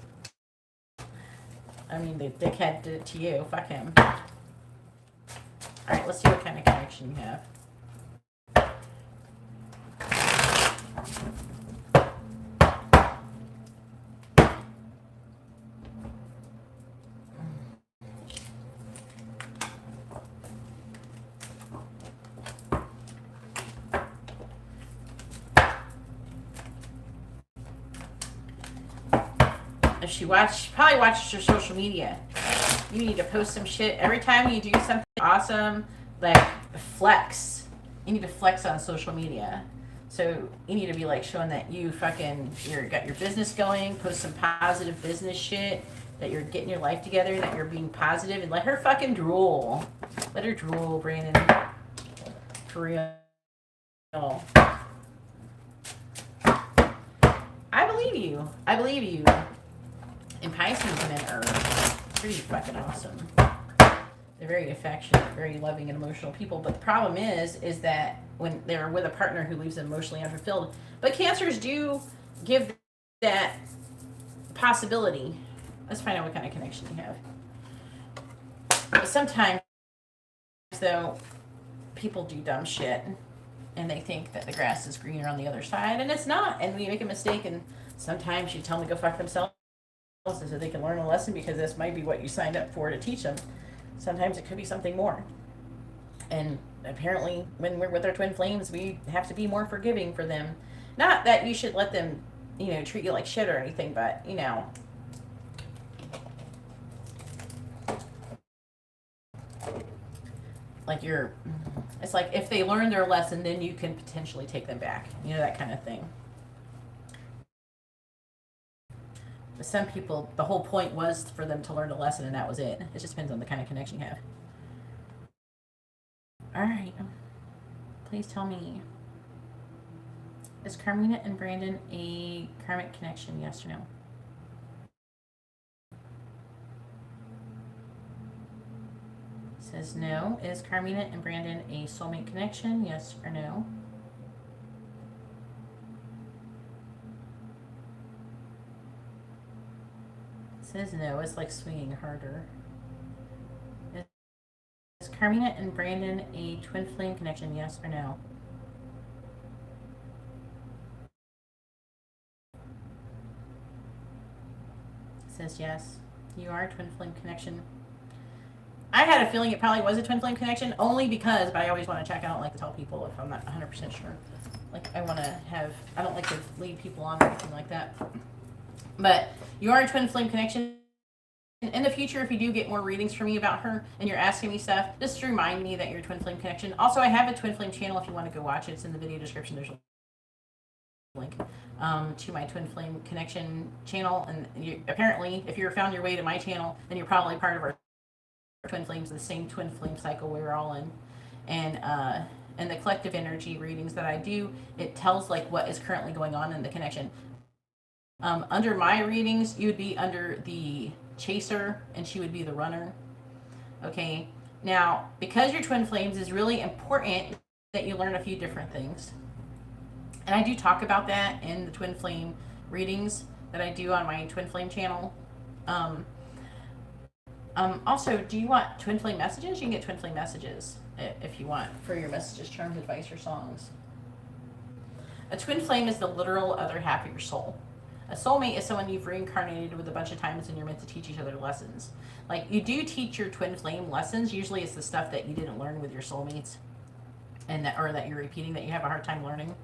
mean, the dickhead did it to you. Fuck him. Alright, let's see what kind of connection you have. If she probably watches your social media. You need to post some shit. Every time you do something awesome, like flex. You need to flex on social media. So you need to be like showing that you got your business going, post some positive business shit, that you're getting your life together, that you're being positive, and let her fucking drool. Let her drool, Brandon. For real. I believe you. I believe you. And Pisces men are pretty fucking awesome. They're very affectionate, very loving and emotional people. But the problem is that when they're with a partner who leaves them emotionally unfulfilled. But Cancers do give that possibility. Let's find out what kind of connection you have. But sometimes, though, people do dumb shit. And they think that the grass is greener on the other side. And it's not. And we make a mistake. And sometimes you tell them to go fuck themselves. So they can learn a lesson, because this might be what you signed up for to teach them. Sometimes it could be something more. And apparently when we're with our twin flames, we have to be more forgiving for them. Not that you should let them, treat you like shit or anything, but, like it's like if they learn their lesson, then you can potentially take them back. That kind of thing. Some people, the whole point was for them to learn a lesson, and that was it. It just depends on the kind of connection you have. All right. Please tell me. Is Carmina and Brandon a karmic connection, yes or no? It says no. Is Carmina and Brandon a soulmate connection, yes or no? Says no. It's like swinging harder. Is Carmina and Brandon a twin flame connection, yes or no? It says yes. You are a twin flame connection. I had a feeling it probably was a twin flame connection, only because, but I always want to check. I don't like to tell people if I'm not 100% sure. Like, I don't like to lead people on or anything like that. But you are a twin flame connection. In the future, if you do get more readings from me about her and you're asking me stuff, just remind me that you're a twin flame connection. Also, I have a twin flame channel if you want to go watch it. It's in the video description. There's a link to my twin flame connection channel. And you, apparently, if you found your way to my channel, then you're probably part of our twin flames, the same twin flame cycle we're all in. And the collective energy readings that I do, it tells like what is currently going on in the connection. Under my readings, you would be under the chaser and she would be the runner. Okay. Now, because your twin flames is really important that you learn a few different things. And I do talk about that in the twin flame readings that I do on my twin flame channel. Also, do you want twin flame messages? You can get twin flame messages if you want for your messages, charms, advice, or songs. A twin flame is the literal other half of your soul. A soulmate is someone you've reincarnated with a bunch of times and you're meant to teach each other lessons. Like, you do teach your twin flame lessons. Usually it's the stuff that you didn't learn with your soulmates and that, or that you're repeating that you have a hard time learning.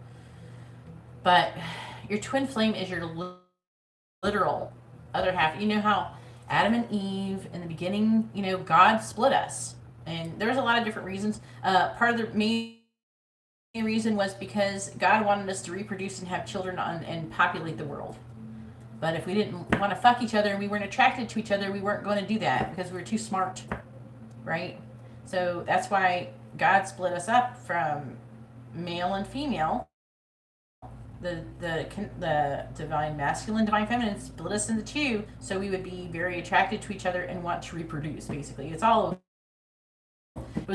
But your twin flame is your literal other half. You know how Adam and Eve in the beginning, you know, God split us. And there's a lot of different reasons. Part of the main reason was because God wanted us to reproduce and have children and populate the world. But if we didn't want to fuck each other and we weren't attracted to each other, we weren't going to do that because we were too smart, right? So that's why God split us up from male and female. The divine masculine, divine feminine split us into two, so we would be very attracted to each other and want to reproduce. Basically, it was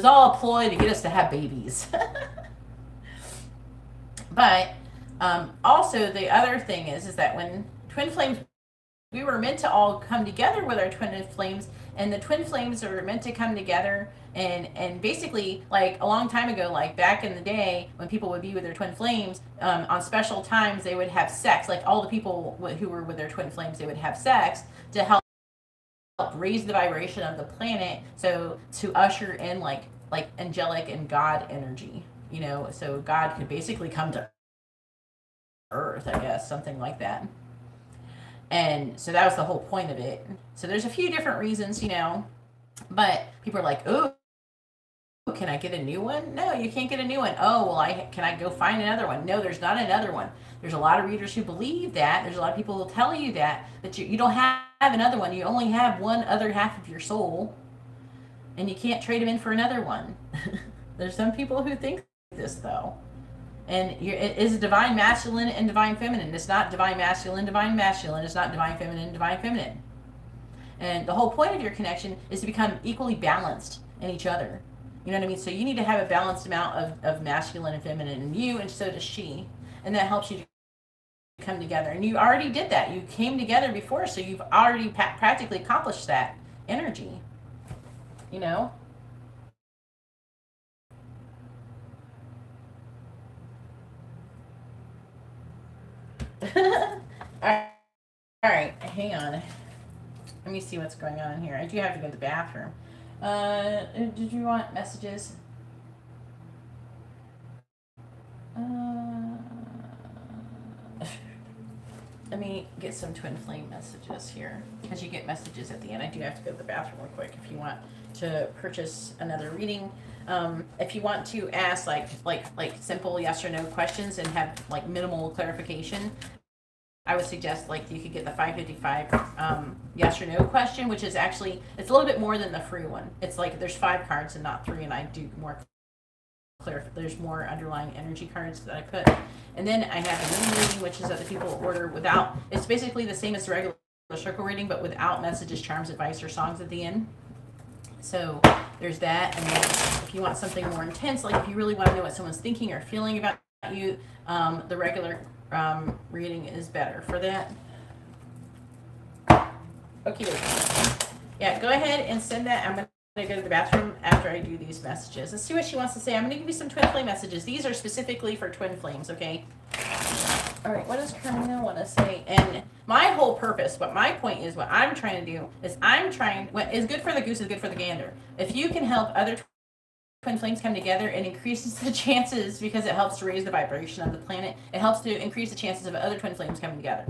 all a ploy to get us to have babies. But also the other thing is that when twin flames, we were meant to all come together with our twin flames, and the twin flames are meant to come together and basically, like a long time ago, like back in the day when people would be with their twin flames, on special times they would have sex. Like all the people who were with their twin flames, they would have sex to help raise the vibration of the planet, so to usher in like angelic and God energy, you know, so God could basically come to Earth, I guess, something like that. And so that was the whole point of it. So there's a few different reasons, you know, but people are like, oh, can I get a new one? No, you can't get a new one. Oh, well, can I go find another one? No, there's not another one. There's a lot of readers who believe that. There's a lot of people who will tell you that you don't have another one. You only have one other half of your soul, and you can't trade them in for another one. There's some people who think this, though. And it is divine masculine and divine feminine. It's not divine masculine, divine masculine. It's not divine feminine, divine feminine. And the whole point of your connection is to become equally balanced in each other. You know what I mean? So you need to have a balanced amount of masculine and feminine in you, and so does she. And that helps you to come together. And you already did that. You came together before, so you've already practically accomplished that energy. You know? All right, hang on. Let me see what's going on in here. I do have to go to the bathroom. Did you want messages? Let me get some twin flame messages here, because you get messages at the end. I do have to go to the bathroom real quick if you want to purchase another reading. If you want to ask like simple yes or no questions and have like minimal clarification, I would suggest like you could get the 555 yes or no question, which is actually, it's a little bit more than the free one. It's like there's 5 cards and not 3, and I do more there's more underlying energy cards that I put. And then I have a mini reading, which is that the people order without, it's basically the same as the regular circle reading, but without messages, charms, advice, or songs at the end. So there's that. And then if you want something more intense, like if you really want to know what someone's thinking or feeling about you, the regular reading is better for that. Okay. Yeah, go ahead and send that. I'm going to go to the bathroom after I do these messages. Let's see what she wants to say. I'm going to give you some twin flame messages. These are specifically for twin flames, okay? All right, what does Carmina want to say? And my whole purpose, what my point is, what I'm trying to do is what is good for the goose is good for the gander. If you can help other twin flames come together, it increases the chances, because it helps to raise the vibration of the planet. It helps to increase the chances of other twin flames coming together.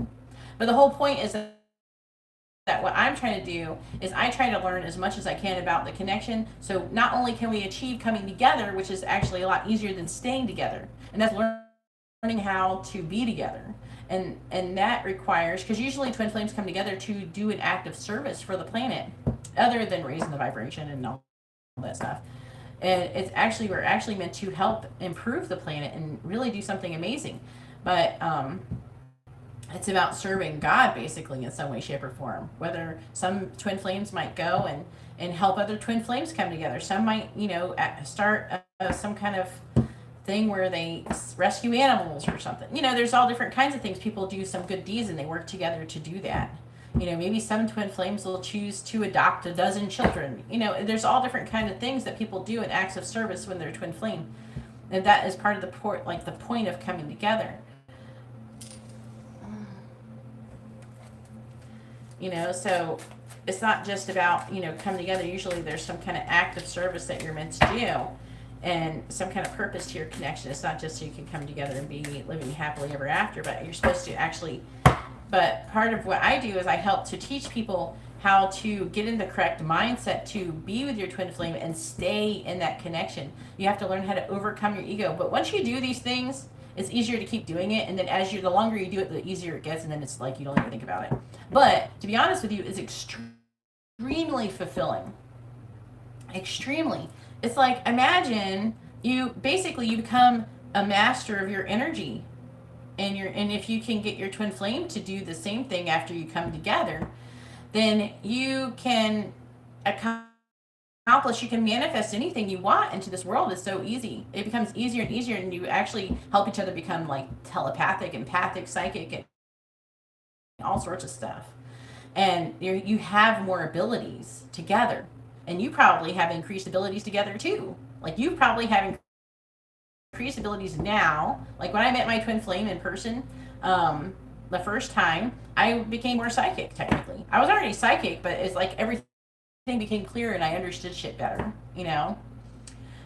But the whole point is that what I'm trying to do is I try to learn as much as I can about the connection. So not only can we achieve coming together, which is actually a lot easier than staying together, and that's how to be together. And that requires, because usually twin flames come together to do an act of service for the planet, other than raising the vibration and all that stuff. And it's actually, we're actually meant to help improve the planet and really do something amazing. But it's about serving God, basically, in some way, shape, or form. Whether some twin flames might go and help other twin flames come together. Some might, you know, start some kind of thing where they rescue animals or something. You know, there's all different kinds of things. People do some good deeds and they work together to do that. You know, maybe some twin flames will choose to adopt a dozen children. You know, there's all different kind of things that people do in acts of service when they're twin flame. And that is part of the point of coming together. You know, so it's not just about, you know, coming together. Usually there's some kind of act of service that you're meant to do and some kind of purpose to your connection. It's not just so you can come together and be living happily ever after, but you're supposed to actually, but part of what I do is I help to teach people how to get in the correct mindset to be with your twin flame and stay in that connection. You have to learn how to overcome your ego. But once you do these things, it's easier to keep doing it. And then the longer you do it, the easier it gets. And then it's like you don't even think about it. But to be honest with you, it's extremely fulfilling. Extremely. It's like, imagine you become a master of your energy. And if you can get your twin flame to do the same thing after you come together, then you can accomplish, you can manifest anything you want into this world. It's so easy. It becomes easier and easier, and you actually help each other become like telepathic, empathic, psychic, and all sorts of stuff. And you have more abilities together. And you probably have increased abilities together too. Like you probably have increased abilities now. Like when I met my twin flame in person, the first time, I became more psychic, technically. I was already psychic, but it's like everything became clear and I understood shit better, you know?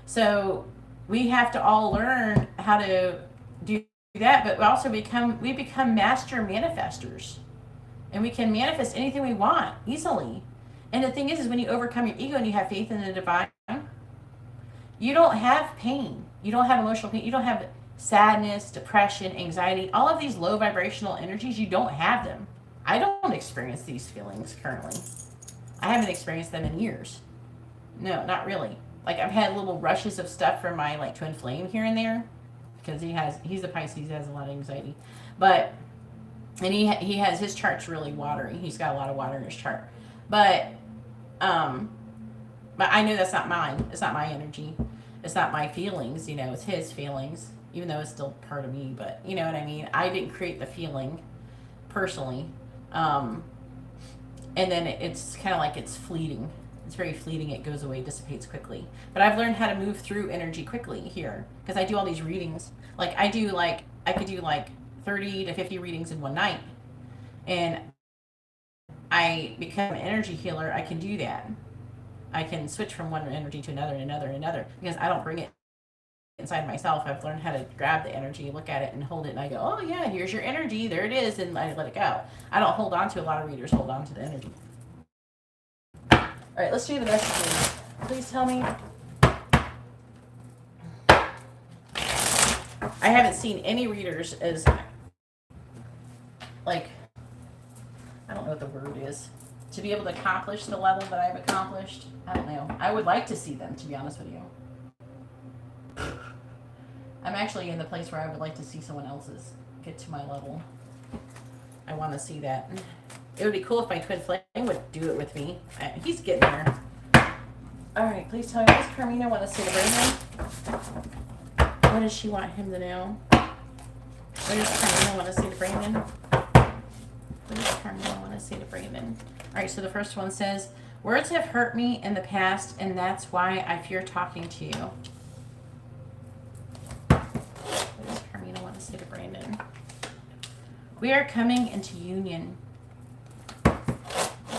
So we have to all learn how to do that, but we become master manifestors. And we can manifest anything we want easily. And the thing is when you overcome your ego and you have faith in the divine, you don't have pain. You don't have emotional pain. You don't have sadness, depression, anxiety, all of these low vibrational energies. You don't have them. I don't experience these feelings currently. I haven't experienced them in years. No, not really. Like I've had little rushes of stuff from my like twin flame here and there, because he's a Pisces, he has a lot of anxiety, and he has, his chart's really watery. He's got a lot of water in his chart, but I know that's not mine. It's not my energy. It's not my feelings. You know, it's his feelings, even though it's still part of me. But you know what I mean. I didn't create the feeling personally. And then it's kind of like it's fleeting. It's very fleeting. It goes away, dissipates quickly. But I've learned how to move through energy quickly here because I do all these readings. Like I could do like 30 to 50 readings in one night, and I become an energy healer. I can do that. I can switch from one energy to another and another and another because I don't bring it inside myself. I've learned how to grab the energy, look at it, and hold it, and I go, oh yeah, here's your energy, there it is, and I let it go. I don't hold on to, a lot of readers hold on to the energy. All right, let's do the messages. Please tell me. I haven't seen any readers as, like, I don't know what the word is, to be able to accomplish the level that I've accomplished. I don't know. I would like to see them, to be honest with you. I'm actually in the place where I would like to see someone else's get to my level. I want to see that. It would be cool if my twin flame would do it with me. He's getting there. All right, please tell me, what does Carmina want to say to Brandon? What does she want him to know? What does Carmina want to say to Brandon? What does Carmina want to say to Brandon? All right, so the first one says, words have hurt me in the past, and that's why I fear talking to you. What does Carmina want to say to Brandon? We are coming into union. What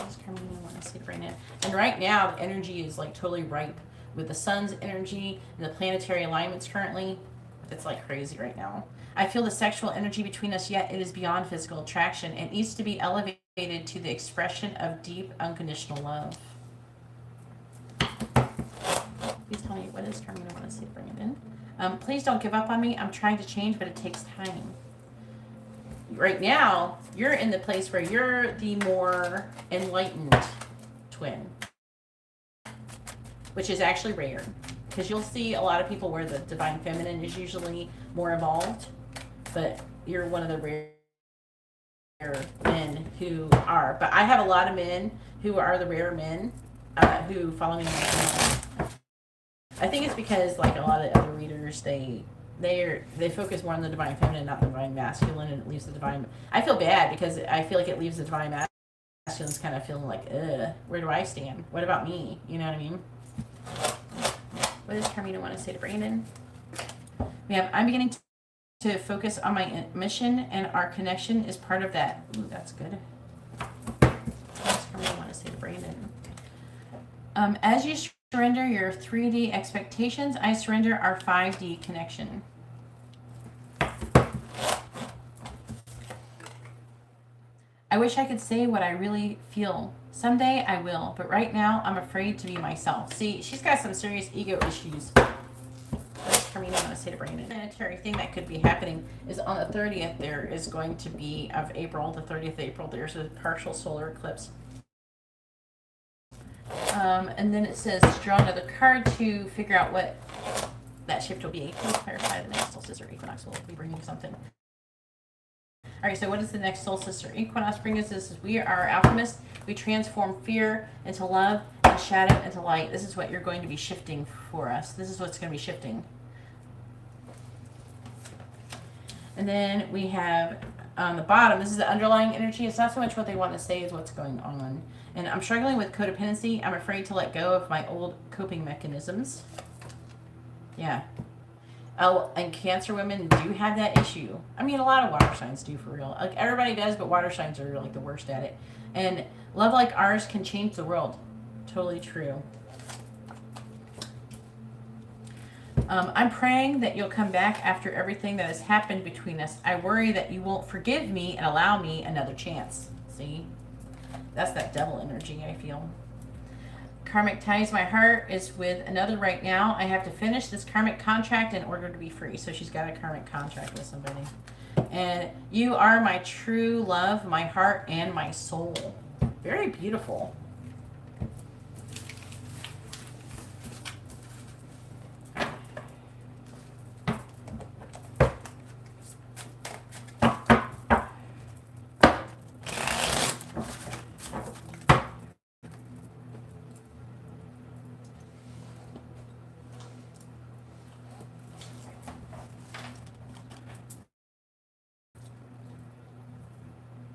does Carmina want to say to Brandon? And right now, the energy is like totally ripe with the sun's energy and the planetary alignments currently. It's like crazy right now. I feel the sexual energy between us, yet it is beyond physical attraction. It needs to be elevated to the expression of deep, unconditional love. Please tell me light. What is Carmina want to say to bring it in? Please don't give up on me. I'm trying to change, but it takes time. Right now, you're in the place where you're the more enlightened twin, which is actually rare, because you'll see a lot of people where the divine feminine is usually more evolved, but you're one of the rare men who are. But I have a lot of men who are the rare men who follow me on my channel. I think it's because, like a lot of other readers, they focus more on the divine feminine, not the divine masculine, and it leaves the divine. I feel bad because I feel like it leaves the divine masculines kind of feeling like, where do I stand? What about me? You know what I mean? What does Carmina want to say to Brandon? We have, I'm beginning to focus on my mission, and our connection is part of that. Ooh, that's good. What does Carmina want to say to Brandon? As you surrender your 3D expectations, I surrender our 5D connection. I wish I could say what I really feel. Someday I will, but right now I'm afraid to be myself. See, she's got some serious ego issues. What Carmina want to say to Brandon? The planetary thing that could be happening is on the 30th, there is going to be, of April, the 30th of April, there's a partial solar eclipse. And then it says draw another card to figure out what that shift will be. Please clarify the next solstice or equinox will be bringing something. All right, so what does the next solstice or equinox bring us? This is we are alchemists. We transform fear into love and shadow into light. This is what you're going to be shifting for us. This is what's going to be shifting. And then we have on the bottom, this is the underlying energy. It's not so much what they want to say as what's going on. And I'm struggling with codependency. I'm afraid to let go of my old coping mechanisms. Yeah. Oh, and Cancer women do have that issue. I mean, a lot of water signs do, for real. Like, everybody does, but water signs are like the worst at it. And love like ours can change the world. Totally true. I'm praying that you'll come back after everything that has happened between us. I worry that you won't forgive me and allow me another chance. See? That's that devil energy, I feel. Karmic ties, my heart is with another right now. I have to finish this karmic contract in order to be free. So she's got a karmic contract with somebody. And you are my true love, my heart, and my soul. Very beautiful.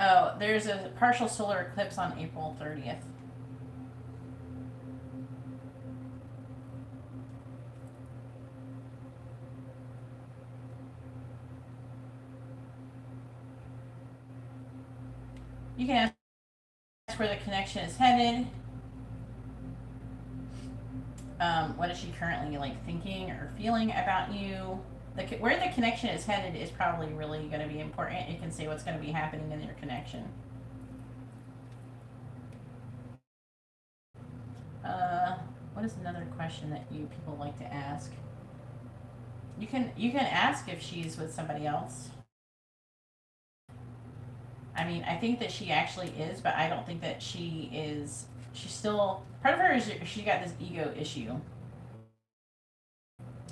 Oh, there's a partial solar eclipse on April 30th. You can ask where the connection is headed. What is she currently like thinking or feeling about you? Where the connection is headed is probably really going to be important. It can say what's going to be happening in your connection. What is another question that you people like to ask? You can ask if she's with somebody else. I mean, I think that she actually is, but I don't think that she is. She's still, part of her is she got this ego issue.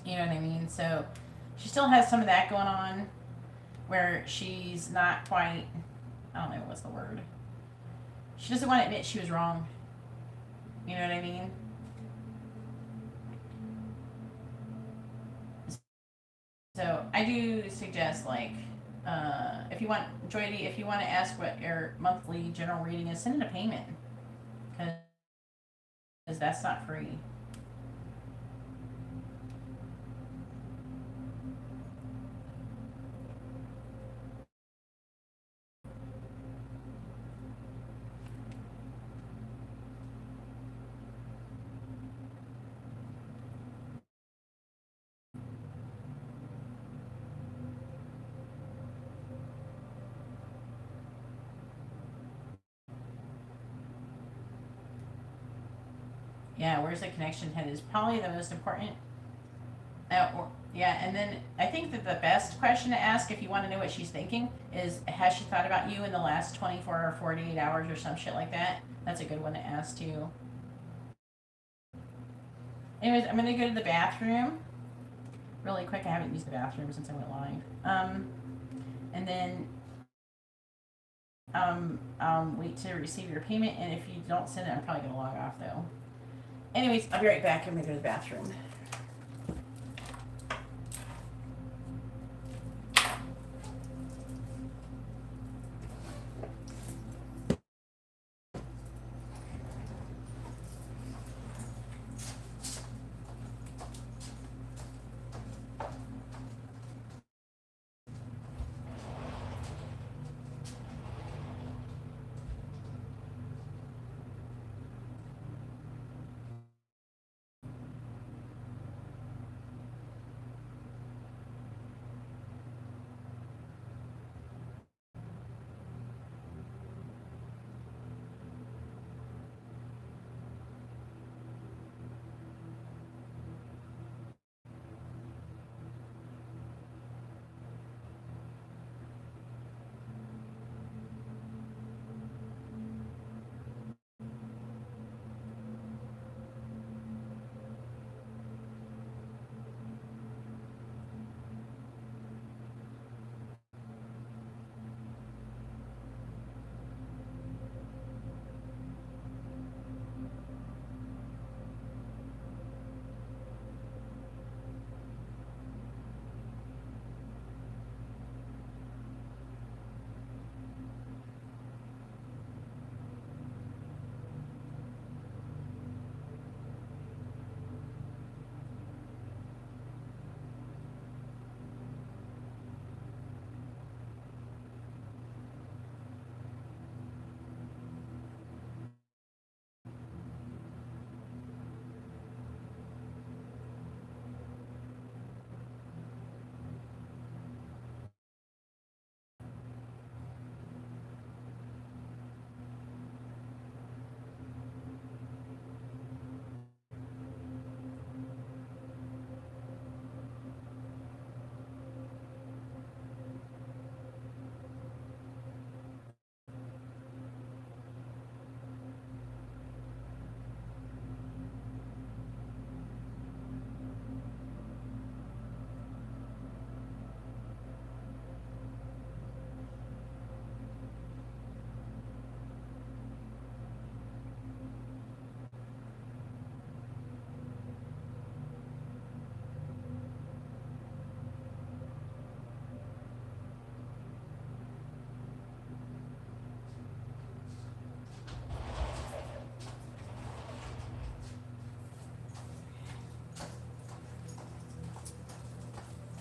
You know what I mean? So she still has some of that going on where she's not quite, I don't know what's the word. She doesn't want to admit she was wrong. You know what I mean? So I do suggest, like, if you want, Joydy, if you want to ask what your monthly general reading is, send it a payment. Because that's not free. Yeah, where's the connection head is probably the most important. Yeah, and then I think that the best question to ask if you want to know what she's thinking is, has she thought about you in the last 24 or 48 hours or some shit like that? That's a good one to ask too. Anyways, I'm going to go to the bathroom really quick. I haven't used the bathroom since I went live. And then wait to receive your payment, and if you don't send it, I'm probably going to log off though. Anyways, I'll be right back. I'm going to go to the bathroom.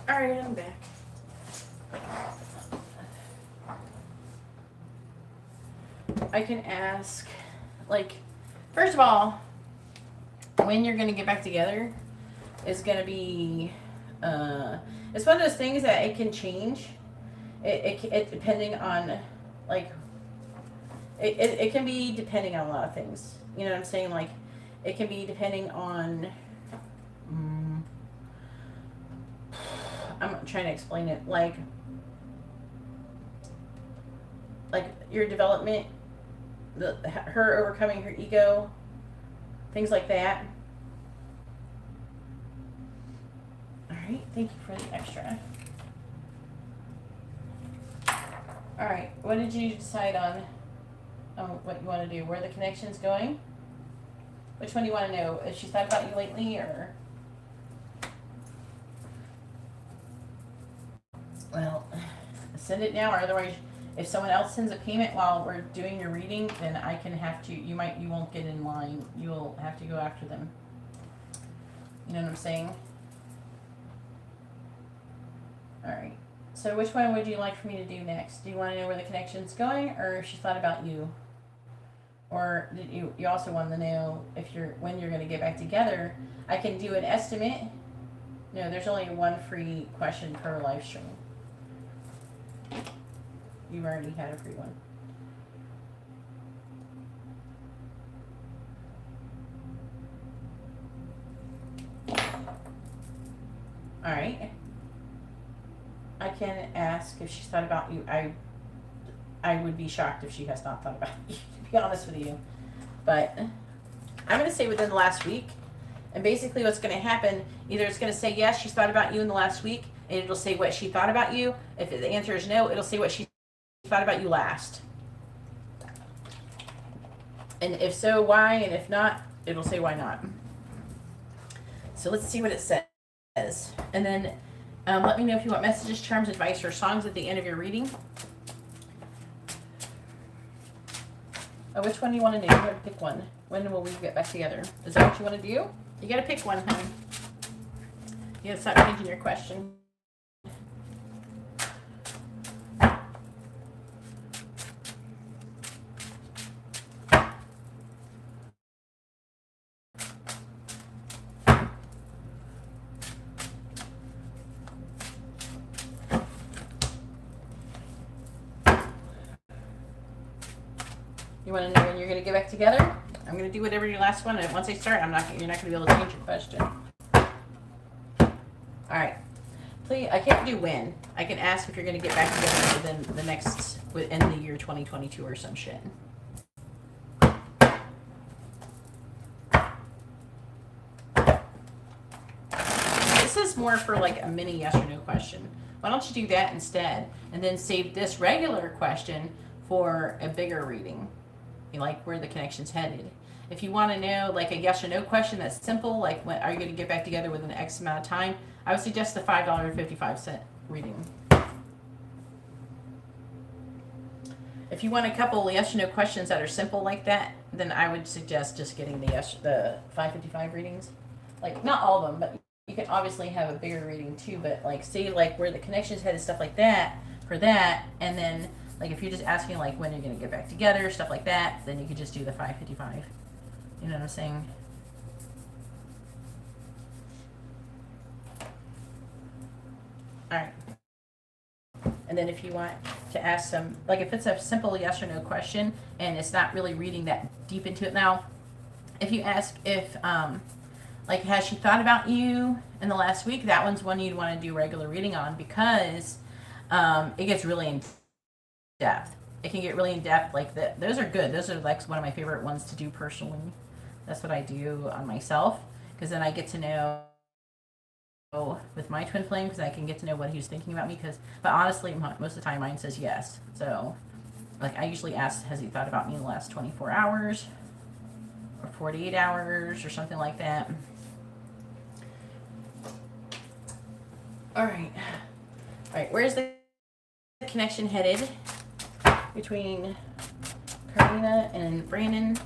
Alright, I'm back. I can ask, like, first of all, when you're going to get back together is going to be, it's one of those things that it can change. It depending on, like, it can be depending on a lot of things. You know what I'm saying? Like, it can be depending on, I'm trying to explain it, like your development, her overcoming her ego, things like that. All right, thank you for the extra. All right, what did you decide on what you want to do? Where the connection's going? Which one do you want to know? If she's thought about you lately, or? Well, send it now, or otherwise, if someone else sends a payment while we're doing your reading, then I can have to, you won't get in line. You'll have to go after them. You know what I'm saying? All right. So which one would you like for me to do next? Do you want to know where the connection's going, or if she thought about you? Or did you also want to know when you're going to get back together? I can do an estimate. No, there's only one free question per live stream. You've already had a free one. All right. I can ask if she's thought about you. I would be shocked if she has not thought about you, to be honest with you. But I'm going to say within the last week. And basically what's going to happen, either it's going to say yes, she's thought about you in the last week, and it'll say what she thought about you. If the answer is no, it'll say what she thought about you last. And if so, why? And if not, it'll say why not. So let's see what it says. And then let me know if you want messages, charms, advice, or songs at the end of your reading. Which one do you want to do? You gotta pick one. When will we get back together? Is that what you want to do? You gotta pick one, honey. You gotta stop changing your question. You want to know when you're going to get back together? I'm going to do whatever your last one. And once I start, you're not going to be able to change your question. All right. Please, I can't do when. I can ask if you're going to get back together within the next, within the year 2022 or some shit. This is more for like a mini yes or no question. Why don't you do that instead? And then save this regular question for a bigger reading. You like where the connection's headed. If you want to know like a yes or no question that's simple, like when are you going to get back together within X amount of time, I would suggest the $5.55 reading. If you want a couple yes or no questions that are simple like that, then I would suggest just getting the $5.55 readings. Like not all of them, but you can obviously have a bigger reading too. But like say like where the connection's headed, stuff like that for that, and then. Like if you're just asking like when you're going to get back together, stuff like that, then you could just do the $5.55. You know what I'm saying? All right. And then if you want to ask some, like if it's a simple yes or no question and it's not really reading that deep into it now, if you ask if, like has she thought about you in the last week, that one's one you'd want to do regular reading on because it gets really in depth. It can get really in depth. Like those are good. Those are like one of my favorite ones to do personally. That's what I do on myself because then I get to know with my twin flame because I can get to know what he's thinking about me. But honestly, most of the time mine says yes. So like I usually ask, has he thought about me in the last 24 hours or 48 hours or something like that. All right. Where's the connection headed? Between Carmina and Brandon.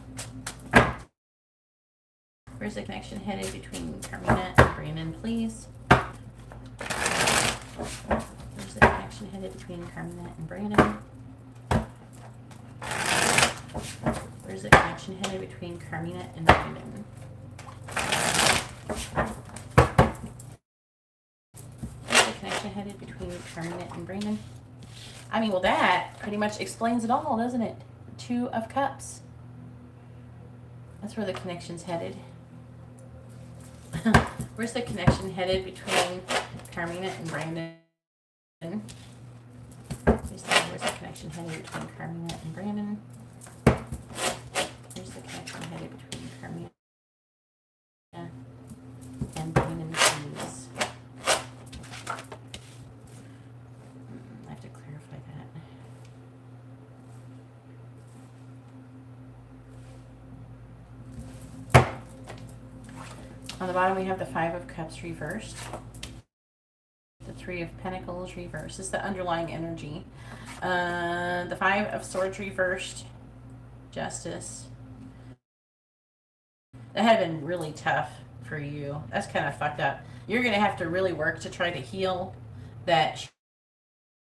Where's the connection headed between Carmina and Brandon, please? Where's the connection headed between Carmina and Brandon? Where's the connection headed between Carmina and Brandon? Where's the connection headed between Carmina and Brandon? I mean, well, that pretty much explains it all, doesn't it? 2 of Cups. That's where the connection's headed. Where's the connection headed between Carmina and Brandon? Where's the connection headed between Carmina and Brandon? Where's the connection headed between Carmina and Brandon, please? I have to clarify that. On the bottom, we have the 5 of Cups reversed. The 3 of Pentacles reversed. This is the underlying energy. The 5 of Swords reversed. Justice. That had been really tough for you. That's kind of fucked up. You're going to have to really work to try to heal that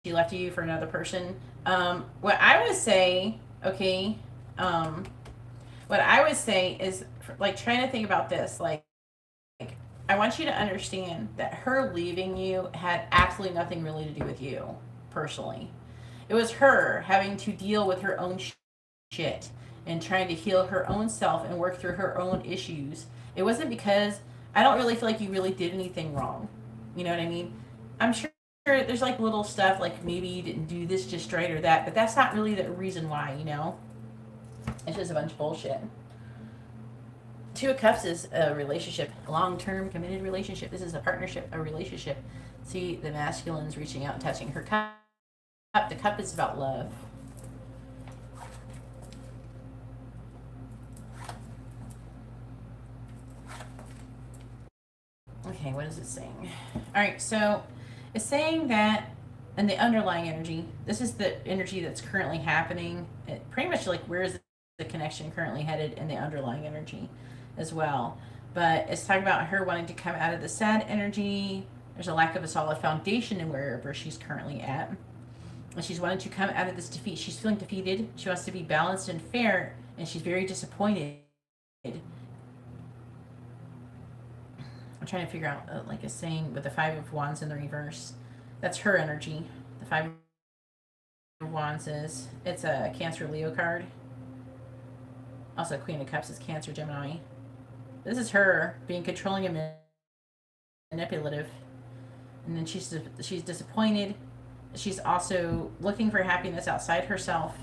she left you for another person. What I would say, okay, what I would say is like trying to think about this, like I want you to understand that her leaving you had absolutely nothing really to do with you personally. It was her having to deal with her own shit and trying to heal her own self and work through her own issues. It wasn't because I don't really feel like you really did anything wrong. You know what I mean? I'm sure there's like little stuff like maybe you didn't do this just right or that, but that's not really the reason why, you know? It's just a bunch of bullshit. Two of Cups is a relationship, a long-term committed relationship. This is a partnership, a relationship. See, the masculine's reaching out and touching her cup. The cup is about love. Okay, what is it saying? All right, so it's saying that in the underlying energy, this is the energy that's currently happening. It, pretty much like where is the connection currently headed in the underlying energy as well. But it's talking about her wanting to come out of the sad energy. There's a lack of a solid foundation in wherever she's currently at. And she's wanting to come out of this defeat. She's feeling defeated. She wants to be balanced and fair, and she's very disappointed. I'm trying to figure out, like it's saying with the Five of Wands in the reverse. That's her energy. The Five of Wands is, it's a Cancer Leo card. Also, Queen of Cups is Cancer Gemini. This is her being controlling and manipulative. And then she's disappointed. She's also looking for happiness outside herself.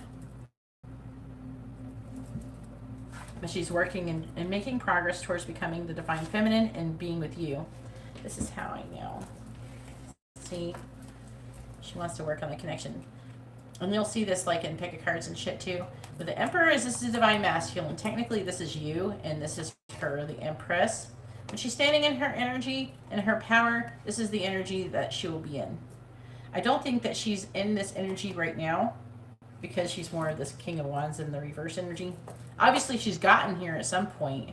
But she's working and making progress towards becoming the divine feminine and being with you. This is how I know. See? She wants to work on the connection. And you'll see this like in pick of cards and shit too. But the Emperor is, this is divine masculine. Technically this is you and this is her, the Empress. When she's standing in her energy and her power, this is the energy that she will be in. I don't think that she's in this energy right now because she's more of this King of Wands in the reverse energy. Obviously she's gotten here at some point.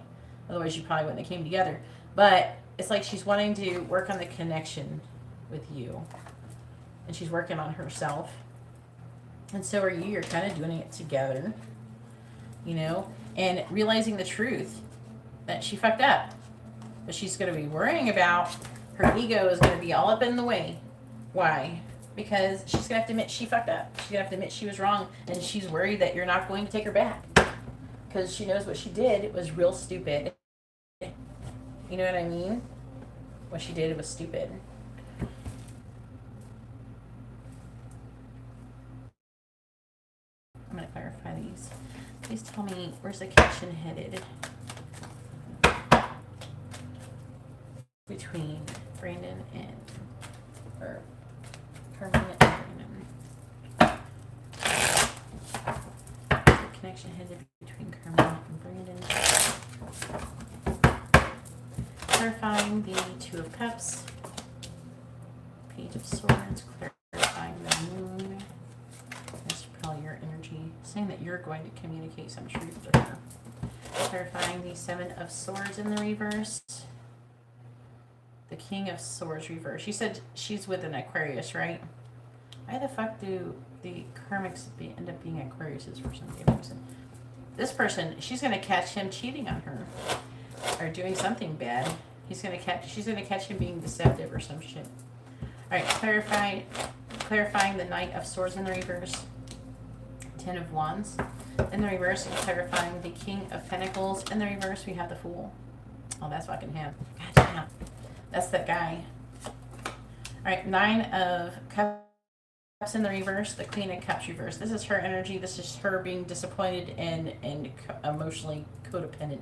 Otherwise you probably wouldn't have came together. But it's like she's wanting to work on the connection with you. And she's working on herself. And so are you. You're kind of doing it together. You know? And realizing the truth. That she fucked up. But she's going to be worrying about her ego is going to be all up in the way. Why? Because she's going to have to admit she fucked up. She's going to have to admit she was wrong. And she's worried that you're not going to take her back. Because she knows what she did was real stupid. You know what I mean? What she did was stupid. I'm going to clarify these. Please tell me, where's the connection headed? Between Brandon and, or Carmen and Brandon. The connection headed between Carmen and Brandon. Clarifying the Two of Cups. Page of Swords. Clarifying the Moon. That's probably your energy. Saying that you're going to communicate some truth to her. Clarifying the Seven of Swords in the reverse. The King of Swords reverse. She said she's with an Aquarius, right? Why the fuck do the karmics end up being Aquariuses for some reason? This person, she's going to catch him cheating on her. Or doing something bad. She's going to catch him being deceptive or some shit. Alright, clarifying the Knight of Swords in the reverse. Ten of Wands. In the reverse, clarifying the King of Pentacles. In the reverse, we have the Fool. Oh, that's fucking him. God damn. That's that guy. Alright, Nine of Cups in the reverse, the Queen of Cups reverse. This is her energy. This is her being disappointed and emotionally codependent.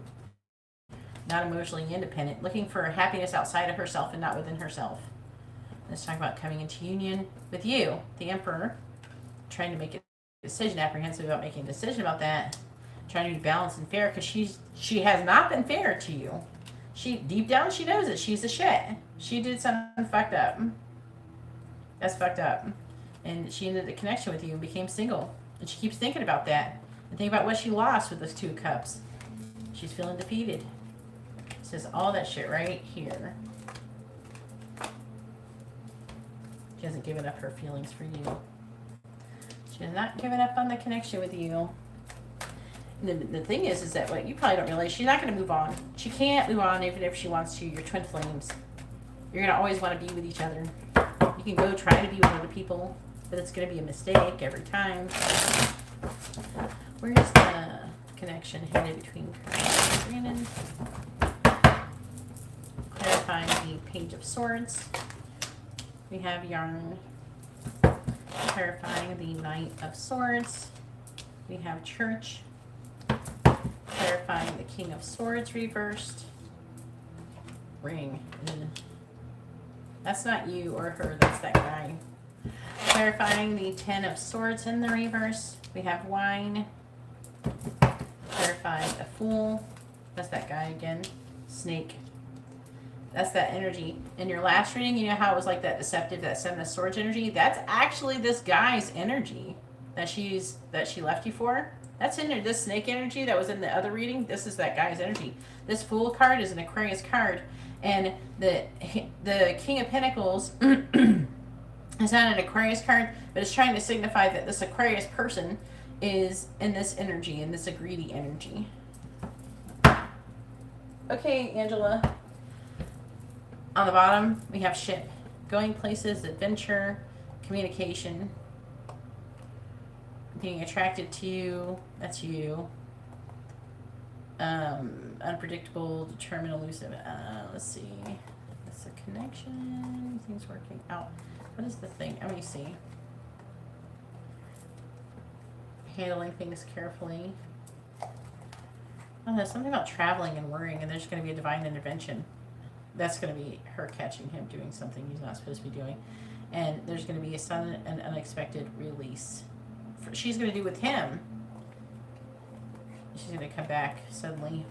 Not emotionally independent. Looking for happiness outside of herself and not within herself. Let's talk about coming into union with you, the Emperor. Trying to make a decision, apprehensive about making a decision about that. Trying to be balanced and fair because she has not been fair to you. She, deep down, she knows it. She's a shit. She did something fucked up. That's fucked up. And she ended the connection with you and became single. And she keeps thinking about that. And think about what she lost with those Two Cups. She's feeling defeated. It says all that shit right here. She hasn't given up her feelings for you. She has not given up on the connection with you. The thing is that what you probably don't realize, she's not going to move on. She can't move on even if she wants to. You're twin flames. You're going to always want to be with each other. You can go try to be with other people, but it's going to be a mistake every time. Where's the connection headed between Brandon? Clarifying the Page of Swords. We have Yarn, clarifying the Knight of Swords. We have Church, clarifying the King of Swords reversed. Ring. That's not you or her, that's that guy. Clarifying the Ten of Swords in the reverse. We have Wine, clarifying a Fool. That's that guy again. Snake. That's that energy. In your last reading, you know how it was like that deceptive, that Seven of Swords energy? That's actually this guy's energy that she left you for. That's in there. This snake energy that was in the other reading, this is that guy's energy. This Fool card is an Aquarius card. And the King of Pentacles is not an Aquarius card, but it's trying to signify that this Aquarius person is in this energy, in this greedy energy. Okay, Angela. On the bottom, we have ship. Going places, adventure, communication. Being attracted to you. That's you. Unpredictable, determined, elusive. Let's see. It's a connection. Things working out. What is the thing? Let me see. Handling things carefully. Oh, there's something about traveling and worrying, and there's going to be a divine intervention. That's going to be her catching him doing something he's not supposed to be doing. And there's going to be a sudden and unexpected release. She's going to do with him. She's going to come back suddenly.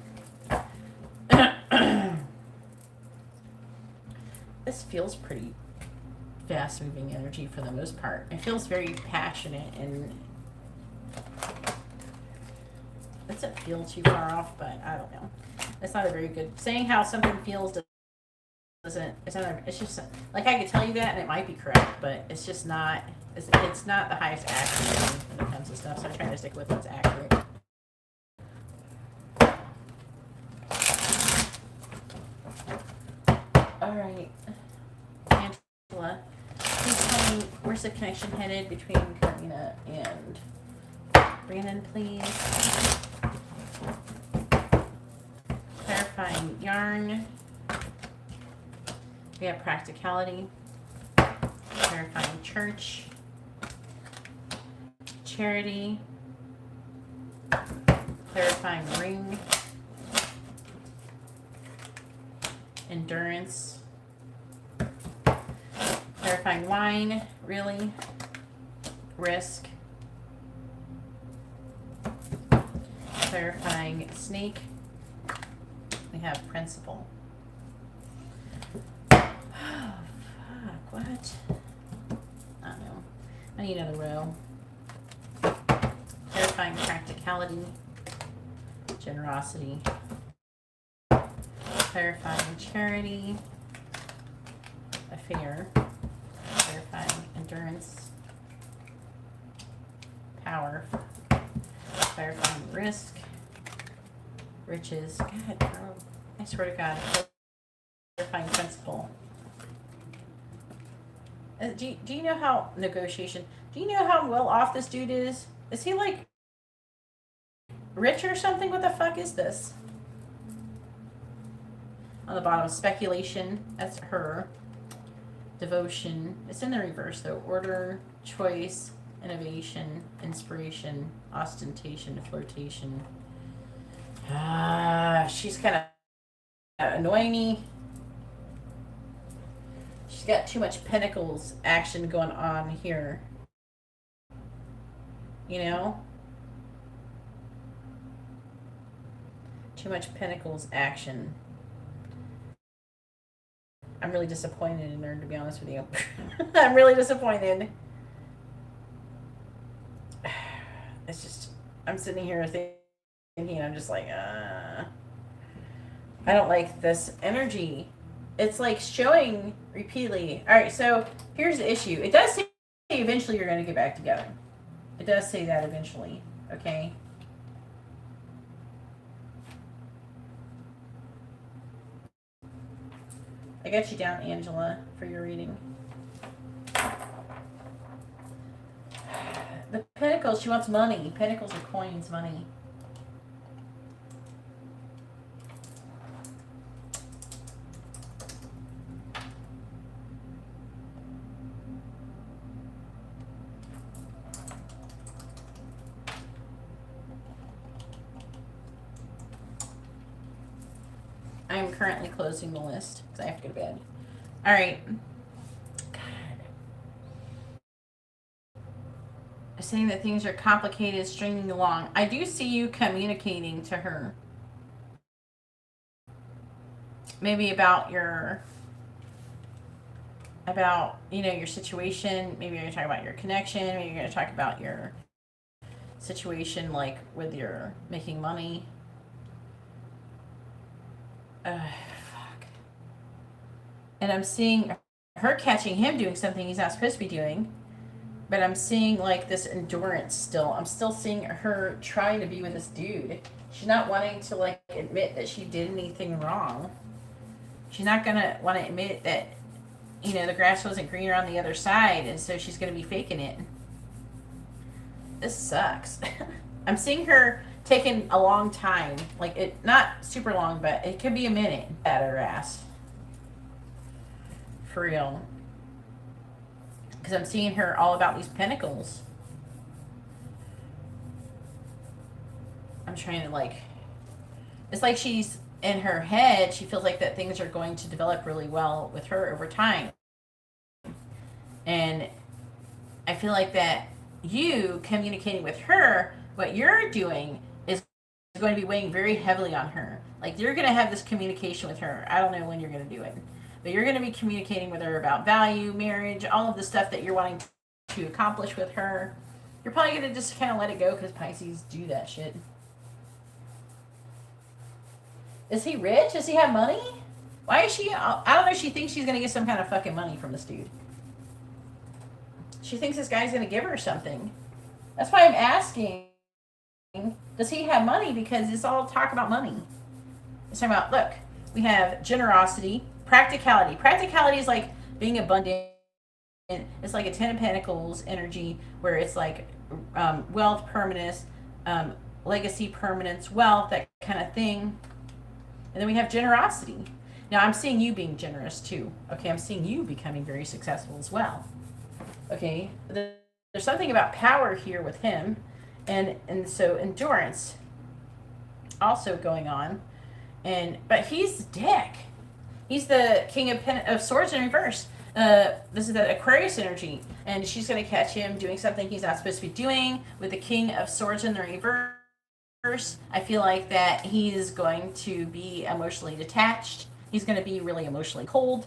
This feels pretty fast-moving energy for the most part. It feels very passionate and it doesn't feel too far off, but I don't know. It's not a very good saying how something feels. It's just like I could tell you that and it might be correct, but it's just not. It's not the highest accuracy when it comes to stuff. So I'm trying to stick with what's accurate. All right, Angela, please tell me where's the connection headed between Karina and Brandon, please. Clarifying Yarn. We have practicality. Clarifying Church. Charity. Clarifying Ring. Endurance. Clarifying Wine. Really. Risk. Clarifying Snake. We have Principle. What? I don't know. I need another row. Clarifying practicality. Generosity. Clarifying charity. Affair. Clarifying endurance. Power. Clarifying risk. Riches. God, girl. I swear to God. Clarifying principle. Do you know how negotiation? Do you know how well off this dude is? Is he like rich or something? What the fuck is this? On the bottom, speculation. That's her. Devotion. It's in the reverse though. Order, choice, innovation, inspiration, ostentation, flirtation. She's kind of annoying me. She's got too much Pentacles action going on here. You know? Too much Pentacles action. I'm really disappointed in her, to be honest with you. I'm really disappointed. It's just, I'm sitting here thinking, I'm just like, I don't like this energy. It's like showing repeatedly. All right, so here's the issue. It does say eventually you're going to get back together. It does say that eventually, okay? I got you down, Angela, for your reading. The Pentacles, she wants money. Pentacles are coins, money. I'm currently closing the list because I have to go to bed. All right. God. Saying that things are complicated, stringing along. I do see you communicating to her. Maybe about your, your situation. Maybe you're going to talk about your connection. Maybe you're going to talk about your situation, like with your making money. Fuck. And I'm seeing her catching him doing something he's not supposed to be doing. But I'm seeing like this endurance still. I'm still seeing her trying to be with this dude. She's not wanting to like admit that she did anything wrong. She's not going to want to admit that, the grass wasn't greener on the other side. And so she's going to be faking it. This sucks. I'm seeing her taking a long time. Like, it, not super long, but it could be a minute at her ass. For real. Because I'm seeing her all about these pentacles. I'm trying to like... It's like she's in her head. She feels like that things are going to develop really well with her over time. And I feel like that you communicating with her, what you're doing is going to be weighing very heavily on her. Like, you're going to have this communication with her. I don't know when you're going to do it. But you're going to be communicating with her about value, marriage, all of the stuff that you're wanting to accomplish with her. You're probably going to just kind of let it go because Pisces do that shit. Is he rich? Does he have money? Why is she... I don't know. She thinks she's going to get some kind of fucking money from this dude. She thinks this guy's going to give her something. That's why I'm asking, does he have money? Because it's all talk about money. It's talking about, look, we have generosity, practicality. Practicality is like being abundant. It's like a Ten of Pentacles energy where it's like wealth, permanence, legacy, permanence, wealth, that kind of thing. And then we have generosity. Now I'm seeing you being generous too. Okay, I'm seeing you becoming very successful as well. Okay, there's something about power here with him. And so endurance also going on. But he's the dick. He's the King of Swords in reverse. This is the Aquarius energy. And she's going to catch him doing something he's not supposed to be doing with the King of Swords in the reverse. I feel like that he's going to be emotionally detached. He's going to be really emotionally cold.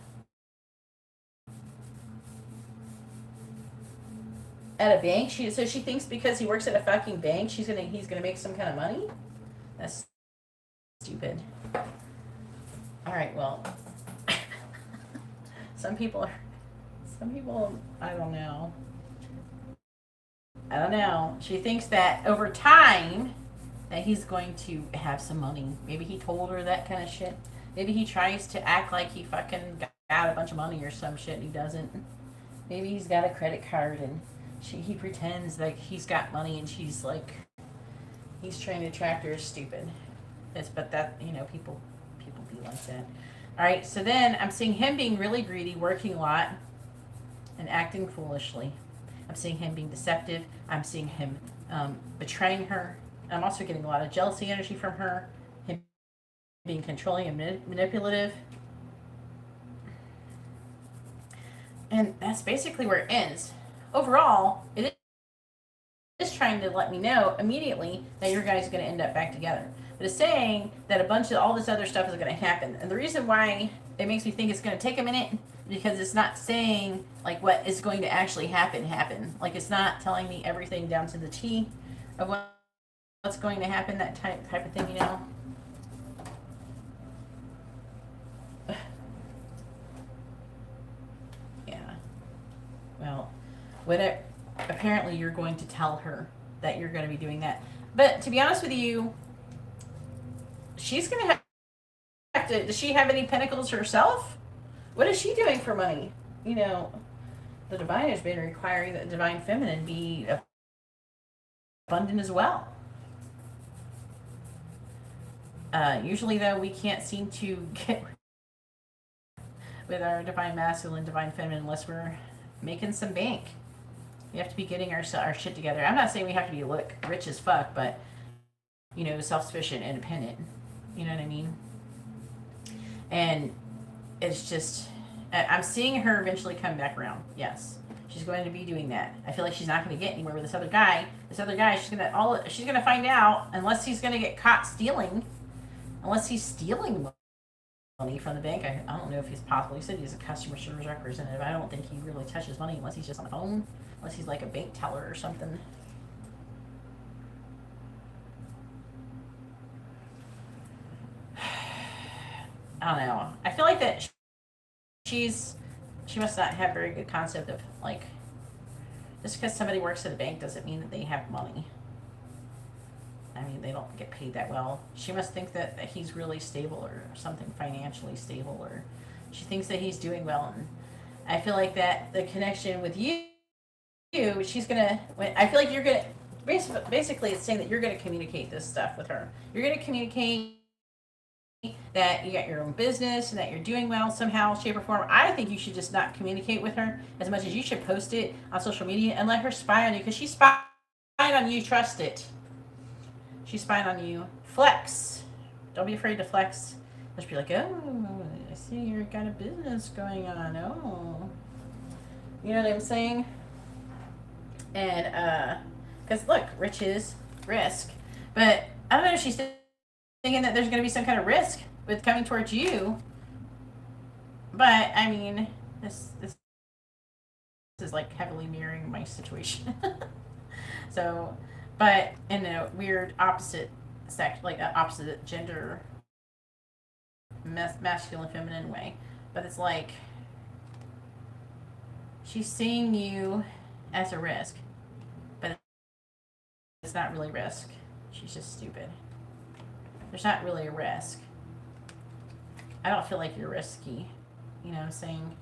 At a bank, so she thinks because he works at a fucking bank, he's gonna make some kind of money. That's stupid. All right, well, some people, I don't know. She thinks that over time, that he's going to have some money. Maybe he told her that kind of shit. Maybe he tries to act like he fucking got a bunch of money or some shit and he doesn't. Maybe he's got a credit card and he pretends like he's got money and she's like, he's trying to attract her. Stupid. But that, people be like that. All right, so then I'm seeing him being really greedy, working a lot, and acting foolishly. I'm seeing him being deceptive. I'm seeing him betraying her. I'm also getting a lot of jealousy energy from her. Him being controlling and manipulative. And that's basically where it ends. Overall, it is trying to let me know immediately that your guys are going to end up back together. But it's saying that a bunch of all this other stuff is going to happen. And the reason why it makes me think it's going to take a minute because it's not saying like what is going to actually happen. Like, it's not telling me everything down to the T of what's going to happen, that type of thing, Yeah. Well, apparently you're going to tell her that you're going to be doing that. But to be honest with you, she's going to have to... Does she have any pentacles herself? What is she doing for money? The divine has been requiring that the divine feminine be abundant as well. Usually, though, we can't seem to get with our divine masculine, divine feminine unless we're making some bank. We have to be getting our shit together. I'm not saying we have to be rich as fuck, but self-sufficient, independent. You know what I mean? And it's just, I'm seeing her eventually come back around. Yes, she's going to be doing that. I feel like she's not going to get anywhere with this other guy. This other guy, she's gonna find out, unless he's going to get caught stealing, unless he's stealing money from the bank. I don't know if he's possible. He said he's a customer service representative. I don't think he really touches money unless he's just on the phone, unless he's like a bank teller or something. I don't know. I feel like that she must not have very good concept of, like, just because somebody works at a bank doesn't mean that they have money. I mean, they don't get paid that well. She must think that he's really stable or something, financially stable, or she thinks that he's doing well. And I feel like that the connection with you, she's gonna, I feel like you're gonna, basically it's saying that you're gonna communicate this stuff with her. You're gonna communicate that you got your own business and that you're doing well somehow, shape, or form. I think you should just not communicate with her as much as you should post it on social media and let her spy on you, because she's spying on you. Trust it. She's spying on you. Flex. Don't be afraid to flex. Just be like, oh, I see you've got a business going on. Oh. You know what I'm saying? And, because look, riches, risk. But I don't know if she's thinking that there's going to be some kind of risk with coming towards you. But, I mean, this is like heavily mirroring my situation. So, but in a weird opposite sex, like an opposite gender, masculine, feminine way. But it's like, she's seeing you as a risk. But it's not really risk. She's just stupid. There's not really a risk. I don't feel like you're risky. You know what I'm saying?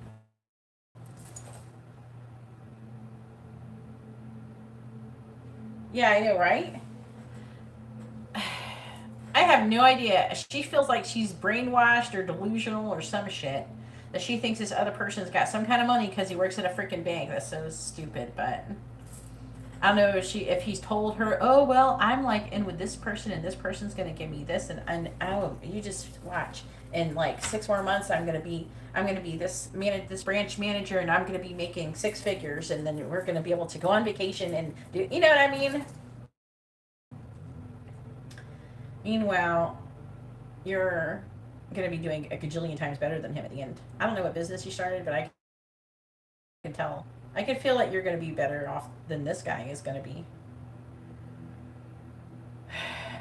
Yeah, I know, right? I have no idea. She feels like she's brainwashed or delusional or some shit. That she thinks this other person's got some kind of money because he works at a freaking bank. That's so stupid, but I don't know if he's told her, oh well, I'm like in with this person and this person's gonna give me this, and oh, you just watch. In like 6 more months, I'm gonna be this branch manager, and I'm gonna be making 6 figures, and then we're gonna be able to go on vacation and do, you know what I mean? Meanwhile, you're gonna be doing a gajillion times better than him at the end. I don't know what business you started, but I can tell. I can feel that you're going to be better off than this guy is going to be.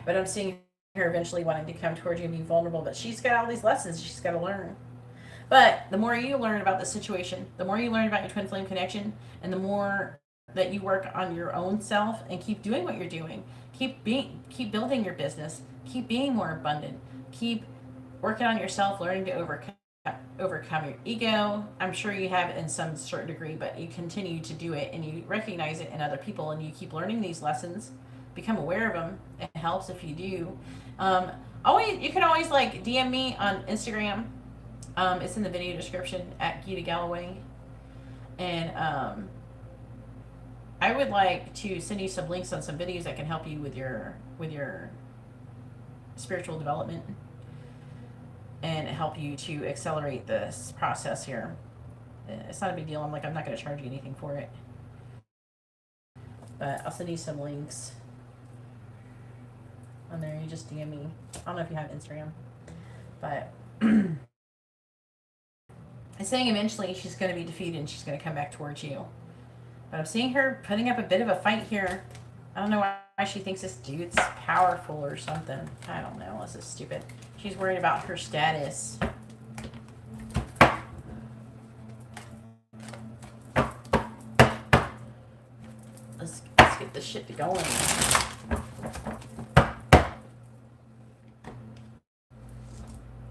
But I'm seeing her eventually wanting to come towards you and be vulnerable. But she's got all these lessons she's got to learn. But the more you learn about the situation, the more you learn about your twin flame connection, and the more that you work on your own self and keep doing what you're doing, keep building your business, keep being more abundant, keep working on yourself, learning to overcome your ego. I'm sure you have it in some certain degree, but you continue to do it and you recognize it in other people, and you keep learning these lessons, become aware of them. It helps if you do. You can always like DM me on Instagram. It's in the video description at Geeta Galaway. And I would like to send you some links on some videos that can help you with your spiritual development and help you to accelerate this process here. It's not a big deal. I'm not going to charge you anything for it. But I'll send you some links on there. You just DM me. I don't know if you have Instagram. But it's saying eventually she's going to be defeated and she's going to come back towards you. But I'm seeing her putting up a bit of a fight here. I don't know why she thinks this dude's powerful or something. I don't know. This is stupid. She's worried about her status. Let's get this shit to going.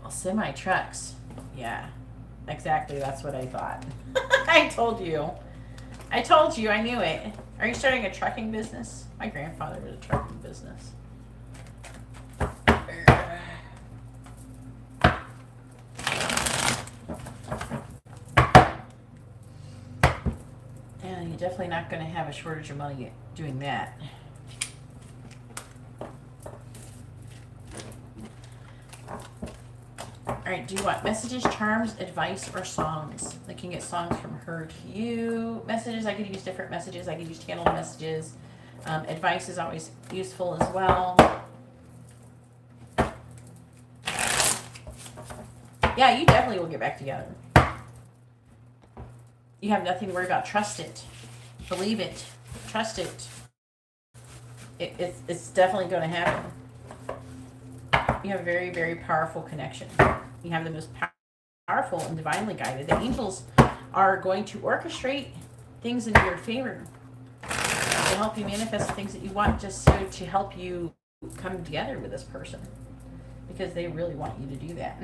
Well, semi-trucks. Yeah, exactly. That's what I thought. I told you. I knew it. Are you starting a trucking business? My grandfather was a trucking business. Yeah, you're definitely not going to have a shortage of money doing that. All right, do you want messages, charms, advice, or songs? I can get songs from her to you. Messages, I could use different messages. I could use channeled messages. Advice is always useful as well. Yeah, you definitely will get back together. You have nothing to worry about. Trust it. Believe it. Trust it. It's definitely going to happen. You have a very, very powerful connection. You have the most powerful and divinely guided. The angels are going to orchestrate things in your favor to help you manifest the things that you want, just so to help you come together with this person, because they really want you to do that.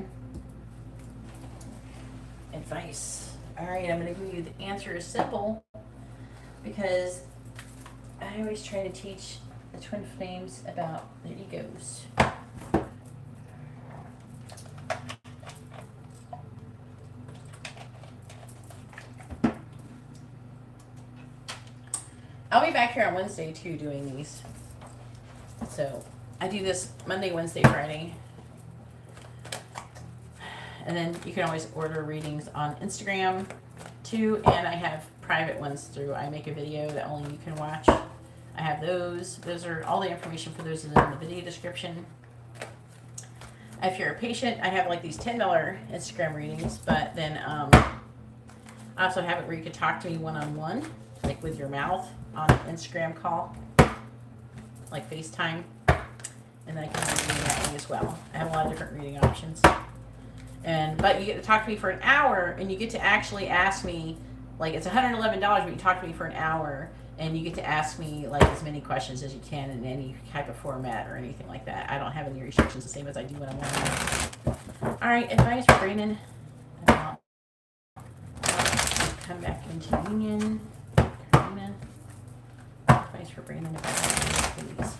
Advice. All right, I'm going to give you the answer is simple, because I always try to teach the twin flames about their egos. I'll be back here on Wednesday too doing these. So I do this Monday, Wednesday, Friday. And then you can always order readings on Instagram too. And I have private ones through I Make a Video that only you can watch. I have those. Those are all the information for those is in the video description. If you're a patient, I have like these $10 Instagram readings, but then I also have it where you can talk to me one-on-one, like with your mouth on an Instagram call, like FaceTime, and then I can read reading that way as well. I have a lot of different reading options. But you get to talk to me for an hour, and you get to actually ask me, like, it's $111, but you talk to me for an hour, and you get to ask me like as many questions as you can in any type of format or anything like that. I don't have any restrictions, the same as I do when I'm on. All right, advice for Brandon about come back into union. Karina. Advice for Brandon about please.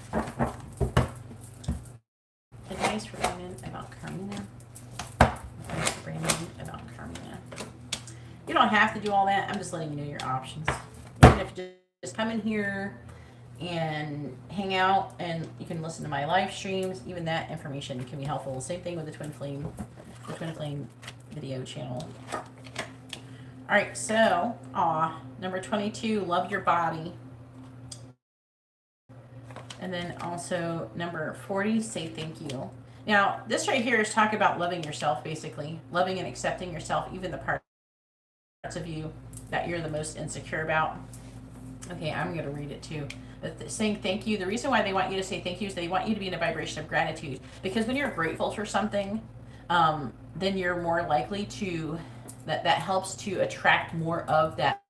Advice for Brandon about Karina. Advice for Brandon about Karina. You don't have to do all that. I'm just letting you know your options. Even if you just come in here and hang out, and you can listen to my live streams. Even that information can be helpful. Same thing with the Twin Flame video channel. All right, so number 22, love your body. And then also number 40, say thank you. Now, this right here is talking about loving yourself, basically. Loving and accepting yourself, even the parts of you that you're the most insecure about. Okay, I'm going to read it too. But saying thank you, the reason why they want you to say thank you is they want you to be in a vibration of gratitude. Because when you're grateful for something, then you're more likely to, that helps to attract more of that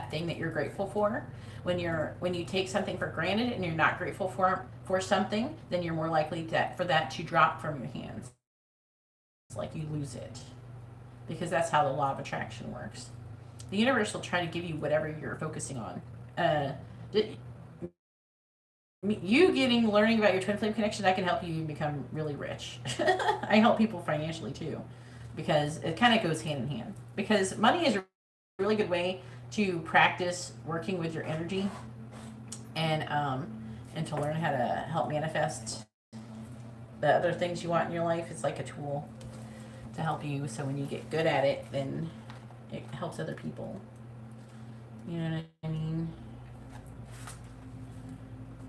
thing that you're grateful for. When you take something for granted and you're not grateful for something, then you're more likely for that to drop from your hands. It's like you lose it. Because that's how the law of attraction works. The universe will try to give you whatever you're focusing on. Learning about your twin flame connection, that can help you become really rich. I help people financially too, because it kind of goes hand in hand. Because money is a really good way to practice working with your energy, and to learn how to help manifest the other things you want in your life. It's like a tool to help you. So when you get good at it, then it helps other people. You know what I mean?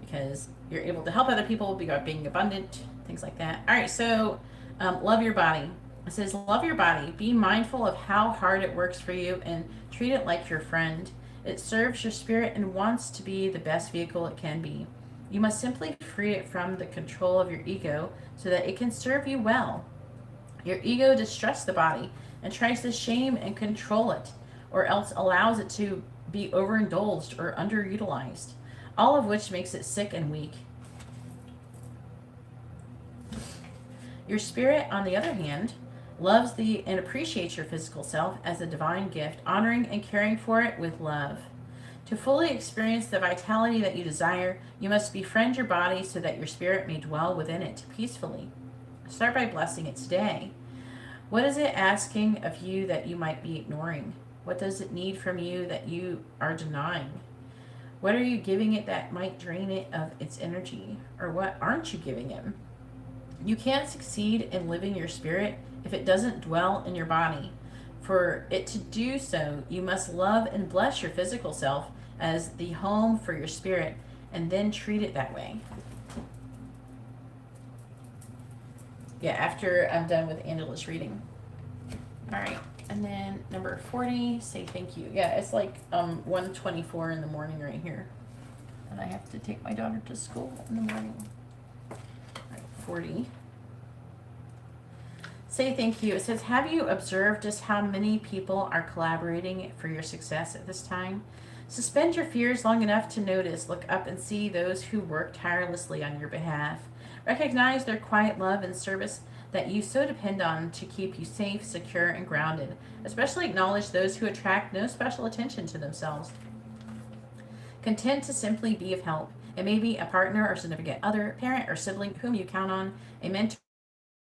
Because you're able to help other people by being abundant, things like that. All right, so love your body. It says, love your body. Be mindful of how hard it works for you and treat it like your friend. It serves your spirit and wants to be the best vehicle it can be. You must simply free it from the control of your ego so that it can serve you well. Your ego distrusts the body and tries to shame and control it, or else allows it to be overindulged or underutilized, all of which makes it sick and weak. Your spirit, on the other hand, loves and appreciates your physical self as a divine gift, honoring and caring for it with love. To fully experience the vitality that you desire, you must befriend your body so that your spirit may dwell within it peacefully. Start by blessing it today. What is it asking of you that you might be ignoring? What does it need from you that you are denying? What are you giving it that might drain it of its energy? Or what aren't you giving it? You can't succeed in living your spirit if it doesn't dwell in your body. For it to do so, you must love and bless your physical self as the home for your spirit, and then treat it that way. Yeah, after I'm done with Angela's reading. All right, and then number 40, say thank you. Yeah, it's like 1:24 in the morning right here, and I have to take my daughter to school in the morning. All right, 40. Say thank you. It says, have you observed just how many people are collaborating for your success at this time? Suspend your fears long enough to notice, look up and see those who work tirelessly on your behalf. Recognize their quiet love and service that you so depend on to keep you safe, secure, and grounded. Especially acknowledge those who attract no special attention to themselves. Content to simply be of help. It may be a partner or significant other, parent or sibling whom you count on, a mentor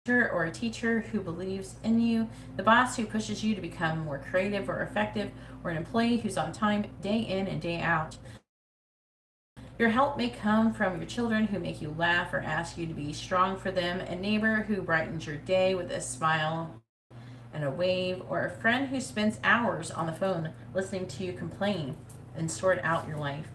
or a teacher who believes in you, the boss who pushes you to become more creative or effective, or an employee who's on time day in and day out. Your help may come from your children who make you laugh or ask you to be strong for them, a neighbor who brightens your day with a smile and a wave, or a friend who spends hours on the phone listening to you complain and sort out your life.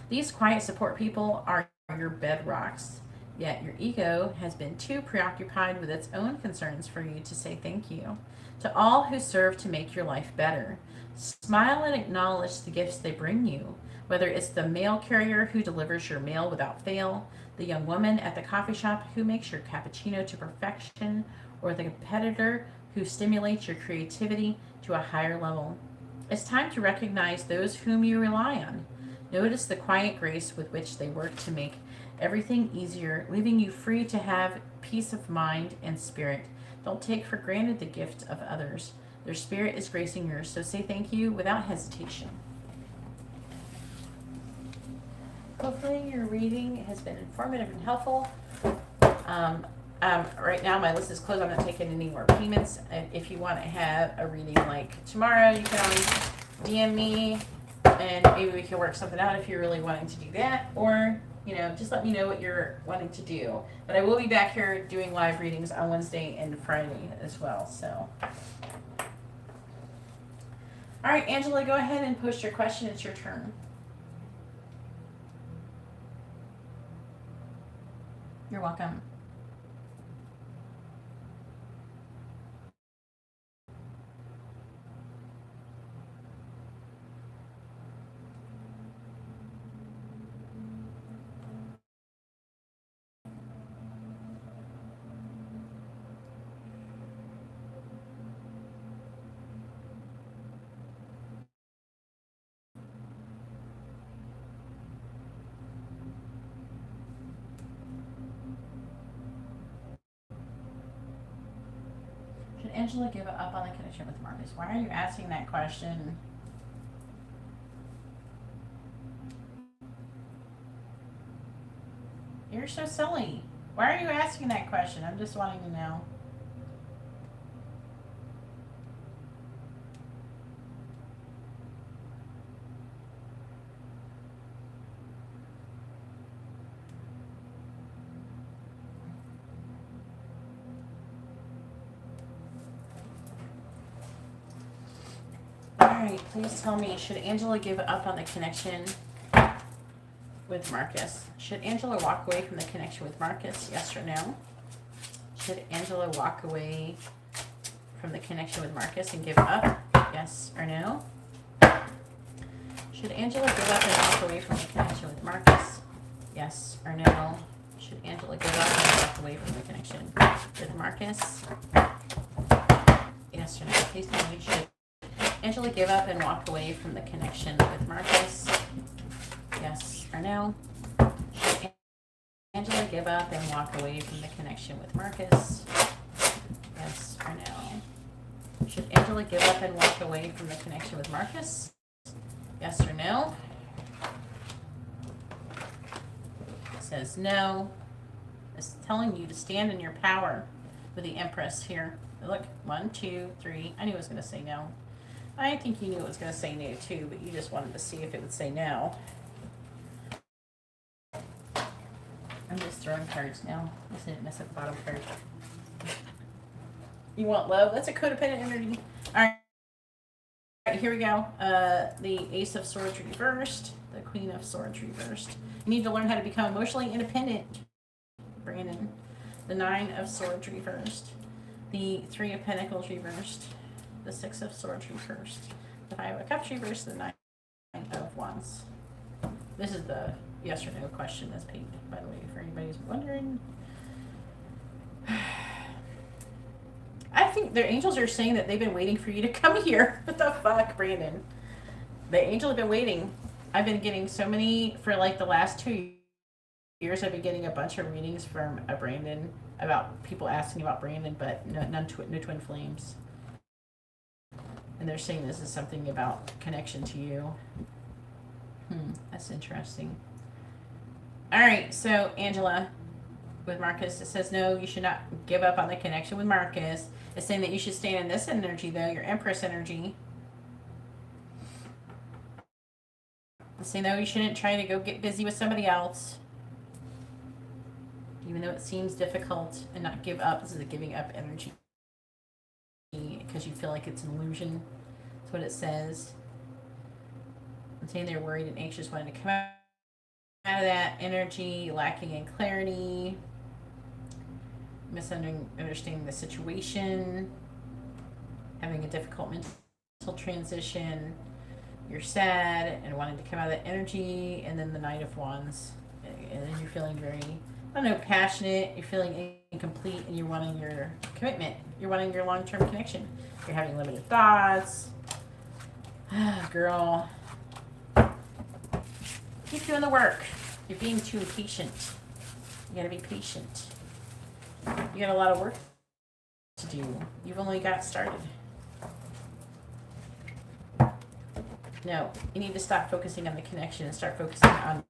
These quiet support people are your bedrocks. Yet your ego has been too preoccupied with its own concerns for you to say thank you. To all who serve to make your life better, smile and acknowledge the gifts they bring you. Whether it's the mail carrier who delivers your mail without fail, the young woman at the coffee shop who makes your cappuccino to perfection, or the competitor who stimulates your creativity to a higher level. It's time to recognize those whom you rely on. Notice the quiet grace with which they work to make everything easier, leaving you free to have peace of mind and spirit. Don't take for granted the gift of others. Their spirit is gracing yours, so say thank you without hesitation. Hopefully your reading has been informative and helpful. Right now my list is closed. I'm not taking any more payments. If you want to have a reading like tomorrow, you can always DM me, and maybe we can work something out if you're really wanting to do that, or just let me know what you're wanting to do. But I will be back here doing live readings on Wednesday and Friday as well. So, all right, Angela, go ahead and post your question. It's your turn. You're welcome. Should Angela give up on the connection with Marcus? Why are you asking that question? You're so silly. Why are you asking that question? I'm just wanting to know. Alright, please tell me, should Angela give up on the connection with Marcus? Should Angela walk away from the connection with Marcus? Yes or no? Should Angela walk away from the connection with Marcus and give up? Yes or no? Should Angela give up and walk away from the connection with Marcus? Yes or no? Should Angela give up and walk away from the connection with Marcus? Yes or no? Please tell me, should Angela give up and walk away from the connection with Marcus? Yes or no? Should Angela give up and walk away from the connection with Marcus? Yes or no? Should Angela give up and walk away from the connection with Marcus? Yes or no? It says no. It's telling you to stand in your power with the Empress here. Look, 1, 2, 3. I knew it was going to say no. I think you knew it was going to say no too, but you just wanted to see if it would say no. I'm just just throwing cards now. I didn't mess up the bottom card. You want love? That's a codependent energy. All right, here we go. The Ace of Swords reversed. The Queen of Swords reversed. You need to learn how to become emotionally independent, Brandon. The Nine of Swords reversed. The Three of Pentacles reversed. The Six of Swords reversed. The Five of Cups reversed. The Nine of Wands. This is the yes or no question that's paid, by the way, for anybody who's wondering. I think their angels are saying that they've been waiting for you to come here. What the fuck, Brandon? The angels have been waiting. I've been getting so many, for like the last 2 years, I've been getting a bunch of readings from Brandon about people asking about Brandon, but no twin flames. And they're saying this is something about connection to you. That's interesting. All right, so Angela with Marcus, it says no, you should not give up on the connection with Marcus. It's saying that you should stay in this energy, though, your Empress energy. It's saying no, you shouldn't try to go get busy with somebody else, even though it seems difficult, and not give up. This is a giving up energy because you feel like it's an illusion. That's what it says. I'm saying they're worried and anxious, wanting to come out of that energy, lacking in clarity, misunderstanding the situation, having a difficult mental transition. You're sad and wanting to come out of that energy, and then the Knight of Wands, and then you're feeling very, I don't know, passionate. You're feeling incomplete, and you're wanting your commitment. You're wanting your long-term connection. You're having limited thoughts. Girl, keep doing the work. You're being too impatient. You gotta be patient. You got a lot of work to do. You've only got started. No, you need to stop focusing on the connection and start focusing on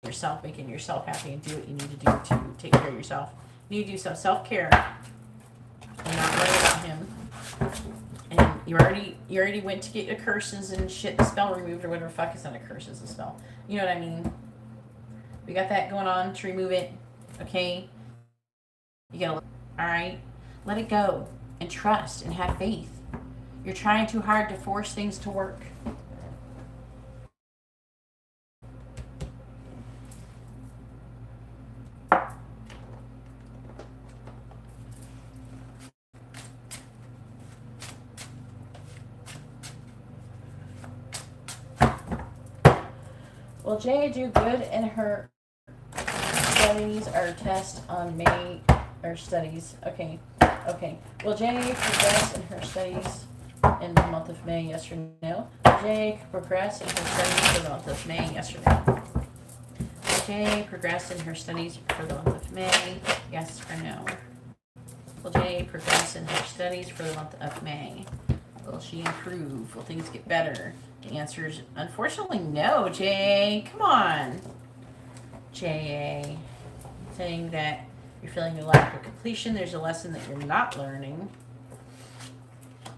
yourself, making yourself happy, and do what you need to do to take care of yourself. You need to do some self-care and not worry about him. And you already went to get your curses and shit, the spell removed, or whatever the fuck is not a curse, is a spell. You know what I mean? We got that going on to remove it, okay? You gotta, alright? Let it go and trust and have faith. You're trying too hard to force things to work. Will Jay do good in her studies or test on May, or studies? Okay. Will Jay progress in her studies in the month of May? Yes or no? Will Jay progress in her studies for the month of May? Yes or no? Will Jay progress in her studies for the month of May? Yes or no? Will Jay progress in her studies for the month of May? Will she improve? Will things get better? The answer is unfortunately no, Jay. Come on. Jay. Saying that you're feeling a lack of completion. There's a lesson that you're not learning.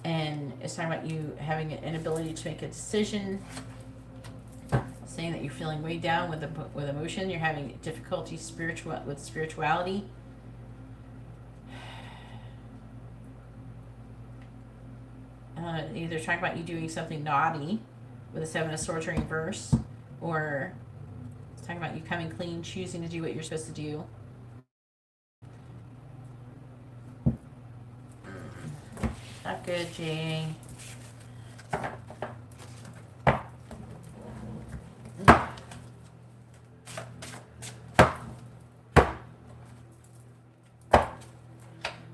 And it's talking about you having an inability to make a decision. Saying that you're feeling weighed down with emotion. You're having difficulty with spirituality. Either talking about you doing something naughty with a Seven of Swords in reverse, or it's talking about you coming clean, choosing to do what you're supposed to do. Not good, Jay.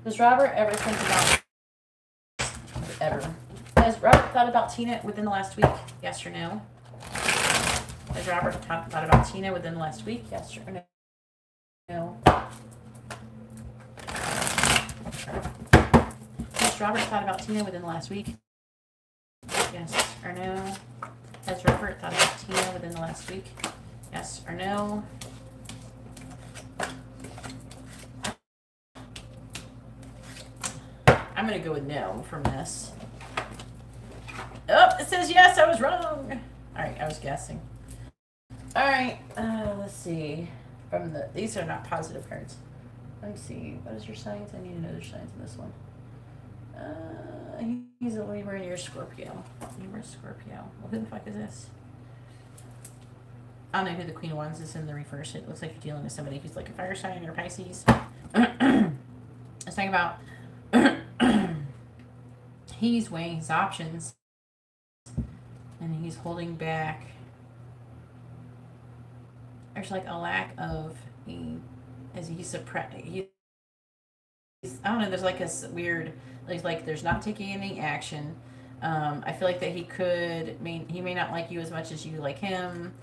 Does Robert ever think about Has Robert thought about Tina within the last week? Yes or no? Has Robert thought about Tina within the last week? Yes or no? No. Has Robert thought about Tina within the last week? Yes or no? Has Robert thought about Tina within the last week? Yes or no? I'm going to go with no from this. Oh, it says yes, I was wrong. All right, I was guessing. All right, let's see. from the, these are not positive cards. Let's see, what is your signs? I need to know their signs in this one. He's a Libra and you're Scorpio. Libra, Scorpio. Well, who the fuck is this? I don't know who the Queen of Wands is in the reverse. It looks like you're dealing with somebody who's like a fire sign or Pisces. Let's talk about he's weighing his options and he's holding back. There's like a lack of as he's suppressed. I don't know, there's like a weird, like there's not taking any action. I feel like that he may not like you as much as you like him.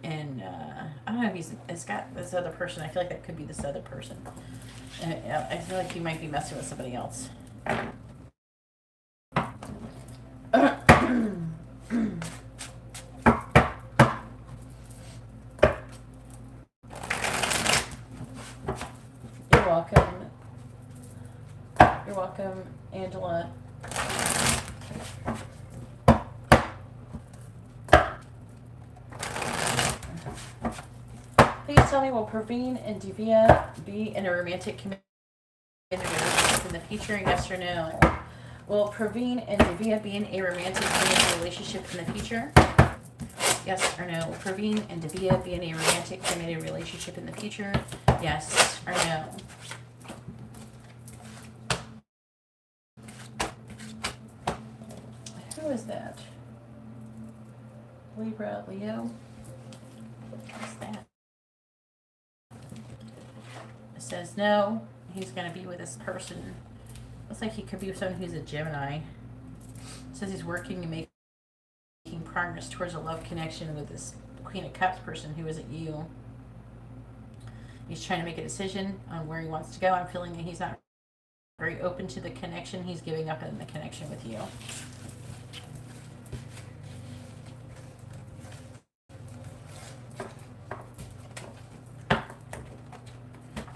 And I don't know if it's got this other person. I feel like that could be this other person. I feel like he might be messing with somebody else. You're welcome. You're welcome, Angela. Please tell me, will Praveen and Divya be in a romantic committed relationship in the future? Yes or no? Will Praveen and Divya be in a romantic committed relationship in the future? Yes or no? Will Praveen and Divya be in a romantic committed relationship in the future? Yes or no? Who is that? Libra, Leo? What's that? It says no, he's going to be with this person. Looks like he could be with someone who's a Gemini. It says he's working and making progress towards a love connection with this Queen of Cups person who isn't you. He's trying to make a decision on where he wants to go. I'm feeling that he's not very open to the connection. He's giving up on the connection with you.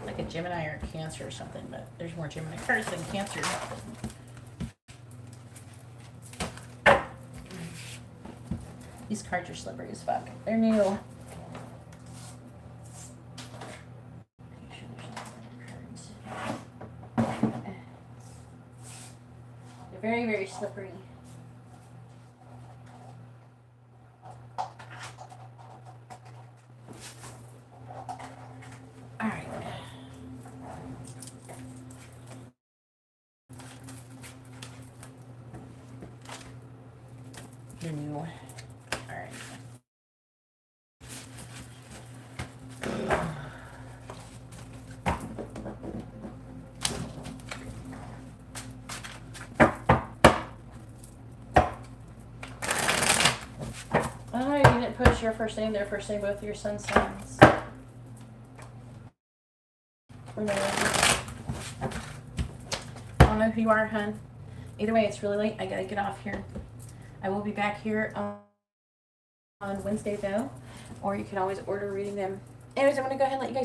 Like a Gemini or a Cancer or something, but there's more Gemini cards than Cancer. These cards are slippery as fuck. They're new. They're very, very slippery. All right. They're new. All right. Oh, you didn't put your first name there, first name, both of your son's signs. I don't know who you are, hun. Either way, it's really late. I gotta get off here. I will be back here on Wednesday, though. Or you can always order reading them. Anyways, I'm gonna go ahead and let you guys go.